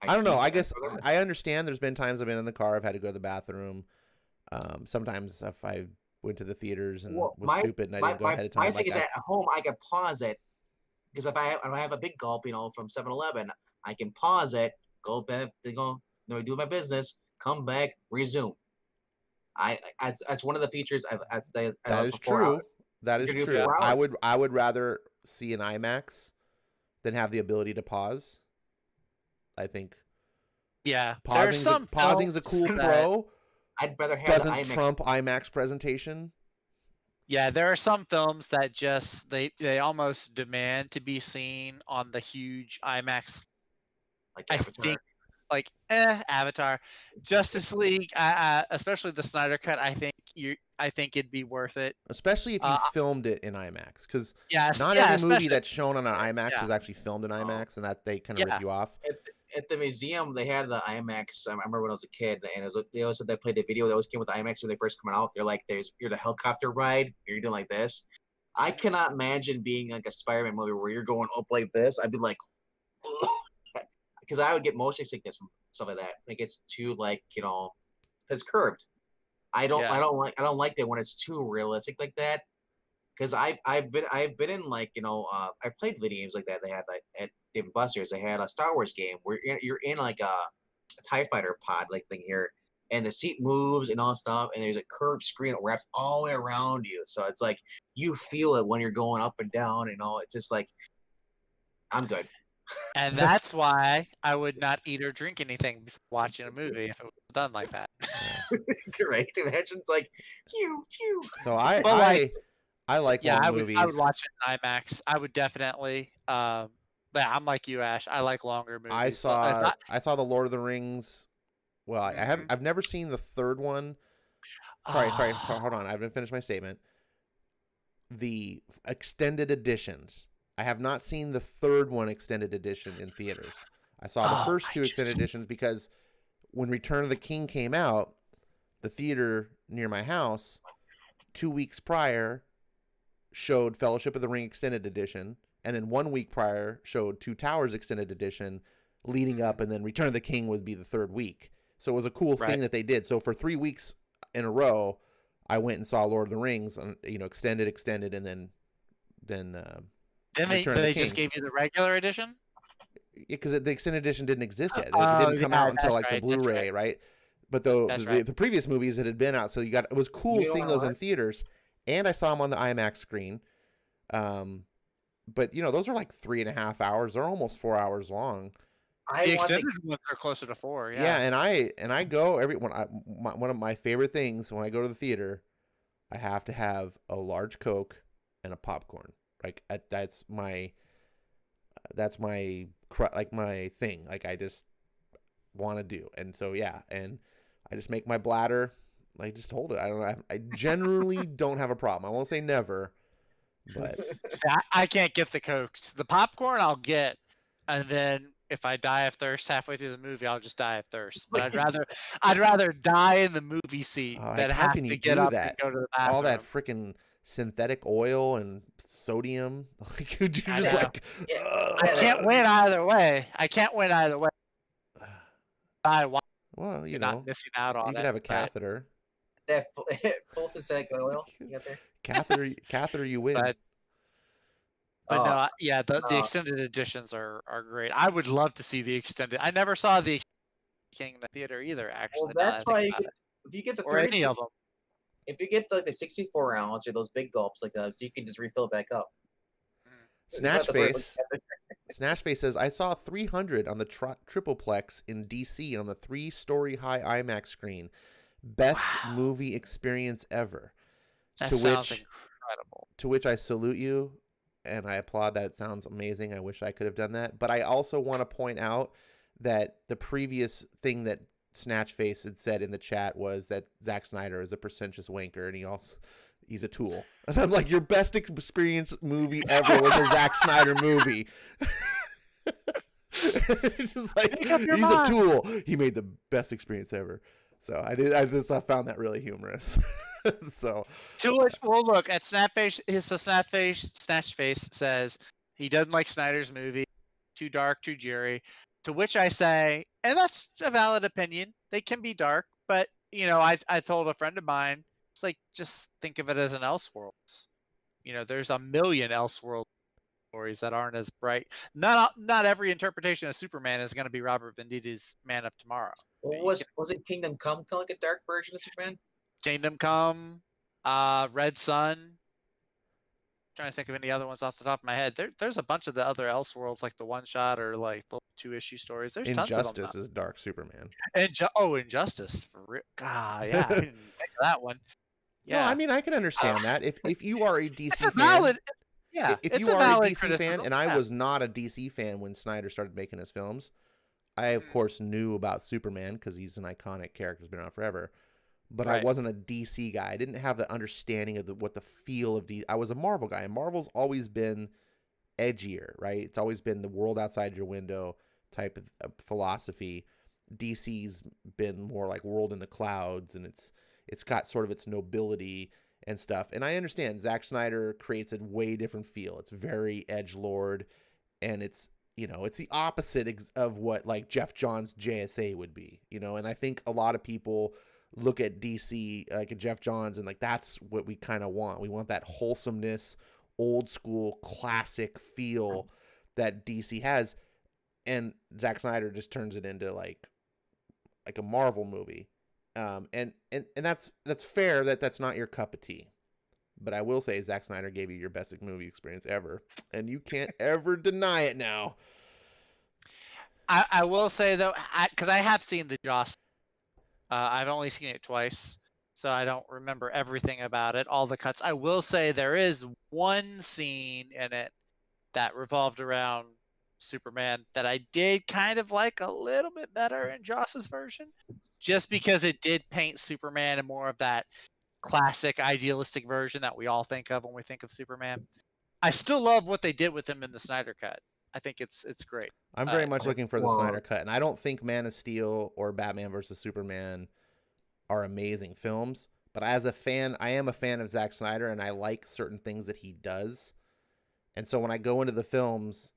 I don't know. I guess I understand there's been times I've been in the car, I've had to go to the bathroom. Sometimes if I went to the theaters and was stupid and I didn't go ahead of time. My thing is at home, I can pause it because if I have a big gulp, from 7-Eleven, I can pause it, go back, do my business, come back, resume. That's one of the features That is true. That is true. I would rather see an IMAX than have the ability to pause. I think. Yeah, pausing is a cool pro. I'd rather have doesn't IMAX. trump IMAX presentation. Yeah, there are some films that just they almost demand to be seen on the huge IMAX. Like I Avatar. think Avatar, Justice League, especially the Snyder Cut. I think it'd be worth it, especially if you filmed it in IMAX, because not every every movie that's shown on an IMAX is actually filmed in IMAX, and that they kind of rip you off. At the museum, they had the IMAX. I remember when I was a kid, and they always said they played the video. They always came with the IMAX when they first come out. They're like, you're the helicopter ride. You're doing like this. I cannot imagine being like a Spider-Man movie where you're going up like this. I'd be like, because I would get motion sickness from stuff like that. It gets too it's curved. I don't like that when it's too realistic like that. Because I've been in I played video games like that. They had at Dave & Buster's. They had a Star Wars game where you're in like a TIE fighter pod like thing here, and the seat moves and all stuff, and there's a curved screen that wraps all the way around you. So it's like you feel it when you're going up and down and all. It's just like I'm good. And that's why I would not eat or drink anything before watching a movie if it was done like that. Great. Imagine it's like, pew, pew. So I like long movies. I would watch it in IMAX. I would definitely. But I'm like you, Ash. I like longer movies. I saw the Lord of the Rings. Well, I've never seen the third one. Sorry, hold on. I haven't finished my statement. The extended editions. I have not seen the third one extended edition in theaters. I saw the first 2 extended editions because when Return of the King came out, the theater near my house 2 weeks prior showed Fellowship of the Ring extended edition, and then 1 week prior showed Two Towers extended edition leading up, and then Return of the King would be the third week. So it was a cool thing that they did. So for 3 weeks in a row, I went and saw Lord of the Rings, extended, and then they just gave you the regular edition? Because the extended edition didn't exist yet. It didn't come out until the Blu-ray, right? But the previous movies that had been out, so it was cool seeing those in theaters, and I saw them on the IMAX screen. But those are like 3.5 hours. They're almost 4 hours long. The extended ones are closer to 4. Yeah. Yeah, and I go one of my favorite things when I go to the theater, I have to have a large Coke and a popcorn. Like that's my my thing. Like I just want to do, and so and I just make my bladder. I just hold it. I generally don't have a problem. I won't say never, but I can't get the Cokes. The popcorn I'll get, and then if I die of thirst halfway through the movie, I'll just die of thirst. But I'd rather die in the movie seat than have to get up and go to the bathroom. All that freaking synthetic oil and sodium. Like you just like. I can't win either way. Well, not missing out on you could have a catheter. That full synthetic oil you got there. Catheter, you win. But no, the extended editions are great. I would love to see the extended. I never saw the King in the theater either. Actually, well, that's why if you get the 32, any of them. If you get the 64 ounce or those big gulps like those, you can just refill it back up. Snatchface says, I saw 300 on the Tripleplex in DC on the 3-story high IMAX screen. Best movie experience ever. That to sounds which incredible. To which I salute you, and I applaud that. It sounds amazing. I wish I could have done that. But I also want to point out that the previous thing that Snatchface had said in the chat was that Zack Snyder is a pretentious wanker, and he's a tool. And I'm like, your best experience movie ever was a Zack Snyder movie. It's just like, he's a tool. He made the best experience ever. So I found that really humorous. So To which, well, look at Snatchface. So Snatchface says he doesn't like Snyder's movie, too dark, too dreary. To which I say, and that's a valid opinion. They can be dark, but you know, I told a friend of mine, it's like just think of it as an Elseworlds. You know, there's a million Elseworlds stories that aren't as bright. Not every interpretation of Superman is going to be Robert Venditta's Man of Tomorrow. Was it Kingdom Come kind of like a dark version of Superman? Kingdom Come, Red Sun. Trying to think of any other ones off the top of my head. There's a bunch of the other Elseworlds, like the one shot or like the 2-issue stories. There's tons of them. Injustice is dark Superman. Injustice for real. God, yeah, I didn't think of that one. Yeah, No, I mean I can understand that if you are a DC it's a fan. valid. Yeah, If it's you are a valid DC fan, criticism, and I yeah. was not a DC fan when Snyder started making his films, I of course knew about Superman because he's an iconic character, has been around forever. But I Right. wasn't a DC guy. I didn't have the understanding of what the feel of DC. I was a Marvel guy, and Marvel's always been edgier, right? It's always been the world outside your window type of philosophy. DC's been more like world in the clouds, and it's got sort of its nobility and stuff. And I understand Zack Snyder creates a way different feel. It's very edgelord, and it's the opposite of what like Jeff Johns' JSA would be, and I think a lot of people look at DC like at Jeff Johns and like that's what we kind of want. We want that wholesomeness, old school, classic feel that DC has, and Zack Snyder just turns it into like a Marvel movie. And that's fair that's not your cup of tea. But I will say Zack Snyder gave you your best movie experience ever, and you can't ever deny it now. I will say though, because I have seen the Joss. I've only seen it twice, so I don't remember everything about it, all the cuts. I will say there is one scene in it that revolved around Superman that I did kind of like a little bit better in Joss's version, just because it did paint Superman in more of that classic idealistic version that we all think of when we think of Superman. I still love what they did with him in the Snyder Cut. I think it's great. I'm very much looking for the Snyder Cut, and I don't think Man of Steel or Batman vs. Superman are amazing films. But as a fan, I am a fan of Zack Snyder, and I like certain things that he does. And so when I go into the films,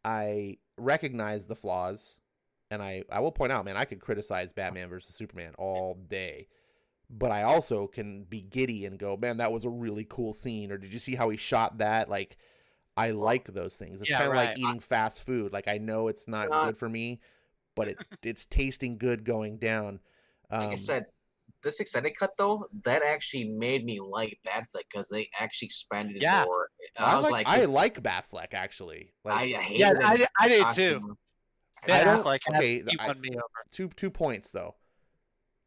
I recognize the flaws, and I will point out, man, I could criticize Batman vs. Superman all day. But I also can be giddy and go, man, that was a really cool scene. Or did you see how he shot that? Like, I like those things. It's kind of like eating fast food. Like, I know it's not good for me, but it's tasting good going down. Like I said, this extended cut though, that actually made me like Batfleck because they actually expanded it more. I like Batfleck actually. Like, I did too. I don't like. Okay, he won me over. Two points though.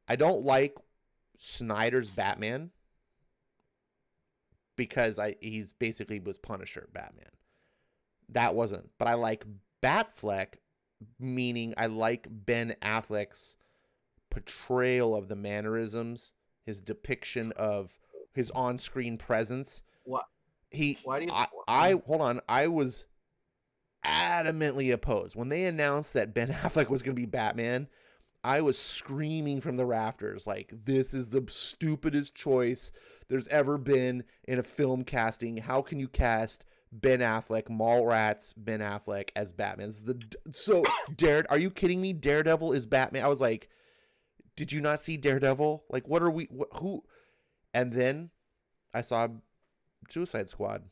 I don't like Snyder's Batman because he's basically was Punisher Batman. That wasn't, but I like Batfleck, meaning I like Ben Affleck's portrayal of the mannerisms, his depiction of his on-screen presence. What? Why do you? Hold on. I was adamantly opposed when they announced that Ben Affleck was going to be Batman. I was screaming from the rafters, like, this is the stupidest choice there's ever been in a film casting. How can you cast Ben Affleck, Mallrats Ben Affleck as Batman? Are you kidding me? Daredevil is Batman. I was like, did you not see Daredevil? Like, who? And then I saw Suicide Squad.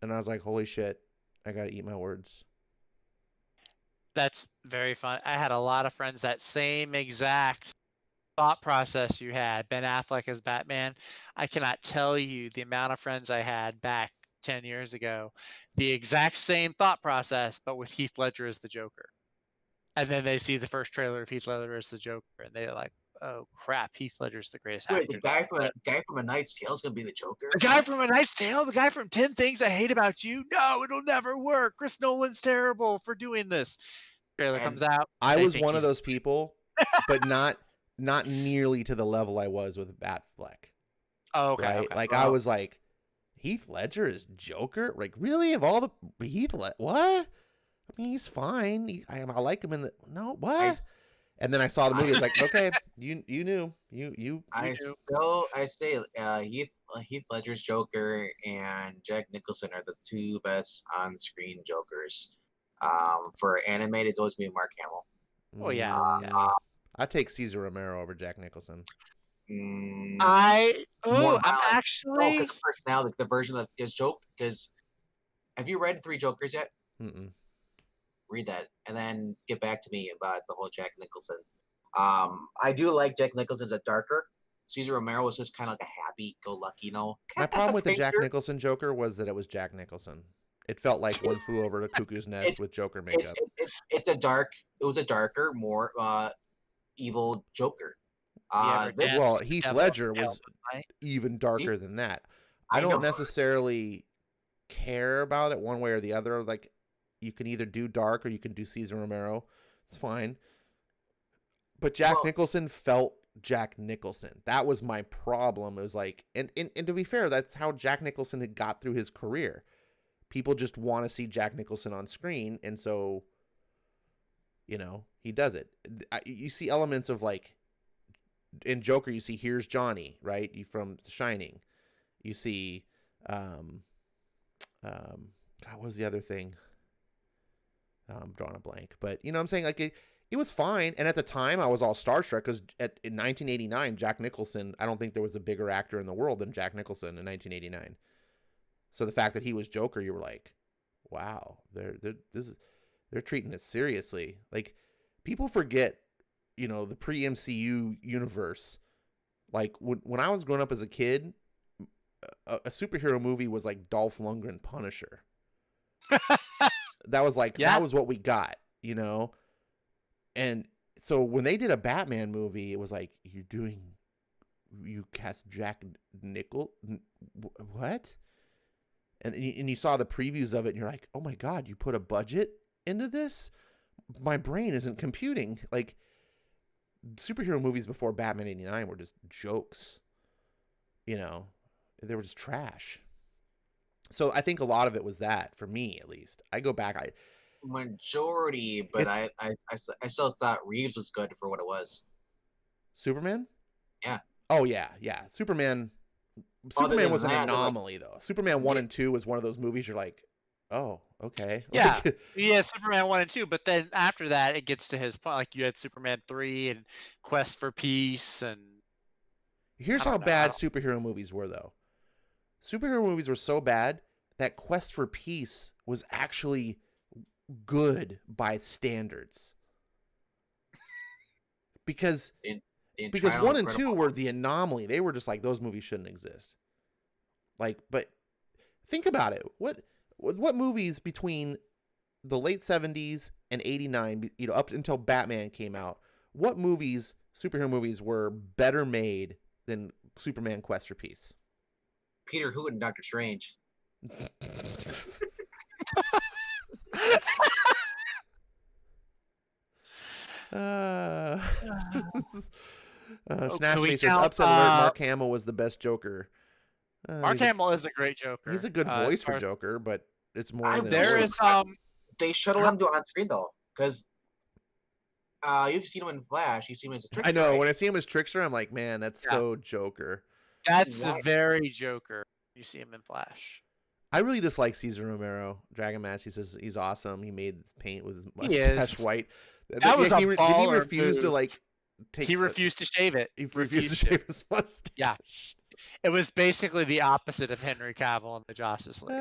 And I was like, holy shit, I gotta eat my words. That's very fun. I had a lot of friends that same exact thought process you had. Ben Affleck as Batman. I cannot tell you the amount of friends I had back 10 years ago. The exact same thought process, but with Heath Ledger as the Joker. And then they see the first trailer of Heath Ledger as the Joker, and they're like, oh crap, Heath Ledger's the greatest Wait, actor. the guy from A Knight's Tale is gonna be the Joker. The guy from A Knight's Tale, the guy from 10 Things I Hate About You. No, it'll never work. Chris Nolan's terrible for doing this. Trailer comes out. I they was think one of he's- those people, but not nearly to the level I was with Batfleck. Oh, okay. Right? Okay. Like I was like, Heath Ledger is Joker? Like really? Of all the what? I mean, he's fine. I like him in the what? And then I saw the movie. It's like, okay, you knew. I say Heath Ledger's Joker and Jack Nicholson are the two best on-screen Jokers. For animated, it's always been Mark Hamill. Oh yeah. I take Cesar Romero over Jack Nicholson. Mm, I'm actually because personality, the version of his joke. Because have you read Three Jokers yet? Mm-mm. Read that and then get back to me about the whole Jack Nicholson. I do like Jack Nicholson's a darker. Cesar Romero was just kind of like a happy-go-lucky, My problem with the Jack Picture. Nicholson Joker was that it was Jack Nicholson. It felt like One Flew Over the Cuckoo's Nest with Joker makeup. It was a darker, more evil Joker. Well, Heath Devil, Ledger was Devil, right? even darker than that. I I don't know. necessarily care about it one way or the other. Like, you can either do dark or you can do Cesar Romero. It's fine. But Jack Nicholson felt Jack Nicholson. That was my problem. It was like, and to be fair, that's how Jack Nicholson had got through his career. People just want to see Jack Nicholson on screen, and so, he does it. You see elements of like, in Joker, you see Here's Johnny, right? From The Shining. You see, God, what was the other thing? I'm drawing a blank, but you know what I'm saying? Like it was fine. And at the time I was all starstruck because in 1989, Jack Nicholson, I don't think there was a bigger actor in the world than Jack Nicholson in 1989. So the fact that he was Joker, you were like, wow, they're treating this seriously. Like people forget, the pre-MCU universe. Like when I was growing up as a kid, a superhero movie was like Dolph Lundgren Punisher. That was like, that was what we got, And so when they did a Batman movie, it was like, you cast Jack what? And you saw the previews of it and you're like, oh my God, you put a budget into this? My brain isn't computing. Like superhero movies before Batman 89 were just jokes, they were just trash. So I think a lot of it was that, for me at least. I go back, majority, but I still thought Reeves was good for what it was. Superman? Yeah. Oh yeah. Superman was an anomaly though. Superman 1 and 2 was one of those movies you're like, oh, okay. Yeah. Like, Yeah, Superman 1 and 2, but then after that it gets to his point. Like you had Superman 3 and Quest for Peace and here's how bad superhero movies were though. Superhero movies were so bad that Quest for Peace was actually good by standards. Because 1 and 2 were the anomaly. They were just like, those movies shouldn't exist. Like, but think about it. What movies between the late 70s and 89, up until Batman came out, what movies, superhero movies, were better made than Superman Quest for Peace? Peter Hoot and Doctor Strange. Snash Face says, upset alert, Mark Hamill was the best Joker. Mark Hamill is a great Joker. He's a good voice for Joker, but it's more than there is they shuttle him to on screen though, because you've seen him in Flash, you've seen him as a trickster. I know, right? when I see him as Trickster, I'm like, man, that's so Joker. That's a very Joker. You see him in Flash. I really dislike Cesar Romero. Dragon Mask, he says he's awesome. He made his paint with his mustache white. That was a did he refuse move. to take? He refused to shave it. He refused to shave his mustache. Yeah. It was basically the opposite of Henry Cavill in the Justice League.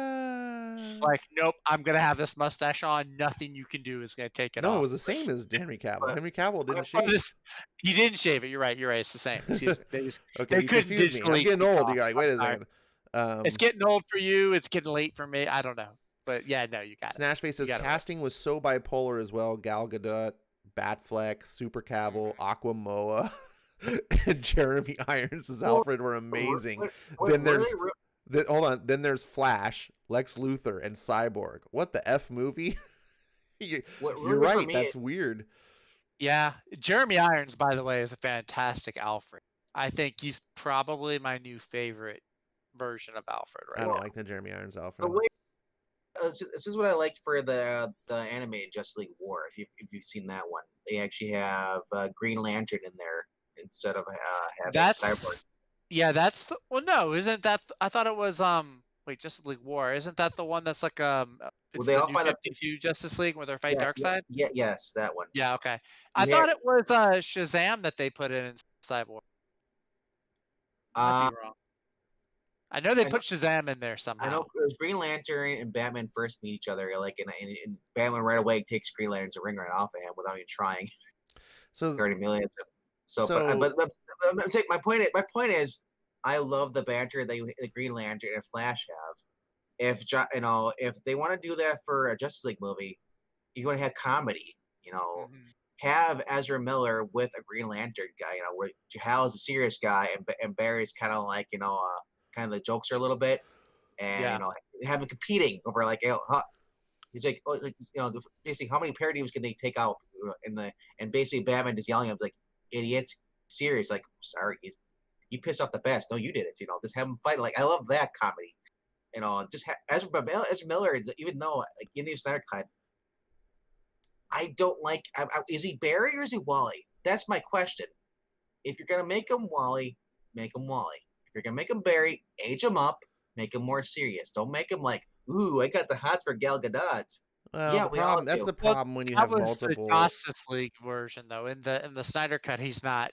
Like, nope, I'm gonna have this mustache on. Nothing you can do is gonna take it off. No, it was the same as Henry Cavill. Henry Cavill didn't shave. He didn't shave it. You're right. It's the same. Excuse me. Okay, you confused me. I'm getting old. You're like, wait a second. It's getting old for you. It's getting late for me. I don't know. But yeah, no, you got it. Snashface says casting was so bipolar as well. Gal Gadot, Batfleck, Super Cavill, Aquamoa. and Jeremy Irons as Alfred were amazing. Then Were there's they re- hold on. Then there's Flash, Lex Luthor, and Cyborg. What the F movie? You're for right. me, That's weird. Yeah, Jeremy Irons, by the way, is a fantastic Alfred. I think he's probably my new favorite version of Alfred I right don't now. like the Jeremy Irons the Alfred. way this is what I liked for the animated Justice League War. If you've seen that one, they actually have Green Lantern in there instead of having Cyborg. That's the, well, no, isn't that? I thought it was wait, Justice League War. Isn't that the one that's like it's they the all new find a 52 Justice League where they fight Darkseid? Yes, that one. Yeah, okay. I You thought had- it was Shazam that they put in Cyborg. Might be wrong. I know they I put Shazam in there I somehow. know it was Green Lantern and Batman first meet each other, like, and Batman right away takes Green Lantern's ring right off of him without even trying. So 30 million. So, So- but my point is, I love the banter the Green Lantern and Flash have. If they want to do that for a Justice League movie, you want to have comedy. Mhm. Have Ezra Miller with a Green Lantern guy. Where Hal is a serious guy and Barry's kind of like kind of the jokester a little bit, and Yeah. have them competing over like he's like, basically how many paradigms can they take out and basically Batman just yelling at him like, idiots, serious, like, sorry, you pissed off the best. No, you did it. Just have them fight. Like, I love that comedy. Just Ezra Miller, even though like in the Snyder cut, I don't like. Is he Barry or is he Wally? That's my question. If you're gonna make him Wally, make him Wally. If you're gonna make him Barry, age him up, make him more serious. Don't make him like, ooh, I got the hots for Gal Gadot. well, Yeah, the we all problem, that's do. the problem when you That have was multiple. the Justice League version, though. In the Snyder cut, he's not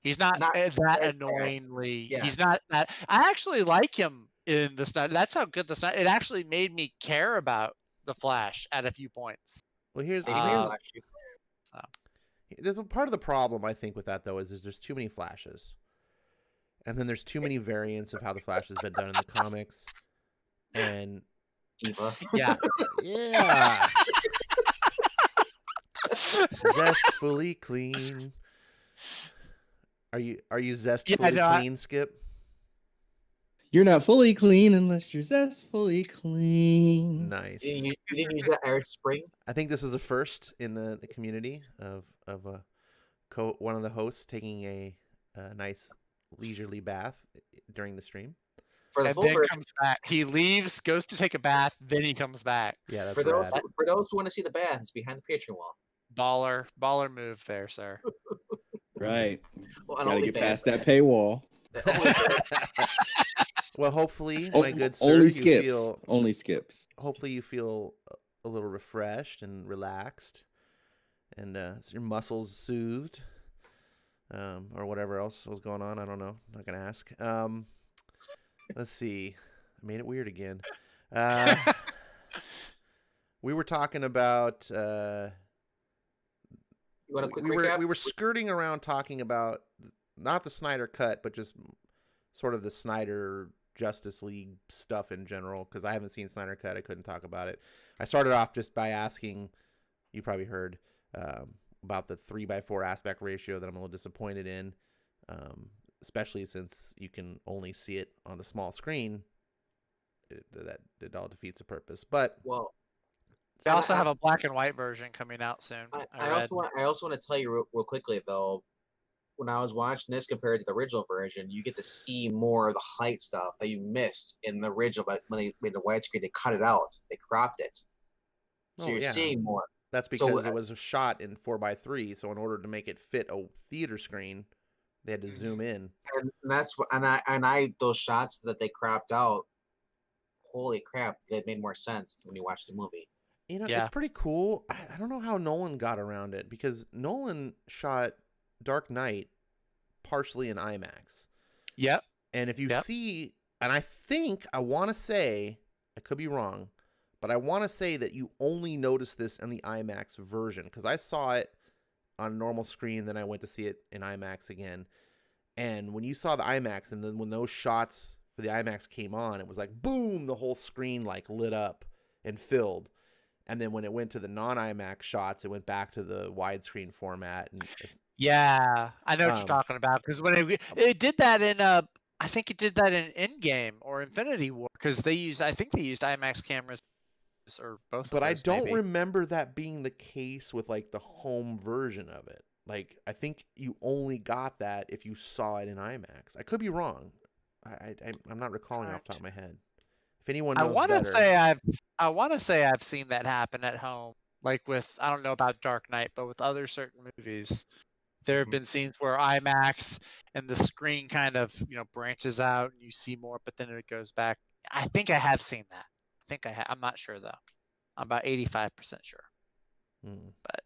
Not that as bad. annoyingly. Yeah. He's not that. I actually like him in the Snyder. That's how good the Snyder. It actually made me care about the Flash at a few points. Well, here's They Um, flash you. there's a part of the problem I think with that though is there's too many Flashes, and then there's too many variants of how the Flash has been done in the comics, and Diva. Yeah. yeah, zestfully clean. Are you zestfully no, clean, Skip? You're not fully clean unless you're zestfully clean. Nice. You didn't use that Irish Spring. I think this is a first in the community of one of the hosts taking a nice leisurely bath during the stream. For the And full then version, comes back. He leaves, goes to take a bath, then he comes back. Yeah, that's for those rad. for those who want to see the bath, it's behind the Patreon wall. Baller move there, sir. Right. Well, on Gotta get OnlyFans, past that paywall. Well, hopefully, Oh, my good sir, only you skips. feel Only skips. hopefully you feel a little refreshed and relaxed, and your muscles soothed, or whatever else was going on. I don't know. I'm not gonna ask. Let's see. I made it weird again. We were talking about. You want a quick we recap? were skirting around talking about not the Snyder cut, but just sort of the Snyder Justice League stuff in general, because I haven't seen Snyder cut. I couldn't talk about it. I started off just by asking, you probably heard, about the 3:4 aspect ratio that I'm a little disappointed in, especially since you can only see it on the small screen. It all defeats the purpose. But Well, They also have a black and white version coming out soon. I also want to tell you real quickly though, when I was watching this compared to the original version, you get to see more of the height stuff that you missed in the original. But when they made the widescreen, they cut it out, they cropped it, so Oh, you're yeah. seeing more. that's So, because it was shot in 4:3. So in order to make it fit a theater screen, they had to zoom in. And that's what, and I those shots that they cropped out, holy crap, they made more sense when you watch the movie. Yeah. It's pretty cool. I don't know how Nolan got around it, because Nolan shot Dark Knight partially in IMAX. Yep. And if you Yep. see, and I want to say, I could be wrong, but I want to say that you only notice this in the IMAX version, because I saw it on a normal screen, then I went to see it in IMAX again. And when you saw the IMAX, and then when those shots for the IMAX came on, it was like, boom, the whole screen like lit up and filled. And then when it went to the non-IMAX shots, it went back to the widescreen format. And Yeah, I know what you're talking about because when it did that in I think it did that in Endgame or Infinity War because I think they used IMAX cameras or both But of I those don't maybe. remember that being the case with like the home version of it. Like I think you only got that if you saw it in IMAX. I could be wrong. I'm not recalling off the top of my head. If anyone I knows want to better, say I've seen that happen at home, like with I don't know about Dark Knight, but with other certain movies, there have been scenes where IMAX and the screen kind of branches out and you see more, but then it goes back. I think I have seen that. I'm not sure though. I'm about 85% sure. But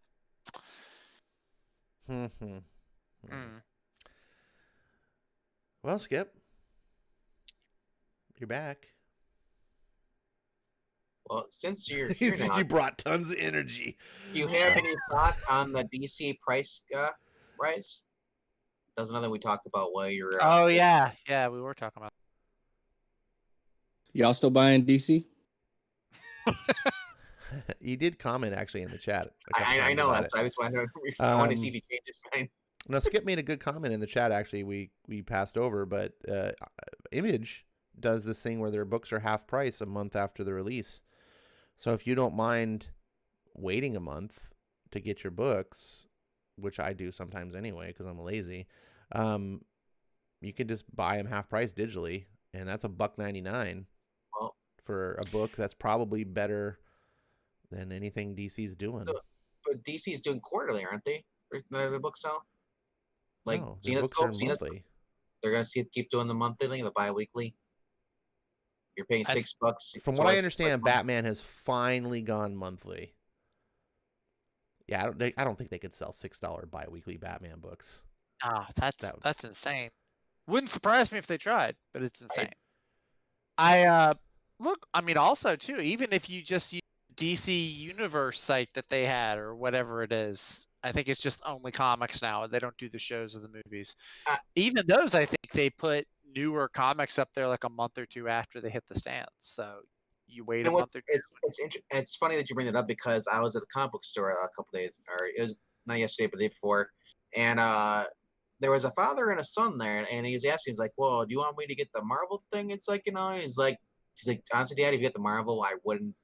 Well, Skip, you're back. Well, since you're He here said now, you brought tons of energy. do you have any thoughts on the DC price rise? That's another we talked about while you were. oh yeah, we were talking about. Y'all still buying DC? He did comment actually in the chat. I know that, so I just wanted to see if he changed his mind. No, Skip made a good comment in the chat. Actually, we passed over, but Image does this thing where their books are half price a month after the release. So if you don't mind waiting a month to get your books, which I do sometimes anyway because I'm lazy, you can just buy them half price digitally, and that's $1.99 for a book that's probably better than anything DC's doing. So, but DC's doing quarterly, aren't they? The book sell? Like no, their books are monthly. They're gonna keep doing the monthly, the bi-weekly. You're paying $6. From what I understand, Batman has finally gone monthly. Yeah, I don't think they could sell $6 bi-weekly Batman books. Ah, that's insane. Wouldn't surprise me if they tried, but it's insane. I look. I mean, also too, even if you just use DC Universe site that they had or whatever it is, I think it's just only comics now. They don't do the shows or the movies. Even those, I think they put newer comics up there like a month or two after they hit the stands. So you wait a month or two. It's funny that you bring that up because I was at the comic book store a couple days, or it was not yesterday, but the day before, and there was a father and a son there, and he was asking, he's like, "Well, do you want me to get the Marvel thing?" It's like, he's like, honestly, Dad, if you get the Marvel, I wouldn't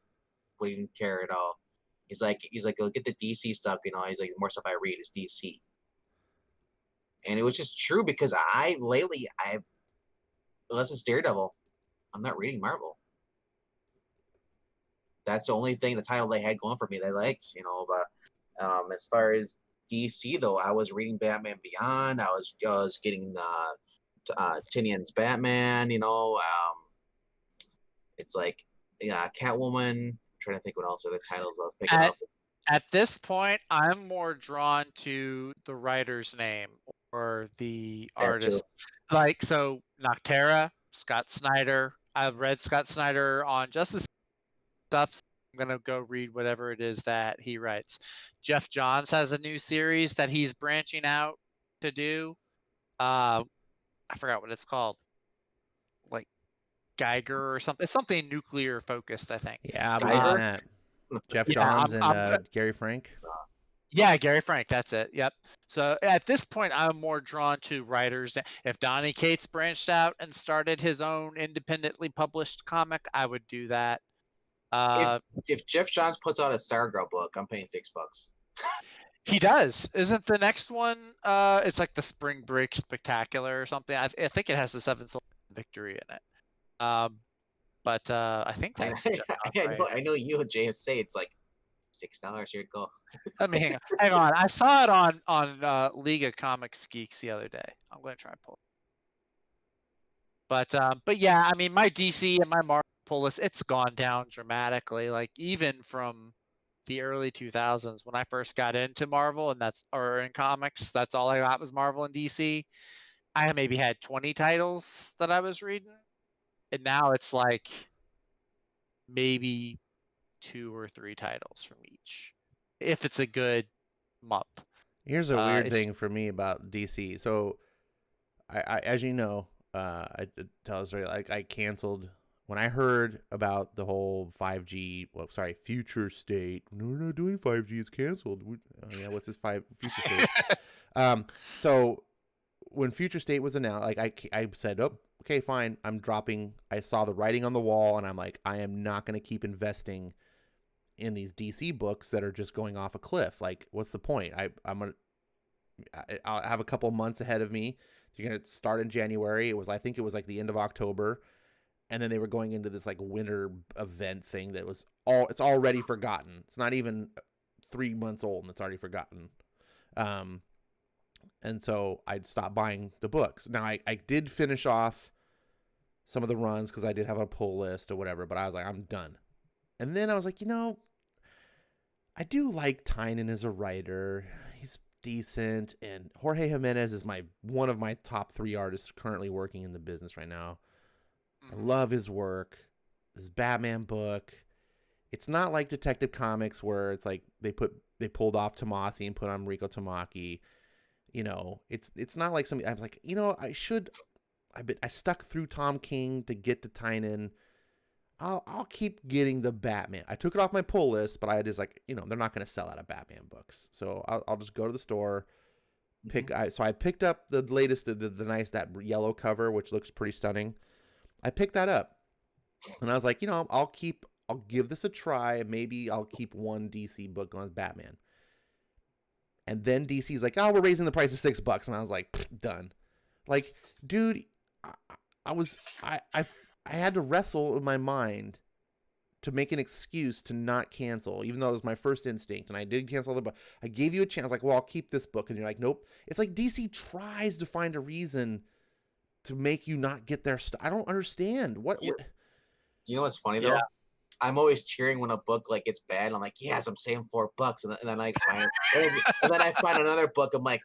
even care at all. He's like, "Go get the DC stuff," He's like, "The more stuff I read is DC," and it was just true because unless it's Daredevil, I'm not reading Marvel. That's the only thing, the title they had going for me, they liked, but as far as DC though, I was reading Batman Beyond. I was getting Tinian's Batman. It's like Catwoman. I'm trying to think what else are the titles I was picking up. At this point, I'm more drawn to the writer's name or the artist. Like so, Noctera, Scott Snyder. I've read Scott Snyder on Justice stuff. So I'm gonna go read whatever it is that he writes. Jeff Johns has a new series that he's branching out to do. I forgot what it's called. Like Geiger or something. It's something nuclear focused, I think. Yeah, I'm reading that. Jeff Johns and Gary Frank. Yeah, Gary Frank. That's it. Yep. So at this point, I'm more drawn to writers. If Donny Cates branched out and started his own independently published comic, I would do that. If Jeff Johns puts out a Stargirl book, I'm paying $6. He does. Isn't the next one? It's like the Spring Break Spectacular or something. I think it has the 7 Souls Victory in it. But I think that's. I know you and James say it's like $6. Here it go. Let me hang on. I saw it on League of Comics Geeks the other day. I'm going to try and pull it. But yeah, I mean, my DC and my Marvel pull list, it's gone down dramatically. Like even from the early 2000s when I first got into Marvel or in comics, that's all I got was Marvel and DC. I maybe had 20 titles that I was reading, and now it's like maybe 2 or 3 titles from each, if it's a good month. Here's a weird thing for me about DC. So, I as you know, I tell a story, like I canceled when I heard about the whole 5G. Future state. No, we're not doing 5G. It's canceled. What's this future state? So when Future State was announced, like I said, oh, okay, fine, I'm dropping. I saw the writing on the wall, and I'm like, I am not going to keep investing in these DC books that are just going off a cliff. Like, what's the point? I'll have a couple months ahead of me. You're going to start in January. I think it was like the end of October. And then they were going into this like winter event thing that it's already forgotten. It's not even 3 months old and it's already forgotten. And so I'd stop buying the books. Now I did finish off some of the runs because I did have a pull list or whatever, but I was like, I'm done. And then I was like, I do like Tynan as a writer. He's decent, and Jorge Jimenez is one of my top 3 artists currently working in the business right now. I love his work. This Batman book, it's not like Detective Comics where it's like they pulled off Tomasi and put on Rico Tamaki. It's not like something I was like, I stuck through Tom King to get to Tynan. I'll keep getting the Batman. I took it off my pull list, but I just like, they're not going to sell out of Batman books. So I'll just go to the store, so I picked up the latest, the nice, that yellow cover, which looks pretty stunning. I picked that up and I was like, I'll give this a try. Maybe I'll keep one DC book on Batman. And then DC's like, oh, we're raising the price of $6. And I was like, done. Like, dude, I had to wrestle in my mind to make an excuse to not cancel, even though it was my first instinct. And I did cancel the book. I gave you a chance. Like, well, I'll keep this book. And you're like, nope. It's like DC tries to find a reason to make you not get their stuff. I don't understand. What? Do you know what's funny, though? I'm always cheering when a book like gets bad. I'm like, yes, I'm saving $4. And then I find another book. I'm like,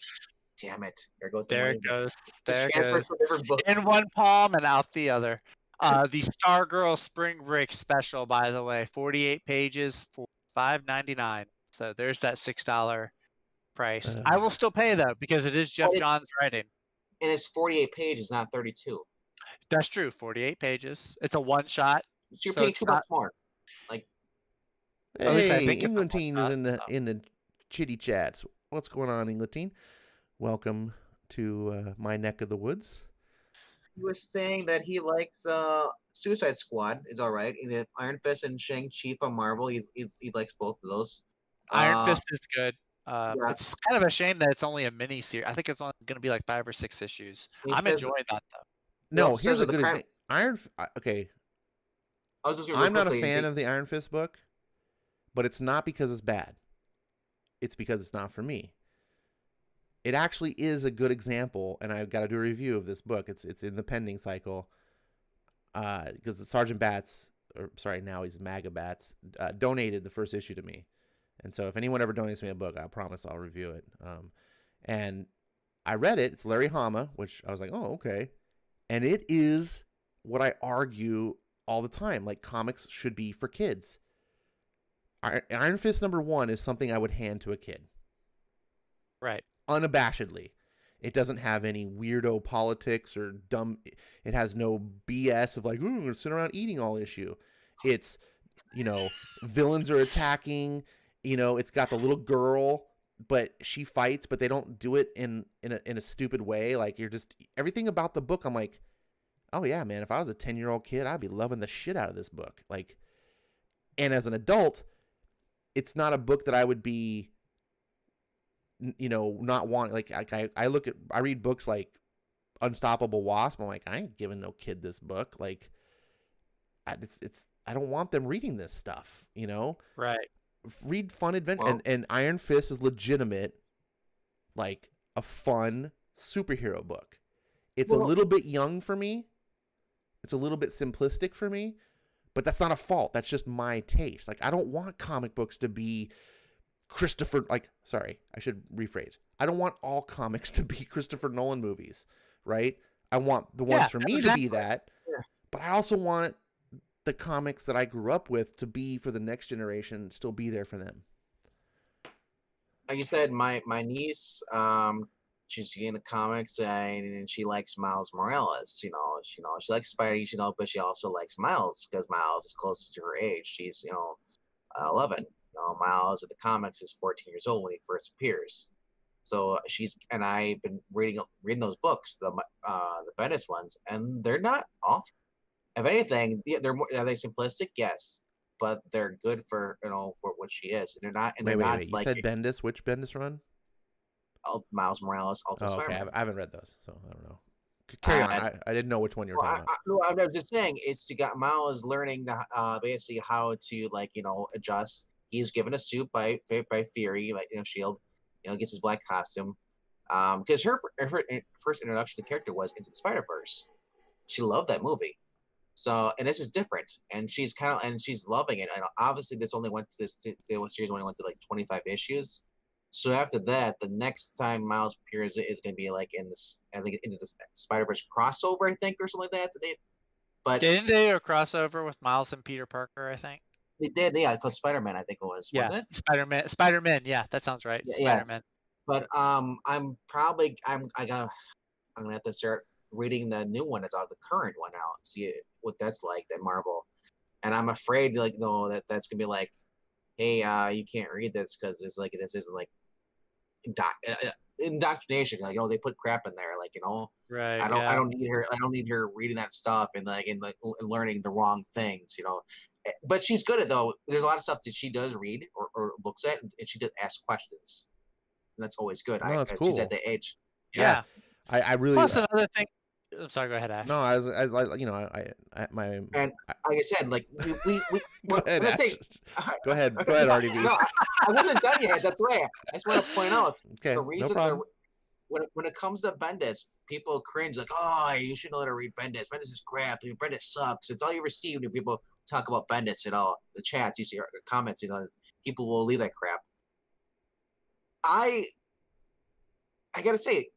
damn it. There goes the money. There it goes. To different books. In one palm and out the other. The Stargirl Spring Break special, by the way, 48 pages for $5.99. So there's that $6 price. I will still pay though because it is Jeff Johns writing. And it's 48 pages, not 32. That's true. 48 pages. It's a one shot. So you're paying $2 more. Like, hey, Englandine is in the chitty chats. What's going on, Englandine? Welcome to my neck of the woods. He was saying that he likes Suicide Squad is all right. And Iron Fist and Shang-Chi from Marvel, he likes both of those. Iron Fist is good. It's kind of a shame that it's only a mini series. I think it's only going to be like 5 or 6 issues. I'm enjoying that though. No, here's a good thing. Okay. I'm not a fan of the Iron Fist book, but it's not because it's bad. It's because it's not for me. It actually is a good example, and I've got to do a review of this book. It's in the pending cycle, because Sergeant Bats, now he's MAGA Bats, donated the first issue to me, and so if anyone ever donates me a book, I promise I'll review it. And I read it. It's Larry Hama, which I was like, oh, okay, and it is what I argue all the time. Like, comics should be for kids. Iron Fist #1 is something I would hand to a kid. Right. Unabashedly. It doesn't have any weirdo politics or dumb. It has no BS of like, ooh, I'm going to sit around eating all issue. It's, villains are attacking. It's got the little girl, but she fights, but they don't do it in a stupid way. Like, everything about the book, I'm like, oh yeah, man, if I was a 10-year-old kid, I'd be loving the shit out of this book. Like, and as an adult, it's not a book that I would be, not wanting. Like, I read books like Unstoppable Wasp. I'm like, I ain't giving no kid this book. Like, I don't want them reading this stuff, Right. Read fun adventure. And Iron Fist is legitimate, like a fun superhero book. It's a little bit young for me. It's a little bit simplistic for me, but that's not a fault. That's just my taste. Like, I don't want comic books to be I should rephrase. I don't want all comics to be Christopher Nolan movies, right? I want the ones for me to be that, but I also want the comics that I grew up with to be for the next generation, still be there for them. Like you said, my niece, she's getting the comics and she likes Miles Morales. She likes Spidey, but she also likes Miles because Miles is closer to her age. She's 11. Miles at the comics is 14 years old when he first appears. So I've been reading those books, the Bendis ones, and they're not off. If anything, are they simplistic? Yes, but they're good for for what she is. And they're not. And Wait, they're not wait. You like said Bendis. Which Bendis run? Miles Morales, Ultimate Oh, okay. Spider-Man. I haven't read those, so I don't know. Carry on. I didn't know which one you were talking about. I'm just saying, Miles learning basically how to adjust. He's given a suit by Fury, Shield. Gets his black costume. Because her first introduction to the character was Into the Spider-Verse. She loved that movie. So, and this is different, and she's loving it. And obviously, the series only went to like 25 issues. So after that, the next time Miles appears is going to be like into the Spider-Verse crossover, I think, or something like that. But didn't they do a crossover with Miles and Peter Parker? I think they did. Yeah, called Spider-Man, I think it was. Yeah, Wasn't it? Spider-Man. Spider-Man. Yeah, that sounds right. Yeah, Spider-Man. But I'm gonna have to start reading the new one that's out, the current one out, see what that's like, that Marvel. And I'm afraid that's gonna be like, hey, you can't read this because this isn't like indoctrination. Like, they put crap in there. Like, Right. I don't need her reading that stuff and learning the wrong things. But she's good at though. There's a lot of stuff that she does read or looks at, and she does ask questions. And that's always good. No, that's cool. She's at the age. Yeah. I really. Plus another thing. I'm sorry. Go ahead, Ash. No, I my. And like I said, like we Go ahead, Ash. Go ahead, RDB. No, I wasn't done yet. That's right. I just want to point out Okay, the reason no problem. when it comes to Bendis, people cringe like, "Oh, you shouldn't let her read Bendis. Bendis is crap. Bendis sucks." It's all you ever see when people talk about Bendis at all. The chats you see, or the comments, people will leave that crap. I gotta say,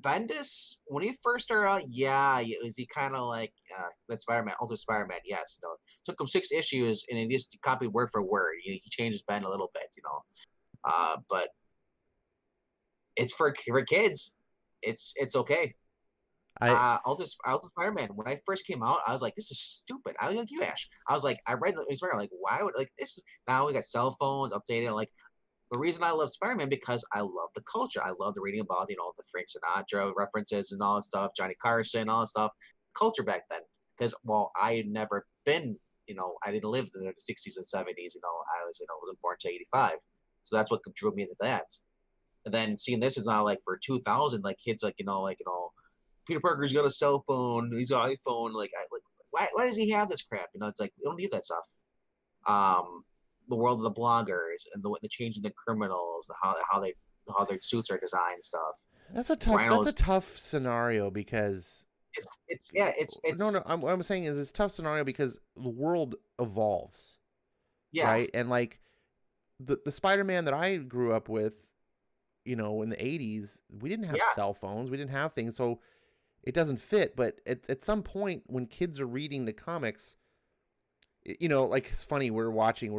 Bendis, when he first started out, was he kind of like that Spider-Man, Ultimate Spider-Man? Yes, took him 6 issues and he just copied word for word. He changed Ben a little bit, but it's for kids. It's okay. Ultimate Spider-Man, when I first came out, I was like, this is stupid. I was like you, Ash. I was like, I read the Spider-Man, like, why would this? Now we got cell phones updated, like. The reason I love Spider-Man because I love the culture. I love the reading about the Frank Sinatra references and all that stuff, Johnny Carson, all that stuff. Culture back then, because I had never been, I didn't live in the 60s and 70s. I wasn't born until 85, so that's what drew me into that. And then seeing this is now like for 2000, like kids Peter Parker's got a cell phone, he's got an iPhone. Why does he have this crap? It's like we don't need that stuff. The world of the bloggers and the change in the criminals, how their suits are designed and stuff. That's a tough scenario because it's no. What I'm saying is it's a tough scenario because the world evolves. Yeah. Right. And like the Spider-Man that I grew up with, in the 80s, we didn't have cell phones, we didn't have things, so it doesn't fit. But at some point when kids are reading the comics, like it's funny, we're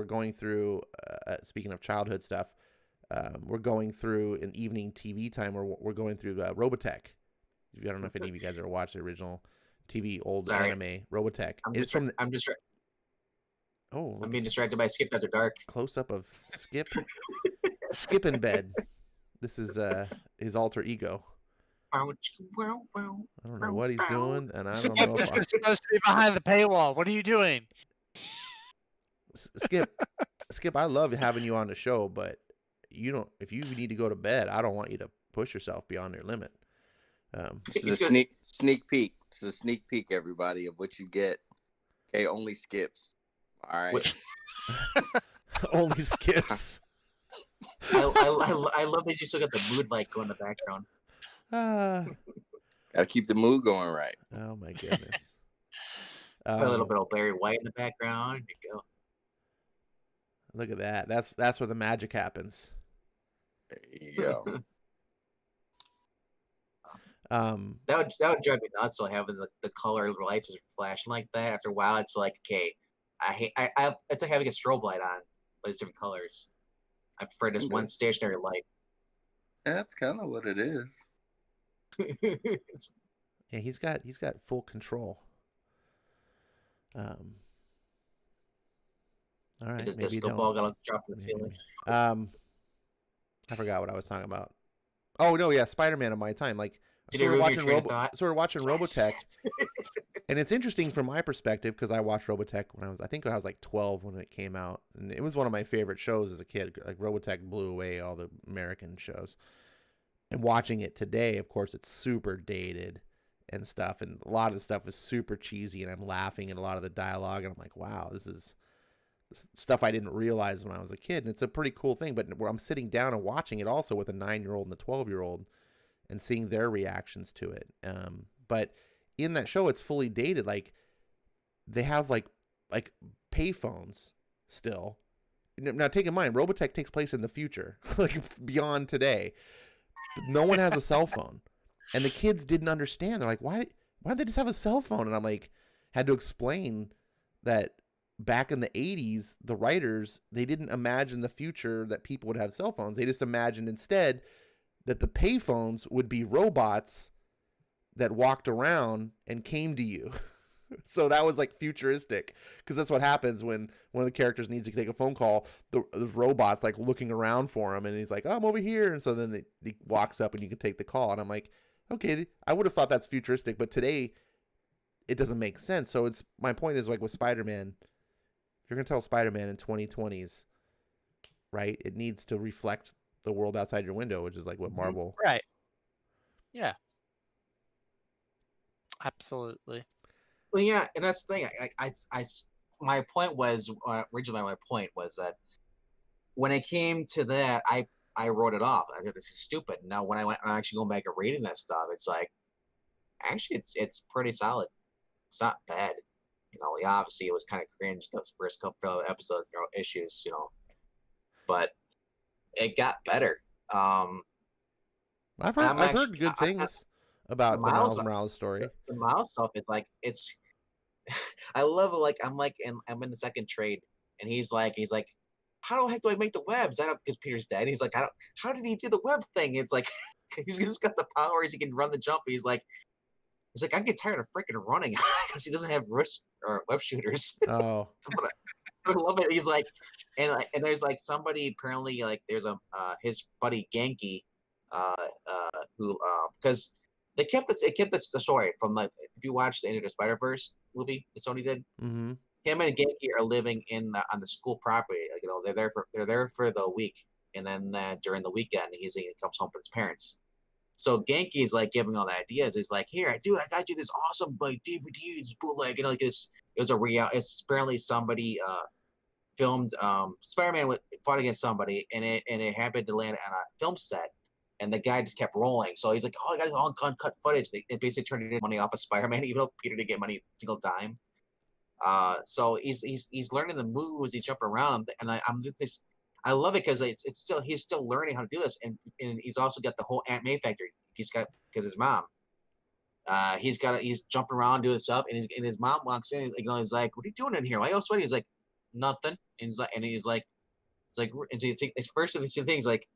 going through, speaking of childhood stuff, we're going through an evening TV time where we're going through Robotech. I don't know if any of you guys ever watched the original anime, Robotech. I'm being distracted by Skip After Dark. Close up of Skip. Skip in bed. This is his alter ego. I don't know what he's doing, and I don't know if I'm supposed to be behind the paywall. What are you doing? Skip, I love having you on the show, but if you need to go to bed, I don't want you to push yourself beyond your limit. This is a sneak peek. This is a sneak peek, everybody, of what you get. Okay, only skips. All right. Only skips. I love that you still got the mood light going in the background. Gotta keep the mood going right. Oh my goodness. A little bit of Barry White in the background. There you go. Look at that. That's where the magic happens. There you go. That would drive me nuts. So having the color lights is flashing like that. After a while, it's like, okay, it's like having a strobe light on, but it's different colors. I prefer just one stationary light. That's kind of what it is. Yeah, he's got full control. All right, the maybe disco ball got dropped in the ceiling. I forgot what I was talking about. Oh no, yeah, Spider-Man of my time. Like Did it ruin your train of thought? sort of watching Robotech, and it's interesting from my perspective because I watched Robotech when I was like 12 when it came out, and it was one of my favorite shows as a kid. Like Robotech blew away all the American shows, and watching it today, of course, it's super dated and stuff, and a lot of the stuff is super cheesy, and I'm laughing at a lot of the dialogue, and I'm like, wow, this is stuff I didn't realize when I was a kid, and it's a pretty cool thing. But where I'm sitting down and watching it also with a 9-year-old and a 12-year-old and seeing their reactions to it. But in that show, it's fully dated. Like they have like payphones still. Now take in mind, Robotech takes place in the future, like beyond today. But no one has a cell phone, and the kids didn't understand. They're like, why did they just have a cell phone? And I'm like, had to explain that back in the 80s, the writers, they didn't imagine the future that people would have cell phones. They just imagined instead that the payphones would be robots that walked around and came to you. So that was like futuristic, because that's what happens when one of the characters needs to take a phone call. The robot's like looking around for him, and he's like, oh, I'm over here. And so then he walks up and you can take the call. And I'm like, okay, I would have thought that's futuristic, but today it doesn't make sense. So it's, my point is, like with Spider-Man, if you're going to tell Spider-Man in 2020s, right, it needs to reflect the world outside your window, which is like what Marvel. Right. Yeah. Absolutely. Well, yeah, and that's the thing. My point was originally my point was that when it came to that, I wrote it off. I thought this is stupid. Now when I'm actually going back and reading that stuff, it's like actually it's pretty solid. It's not bad. You know, obviously it was kind of cringe those first couple of episodes, issues, but it got better. I've heard good things about the Miles Morales story. The Miles stuff is like I love it. Like I'm in the second trade, and he's like, how the heck do I make the webs? I don't, because Peter's dead. He's like, how did he do the web thing? It's like he's just got the powers. He can run the jump. He's like, I get tired of freaking running because he doesn't have wrist or web shooters. Oh, I love it. He's like, and there's like somebody apparently like there's his buddy Genki, who because they kept the story from, like, if you watch the Into the Spider-Verse movie that Sony did, mm-hmm. Him and Genki are living on the school property. Like, they're there for the week, and then during the weekend he comes home with his parents. So Genki is like giving all the ideas. He's like, here, dude, I got you this awesome like DVDs bootleg, like this. It was it's apparently somebody filmed Spider-Man fought against somebody, and it happened to land on a film set, and the guy just kept rolling. So he's like, oh, I got all uncut footage. It basically turned into money off of Spider-Man, even though Peter didn't get money a single time. So he's learning the moves. He's jumping around, and I love it because he's still learning how to do this, and he's also got the whole Aunt May factor. He's got, because his mom. He's jumping around doing stuff, and his mom walks in. He's like, "What are you doing in here? Why are you sweating?" He's like, "Nothing." And he's like, and it's first of the two things, like,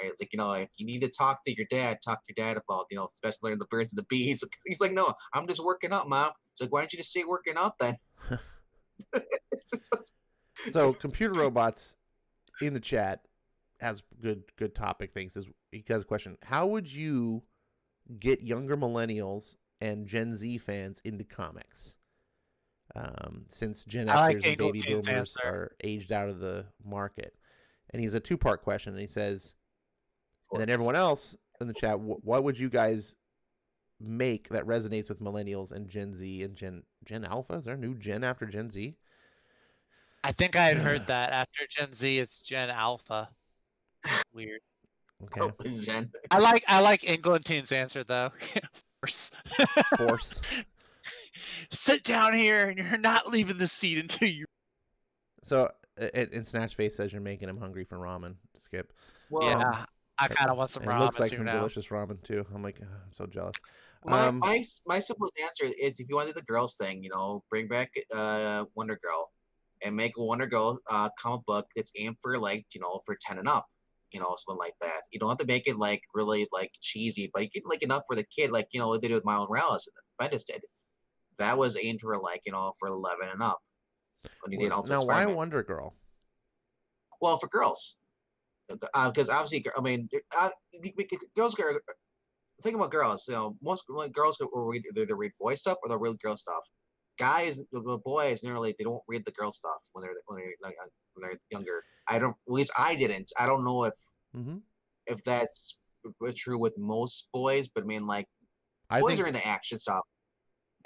it's like, if you need to talk to your dad about, especially learning the birds and the bees. He's like, "No, I'm just working out, Mom." It's like, why don't you just say working out then? So Computer Robots in the chat has good topic things. He has a question: how would you get younger millennials and Gen Z fans into comics? Since Gen Xers and baby boomers are aged out of the market. And he's a 2-part question. And he says, and then everyone else in the chat, what would you guys make that resonates with millennials and Gen Z and Gen Alpha? Is there a new Gen after Gen Z? I think I had heard that after Gen Z, it's Gen Alpha. Weird. Okay. I like Englantine's answer though. Force. Sit down here, and you're not leaving the seat until you. So, and Snatchface says you're making him hungry for ramen. Skip. Well, yeah, I kind of want some ramen. It looks like some now. delicious ramen too. I'm like, I'm so jealous. My simplest answer is, if you want to do the girls thing, bring back Wonder Girl, and make a Wonder Girl comic book that's aimed for, like, for 10 and up. Something like that. You don't have to make it like really like cheesy, but you can like enough for the kid, like what they did with Miles Morales and Bendis did. That was aimed for, like, for 11 and up. When he did Ultimate now, Spider-Man. why Wonder Girl? Well, for girls. because obviously, I mean, girls are. Think about girls. Most girls will read either read boy stuff or they'll read girl stuff. Guys, the boys generally they don't read the girl stuff when they're younger. I don't. At least I didn't. I don't know if that's true with most boys, but I mean, like boys are into action stuff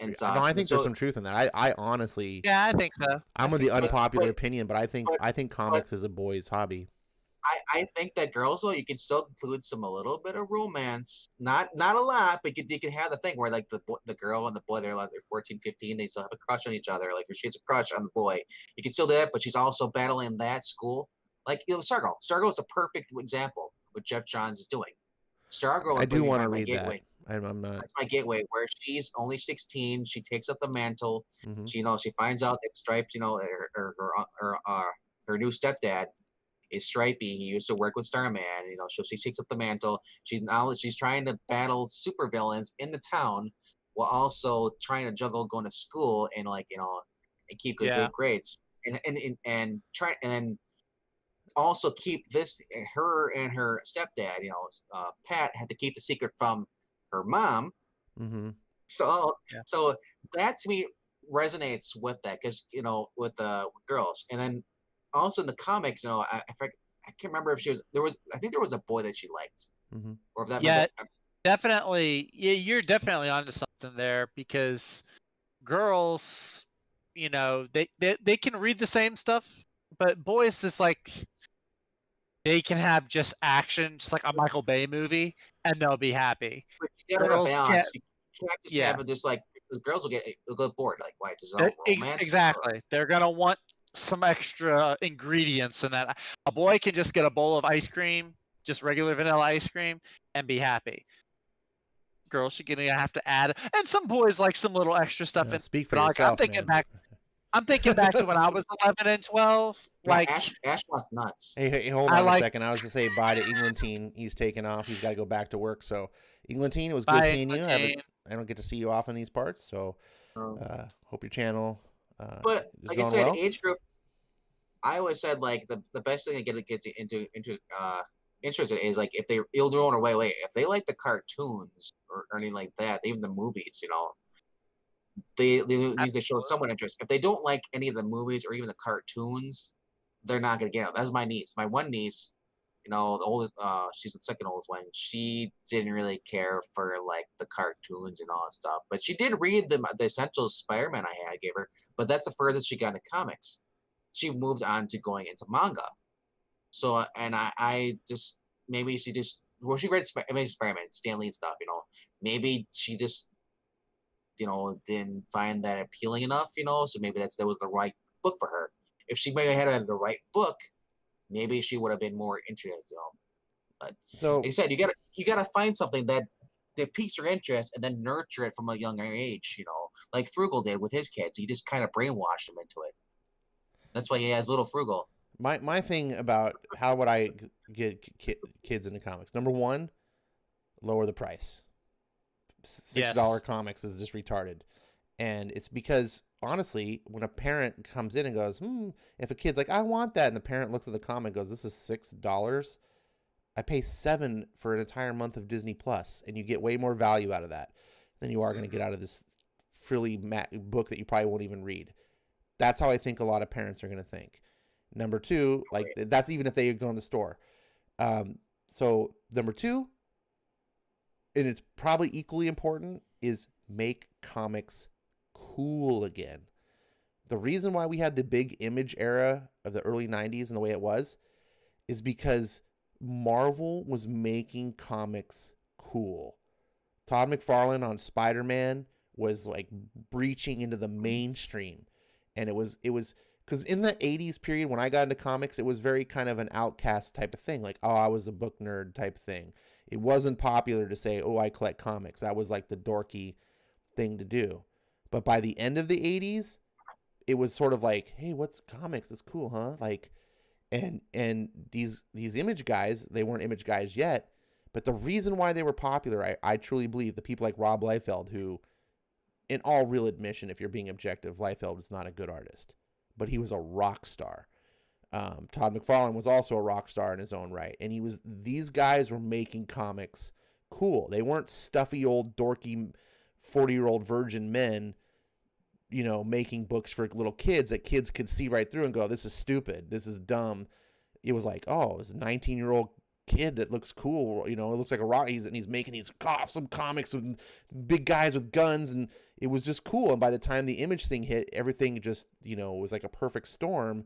and stuff. No, I think there's some truth in that. I honestly, Yeah, I think so. I'm of the unpopular opinion, but I think comics is a boy's hobby. I think that girls, though, you can still include a little bit of romance, not a lot, but you can have the thing where like the girl and the boy, they're 14, 15, they still have a crush on each other, like she has a crush on the boy. You can still do that, but she's also battling that school, like Stargirl. Stargirl is a perfect example of what Jeff Johns is doing. Stargirl, I do want to read that. I'm not. That's my gateway, where she's only 16. She takes up the mantle. Mm-hmm. She finds out that Stripes, her new stepdad is Stripey. He used to work with Starman. So she takes up the mantle. She's trying to battle supervillains in the town while also trying to juggle going to school and and keep good grades and also keep this. Her and her stepdad, Pat, had to keep the secret from her mom. Mm-hmm. So that to me resonates with that because with girls. And then also in the comics, I can't remember if I think there was a boy that she liked, or if that. Definitely. You're definitely onto something there because girls, they can read the same stuff, but boys is like they can have just action, just like a Michael Bay movie, and they'll be happy. But you gotta have balance. You can't just have it just like because girls will get bored. Like, why does romance? Exactly. They're gonna want some extra ingredients in that. A boy can just get a bowl of ice cream, just regular vanilla ice cream, and be happy. Girls are gonna have to add, and some boys like some little extra stuff. Speak for yourself, I'm thinking back to when I was 11 and 12. Like Ash wants nuts. Hey, hold on a second. I was to say bye to Eglantine. He's taking off. He's got to go back to work. So, Eglantine, it was good seeing you. I don't get to see you often in these parts. So, hope your channel. But like I said, well. age group. I always said like the best thing to get into interested is like if you'll do on a way if they like the cartoons or anything like that, even the movies, they need to show someone interest. If they don't like any of the movies or even the cartoons, they're not gonna get out. That's my niece. My one niece, the oldest, she's the second oldest one. She didn't really care for like the cartoons and all that stuff, but she did read the Essentials Spider-Man I gave her. But that's the furthest she got into comics. She moved on to going into manga. So, and I just maybe she just she read Spider-Man, Stan Lee and stuff. Maybe she just didn't find that appealing enough. So maybe that was the right book for her. If she maybe had the right book, maybe she would have been more interested. But like I said, you gotta find something that piques her interest and then nurture it from a younger age. Like Frugal did with his kids. He just kind of brainwashed them into it. That's why he has Little Frugal. My thing about how would I get kids into comics? Number one, lower the price. $6 comics is just retarded. And it's because, honestly, when a parent comes in and goes, if a kid's like, I want that, and the parent looks at the comic and goes, this is $6, I pay $7 for an entire month of Disney Plus, and you get way more value out of that than you are going to get out of this frilly book that you probably won't even read. That's how I think a lot of parents are going to think. Number two, like that's even if they go in the store. So number two, and it's probably equally important, is make comics cool again. The reason why we had the big Image era of the early 90s and the way it was is because Marvel was making comics cool. Todd McFarlane on Spider-Man was like breaching into the mainstream. And it was because in the 80s period when I got into comics, it was very kind of an outcast type of thing. Like, oh, I was a book nerd type thing. It wasn't popular to say, oh, I collect comics. That was like the dorky thing to do. But by the end of the 80s, it was sort of like, hey, what's comics? It's cool, huh? Like, and these Image guys, they weren't Image guys yet, but the reason why they were popular, I truly believe, the people like Rob Liefeld, who, in all real admission, if you're being objective, Liefeld is not a good artist, but he was a rock star. Todd McFarlane was also a rock star in his own right. And these guys were making comics cool. They weren't stuffy old dorky 40-year-old virgin men, making books for little kids that kids could see right through and go, this is stupid. This is dumb. It was like, oh, it's a 19-year-old kid that looks cool. It looks like a rock. He's making these awesome comics with big guys with guns. And it was just cool. And by the time the Image thing hit, everything just, was like a perfect storm.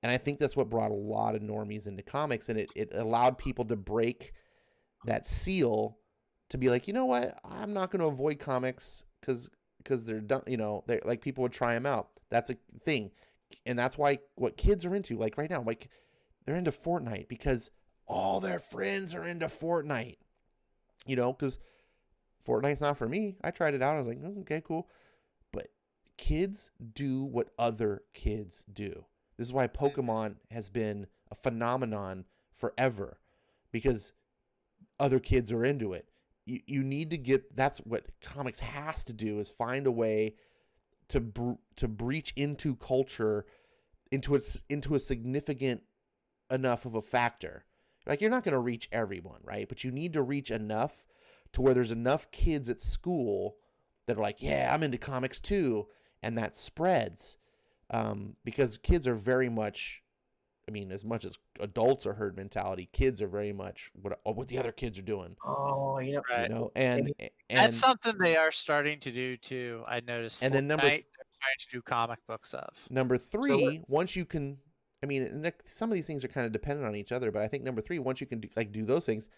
And I think that's what brought a lot of normies into comics. And it allowed people to break that seal to be like, you know what? I'm not going to avoid comics because they're done. They're like, people would try them out. That's a thing. And that's why what kids are into, like right now, like they're into Fortnite because all their friends are into Fortnite, because Fortnite's not for me. I tried it out. I was like, okay, cool. But kids do what other kids do. This is why Pokemon has been a phenomenon forever, because other kids are into it. You need to get, that's what comics has to do, is find a way to breach into culture, into a significant enough of a factor. Like, you're not going to reach everyone, right? But you need to reach enough to where there's enough kids at school that are like, yeah, I'm into comics too. And that spreads. Because kids are very much, as much as adults are herd mentality, kids are very much what the other kids are doing. Oh, yeah. Right. And that's something they are starting to do too. I noticed. And then they're trying to do comic books of. Number 3, once you can, some of these things are kind of dependent on each other, but I think number 3, once you can do those things,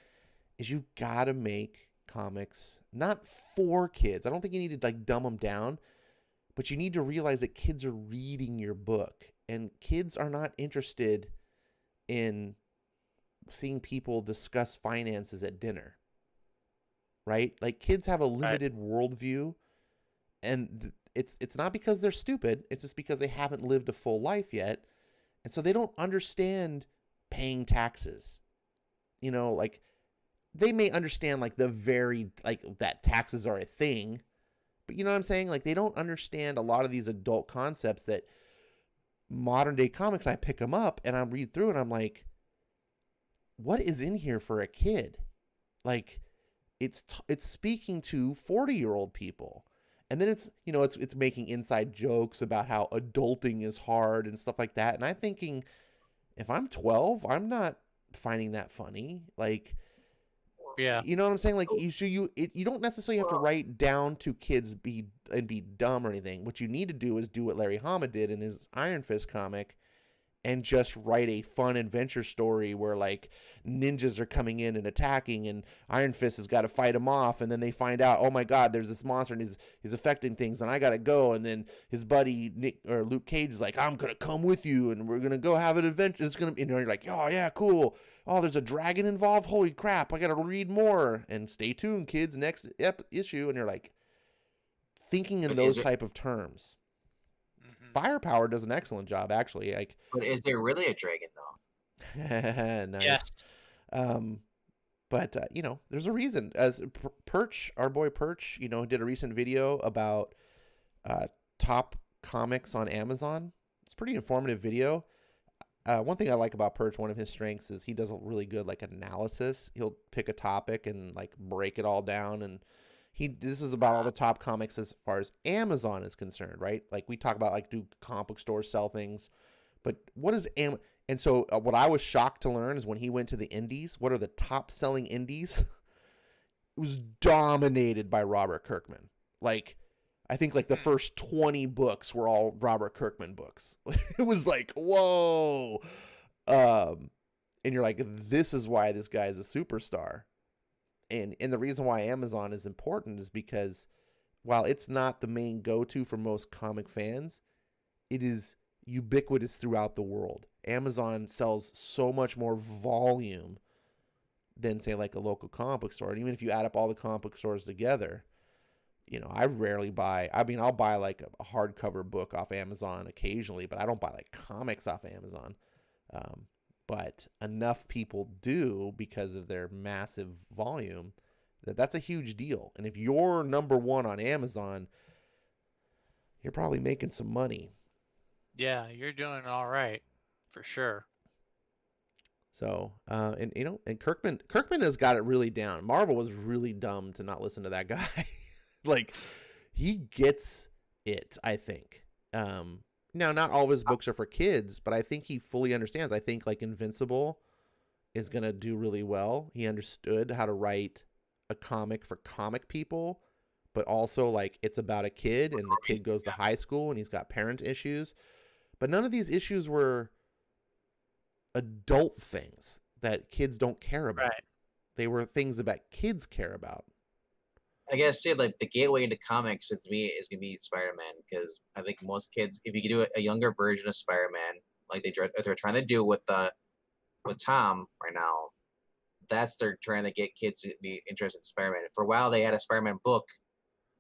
is you gotta make comics not for kids. I don't think you need to dumb them down. But you need to realize that kids are reading your book, and kids are not interested in seeing people discuss finances at dinner, right? Like, kids have a limited worldview, and it's not because they're stupid. It's just because they haven't lived a full life yet. And so they don't understand paying taxes. They may understand that taxes are a thing. But you know what I'm saying? Like, they don't understand a lot of these adult concepts that modern day comics, I pick them up and I read through and I'm like, what is in here for a kid? Like, it's speaking to 40-year-old people. And then it's making inside jokes about how adulting is hard and stuff like that. And I'm thinking, if I'm 12, I'm not finding that funny. Like, yeah, you know what I'm saying? Like, you don't necessarily have to write down to kids be dumb or anything. What you need to do is do what Larry Hama did in his Iron Fist comic, and just write a fun adventure story where like ninjas are coming in and attacking, and Iron Fist has got to fight them off, and then they find out, oh my God, there's this monster and he's affecting things, and I gotta go. And then his buddy Luke Cage is like, I'm gonna come with you, and we're gonna go have an adventure. It's gonna, you're like, oh yeah, cool. Oh, there's a dragon involved. Holy crap! I gotta read more. And stay tuned, kids. Next issue, and you're like thinking in those type of terms. Firepower does an excellent job, actually. Like, but is there really a dragon though? Nice. Yeah. But there's a reason. As Perch, our boy Perch, did a recent video about top comics on Amazon. It's a pretty informative video. One thing I like about Perch, one of his strengths, is he does a really good analysis. He'll pick a topic and break it all down, and this is about all the top comics as far as Amazon is concerned, right? Like, we talk about do comic book stores sell things, but what is and so what I was shocked to learn is when he went to the indies, what are the top selling indies? It was dominated by Robert Kirkman. Like, I think the first 20 books were all Robert Kirkman books. It was like, whoa. And you're like, this is why this guy is a superstar. And the reason why Amazon is important is because while it's not the main go-to for most comic fans, it is ubiquitous throughout the world. Amazon sells so much more volume than, say, a local comic book store. And even if you add up all the comic book stores together, I rarely buy. I'll buy a hardcover book off Amazon occasionally, but I don't buy comics off Amazon. But enough people do because of their massive volume that's a huge deal. And if you're number one on Amazon, you're probably making some money. Yeah, you're doing all right. For sure. So, and you know, and Kirkman has got it really down. Marvel was really dumb to not listen to that guy. Like, he gets it, I think. Now, not all of his books are for kids, but I think he fully understands. I think like Invincible is going to do really well. He understood how to write a comic for comic people, but also like it's about a kid, and the kid goes to high school and he's got parent issues. But none of these issues were adult things that kids don't care about. Right. They were things that kids care about. I gotta say, like, the gateway into comics to me is gonna be Spider-Man, because I think most kids, if you could do a younger version of Spider-Man, like they're trying to do with Tom right now, they're trying to get kids to be interested in Spider-Man. For a while, they had a Spider-Man book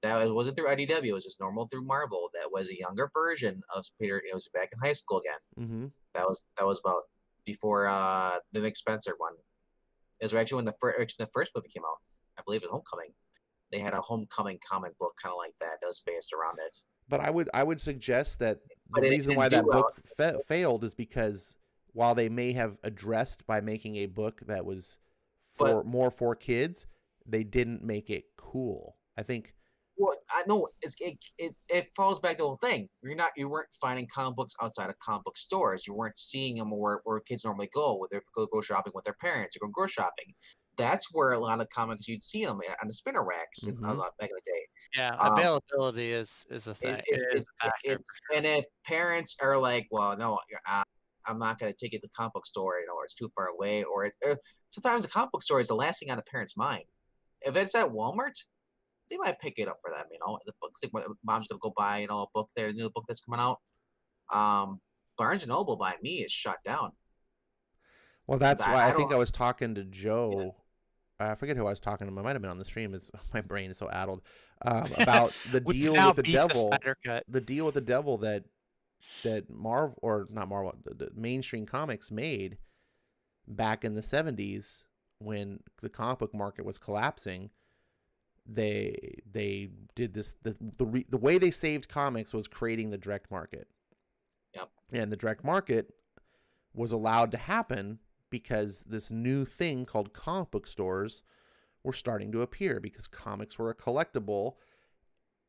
that wasn't through IDW; it was just normal through Marvel. That was a younger version of Peter. It was back in high school again. Mm-hmm. That was about before the Nick Spencer one. It was actually when the first movie came out. I believe it was Homecoming. They had a Homecoming comic book kind of like that was based around it. But I would suggest that the reason why that book failed is because while they may have addressed by making a book that was more for kids, they didn't make it cool. I think. Well, I know it falls back to the whole thing. You weren't finding comic books outside of comic book stores. You weren't seeing them where kids normally go, go shopping with their parents or go grocery shopping. That's where a lot of comics you'd see them on the spinner racks Mm-hmm. a lot back in the day. Yeah, availability is a thing. And if parents are like, well, no, I'm not going to take it to the comic book store, or it's too far away, or sometimes the comic book store is the last thing on a parent's mind. If it's at Walmart, they might pick it up for them. The books, like, mom's going to go buy, a book there, a new book that's coming out. Barnes & Noble by me is shut down. Well, that's why I think I was talking to Joe. I forget who I was talking to. I might have been on the stream. My brain is so addled about the deal with the devil. The deal with the devil that Marvel, or not Marvel, the mainstream comics made back in the 70s when the comic book market was collapsing. They did this. The way they saved comics was creating the direct market. Yep. And the direct market was allowed to happen because this new thing called comic book stores were starting to appear, because comics were a collectible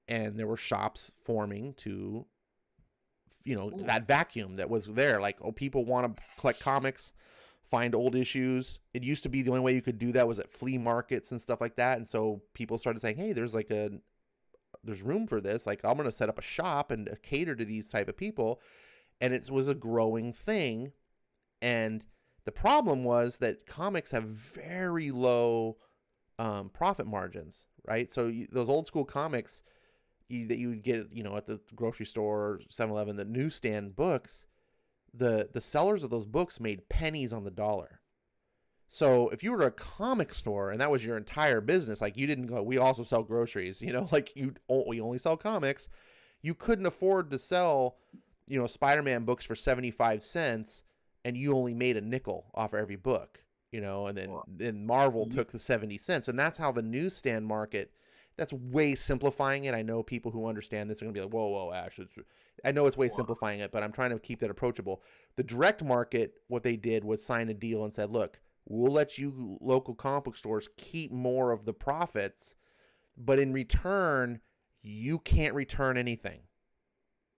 and there were shops forming to, that vacuum that was there. Like, people want to collect comics, find old issues. It used to be the only way you could do that was at flea markets and stuff like that. And so people started saying, hey, there's room for this. Like, I'm going to set up a shop and cater to these type of people. And it was a growing thing. And the problem was that comics have very low profit margins, right? So those old school comics that you would get, at the grocery store, 7-Eleven, the newsstand books, the sellers of those books made pennies on the dollar. So if you were a comic store and that was your entire business, like, you didn't go, we also sell groceries, like we only sell comics, you couldn't afford to sell, Spider-Man books for 75 cents. And you only made a nickel off of every book, and then Marvel took the 70 cents. And that's how the newsstand market, that's way simplifying it. I know people who understand this are going to be like, whoa, Ash. I know it's way simplifying it, but I'm trying to keep that approachable. The direct market, what they did was sign a deal and said, look, we'll let you local comic book stores keep more of the profits, but in return, you can't return anything.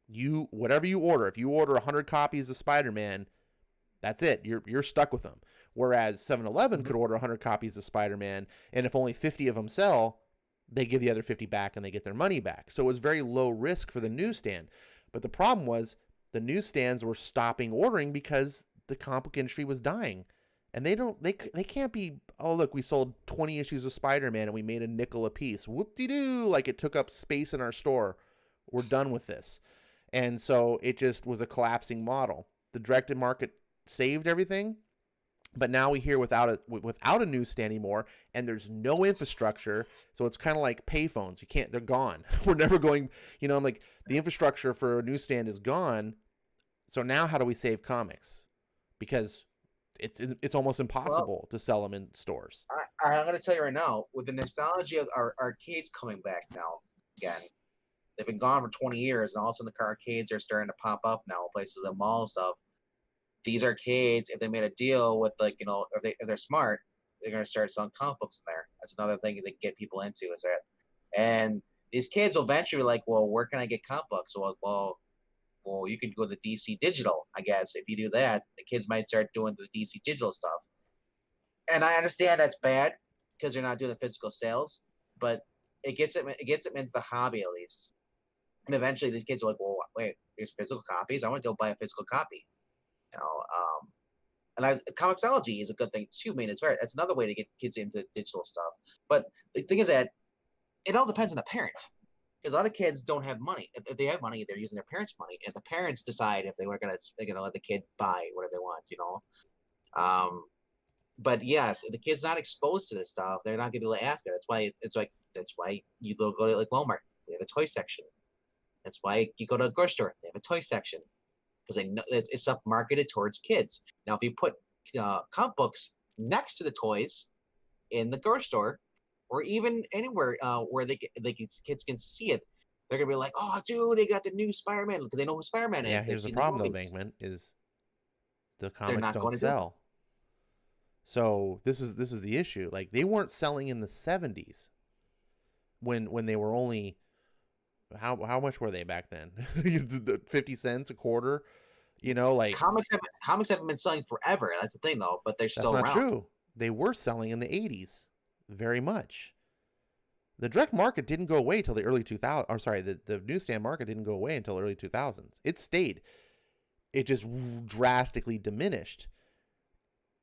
Whatever you order, if you order 100 copies of Spider-Man, that's it. You're stuck with them. Whereas 7-Eleven could order 100 copies of Spider-Man, and if only 50 of them sell, they give the other 50 back and they get their money back. So it was very low risk for the newsstand. But the problem was the newsstands were stopping ordering because the comic book industry was dying. And they can't be, oh, look, we sold 20 issues of Spider-Man and we made a nickel a piece. Whoop-de-doo, like it took up space in our store. We're done with this. And so it just was a collapsing model. The directed market saved everything, but now we hear without a newsstand anymore, and there's no infrastructure, so it's kind of like payphones. They're gone. We're never going, I'm like, the infrastructure for a newsstand is gone, so now how do we save comics? Because it's almost impossible to sell them in stores. I'm going to tell you right now, with the nostalgia of our arcades coming back now again, they've been gone for 20 years, and all of a sudden the arcades are starting to pop up now, places at malls and stuff. these arcades, if they made a deal with like, if they're smart, they're gonna start selling comic books in there. That's another thing they can get people into is that, and these kids will eventually be like, well, where can I get comic books? Well, you can go to the DC Digital, I guess. If you do that, the kids might start doing the DC Digital stuff. And I understand that's bad because they're not doing the physical sales, but it gets them into the hobby at least. And eventually, these kids are like, well, wait, there's physical copies. I want to go buy a physical copy. And Comixology is a good thing too. I mean, that's another way to get kids into digital stuff. But the thing is that it all depends on the parent, because a lot of kids don't have money. If they have money, they're using their parents' money, and the parents decide if they're gonna let the kid buy whatever they want. But yes, if the kid's not exposed to this stuff, they're not gonna be able to ask it. That's why you go to like Walmart. They have a toy section. That's why you go to a grocery store. They have a toy section, because they know it's up marketed towards kids. Now, if you put comic books next to the toys in the grocery store, or even anywhere where kids can see it, they're gonna be like, "Oh, dude, they got the new Spider-Man," because they know who Spider-Man is. Yeah, here's the problem though, Bankman, is the comics don't sell. So this is the issue. Like, they weren't selling in the 70s when they were only how much were they back then? 50 cents a quarter, like comics haven't been selling forever. That's the thing though, but they're still around. That's not true. They were selling in the 80s very much. The direct market didn't go away till the early 2000s. Or sorry, the newsstand market didn't go away until the early 2000s. It stayed. It just drastically diminished.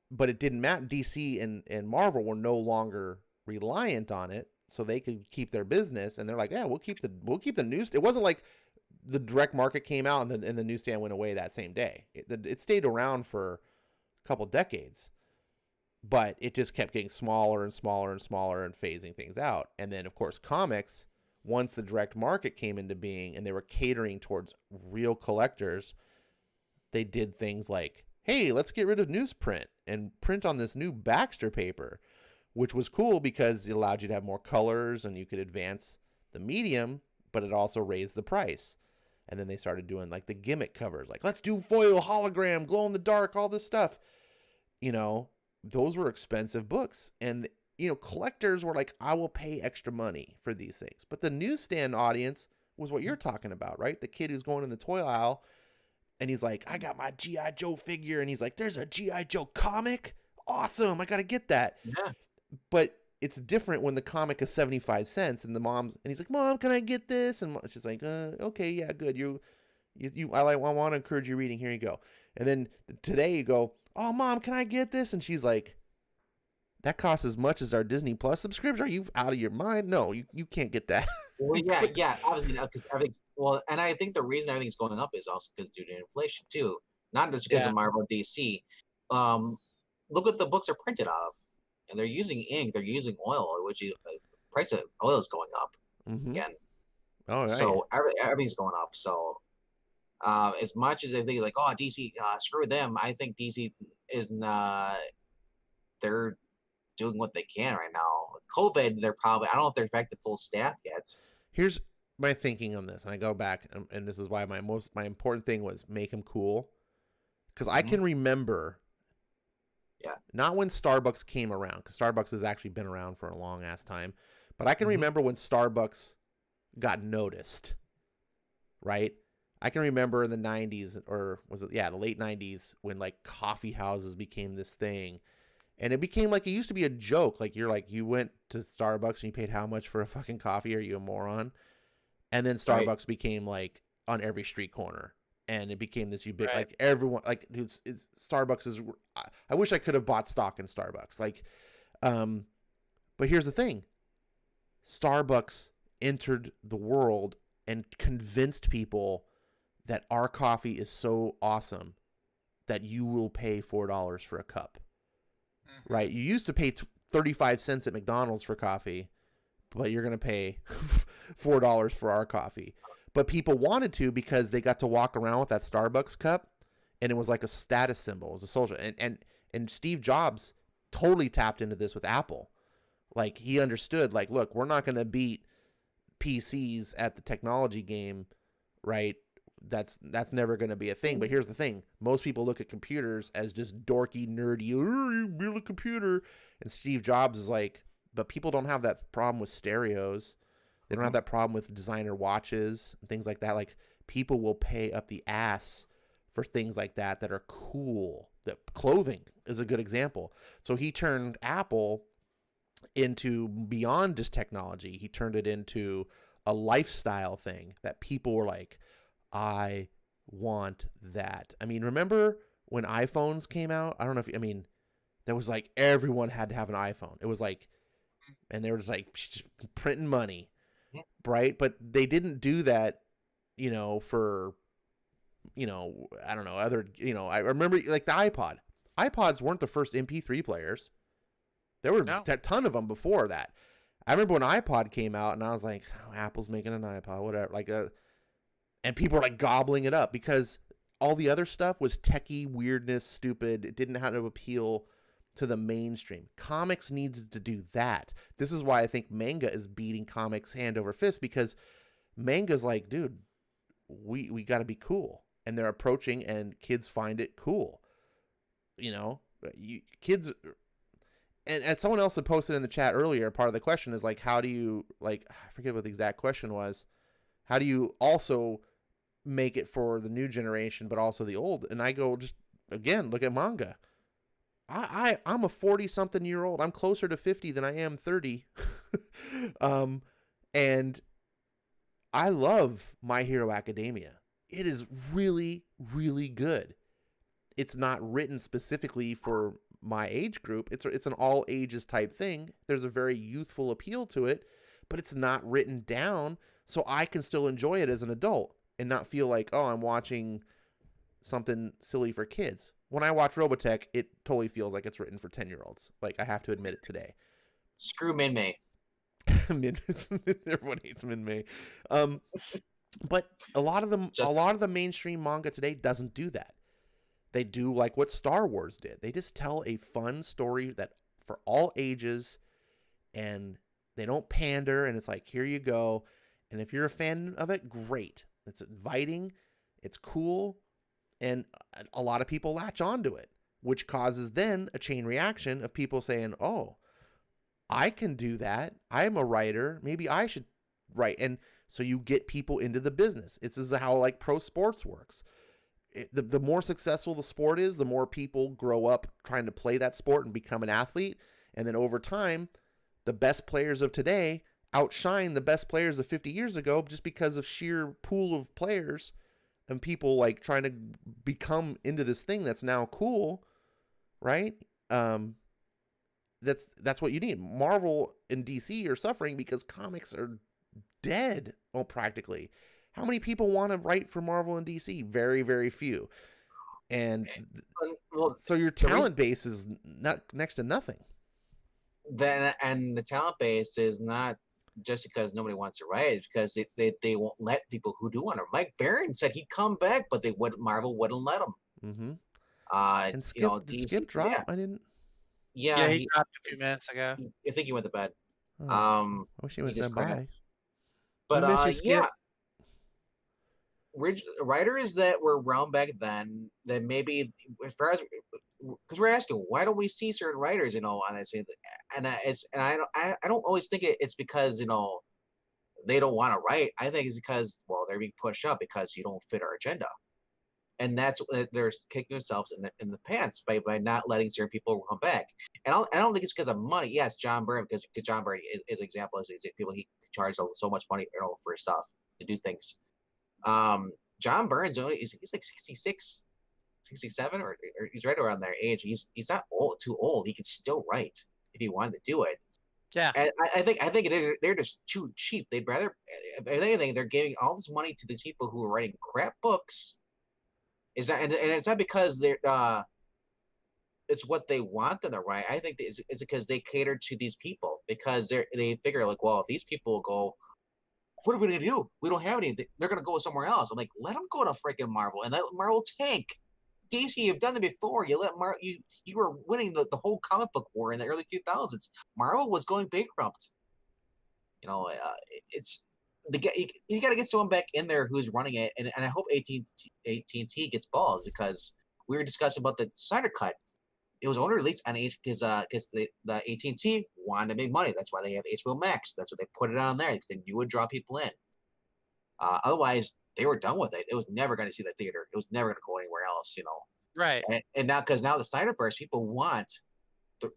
But it didn't matter. DC and Marvel were no longer reliant on it, so they could keep their business. And they're like, yeah, we'll keep the news. It wasn't like the direct market came out and the newsstand went away that same day. It stayed around for a couple decades. But it just kept getting smaller and smaller and smaller and phasing things out. And then, of course, comics, once the direct market came into being and they were catering towards real collectors, they did things like, hey, let's get rid of newsprint and print on this new Baxter paper, which was cool because it allowed you to have more colors and you could advance the medium, but it also raised the price. And then they started doing like the gimmick covers, like let's do foil, hologram, glow in the dark, all this stuff. Those were expensive books. And, collectors were like, I will pay extra money for these things. But the newsstand audience was what you're talking about, right? The kid who's going in the toy aisle and he's like, I got my G.I. Joe figure. And he's like, there's a G.I. Joe comic. Awesome. I got to get that. Yeah. But it's different when the comic is 75 cents and he's like, Mom, can I get this? And she's like, okay, yeah, good. I want to encourage your reading. Here you go. And then today you go, oh, Mom, can I get this? And she's like, that costs as much as our Disney Plus subscription. Are you out of your mind? No, you can't get that. Well, yeah, obviously, because everything's and I think the reason everything's going up is also because due to inflation too, not just because of Marvel, DC. Look what the books are printed out of, and they're using ink, they're using oil, which the price of oil is going up again. Oh, right. So everything's going up. So. As much as they think like, oh, DC, screw them. I think DC is not. They're doing what they can right now. With COVID, they're probably. I don't know if they're back to full staff yet. Here's my thinking on this, and I go back, and this is why my important thing was make them cool, because I can remember. Yeah. Not when Starbucks came around, because Starbucks has actually been around for a long ass time, but I can remember when Starbucks got noticed. Right. I can remember in the 90s, or was it, the late 90s, when like coffee houses became this thing. And it became like, it used to be a joke. Like, you went to Starbucks and you paid how much for a fucking coffee? Are you a moron? And then Starbucks became like on every street corner. And it became this like everyone, like, dude, Starbucks is, I wish I could have bought stock in Starbucks. Like, but here's the thing. Starbucks entered the world and convinced people that our coffee is so awesome that you will pay $4 for a cup, right? You used to pay 35 cents at McDonald's for coffee, but you're going to pay $4 for our coffee. But people wanted to because they got to walk around with that Starbucks cup, and it was like a status symbol. It was a social. And Steve Jobs totally tapped into this with Apple. Like, he understood, like, look, we're not going to beat PCs at the technology game, right? that's never going to be a thing. But here's the thing: most people look at computers as just dorky, nerdy. You build a computer, and Steve Jobs is like, but people don't have that problem with stereos. They don't have that problem with designer watches and things like that. Like, people will pay up the ass for things like that are cool. That clothing is a good example. So he turned Apple into beyond just technology. He turned it into a lifestyle thing that people were like, I want that. I mean, remember when iPhones came out? I don't know if, I mean, there was like, everyone had to have an iPhone. It was like, and they were just printing money, right? But they didn't do that, for, I don't know, other, I remember like the iPod. iPods weren't the first MP3 players. There were a ton of them before that. I remember when iPod came out, and I was like, oh, Apple's making an iPod, whatever. And people were like gobbling it up because all the other stuff was techie, weirdness, stupid. It didn't have to appeal to the mainstream. Comics needs to do that. This is why I think manga is beating comics hand over fist, because manga's like, dude, we got to be cool. And they're approaching, and kids find it cool. Kids... And someone else had posted in the chat earlier, part of the question is like, how do you, like, I forget what the exact question was. How do you also make it for the new generation, but also the old? And I go, just, again, look at manga. I'm a 40-something-year-old. I'm closer to 50 than I am 30. And I love My Hero Academia. It is really, really good. It's not written specifically for my age group. It's an all ages type thing. There's a very youthful appeal to it, but it's not written down so I can still enjoy it as an adult and not feel like, oh, I'm watching something silly for kids. When I watch Robotech, it totally feels like it's written for 10-year-olds. Like, I have to admit it today. Screw Min-Mei. Everyone hates Min-Mei. But a lot of the mainstream manga today doesn't do that. They do like what Star Wars did. They just tell a fun story that for all ages, and they don't pander, and it's like, here you go. And if you're a fan of it, great. It's inviting, it's cool, and a lot of people latch onto it, which causes then a chain reaction of people saying, oh, I can do that. I'm a writer. Maybe I should write. And so you get people into the business. This is how like pro sports works. The more successful the sport is, the more people grow up trying to play that sport and become an athlete. And then over time, the best players of today outshine the best players of 50 years ago just because of sheer pool of players and people like trying to become into this thing that's now cool, right? That's what you need. Marvel and DC are suffering because comics are dead, practically. How many people want to write for Marvel and DC? Very, very few. And so your talent base is not next to nothing. And the talent base is not just because nobody wants to write. It's because they won't let people who do want to. Mike Barron said he'd come back, but Marvel wouldn't let him. Mm-hmm. And Skip, did Skip drop? Yeah. I didn't. Yeah, he dropped a few minutes ago. I think he went to bed. Oh, I wish he would have said bye. But yeah. Writers that were around back then, that maybe because we're asking, why don't we see certain writers, honestly, and I don't always think it's because they don't want to write. I think it's because they're being pushed up because you don't fit our agenda, and that's they're kicking themselves in the pants by not letting certain people come back. And I don't think it's because of money. Yes, John Byrne, because John Byrne is an example is people he charged so much money for stuff to do things. John Burns he's like 66, 67, or he's right around their age. He's not too old. He could still write if he wanted to do it. Yeah, and I think they're just too cheap. They'd rather, if anything, they're giving all this money to these people who are writing crap books. Is that and it's not because they're it's what they want them to write. I think it's because they cater to these people because they figure like, well, if these people go, what are we gonna do? We don't have any. They're gonna go somewhere else. I'm like, let them go to freaking Marvel and let Marvel tank. DC, you've done it before. You let you were winning the whole comic book war in the early 2000s. Marvel was going bankrupt. you got to get someone back in there who's running it, and I hope AT&T gets balls, because we were discussing about the Snyder Cut. It was only released on because the AT&T wanted to make money. That's why they have HBO Max. That's what they put it on there, because they knew it would draw people in. Otherwise, they were done with it. It was never going to see the theater. It was never going to go anywhere else, Right. And now, because now the Snyderverse, people want,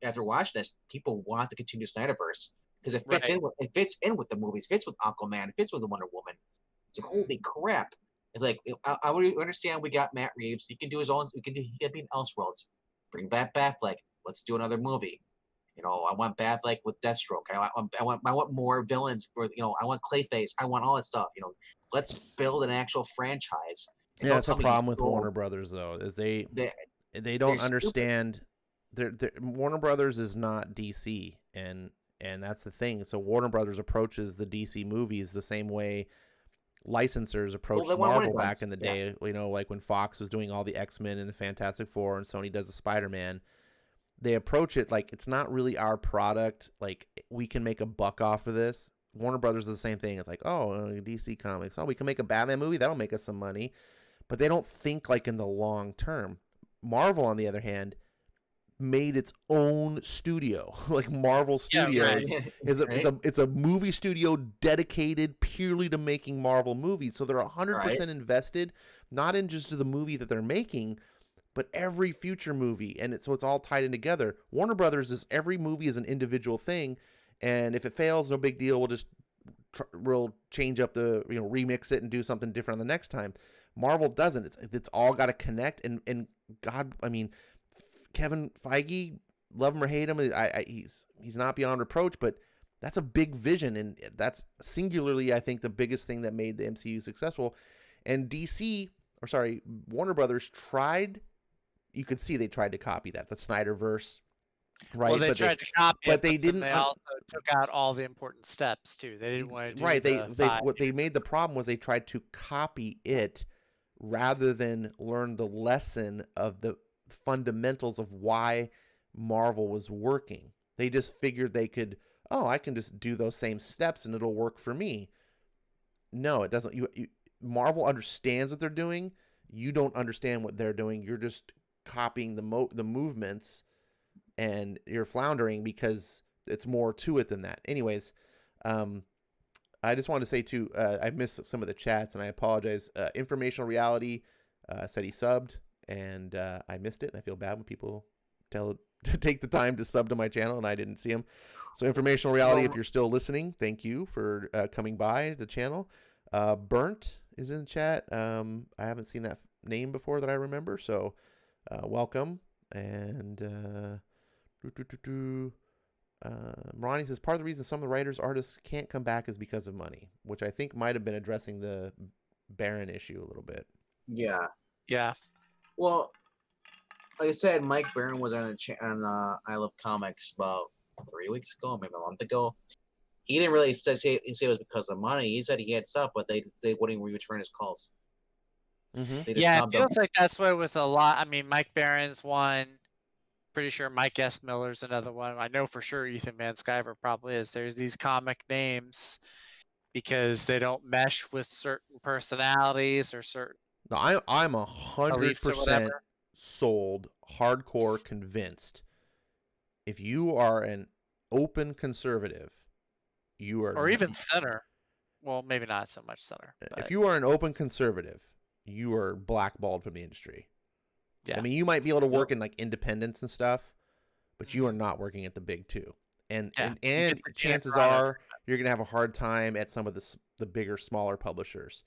after watching this, people want the continued Snyderverse, because it fits in with the movies, fits with Aquaman, it fits with the Wonder Woman. It's like, holy crap! It's like, I would understand we got Matt Reeves. He can do his own. He can be in Elseworlds. Bring back Batfleck. Let's do another movie. I want Batfleck with Deathstroke. I want more villains. Or, I want Clayface. I want all that stuff. Let's build an actual franchise. Yeah, that's a problem with Warner Brothers, though, is they don't understand. Warner Brothers is not DC, and that's the thing. So Warner Brothers approaches the DC movies the same way licensors approached Marvel back in the day. Like when Fox was doing all the X-Men and the Fantastic Four, and Sony does the Spider-Man. They approach it like it's not really our product. Like, we can make a buck off of this. Warner Brothers is the same thing. It's like, DC Comics. We can make a Batman movie. That'll make us some money. But they don't think like in the long term. Marvel, on the other hand, made its own studio. Like Marvel Studios it's a movie studio dedicated purely to making Marvel movies. So they're 100% invested, not in just the movie that they're making, but every future movie. And so it's all tied in together. Warner Brothers is every movie is an individual thing. And if it fails, no big deal. We'll just we'll change up the, remix it and do something different on the next time. Marvel doesn't. It's all got to connect. And God, I mean, Kevin Feige, love him or hate him, he's not beyond reproach, but that's a big vision, and that's singularly, I think, the biggest thing that made the MCU successful. And Warner Brothers tried. You could see they tried to copy that, the Snyderverse, right? Well, they tried to copy it, but they didn't. They also took out all the important steps too. They didn't want to do what they made the problem was they tried to copy it rather than learn the lesson of the fundamentals of why Marvel was working. They just figured they could, I can just do those same steps and it'll work for me. No, it doesn't. Marvel understands what they're doing. You don't understand what they're doing. You're just copying the movements, and you're floundering because it's more to it than that. Anyways, I just wanted to say too, I missed some of the chats and I apologize. Informational Reality said he subbed, and I missed it, and I feel bad when people to take the time to sub to my channel and I didn't see him. So Informational Reality, if you're still listening, thank you for coming by the channel. Burnt is in the chat. I haven't seen that name before that I remember, so welcome. And Ronnie says part of the reason some of the writers, artists can't come back is because of money, which I think might have been addressing the Baron issue a little bit. Yeah. Well, like I said, Mike Barron was on I Love Comics about 3 weeks ago, maybe a month ago. He didn't really say it was because of money. He said he had stuff, but they wouldn't return his calls. Mm-hmm. Yeah, it feels like that's why with a lot. I mean, Mike Barron's one. Pretty sure Mike S. Miller's another one. I know for sure Ethan Van Sciver probably is. There's these comic names because they don't mesh with certain personalities or certain. No, I'm 100% sold, hardcore convinced. If you are an open conservative, you are, or even center. Well, maybe not so much center. But... If you are an open conservative, you are blackballed from the industry. Yeah. I mean, you might be able to work in like independents and stuff, but you are not working at the big two. And chances are you're going to have a hard time at some of the bigger, smaller publishers.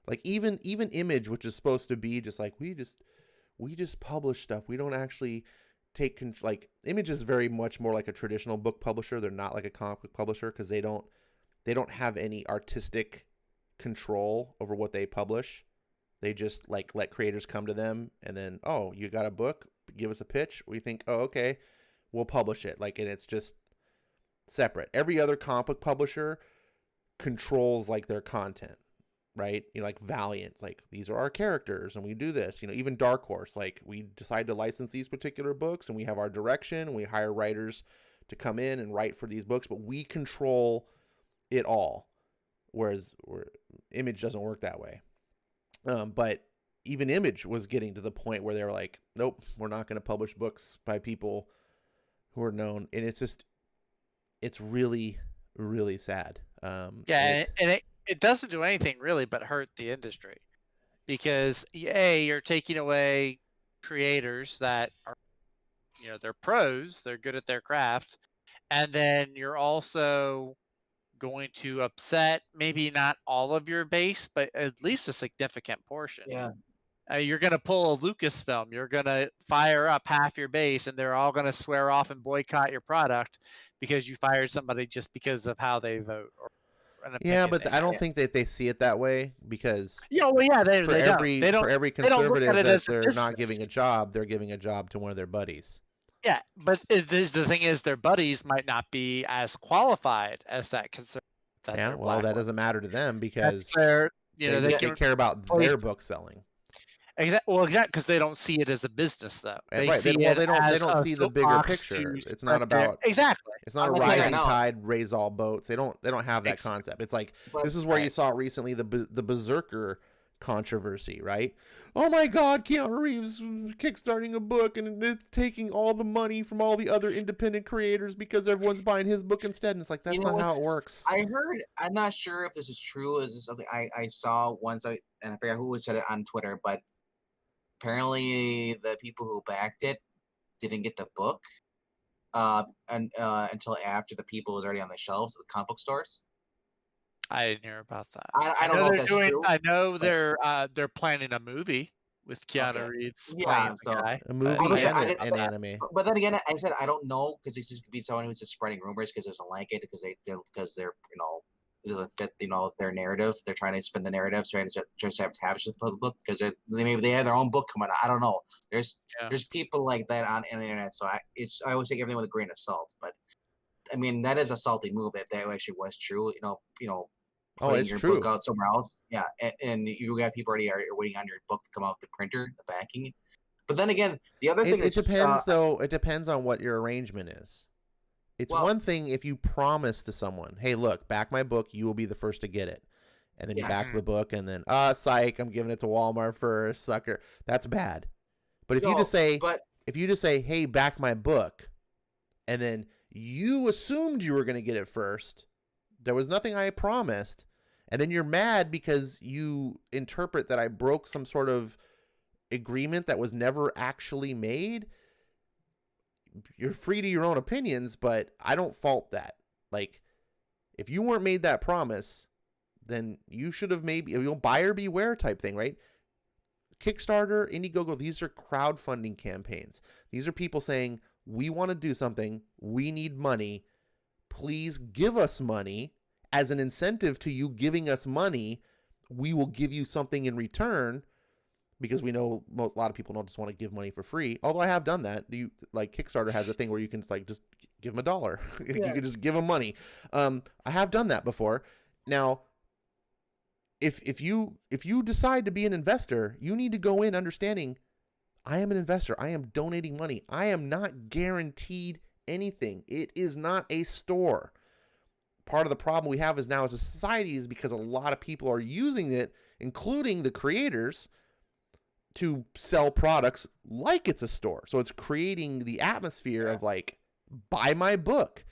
Like even Image, which is supposed to be just like, we just publish stuff. We don't actually take like Image is very much more like a traditional book publisher. They're not like a comic book publisher because they don't have any artistic control over what they publish. They just like let creators come to them and then, oh, you got a book, give us a pitch. We think, oh, okay, we'll publish it. Like, and it's just separate. Every other comic book publisher controls like their content, right? Like Valiant's like, these are our characters and we do this. Even Dark Horse, like we decide to license these particular books and we have our direction and we hire writers to come in and write for these books, but we control it all. whereas Image doesn't work that way. But even Image was getting to the point where they were like, nope, we're not going to publish books by people who are known. And it's really, really sad. Yeah, and it doesn't do anything really but hurt the industry, because you're taking away creators that are, they're pros, they're good at their craft, and then you're also going to upset maybe not all of your base, but at least a significant portion. Yeah. You're going to pull a Lucasfilm. You're going to fire up half your base, and they're all going to swear off and boycott your product because you fired somebody just because of how they vote. Or yeah, but I don't think that they see it that way, because they don't. for every conservative that they're not giving a job, they're giving a job to one of their buddies. Yeah, but the thing is, their buddies might not be as qualified as that conservative. Yeah, well, that doesn't matter to them, because they care about their book selling. Exactly, because they don't see it as a business, though. They don't see the bigger picture. It's not about exactly. It's not a rising tide raise all boats. They don't have that concept. It's like, this is where you saw recently the Berserker controversy, right? Oh my God, Keanu Reeves kickstarting a book and it's taking all the money from all the other independent creators because everyone's buying his book instead. And it's like, that's not how it works. I heard, I'm not sure if this is true. Is this something I saw once, and I forget who said it on Twitter, but apparently the people who backed it didn't get the book until after the people was already on the shelves of the comic book stores. I didn't hear about that. I don't know if that's true. I know they're planning a movie with Keanu Reeves playing the guy. A movie and an anime. But then again, I said I don't know, because it just could be someone who's just spreading rumors because doesn't like it, because they're it doesn't fit their narrative. They're trying to spin the narrative, trying to sabotage the book because they have their own book coming out. I don't know. There's people like that on the internet, so I always take everything with a grain of salt. But I mean, that is a salty move if that actually was true. Putting your book out somewhere else, yeah, and you got people already are waiting on your book to come out, the printer, the backing. But then again, the other thing it depends though. It depends on what your arrangement is. It's one thing if you promise to someone, "Hey, look, back my book. You will be the first to get it," and then you back the book, and then psych, I'm giving it to Walmart first, sucker. That's bad. But if you just say, "Hey, back my book," and then you assumed you were going to get it first, there was nothing I promised, and then you're mad because you interpret that I broke some sort of agreement that was never actually made. You're free to your own opinions, but I don't fault that. Like, if you weren't made that promise, then you should have maybe, buyer beware type thing, right? Kickstarter, Indiegogo, these are crowdfunding campaigns. These are people saying, we want to do something, we need money, please give us money. As an incentive to you giving us money, we will give you something in return, because we know a lot of people don't just want to give money for free. Although I have done that. Kickstarter has a thing where you can just give them $1. You can just give them money. I have done that before. Now, if you decide to be an investor, you need to go in understanding, I am an investor. I am donating money. I am not guaranteed anything. It is not a store. Part of the problem we have now as a society is because a lot of people are using it, including the creators, to sell products like it's a store. So it's creating the atmosphere of like, buy my book.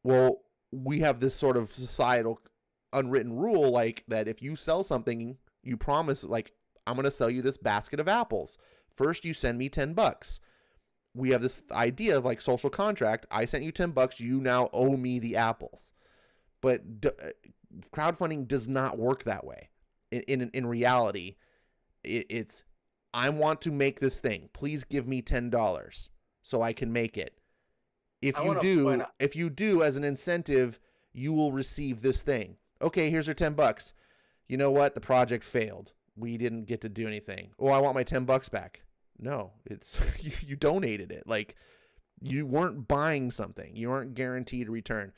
Well, we have this sort of societal unwritten rule, like that if you sell something, you promise, like, I'm going to sell you this basket of apples. First, you send me $10. We have this idea of like social contract. I sent you $10. You now owe me the apples. But crowdfunding does not work that way. In reality, it's, I want to make this thing. Please give me $10 so I can make it. If you do, as an incentive, you will receive this thing. Okay, here's your $10. You know what? The project failed. We didn't get to do anything. Oh, I want my $10 back. No, it's you donated it. Like, you weren't buying something. You aren't guaranteed a return.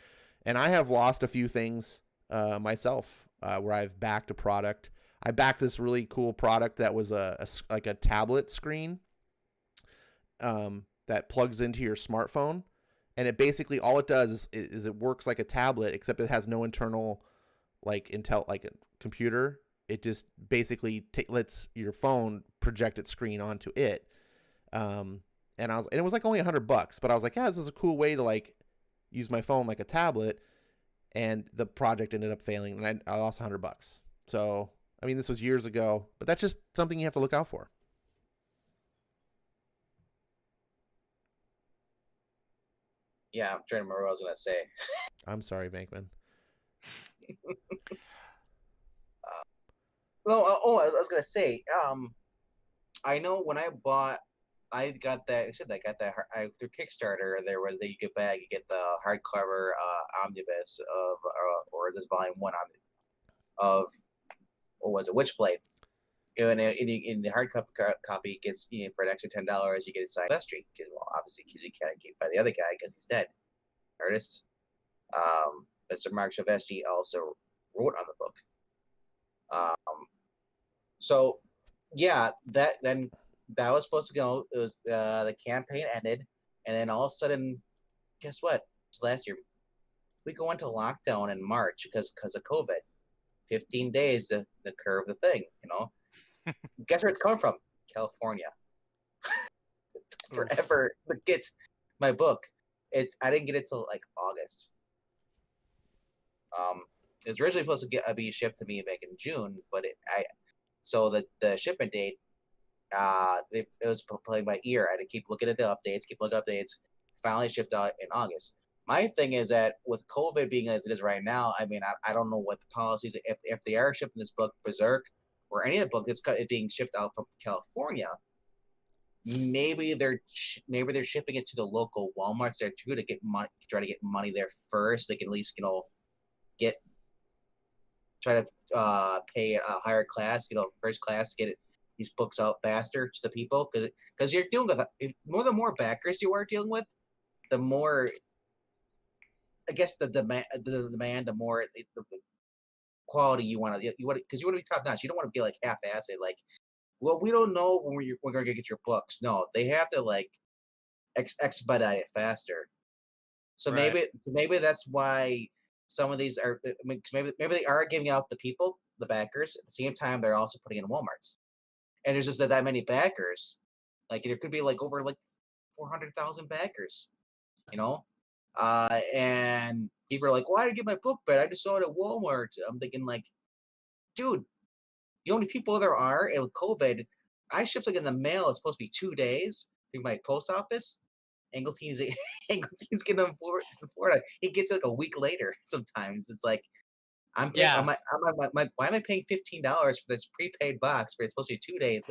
And I have lost a few things myself where I've backed a product. I backed this really cool product that was like a tablet screen that plugs into your smartphone. And it basically, all it does is it works like a tablet, except it has no internal like Intel, like a computer. It just basically lets your phone project its screen onto it. And it was like only $100, but I was like, yeah, this is a cool way to like use my phone like a tablet. And the project ended up failing, and I lost $100. So, I mean, this was years ago, but that's just something you have to look out for. Yeah, I'm trying to remember what I was gonna say. I'm sorry, Bankman. I was gonna say, I know when I got that through Kickstarter. There was that you get the hardcover omnibus of or this volume 1 of what was it, Witchblade. And in the hard copy gets for an extra $10 you get a signed Vestry, because obviously you can't get by the other guy because he's dead. Artist, Mr. Mark Silvestri also wrote on the book. So yeah, that was supposed to go. It was the campaign ended, and then all of a sudden, guess what? Last year, we go into lockdown in March because of COVID. 15 days to curve the thing, Guess where it's coming from? California. Forever to get my book. I didn't get it till like August. It was originally supposed to be shipped to me back in June, but so the shipment date, it was playing by ear. I had to keep looking at the updates, finally shipped out in August. My thing is that with COVID being as it is right now, I mean, I don't know what the policies, if they are shipping this book Berserk or any of the book that's being shipped out from California, maybe they're shipping it to the local Walmarts there too to get money, try to get money there first. They can at least try to pay a higher class, first class, get these books out faster to the people, because you're dealing with the more backers you are dealing with, the more, I guess, the demand, the more the quality you want to, because you want to be top notch. You don't want to be like half-assed, like, well, we don't know when we're going to get your books. No, they have to like expedite it faster. So Right. maybe that's why some of these are. Maybe they are giving out to the people, the backers. At the same time, they're also putting in Walmarts, and there's just that many backers. Like there could be like over like 400,000 backers, and people are like, "Why did I get my book back? I just saw it at Walmart." I'm thinking like, dude, the only people there are, and with COVID, I shipped like in the mail. It's supposed to be 2 days through my post office. Angleton's getting them in Florida. He gets it like a week later. Sometimes it's like I'm paying. Yeah. Why am I paying $15 for this prepaid box for it's supposed to be 2 day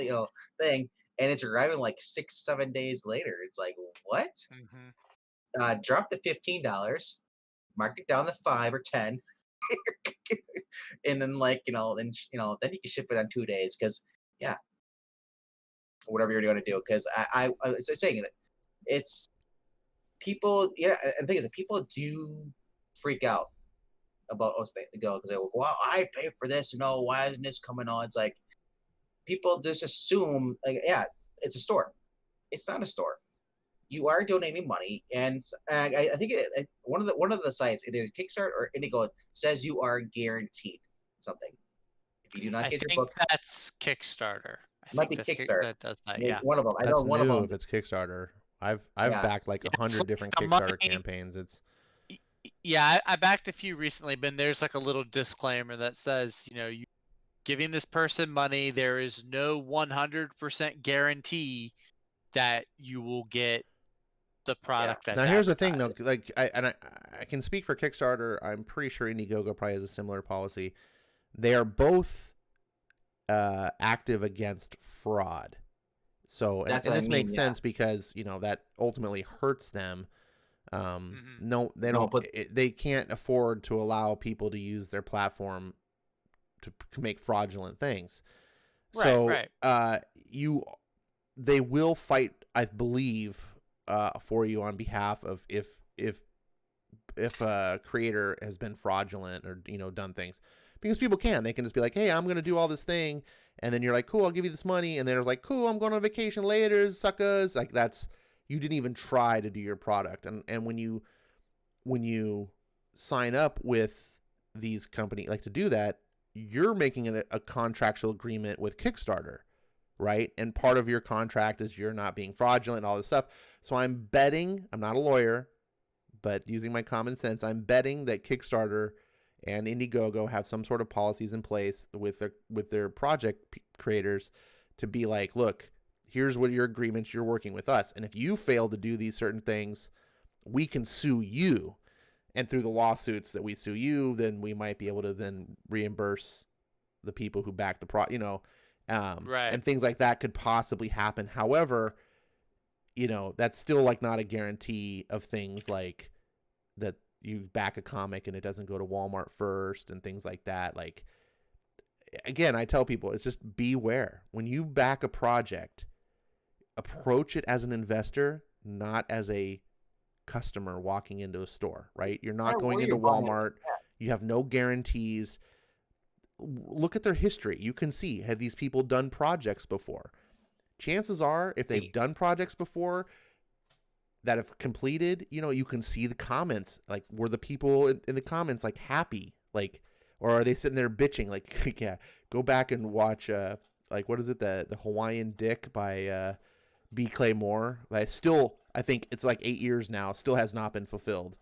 thing, and it's arriving like 6-7 days later? It's like what? Mm-hmm. Drop the $15, mark it down to 5 or 10, and then then you can ship it on 2 days, because whatever you're going to do. Because I was saying that it's people, and the thing is that people do freak out about they go because they go, well, I paid for this, why isn't this coming on? It's like people just assume like, it's a store. It's not a store. You are donating money, and I think one of the sites, either Kickstarter or Indigo, says you are guaranteed something if you do not get your book. That's Kickstarter. It might be Kickstarter. That does that. Maybe Yeah. one of them. I know That's one of new them. if it's Kickstarter. I've backed like 100 different the Kickstarter money- campaigns. It's Yeah, I backed a few recently, but there's like a little disclaimer that says, you giving this person money, there is no 100% guarantee that you will get the product that's now here's the thing though, advertised. like I can speak for Kickstarter. I'm pretty sure Indiegogo probably has a similar policy. They are both active against fraud. So and this makes sense because that ultimately hurts them. No, they don't. They can't afford to allow people to use their platform to make fraudulent things. Right. They will fight, I believe, for you on behalf of if a creator has been fraudulent or done things, because people they can just be like, hey, I'm gonna do all this thing, and then you're like, cool, I'll give you this money, and then it's like, cool, I'm going on vacation later, suckers. Like you didn't even try to do your product, and when you sign up with these companies, like to do that, you're making a contractual agreement with Kickstarter, right? And part of your contract is you're not being fraudulent and all this stuff. So I'm betting, I'm not a lawyer, but using my common sense, I'm betting that Kickstarter and Indiegogo have some sort of policies in place with their project creators to be like, look, here's what your agreements, you're working with us. And if you fail to do these certain things, we can sue you. And through the lawsuits that we sue you, then we might be able to then reimburse the people who back the Right. And things like that could possibly happen. However, that's still like not a guarantee of things like that you back a comic and it doesn't go to Walmart first and things like that. Like, again, I tell people, it's just beware. When you back a project, approach it as an investor, not as a customer walking into a store, right? You're not going into Walmart. You have no guarantees. Look at their history. You can see, have these people done projects before? Chances are, if they've done projects before that have completed, you can see the comments. Like, were the people in the comments like happy? Like, or are they sitting there bitching? Like, yeah, go back and watch, like, what is it? The Hawaiian Dick by B. Clay Moore. I think it's like 8 years now, still has not been fulfilled.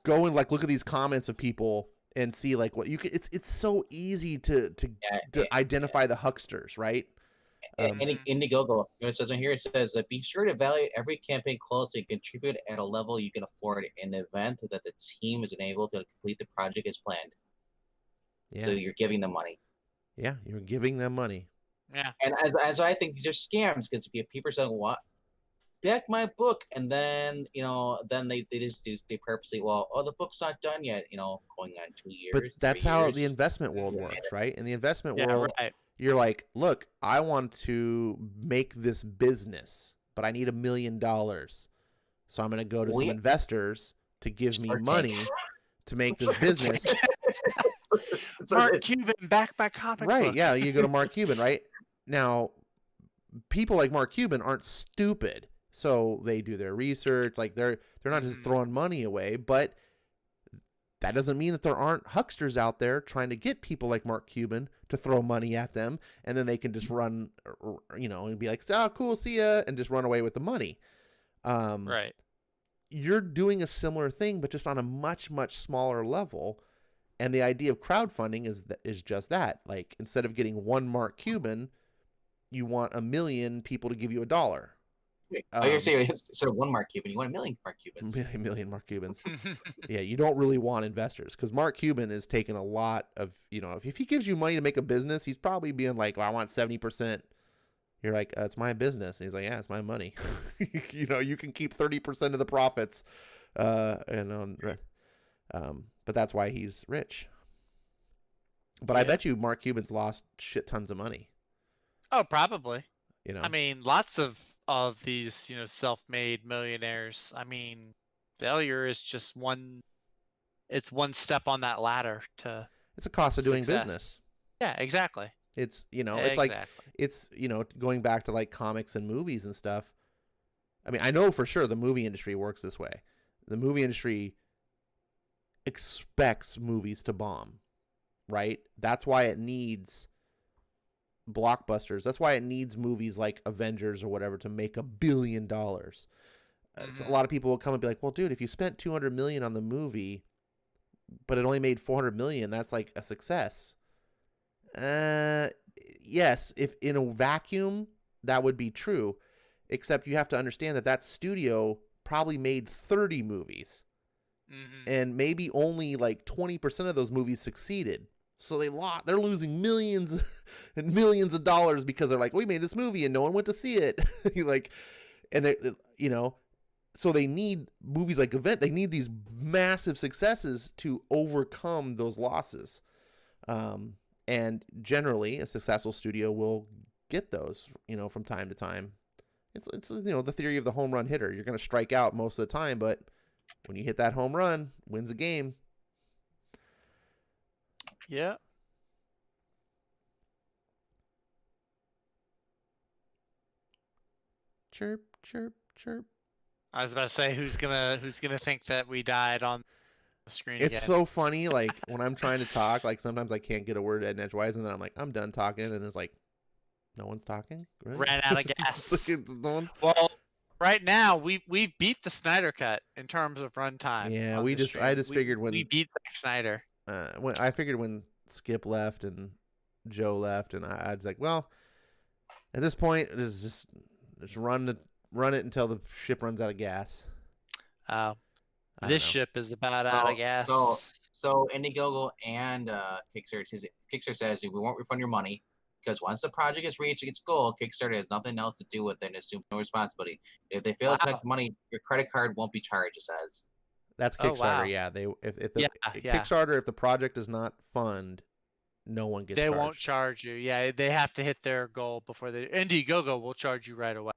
Go and like look at these comments of people and see like what you can. It's so easy to identify the hucksters, right? And Indiegogo, it says on here, it says, be sure to evaluate every campaign closely and contribute at a level you can afford in the event that the team is unable to complete the project as planned. Yeah. So you're giving them money. Yeah, you're giving them money. Yeah. And as I think these are scams, because people are saying, what? Back my book, and then then they purposely, the book's not done yet, going on 2 years. But that's how years. the investment world works, right? In the investment Yeah, world, right. You're like, look, I want to make this business, but I need $1 million. So I'm going to go to some investors to give me money to make this business. Mark Cuban, back my comic Right, book. yeah, you go to Mark Cuban, right? Now, people like Mark Cuban aren't stupid. So they do their research. Like, they're not just throwing money away, but that doesn't mean that there aren't hucksters out there trying to get people like Mark Cuban to throw money at them, and then they can just run, and be like, oh, cool, see ya, and just run away with the money. Right. You're doing a similar thing, but just on a much, much smaller level. And the idea of crowdfunding is just that. Like, instead of getting one Mark Cuban, you want 1 million people to give you $1. You're saying instead of one Mark Cuban, you want 1 million Mark Cubans. A million Mark Cubans. Yeah, you don't really want investors, because Mark Cuban is taking a lot of, if he gives you money to make a business, he's probably being like, well, I want 70%. You're like, it's my business. And he's like, yeah, it's my money. You can keep 30% of the profits. But that's why he's rich. But I bet you Mark Cuban's lost shit tons of money. Oh, probably. You know, I mean, lots of these, self-made millionaires. I mean, failure is just one. It's one step on that ladder to. It's a cost of doing success. business. Yeah, exactly. It's, it's like, it's, going back to like comics and movies and stuff. I mean, I know for sure the movie industry works this way. The movie industry expects movies to bomb, right? That's why it needs blockbusters. That's why it needs movies like Avengers or whatever to make $1 billion. So a lot of people will come and be like, well, dude, if you spent $200 million on the movie, but it only made $400 million, that's like a success. Yes, if in a vacuum, that would be true, except you have to understand that studio probably made 30 movies, and maybe only like 20% of those movies succeeded. So they're losing millions and millions of dollars because they're like, we made this movie and no one went to see it. So they need movies like Event. They need these massive successes to overcome those losses. And generally a successful studio will get those, from time to time. It's the theory of the home run hitter. You're going to strike out most of the time, but when you hit that home run, wins the game. Yeah. Chirp, chirp, chirp. I was about to say who's gonna think that we died on the screen It's again. so funny, like when I'm trying to talk, like sometimes I can't get a word in edgewise, and then I'm like, I'm done talking, and there's like, no one's talking. Really? Ran out of It's gas. like no one's... Well, right now we beat the Snyder Cut in terms of runtime. Yeah, on we the just stream. I just we, figured when we beat Zack Snyder. when I figured when Skip left and Joe left, and I was like, well, at this point, it is just run it until the ship runs out of gas. Oh, I this don't know. ship is about out of gas. So Indiegogo and Kickstarter says we won't refund your money because once the project is reached its goal, Kickstarter has nothing else to do with it and assumes no responsibility. If they fail to collect the money, your credit card won't be charged. It says. That's Oh, Kickstarter. wow. Yeah, they if the Yeah. Kickstarter, if the project does not fund, no one gets They charged. won't charge you. Yeah, they have to hit their goal before they. Indiegogo will charge you right away.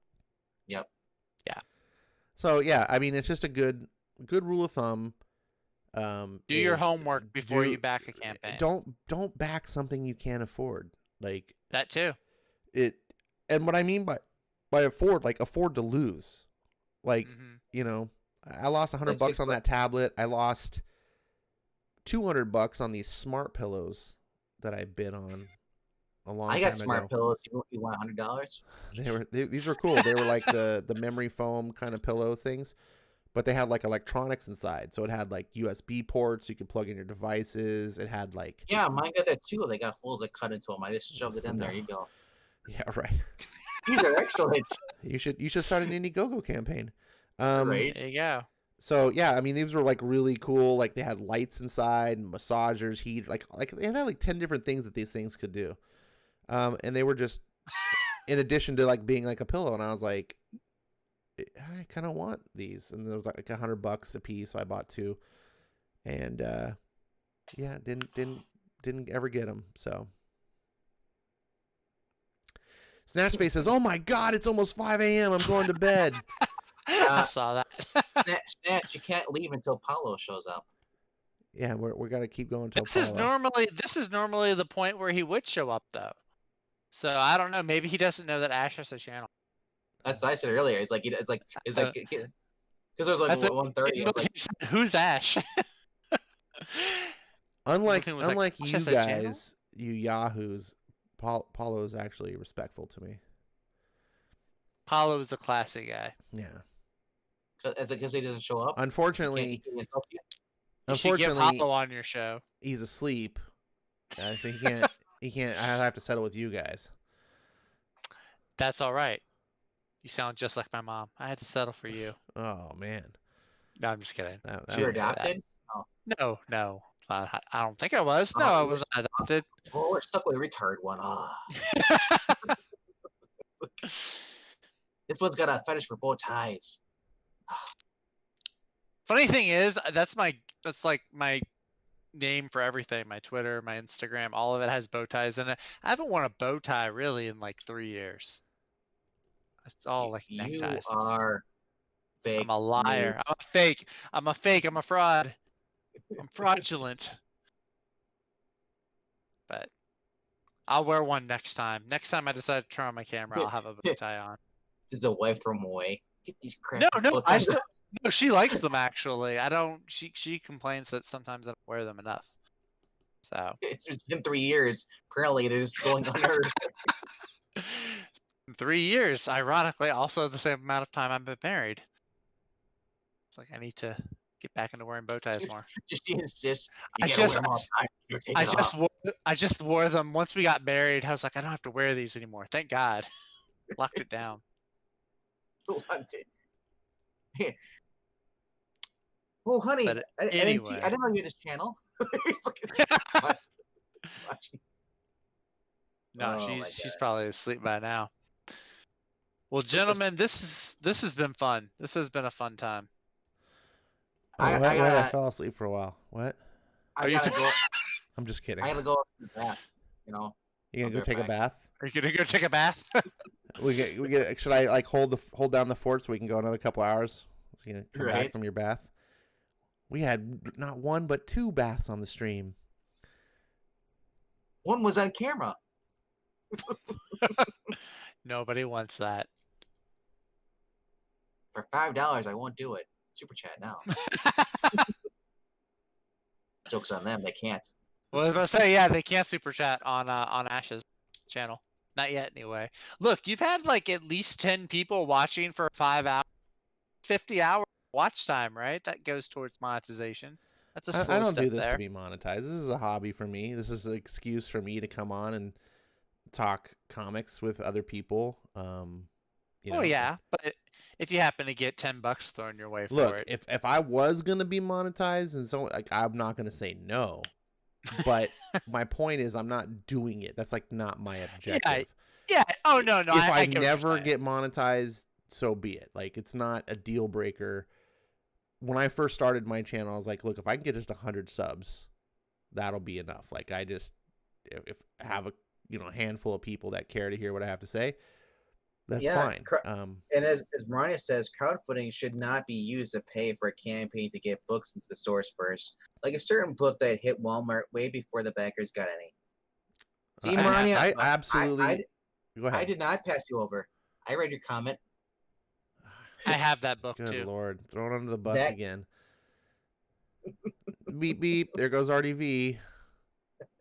Yep. Yeah. So yeah, I mean, it's just a good rule of thumb. Do your is homework before you back a campaign. Don't back something you can't afford. Like That too. it, and what I mean by afford, like afford to lose. Like Mhm. you know, I lost $100 Like on that tablet. I lost $200 on these smart pillows that I bid on a long time ago. I got smart pillows. You want $100? These were cool. They were like the memory foam kind of pillow things, but they had like electronics inside. So it had like USB ports. You could plug in your devices. It had like Yeah, mine got that too. They got holes that cut into them. I just shoved it in there. No. You go. yeah, right. These are excellent. You should start an Indiegogo campaign. Right. There you go. So yeah, I mean these were like really cool. Like they had lights inside, massagers, heat, like they had like 10 different things that these things could do. And they were just in addition to like being like a pillow, and I was like, I kind of want these, and there was like $100 a piece, so I bought 2, and yeah, didn't ever get them. So Snatchface says, "Oh my God, it's almost 5 a.m. I'm going to bed." I saw that. Snatch, you can't leave until Paulo shows up. Yeah, we got to keep going until This is normally the point where he would show up though. So I don't know. Maybe he doesn't know that Ash has a channel. That's what I said earlier. It's like because there's like 1:30. Like, who's Ash? Unlike Everything was like, unlike "Ash you has a channel?" guys, you yahoos, Paulo's actually respectful to me. Paulo is a classy guy. Yeah. is it because he doesn't show up? Unfortunately, You should get unfortunately, Paulo on your show. he's asleep, so he can't. I have to settle with you guys. That's all right. You sound just like my mom. I had to settle for you. Oh man. No, I'm just kidding. That You're was- adopted? No. It's not, I don't think I was. No, I was not adopted. Oh, we're stuck with a retard one. Ah. This one's got a fetish for bow ties. Funny thing is, that's like my name for everything. My Twitter, my Instagram, all of it has bow ties in it. I haven't worn a bow tie really in like 3 years. It's all like You neckties. are fake. I'm a liar. news. I'm a fake. I'm a fake. I'm a fraud. I'm fraudulent. But I'll wear one next time. Next time I decide to turn on my camera, I'll have a bow tie on. Did the wife throw them away? Get these crap. No, no, she likes them actually. I don't. She complains that sometimes I don't wear them enough. So It's been 3 years. Apparently, they're just going unheard. in 3 years, ironically, also the same amount of time I've been married. It's like I need to get back into wearing bow ties more. Just she insists. I You gotta just- wear them all the time. You take it off. I just wore them once we got married. I was like, I don't have to wear these anymore. Thank God. Locked it down. Oh, honey, But I anyway. didn't know you had this channel. It's like- watching. No, Oh, my she's God. probably asleep by now. Well, gentlemen, this has been fun. This has been a fun time. I What? I gotta- fell asleep for a while. What? I Are you- gotta go. I'm just kidding. I gotta go to the bath. You know. You gonna I'll go be take a right back. bath? Are you gonna go take a bath? We get. Should I like hold down the fort so we can go another couple hours? So you can come back Right. from your bath. We had not one but 2 baths on the stream. One was on camera. Nobody wants that. For $5, I won't do it. Super chat now. Joke's on them. They can't. Well, I was about to say, yeah, they can't super chat on Ash's channel. Not yet, anyway. Look, you've had like at least 10 people watching for 5 hours, 50 hours watch time, right? That goes towards monetization. That's a slow I don't step do this there. to be monetized. This is a hobby for me. This is an excuse for me to come on and talk comics with other people. You know, Oh yeah, but if you happen to get $10 thrown your way for look, it, if I was gonna be monetized, and so like I'm not gonna say no, but my point is I'm not doing it. That's like not my objective. yeah. Oh no, If I I get what you're never saying. get monetized, so be it. Like it's not a deal breaker. When I first started my channel, I was like, look, if I can get just 100 subs, that'll be enough. Like I just if I have a handful of people that care to hear what I have to say, that's fine. And as Mariah says, crowdfunding should not be used to pay for a campaign to get books into the stores first. Like a certain book that hit Walmart way before the backers got any. See, Mariah, I absolutely. Go ahead. I did not pass you over. I read your comment. I have that book Good too. Lord, thrown under the bus Zach? again. Beep beep. There goes RDV.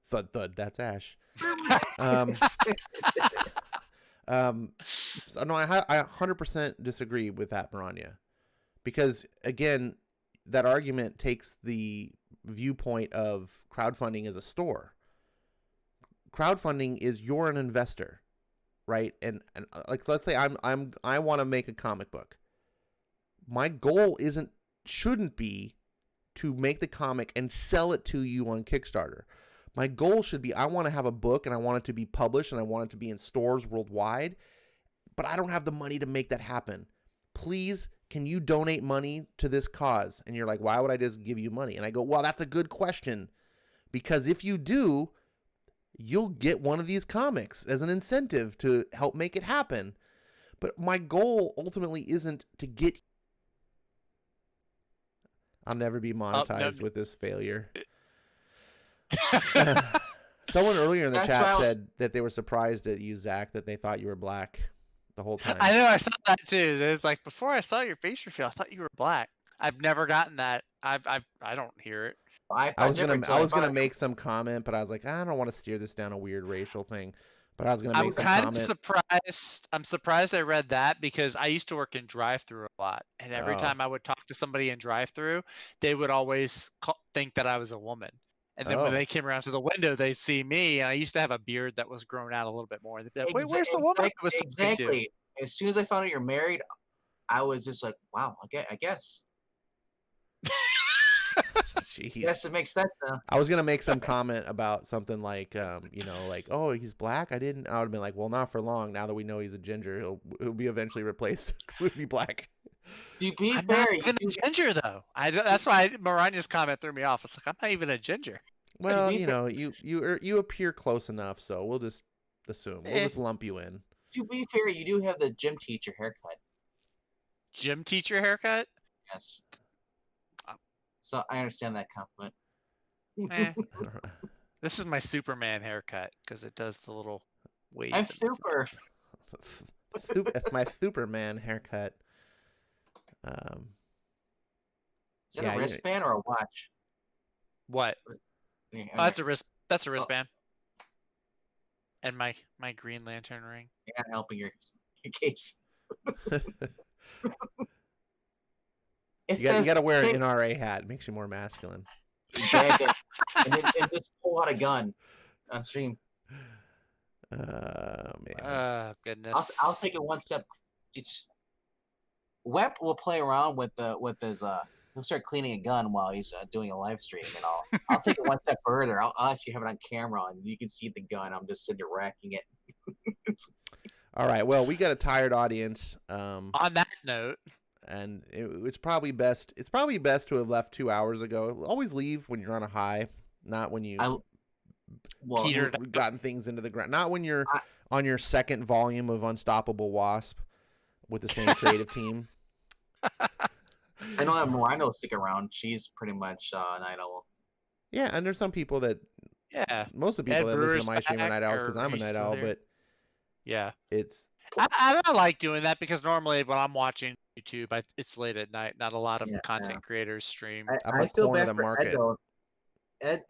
Thud thud. That's Ash. So no, I 100% disagree with that, Maranya, because again, that argument takes the viewpoint of crowdfunding as a store. Crowdfunding is you're an investor, right? And like let's say I want to make a comic book. My goal shouldn't be to make the comic and sell it to you on Kickstarter. My goal should be I want to have a book and I want it to be published and I want it to be in stores worldwide, but I don't have the money to make that happen. Please, can you donate money to this cause? And you're like, why would I just give you money? And I go, well, that's a good question, because if you do, you'll get one of these comics as an incentive to help make it happen. But my goal ultimately isn't to get... I'll never be monetized with this failure. Someone earlier in the chat said that they were surprised at you, Zach, that they thought you were black the whole time. I know, I saw that too. It was like, before I saw your face reveal, I thought you were black. I've never gotten that. I don't hear it. I was gonna make some comment, but I was like, I don't want to steer this down a weird racial thing. But I was gonna make some comment. I'm kind of surprised. I'm surprised I read that, because I used to work in drive-through a lot, and every time I would talk to somebody in drive-through, they would always think that I was a woman. And then when they came around to the window, they'd see me, and I used to have a beard that was grown out a little bit more. And they'd be like, wait, where's the woman? Exactly. As soon as I found out you're married, I was just like, wow, I guess. Jeez. Yes, it makes sense now. I was gonna make some comment about something like, like, oh, he's black. I would have been like, well, not for long. Now that we know he's a ginger, he'll be eventually replaced with be black. To be I'm fair, not even a ginger though. That's why Maranya's comment threw me off. It's like, I'm not even a ginger. Well, you appear close enough, so we'll just assume. We'll just lump you in. To be fair, you do have the gym teacher haircut. Gym teacher haircut? Yes. So I understand that compliment. This is my Superman haircut, because it does the little wave. I'm super. That's my Superman haircut. Is that a wristband or a watch? What? Oh, that's a wrist. That's a wristband. And my Green Lantern ring. You're not helping your case. You got to wear an NRA hat. It makes you more masculine. Exactly. and just pull out a gun on stream. Man. Goodness. I'll take it one step. Wep will play around with his he'll start cleaning a gun while he's doing a live stream, and I'll take it one step further. I'll actually have it on camera, and you can see the gun. I'm just sitting there racking it. All right. Well, we got a tired audience. On that note, and it's probably best. It's probably best to have left 2 hours ago. Always leave when you're on a high, not when you've gotten things into the ground. Not when you're on your second volume of Unstoppable Wasp with the same creative team. I know that Moreno will stick around. She's pretty much Night Owl. Yeah, and there's some people that. Yeah. Most of the people that listen to my stream are Night Owls because I'm a Night Owl, but Yeah. It's I like doing that because normally when I'm watching YouTube, it's late at night. Not a lot of Yeah, content creators stream. I'm I a feel corner bad of the for Ed market. though.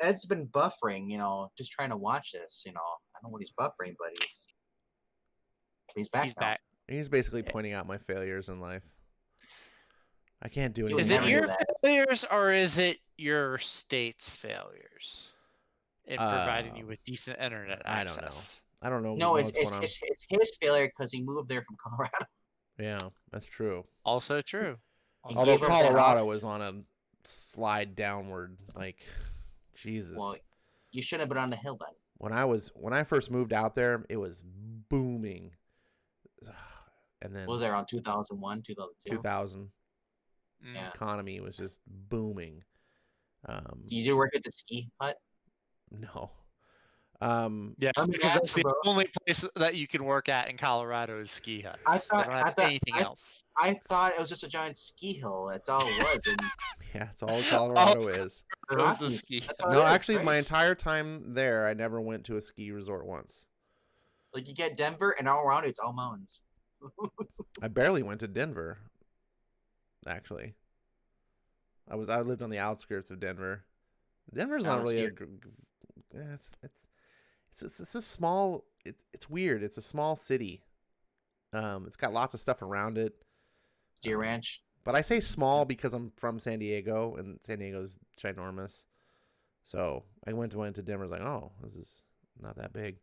Ed's been buffering, just trying to watch this. I don't know what he's buffering, but he's back He's now. back. He's basically pointing out my failures in life. I can't do He would Is anything. it never do your that. failures or is it your state's failures in providing you with decent internet I don't know. access? I don't know. No, it's what's going on. his failure because he moved there from Colorado. Yeah, that's true. Also true. He Although gave up that Colorado was on a slide downward, like Jesus. Well, you should have been on the hill then. When I first moved out there, it was booming. And then What was that, around 2001, 2002? 2000 Yeah. economy was just booming. You do work at the ski hut? No. Yeah, I'm because mad, that's the bro. only place that you can work at in Colorado is ski huts. I They thought- don't have I thought- anything else. I thought it was just a giant ski hill. That's all it was. And Yeah, it's all Colorado is. the It was a Rockies, ski. that's all it No, is, actually, right? my entire time there, I never went to a ski resort once. Like you get Denver, and all around it's all mountains. I barely went to Denver. Actually, I lived on the outskirts of Denver. Denver's not really it's a small. It's weird. It's a small city. It's got lots of stuff around it. Deer Ranch. But I say small because I'm from San Diego, and San Diego's ginormous. So I went to Denver. I was like, oh, this is not that big.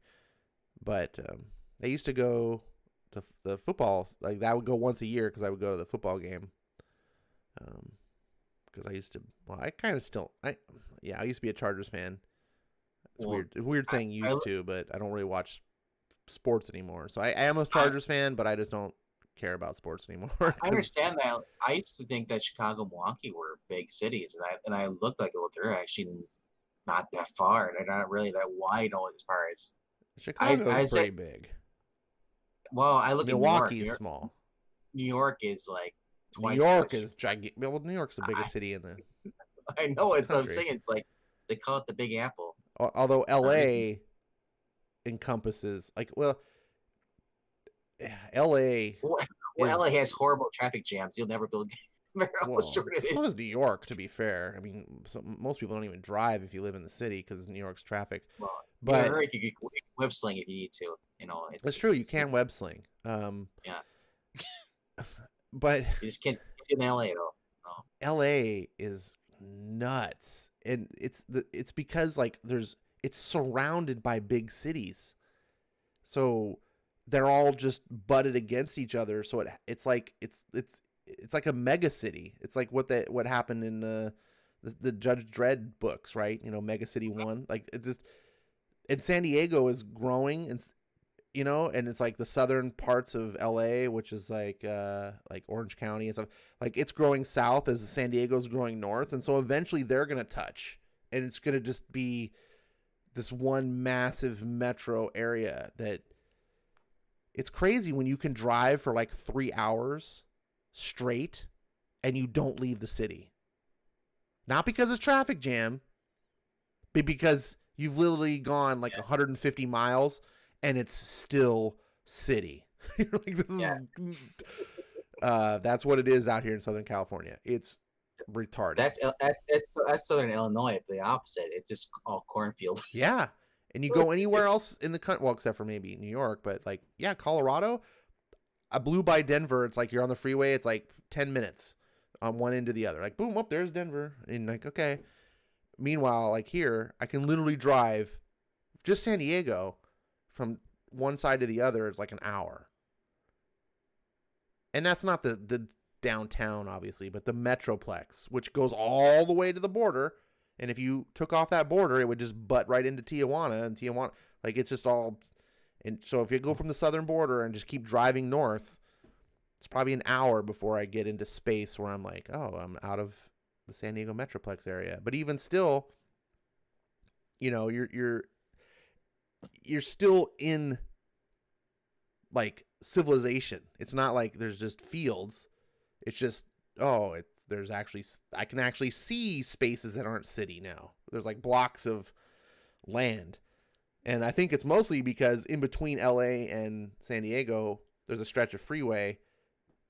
But I used to go to the football. Like that would go once a year because I would go to the football game. Because I used to. Well, I kind of still. I used to be a Chargers fan. It's Well, weird. Weird saying used to, but I don't really watch sports anymore. So I am a Chargers fan, but I just don't care about sports anymore. I understand that. I used to think that Chicago, Milwaukee were big cities, and I looked like, well, they're actually not that far. They're not really that wide as far as. Chicago's I'd say- pretty big. Well, I look Milwaukee's at New York. small. New York is like twice. New York as- is gigantic. Well, New York's the biggest city in the. I know it's. I'm country. saying it's like they call it the Big Apple. Although L.A. encompasses L.A. Well, LA has horrible traffic jams. You'll never build. Well, short it so is. does New York. To be fair, I mean, most people don't even drive if you live in the city because New York's traffic. Well, But you can web sling if you need to. it's true. You can web sling. Yeah. But You just can't get in LA though. LA is nuts, and it's because it's surrounded by big cities, so they're all just butted against each other. So it's like a mega city. It's like what happened in the Judge Dredd books, right? Mega City 1. Like it's just, and San Diego is growing, and and it's like the southern parts of LA, which is like Orange County and stuff. Like it's growing south as San Diego's growing north, and so eventually they're gonna touch, and it's gonna just be this one massive metro area that. It's crazy when you can drive for like 3 hours straight and you don't leave the city. Not because it's traffic jam, but because you've literally gone like 150 miles and it's still city. You're like, this is, that's what it is out here in Southern California. It's retarded. That's Southern Illinois, but the opposite. It's just all cornfield. Yeah. And you go anywhere else in the country, well, except for maybe New York, but like, yeah, Colorado, I blew by Denver. It's like you're on the freeway. It's like 10 minutes on one end to the other. Like, boom, up there's Denver. And like, okay. Meanwhile, like here, I can literally drive just San Diego from one side to the other. It's like an hour. And that's not the downtown, obviously, but the Metroplex, which goes all the way to the border. And if you took off that border, it would just butt right into Tijuana, and Tijuana, like it's just all. And so if you go from the southern border and just keep driving north, it's probably an hour before I get into space where I'm like, oh, I'm out of the San Diego Metroplex area. But even still, you're still in like civilization. It's not like there's just fields. It's just I can actually see spaces that aren't city now. There's like blocks of land. And I think it's mostly because in between LA and San Diego, there's a stretch of freeway.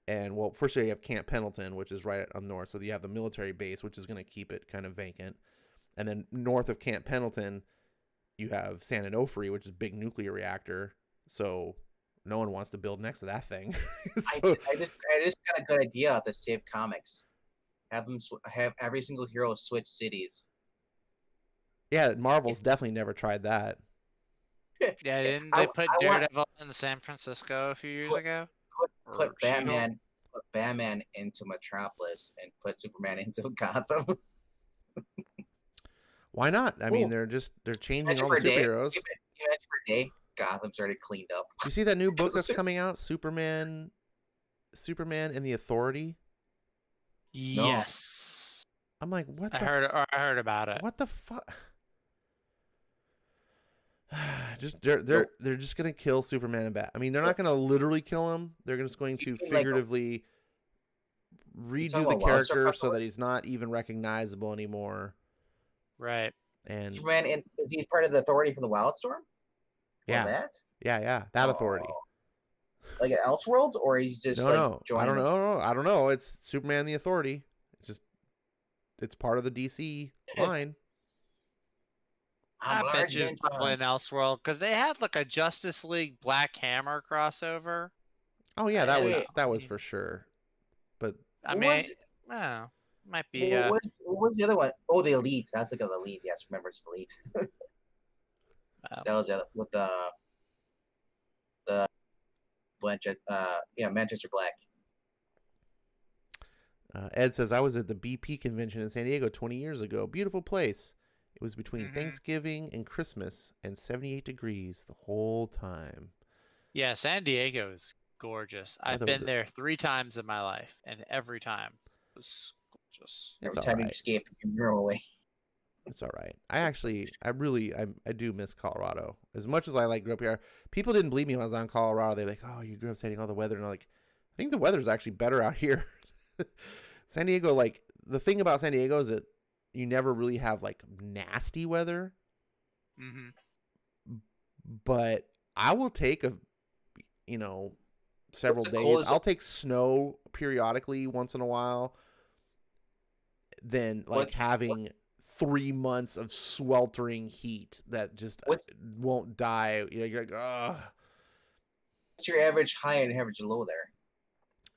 And, well, first you have Camp Pendleton, which is right up north. So you have the military base, which is going to keep it kind of vacant. And then north of Camp Pendleton, you have San Onofre, which is a big nuclear reactor. So no one wants to build next to that thing. So, I just got a good idea at the Save Comics. Have them have every single hero switch cities. yeah, Marvel's definitely never tried that. Yeah, didn't they put Daredevil in San Francisco a few years ago? Put Batman into Metropolis and put Superman into Gotham. Why not? I mean, they're changing all the superheroes. Give it for a day. Gotham's already cleaned up. You see that new book that's coming out, Superman and the Authority? Yes. I'm like, what? I heard about it. What the fuck? They're just gonna kill Superman and Bat. I mean, they're not gonna literally kill him. They're just going to figuratively redo the character so that he's not even recognizable anymore. Right. And Superman, and he's part of the Authority from the Wildstorm. Yeah. That? Yeah, that Authority. Like Elseworlds, or he's just no. I don't know. I don't know. It's Superman and the Authority. It's part of the DC line. I bet you it's probably an Elseworld because they had like a Justice League Black Hammer crossover. Oh yeah, that was for sure. But I mean, might be. What was the other one? Oh, the Elite. That's like an Elite. Yes, remember it's the Elite. That was the other, with the Manchester Black. Ed says, I was at the BP convention in San Diego 20 years ago. Beautiful place. It was between Thanksgiving and Christmas and 78 degrees the whole time. Yeah, San Diego is gorgeous. I've been there 3 times in my life, and every time it was gorgeous. Every time you escape, you run away. It's all right. I do miss Colorado. As much as I grew up here, people didn't believe me when I was on Colorado. They're like, oh, you grew up San Diego, all the weather. And I'm like, I think the weather's actually better out here. San Diego, the thing about San Diego is that you never really have nasty weather. But I will take several days. I'll take snow periodically once in a while. Then having 3 months of sweltering heat that just won't die. You're like, ugh. What's your average high and average low there?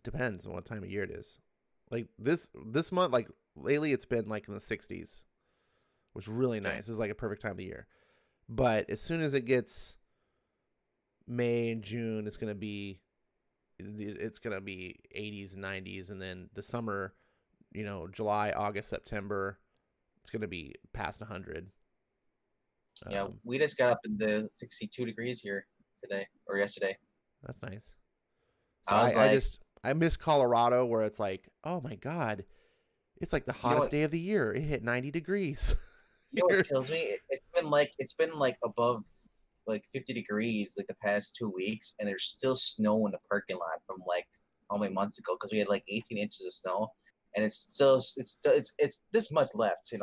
Depends on what time of year it is. Like this month, lately it's been in the 60s, which is really nice. This is a perfect time of the year. But as soon as it gets May and June, it's gonna be 80s, 90s, and then the summer, July, August, September, it's gonna be past 100. Yeah, we just got up in the 62 degrees here today or yesterday. That's nice. So I miss Colorado, where it's oh my God, it's the hottest day of the year. It hit 90 degrees. You know what kills me? It's been above 50 degrees the past 2 weeks, and there's still snow in the parking lot from how many months ago, because we had 18 inches of snow, and it's this much left,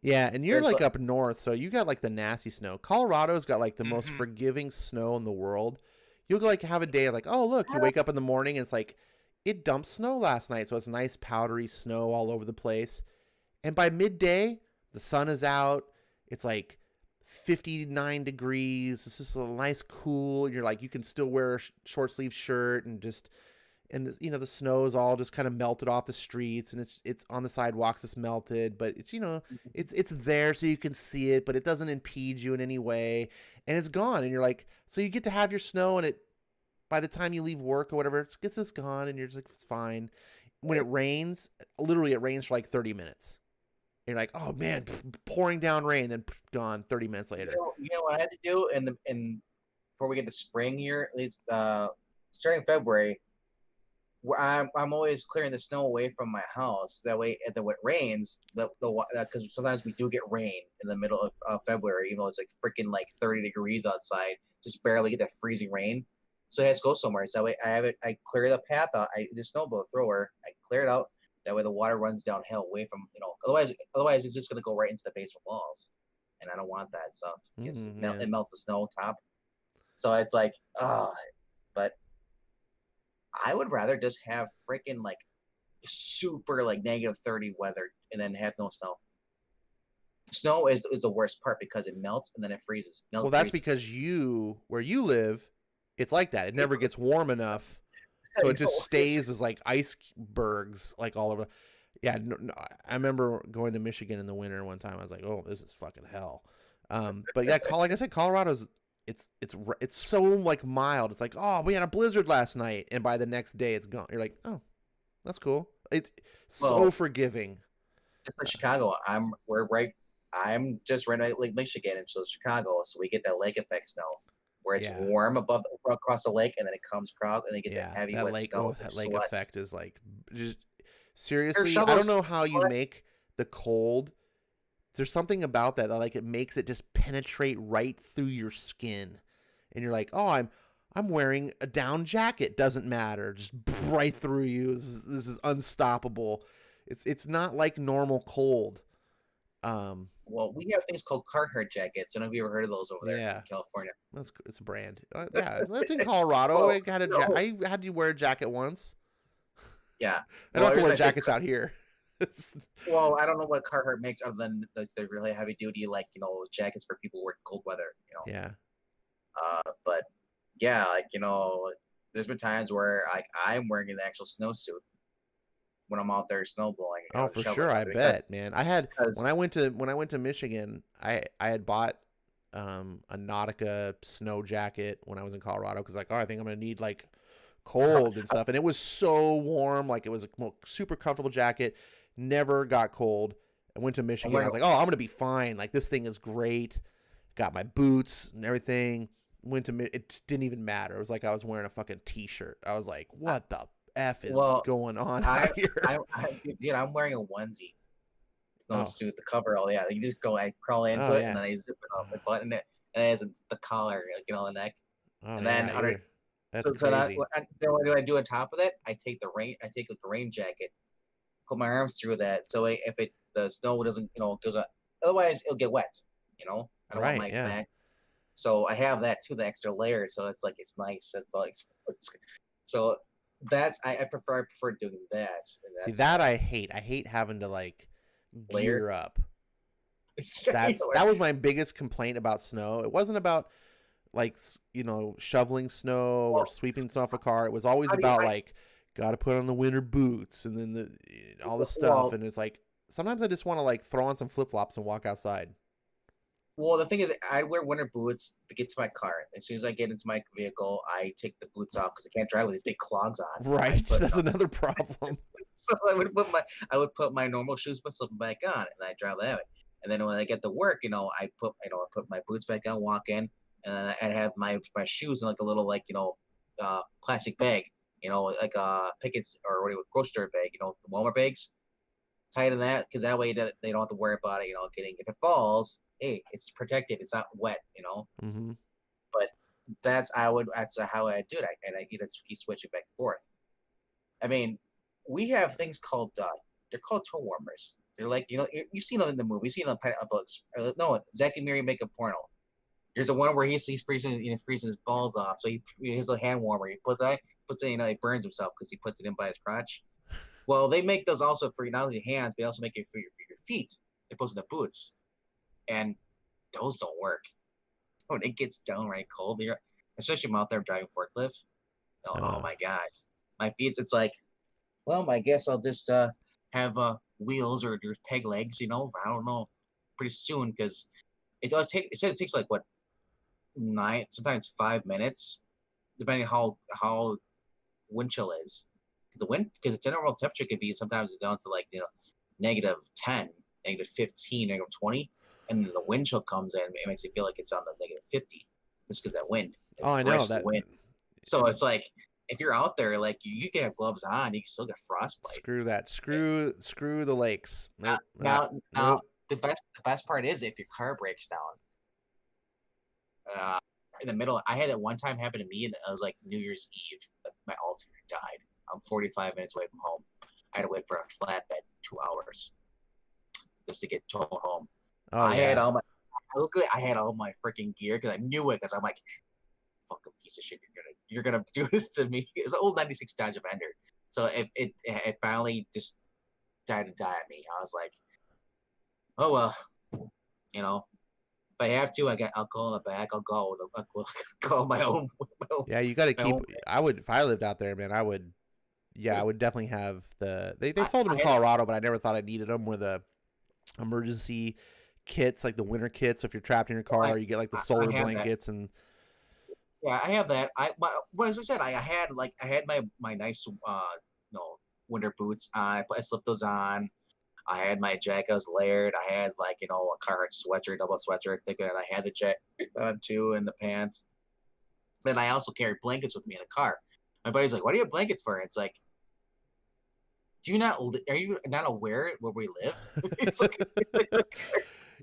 Yeah, and you're up north, so you got the nasty snow. Colorado's got the most forgiving snow in the world. You'll have a day of oh look, you wake up in the morning and it's it dumped snow last night, so it's nice powdery snow all over the place. And by midday, the sun is out. It's 59 degrees. It's just a nice cool. And you're you can still wear a short sleeve shirt and the snow is all just kind of melted off the streets, and it's on the sidewalks. It's melted, but it's it's there so you can see it, but it doesn't impede you in any way, and it's gone. And you're so you get to have your snow, and by the time you leave work or whatever, it gets gone, and you're just it's fine. When it rains, literally it rains for 30 minutes. And you're oh man, pouring down rain, then gone 30 minutes later. You know what I had to do, and before we get to spring here, at least starting February. I'm always clearing the snow away from my house. That way, when it rains, because sometimes we do get rain in the middle of February, even though it's freaking 30 degrees outside, just barely get that freezing rain. So it has to go somewhere. So that way, I clear the path out. The snowblower thrower, I clear it out. That way, the water runs downhill away from Otherwise, it's just gonna go right into the basement walls. and I don't want that stuff because yeah. it melts the snow top. So it's like, but I would rather just have freaking like super like -30 weather and then have no snow. Snow is the worst part because it melts and then it freezes. Well, that's because where you live, it's like that. It never gets warm enough, so it just stays as like icebergs like all over. Yeah, no, I remember going to Michigan in the winter one time. I was like, oh, this is fucking hell. But yeah, like I said, Colorado's it's so like mild. It's like, oh, we had a blizzard last night, and by the next day it's gone. You're like, oh, that's cool. It's so forgiving. Just like Chicago, I'm just right at Lake Michigan, and so Chicago, so we get that lake effect snow, where it's warm across the lake, and then it comes across, and they get that heavy wet snow. That lake effect is like just seriously. I don't know how you make the cold. There's something about that like it makes it just penetrate right through your skin, and you're like, oh, I'm wearing a down jacket. Doesn't matter, just right through you. This is unstoppable. It's not like normal cold. Well, we have things called Carhartt jackets. I don't know if you ever heard of those over there in California. It's a brand. Yeah, I lived in Colorado. I had to wear a jacket once. Yeah, I don't have to wear jackets out here. Well, I don't know what Carhartt makes other than the really heavy duty, like jackets for people working cold weather. Yeah. But yeah, like there's been times where I'm wearing an actual snowsuit when I'm out there snowblowing. Oh, for sure, I bet, man. I had when I went to Michigan, I had bought a Nautica snow jacket when I was in Colorado because like, oh, I think I'm gonna need like cold and stuff, and it was so warm, like it was a super comfortable jacket. Never got cold. I went to Michigan. I was like, oh, I'm gonna be fine. Like this thing is great. Got my boots and everything. Went to it just didn't even matter. It was like I was wearing a fucking t-shirt. I was like, what the F is going on out here? Dude, I'm wearing a onesie. Snowsuit, the cover, you just go, I crawl into it, and then I zip it off, I button it, and it has the collar, on the neck. And then that's crazy. Then what do I do on top of that? I take like a rain jacket, put my arms through that, so if the snow doesn't, goes up, otherwise it'll get wet. I don't want my back. So I have that too, the extra layer. So it's like it's nice. It's like so that's I prefer doing that. See that I hate. I hate having to like gear up. That was my biggest complaint about snow. It wasn't about like shoveling snow or sweeping snow off a car. It was always about like got to put on the winter boots and then all this stuff. And it's like sometimes I just want to like throw on some flip flops and walk outside. Well, the thing is, I wear winter boots to get to my car. As soon as I get into my vehicle, I take the boots off because I can't drive with these big clogs on. Right, that's another problem. So I would put my normal shoes, but slip them back on, and I drive that way. And then when I get to work, I put my boots back on, walk in, and then I have my shoes in like a little plastic bag, like Pickett's or what do you grocery store bag, the Walmart bags, tight in that because that way they don't have to worry about it, getting if it falls. Hey, it's protected. It's not wet, Mm-hmm. But that's how I do it. And I keep switching back and forth. I mean, we have things called they're called toe warmers. They're like you've seen them in the movie. You've seen them in books. No, Zack and Miri make a porno. There's a one where he's freezing his balls off. So he has a hand warmer. He puts it in, he burns himself because he puts it in by his crotch. Well, they make those also for not only your hands, but they also make it for your feet. They put in the boots. And those don't work when it gets downright cold. Especially when I'm out there driving forklift. Oh my gosh, my feet. It's like, well, I guess I'll just have wheels or peg legs. I don't know, pretty soon because it said it takes like 9, sometimes 5 minutes, depending on how wind chill is. Because the general temperature could be sometimes down to like -10, -15, -20. And then the wind chill comes in, it makes it feel like it's on the -50, just because that wind. I know that. Wind. So it's like if you're out there, like you can have gloves on, you can still get frostbite. Screw that. Screw the lakes. Nope. Now, the best part is if your car breaks down. In the middle, I had that one time happen to me, and it was like New Year's Eve. My alternator died. I'm 45 minutes away from home. I had to wait for a flatbed 2 hours just to get towed home. I luckily I had all my freaking gear because I knew it. Because I'm like, fucking piece of shit, you're gonna do this to me. It's an old '96 Dodge Avenger, so it finally just decided to die at me. I was like, oh well, you know. If I have to, I'll call it back. I'll call my own. Yeah, you got to keep. own- I would, if I lived out there, man. I would. Yeah, I would definitely have the. They sold them in Colorado, but I never thought I needed them. Where the emergency kits, like the winter kits, so if you're trapped in your car, you get like the solar blankets and. Yeah, I have that. Well, as I said, I had my nice winter boots on. I slipped those on. I had my jackets layered. I had a Carhartt sweatshirt, double sweatshirt, thinking that I had the jacket on too and the pants. Then I also carried blankets with me in the car. My buddy's like, "What do you have blankets for?" It's like, are you not aware where we live? It's like,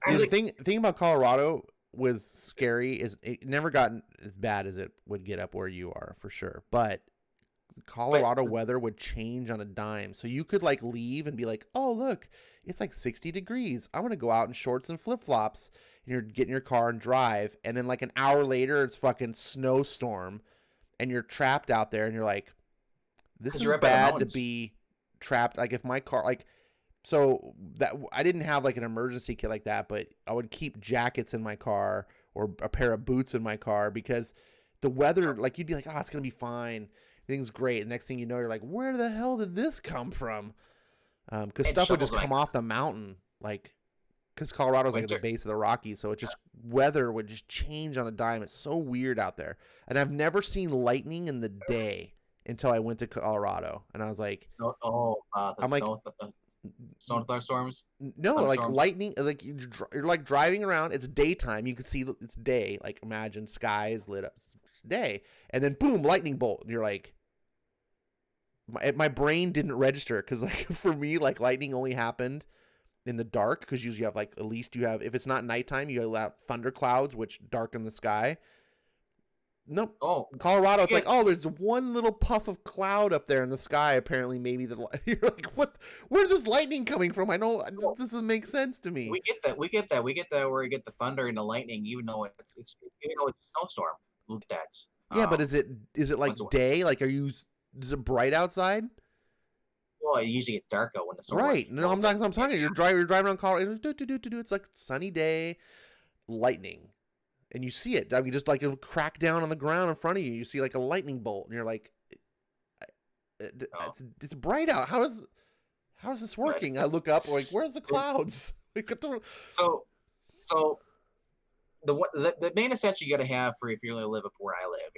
the thing about Colorado was scary is it never gotten as bad as it would get up where you are for sure, but Colorado weather would change on a dime. So you could leave and be like, oh, look, it's 60 degrees. I'm going to go out in shorts and flip-flops. And you're getting your car and drive. And then an hour later, it's fucking snowstorm. And you're trapped out there. And you're like, this is bad to be trapped. If my car, so that I didn't have an emergency kit like that, but I would keep jackets in my car or a pair of boots in my car because the weather, you'd be like, oh, it's going to be fine. Everything's great. And next thing you know, you're like, where the hell did this come from? Because stuff would just come off the mountain. Because Colorado's at the base of the Rockies. So it just, weather would just change on a dime. It's so weird out there. And I've never seen lightning in the day until I went to Colorado. And I was like, snowstorms? No, lightning, you're driving around. It's daytime. You can see it's day. Imagine skies lit up. It's day. And then boom, lightning bolt. And you're like, my brain didn't register because for me, lightning only happened in the dark because usually you have at least you have, if it's not nighttime, you have thunderclouds which darken the sky. Nope. Oh, Colorado, it's there's one little puff of cloud up there in the sky. Apparently, maybe you're like, what? Where's this lightning coming from? I know this doesn't make sense to me. We get that where we get the thunder and the lightning, even though it's a snowstorm. Look at that. Yeah, but is it day? Is it bright outside? Well, it usually gets dark out when the storm. Right. No, I'm talking. You're driving around Colorado. It's sunny day, lightning. And you see it. I mean, just it'll crack down on the ground in front of you. You see a lightning bolt, and you're like, "It's bright out. How is this working?" I look up, where's the clouds? So the main essential you got to have for if you're going to live up where I live,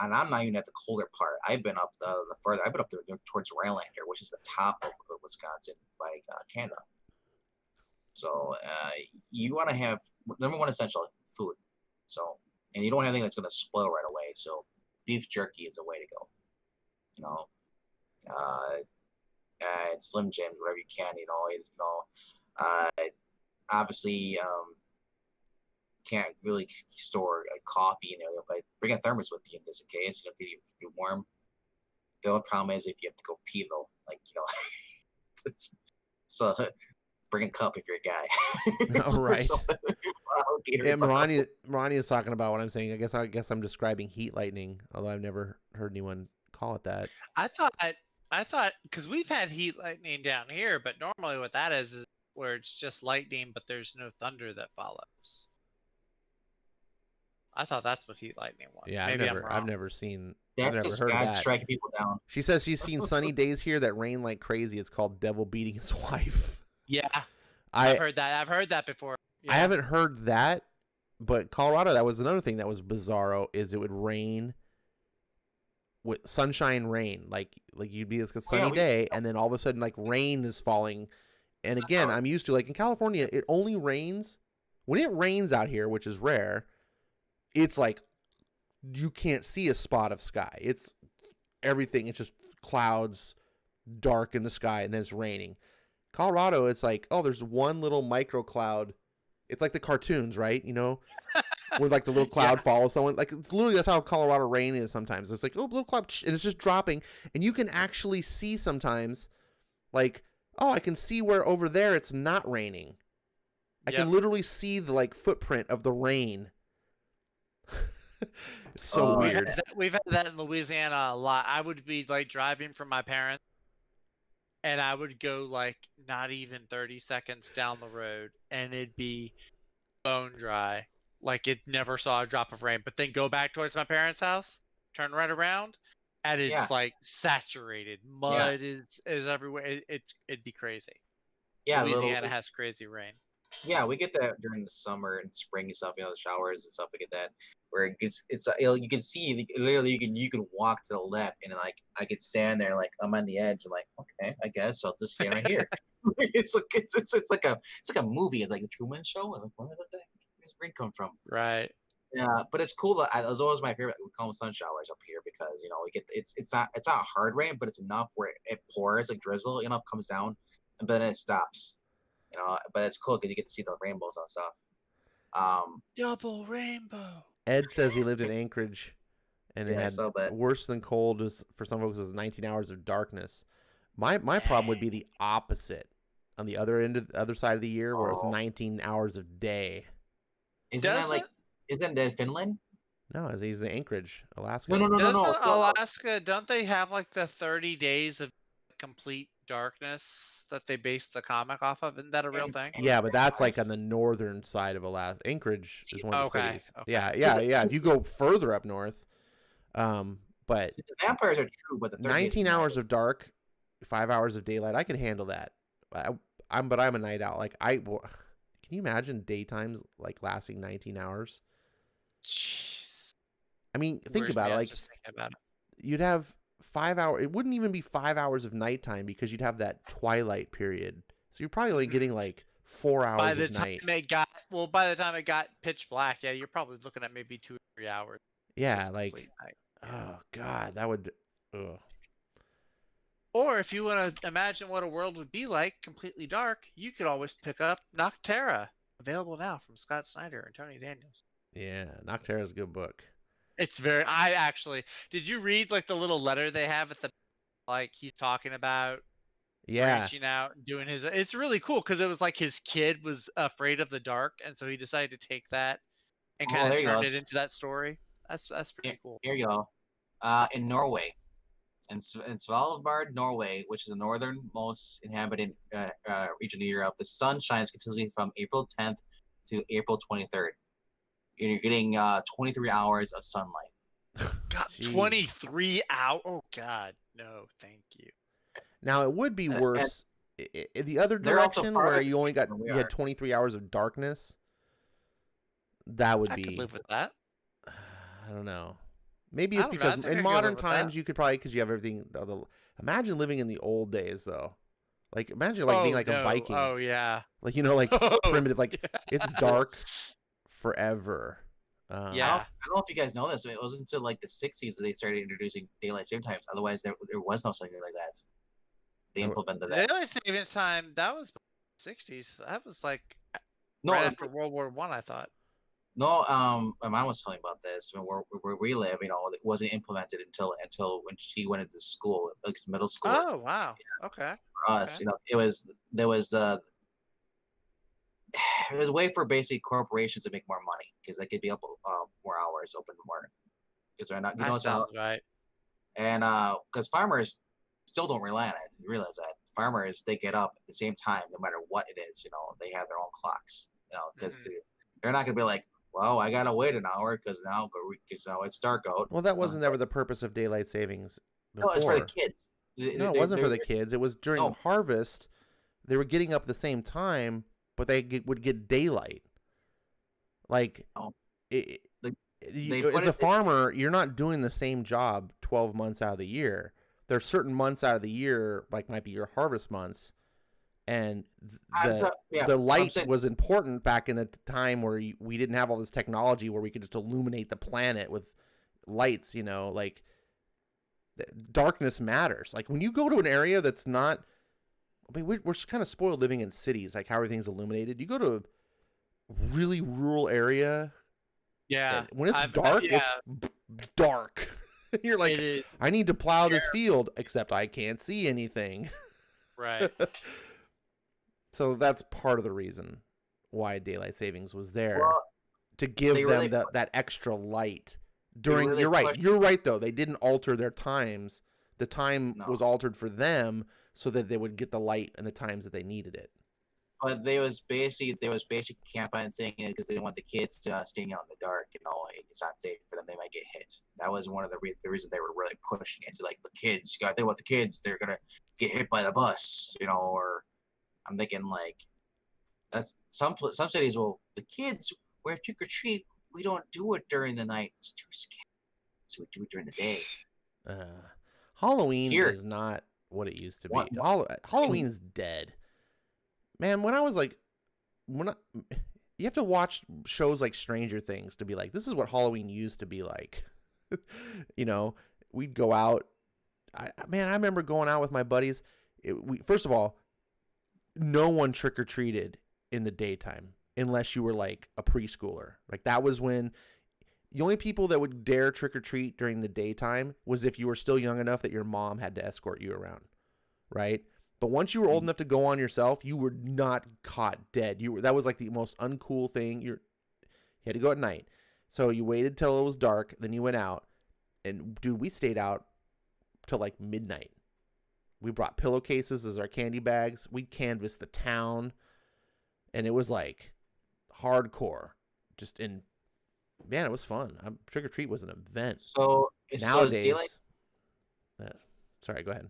and I'm not even at the colder part. I've been up I've been up there towards Rhinelander, which is the top of Wisconsin by Canada. So you want to have number one essential, food. So, and you don't have anything that's going to spoil right away. So, beef jerky is the way to go. And Slim Jims, whatever you can. Obviously, can't really store coffee, but bring a thermos with you in just in case. Keep it warm. The only problem is if you have to go pee though, so bring a cup if you're a guy. All right. Yeah, Marani is talking about what I'm saying. I guess I'm describing heat lightning, although I've never heard anyone call it that. I thought because we've had heat lightning down here, but normally what that is where it's just lightning, but there's no thunder that follows. I thought that's what heat lightning was. Yeah, I've never seen. That's I've never just heard God that. striking people down. She says she's seen sunny days here that rain like crazy. It's called devil beating his wife. Yeah, I've heard that. I've heard that before. Yeah. I haven't heard that, but Colorado, that was another thing that was bizarro. Is it would rain with sunshine rain, you'd be a sunny day, and then all of a sudden rain is falling. And again, I'm used to in California, it only rains when it rains out here, which is rare. It's you can't see a spot of sky. It's everything. It's just clouds, dark in the sky, and then it's raining. Colorado, it's there's one little micro cloud. It's like the cartoons, right? Where the little cloud follows someone. Literally, that's how Colorado rain is sometimes. It's little cloud, and it's just dropping, and you can actually see sometimes, I can see where over there it's not raining. I can literally see the like footprint of the rain. It's so weird. We've had that in Louisiana a lot. I would be like driving from my parents, and I would go like not even 30 seconds down the road, and it'd be bone dry, like it never saw a drop of rain. But then go back towards my parents' house, turn right around, and it's like saturated. Mud is everywhere. It'd be crazy. Yeah, Louisiana has crazy rain. Yeah, we get that during the summer and spring and stuff. You know, the showers and stuff. We get that where it's you can see literally you can walk to the left and like I could stand there like I'm on the edge. I'm like, okay, I guess I'll just stand right here. it's like a movie. It's like the Truman Show. I'm like, where the heck does rain come from? Right. Yeah, but it's cool that it was always my favorite. We call them sun showers up here because you know we get it's not hard rain, but it's enough where it pours like drizzle. You know, comes down and then it stops. You know, but it's cool because you get to see the rainbows and stuff. Double rainbow. Ed says he lived in Anchorage, and it Yeah, I had saw that. worse than cold is for some folks is 19 hours of darkness. My problem would be the opposite on the other end of the other side of the year, where it's 19 hours of day. Isn't that Finland? No, he's in Anchorage, Alaska. No. Doesn't Alaska? Don't they have like the 30 days of complete darkness that they based the comic off of? Isn't that a real thing? Yeah, but that's like on the northern side of Alaska. Anchorage is one of the cities. Okay. Yeah. If you go further up north, but See, the vampires are true, but the 19 hours of dark, 5 hours of daylight, I can handle that. I'm a night owl. Like can you imagine daytimes like lasting 19 hours? Jeez. I mean, think about it. Like just thinking about it. you'd have 5 hours. It wouldn't even be 5 hours of nighttime because you'd have that twilight period. So you're probably only getting like 4 hours By the of time night. by the time it got pitch black, yeah, you're probably looking at maybe 2 or 3 hours. Yeah, Just like complete night. oh god, that would. Ugh. Or if you want to imagine what a world would be like, completely dark, you could always pick up Noctera, available now from Scott Snyder and Tony Daniels. Yeah, Noctera is a good book. It's did you read like the little letter they have at the, like he's talking about reaching out and doing it's really cool because it was like his kid was afraid of the dark, and so he decided to take that and kind of turn it into that story. That's pretty cool. Here you go. In Norway, in Svalbard, Norway, which is the northernmost inhabited region of Europe, the sun shines continuously from April 10th to April 23rd. And you're getting 23 hours of sunlight. God, 23 hours? Oh, God. No, thank you. Now, it would be worse the other direction where you only you had 23 hours of darkness. That would be. I could live with that. I don't know. Maybe it's because in modern times you could probably, because you have everything. Imagine living in the old days, though. Like, imagine being like a Viking. Oh, yeah. Like, like primitive. Like, it's dark forever. Yeah. I don't know if you guys know this. It wasn't until like the 60s that they started introducing daylight saving times. Otherwise, there was no something like that. They implemented that. Daylight savings time, that was 60s. That was like right after World War I thought. No, my mom was telling about this. Where we live, it wasn't implemented until when she went into school, like middle school. Oh wow! Yeah. Okay. For us, there was a way for basic corporations to make more money because they could be up more hours, open more because they're not. That sounds right. And because farmers still don't rely on it. You realize that farmers, they get up at the same time no matter what it is. They have their own clocks. Because they're not gonna be like, well, I gotta wait an hour because now it's dark out. Well, that wasn't ever the purpose of daylight savings before. No, it's for the kids. No, it wasn't for the kids. It was during harvest. They were getting up at the same time, but they would get daylight. Like, as a farmer, you're not doing the same job 12 months out of the year. There's certain months out of the year, like might be your harvest months, and the light was important back in a time where we didn't have all this technology where we could just illuminate the planet with lights. Like darkness matters. Like when you go to an area that's not, I mean, we're kind of spoiled living in cities, like how everything's illuminated. You go to a really rural area, when it's dark, it's dark. You're like, I need to plow this field, except I can't see anything. Right. So that's part of the reason. why daylight savings was there, Well, to give they them really- that extra light during. really You're right. pushed- You're right though. They didn't alter their times. The time No. was altered for them so that they would get the light in the times that they needed it. But they was basically campaign saying it because they didn't want the kids staying out in the dark. It's not safe for them. They might get hit. That was one of the reasons they were really pushing it. Like the kids, you got to think about the kids. They're gonna get hit by the bus, Or I'm thinking like that's some cities. Well, the kids wear trick or treat. We don't do it during the night. It's too scary. So we do it during the day. Halloween Here. is not what it used to be. What- Halloween is dead. Man, when I was like, you have to watch shows like Stranger Things to be like, this is what Halloween used to be like. We'd go out. I remember going out with my buddies. First of all, no one trick or treated in the daytime unless you were like a preschooler. Like that was when the only people that would dare trick or treat during the daytime was if you were still young enough that your mom had to escort you around, right? But once you were old enough to go on yourself, you were not caught dead. That was like the most uncool thing. You had to go at night. So you waited till it was dark, then you went out. And dude, we stayed out till like midnight. We brought pillowcases as our candy bags. We canvassed the town. And it was like hardcore. Man, it was fun. Trick or treat was an event. So Nowadays, daylight. Sorry, go ahead.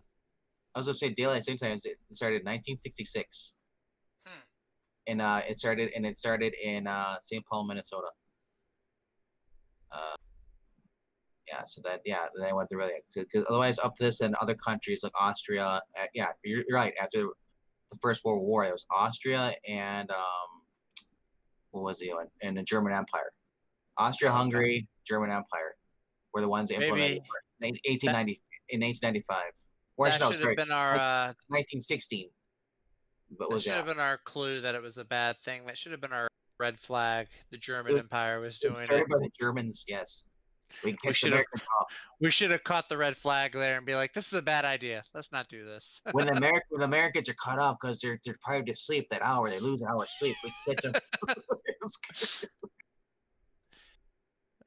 I was gonna say daylight saving time. It started in 1966, and it started in St. Paul, Minnesota. So then they went to really because otherwise up this and other countries like Austria. You're right. After the First World War, it was Austria and what was the one? And the German Empire. Austria, Hungary, German Empire were the ones that implemented in 1895. Or That should have been our 1916. But that should have been our clue that it was a bad thing. That should have been our red flag. The German Empire was doing it. Started by the Germans, yes. We should have caught the red flag there and be like, "This is a bad idea. Let's not do this." when the Americans are cut off because they're deprived of sleep that hour, they lose an hour of sleep. We catch them.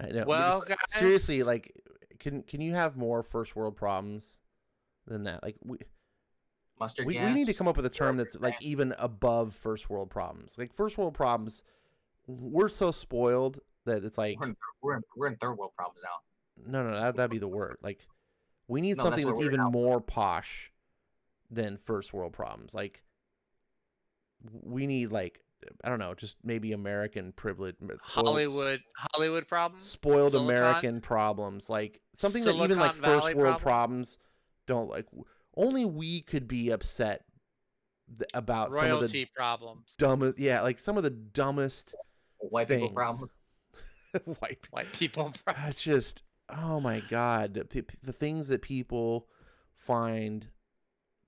I know. Well, guys, seriously, like, can you have more first world problems than that? Like Mustard we gas. need to come up with a term that's like even above first world problems. Like first world problems, we're so spoiled that it's like we're in third world problems now. No, that'd be the word. Like we need No, something that's that's what we're even now. more posh than first world problems. Like we need like I don't know, just maybe American privilege, Hollywood problems, spoiled Silicon- American problems, like something that even like Silicon first Valley world problems don't like. Only we could be upset about some of royalty the problems, dumbest. Yeah, like some of the dumbest White things. people problems. white people problems. Just oh my god, the things that people find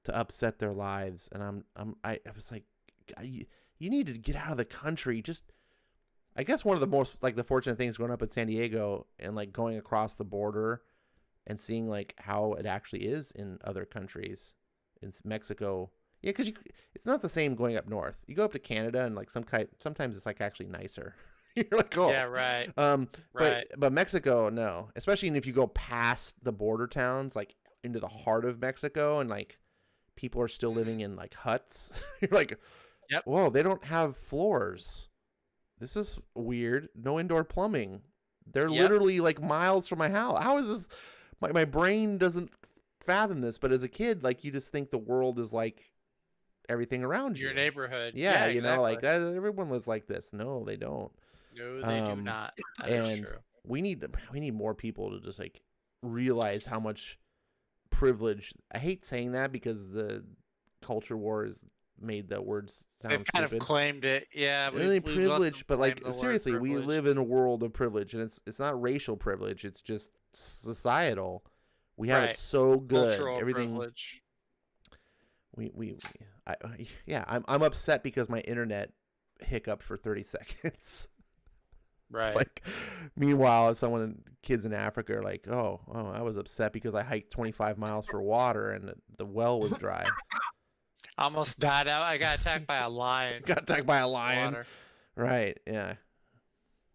to upset their lives, and I was like, you need to get out of the country. Just, I guess one of the most like the fortunate things growing up in San Diego and like going across the border and seeing like how it actually is in other countries, in Mexico. Yeah, because it's not the same going up north. You go up to Canada and like sometimes it's like actually nicer. You're like, oh, Yeah, right. But Mexico, no. Especially if you go past the border towns, like into the heart of Mexico, and like people are still living in like huts. You're like, Yep. Whoa, they don't have floors. This is weird. No indoor plumbing. They're literally like miles from my house. How is this? My brain doesn't fathom this. But as a kid, like you just think the world is like everything around you. Your neighborhood. Yeah, you exactly. know, like everyone lives like this. No, they don't. No, they do not. That is and true. we need more people to just like realize how much privilege. I hate saying that because the culture wars made the words sound They've kind stupid. of claimed it. Yeah, Really we've privilege, but like claim the word seriously, we privilege. live in a world of privilege, and it's not racial privilege. It's just societal. We have Right. it so good. Cultural Everything privilege. I'm upset because my internet hiccuped for 30 seconds. Right. Like, meanwhile, kids in Africa are like, oh, I was upset because I hiked 25 miles for water and the well was dry. Almost died out. I got attacked by a lion. Got attacked by a lion. Water. Right. Yeah.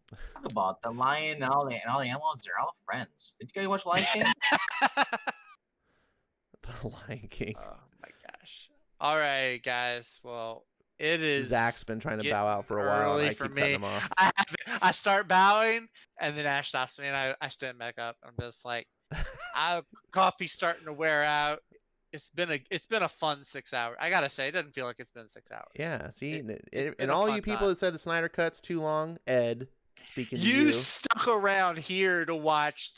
Talk about the lion and all the animals. They're all friends. Did you guys watch Lion King? The Lion King. Oh my gosh. All right, guys. Well, it is. Zach's been trying to getting bow out for a while, and early I for keep cutting me. him off. I start bowing, and then Ash stops me, and I stand back up. I'm just like, coffee's starting to wear out. It's been a fun 6 hours. I gotta say, it doesn't feel like it's been 6 hours. Yeah. See, it's been and a all fun you people time. that said the Snyder Cut's too long, Ed, speaking to You you. stuck around here to watch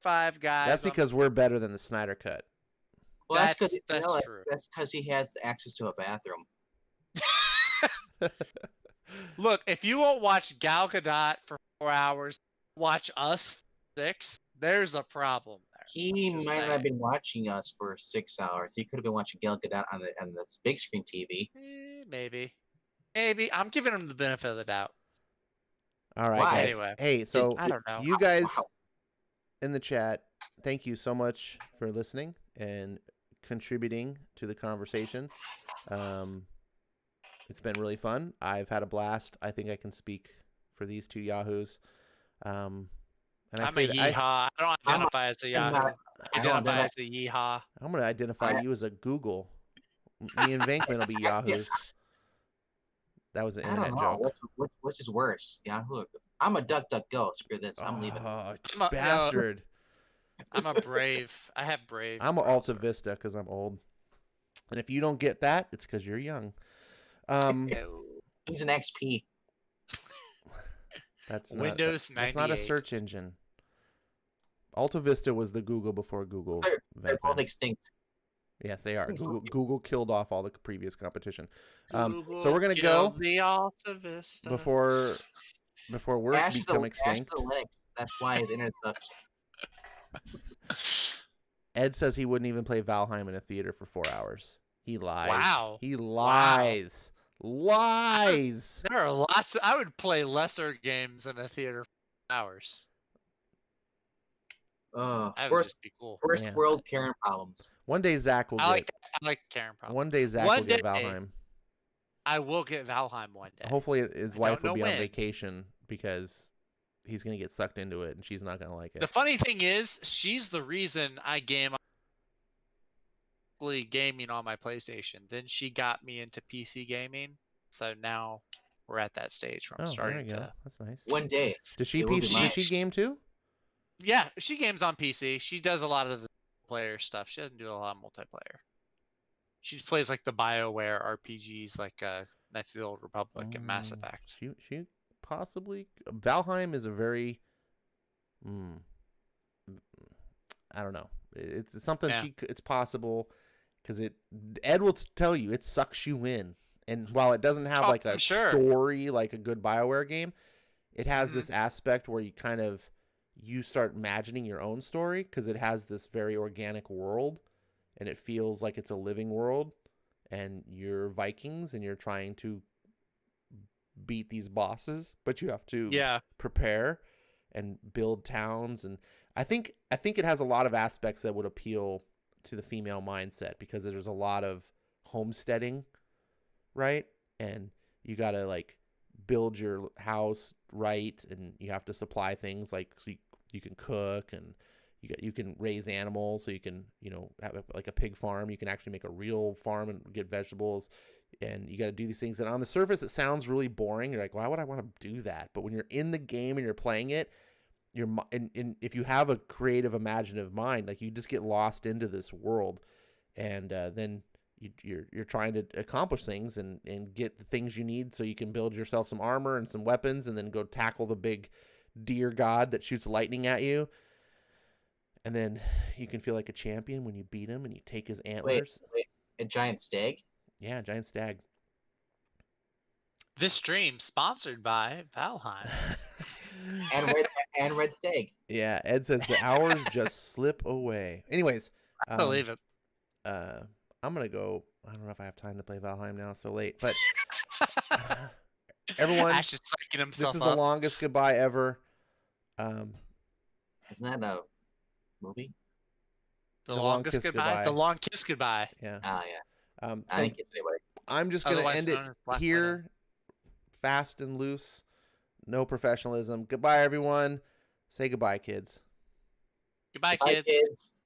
5 guys. That's because we're better than the Snyder Cut. Well, that's because That's true. That's because he has access to a bathroom. Look, if you won't watch Gal Gadot for 4 hours, watch us 6. There's a problem there. He Just might not saying. have been watching us for 6 hours. He could have been watching Gal Gadot on the big screen TV. Maybe. I'm giving him the benefit of the doubt. All right, Why? guys. Anyway. Hey, so I don't know. you guys in the chat, thank you so much for listening and contributing to the conversation. It's been really fun. I've had a blast. I think I can speak for these two yahoos. And I'm a yeehaw. I don't identify as a Yahoo. I I don't identify as a yeehaw. I'm going to identify you as a Google. Me and Venkman will be yahoos. That was an I internet don't know joke. which is worse. Yahoo. I'm a DuckDuckGo. Screw this. I'm leaving. Oh, I'm a- bastard. I'm a Brave. I have Brave. I'm an Alta Vista because I'm old. And if you don't get that, it's because you're young. He's an XP. That's not, Windows that's not a 98. search engine. Alta Vista was the Google before Google. They're both extinct. Yes, they are. Google killed off all the previous competition. So Google we're gonna killed go the Alta Vista. before work Ash is become a extinct. Linux. That's why his internet sucks. Ed says he wouldn't even play Valheim in a theater for 4 hours. He lies. Wow. He lies. Lies. There are lots. I would play lesser games in a theater for hours. That would just be cool. First Yeah. world Karen problems. One day Zach will I get. like Karen problem. One day Zach One will get day. Valheim. I will get Valheim one day. Hopefully his I wife don't will be know on when. vacation because he's gonna get sucked into it and she's not gonna like it. The funny thing is, she's the reason I gaming on my PlayStation. Then she got me into PC gaming. So now we're at that stage where I'm Oh, there starting you go. to. That's nice. One day. Does she it will be PC? mine. Does she game too? Yeah, she games on PC. She does a lot of the player stuff. She doesn't do a lot of multiplayer. She plays like the BioWare RPGs, like Knights of the Old Republic and Mass Effect. She possibly. Valheim is a very. I don't know. It's something it's possible because Ed will tell you it sucks you in, and while it doesn't have like a story like a good BioWare game, it has this aspect where you start imagining your own story because it has this very organic world, and it feels like it's a living world, and you're Vikings and you're trying to beat these bosses, but you have to prepare and build towns. And I think it has a lot of aspects that would appeal to the female mindset because there's a lot of homesteading, right? And you got to like build your house right, and you have to supply things like so you can cook, and you can raise animals, so you can have like a pig farm. You can actually make a real farm and get vegetables, and you got to do these things. And on the surface, it sounds really boring. You're like, why would I want to do that? But when you're in the game and you're playing it, and if you have a creative, imaginative mind, like you just get lost into this world, and then you're trying to accomplish things and get the things you need so you can build yourself some armor and some weapons, and then go tackle the big deer god that shoots lightning at you. And then you can feel like a champion when you beat him and you take his antlers. Wait, a giant stag? Yeah, giant stag. This stream sponsored by Valheim. and red stag. Yeah, Ed says the hours just slip away. Anyways, I believe it. I'm gonna go. I don't know if I have time to play Valheim now. It's so late, but everyone, Ash is psyching himself this is up. the longest goodbye ever. Isn't that a movie? The longest goodbye. The long kiss goodbye. Yeah. Yeah. So I didn't kiss anybody. I'm just gonna Otherwise end it known as Black here fast and loose. No professionalism. Goodbye, everyone. Say goodbye, kids. Goodbye, Bye, kids. kids.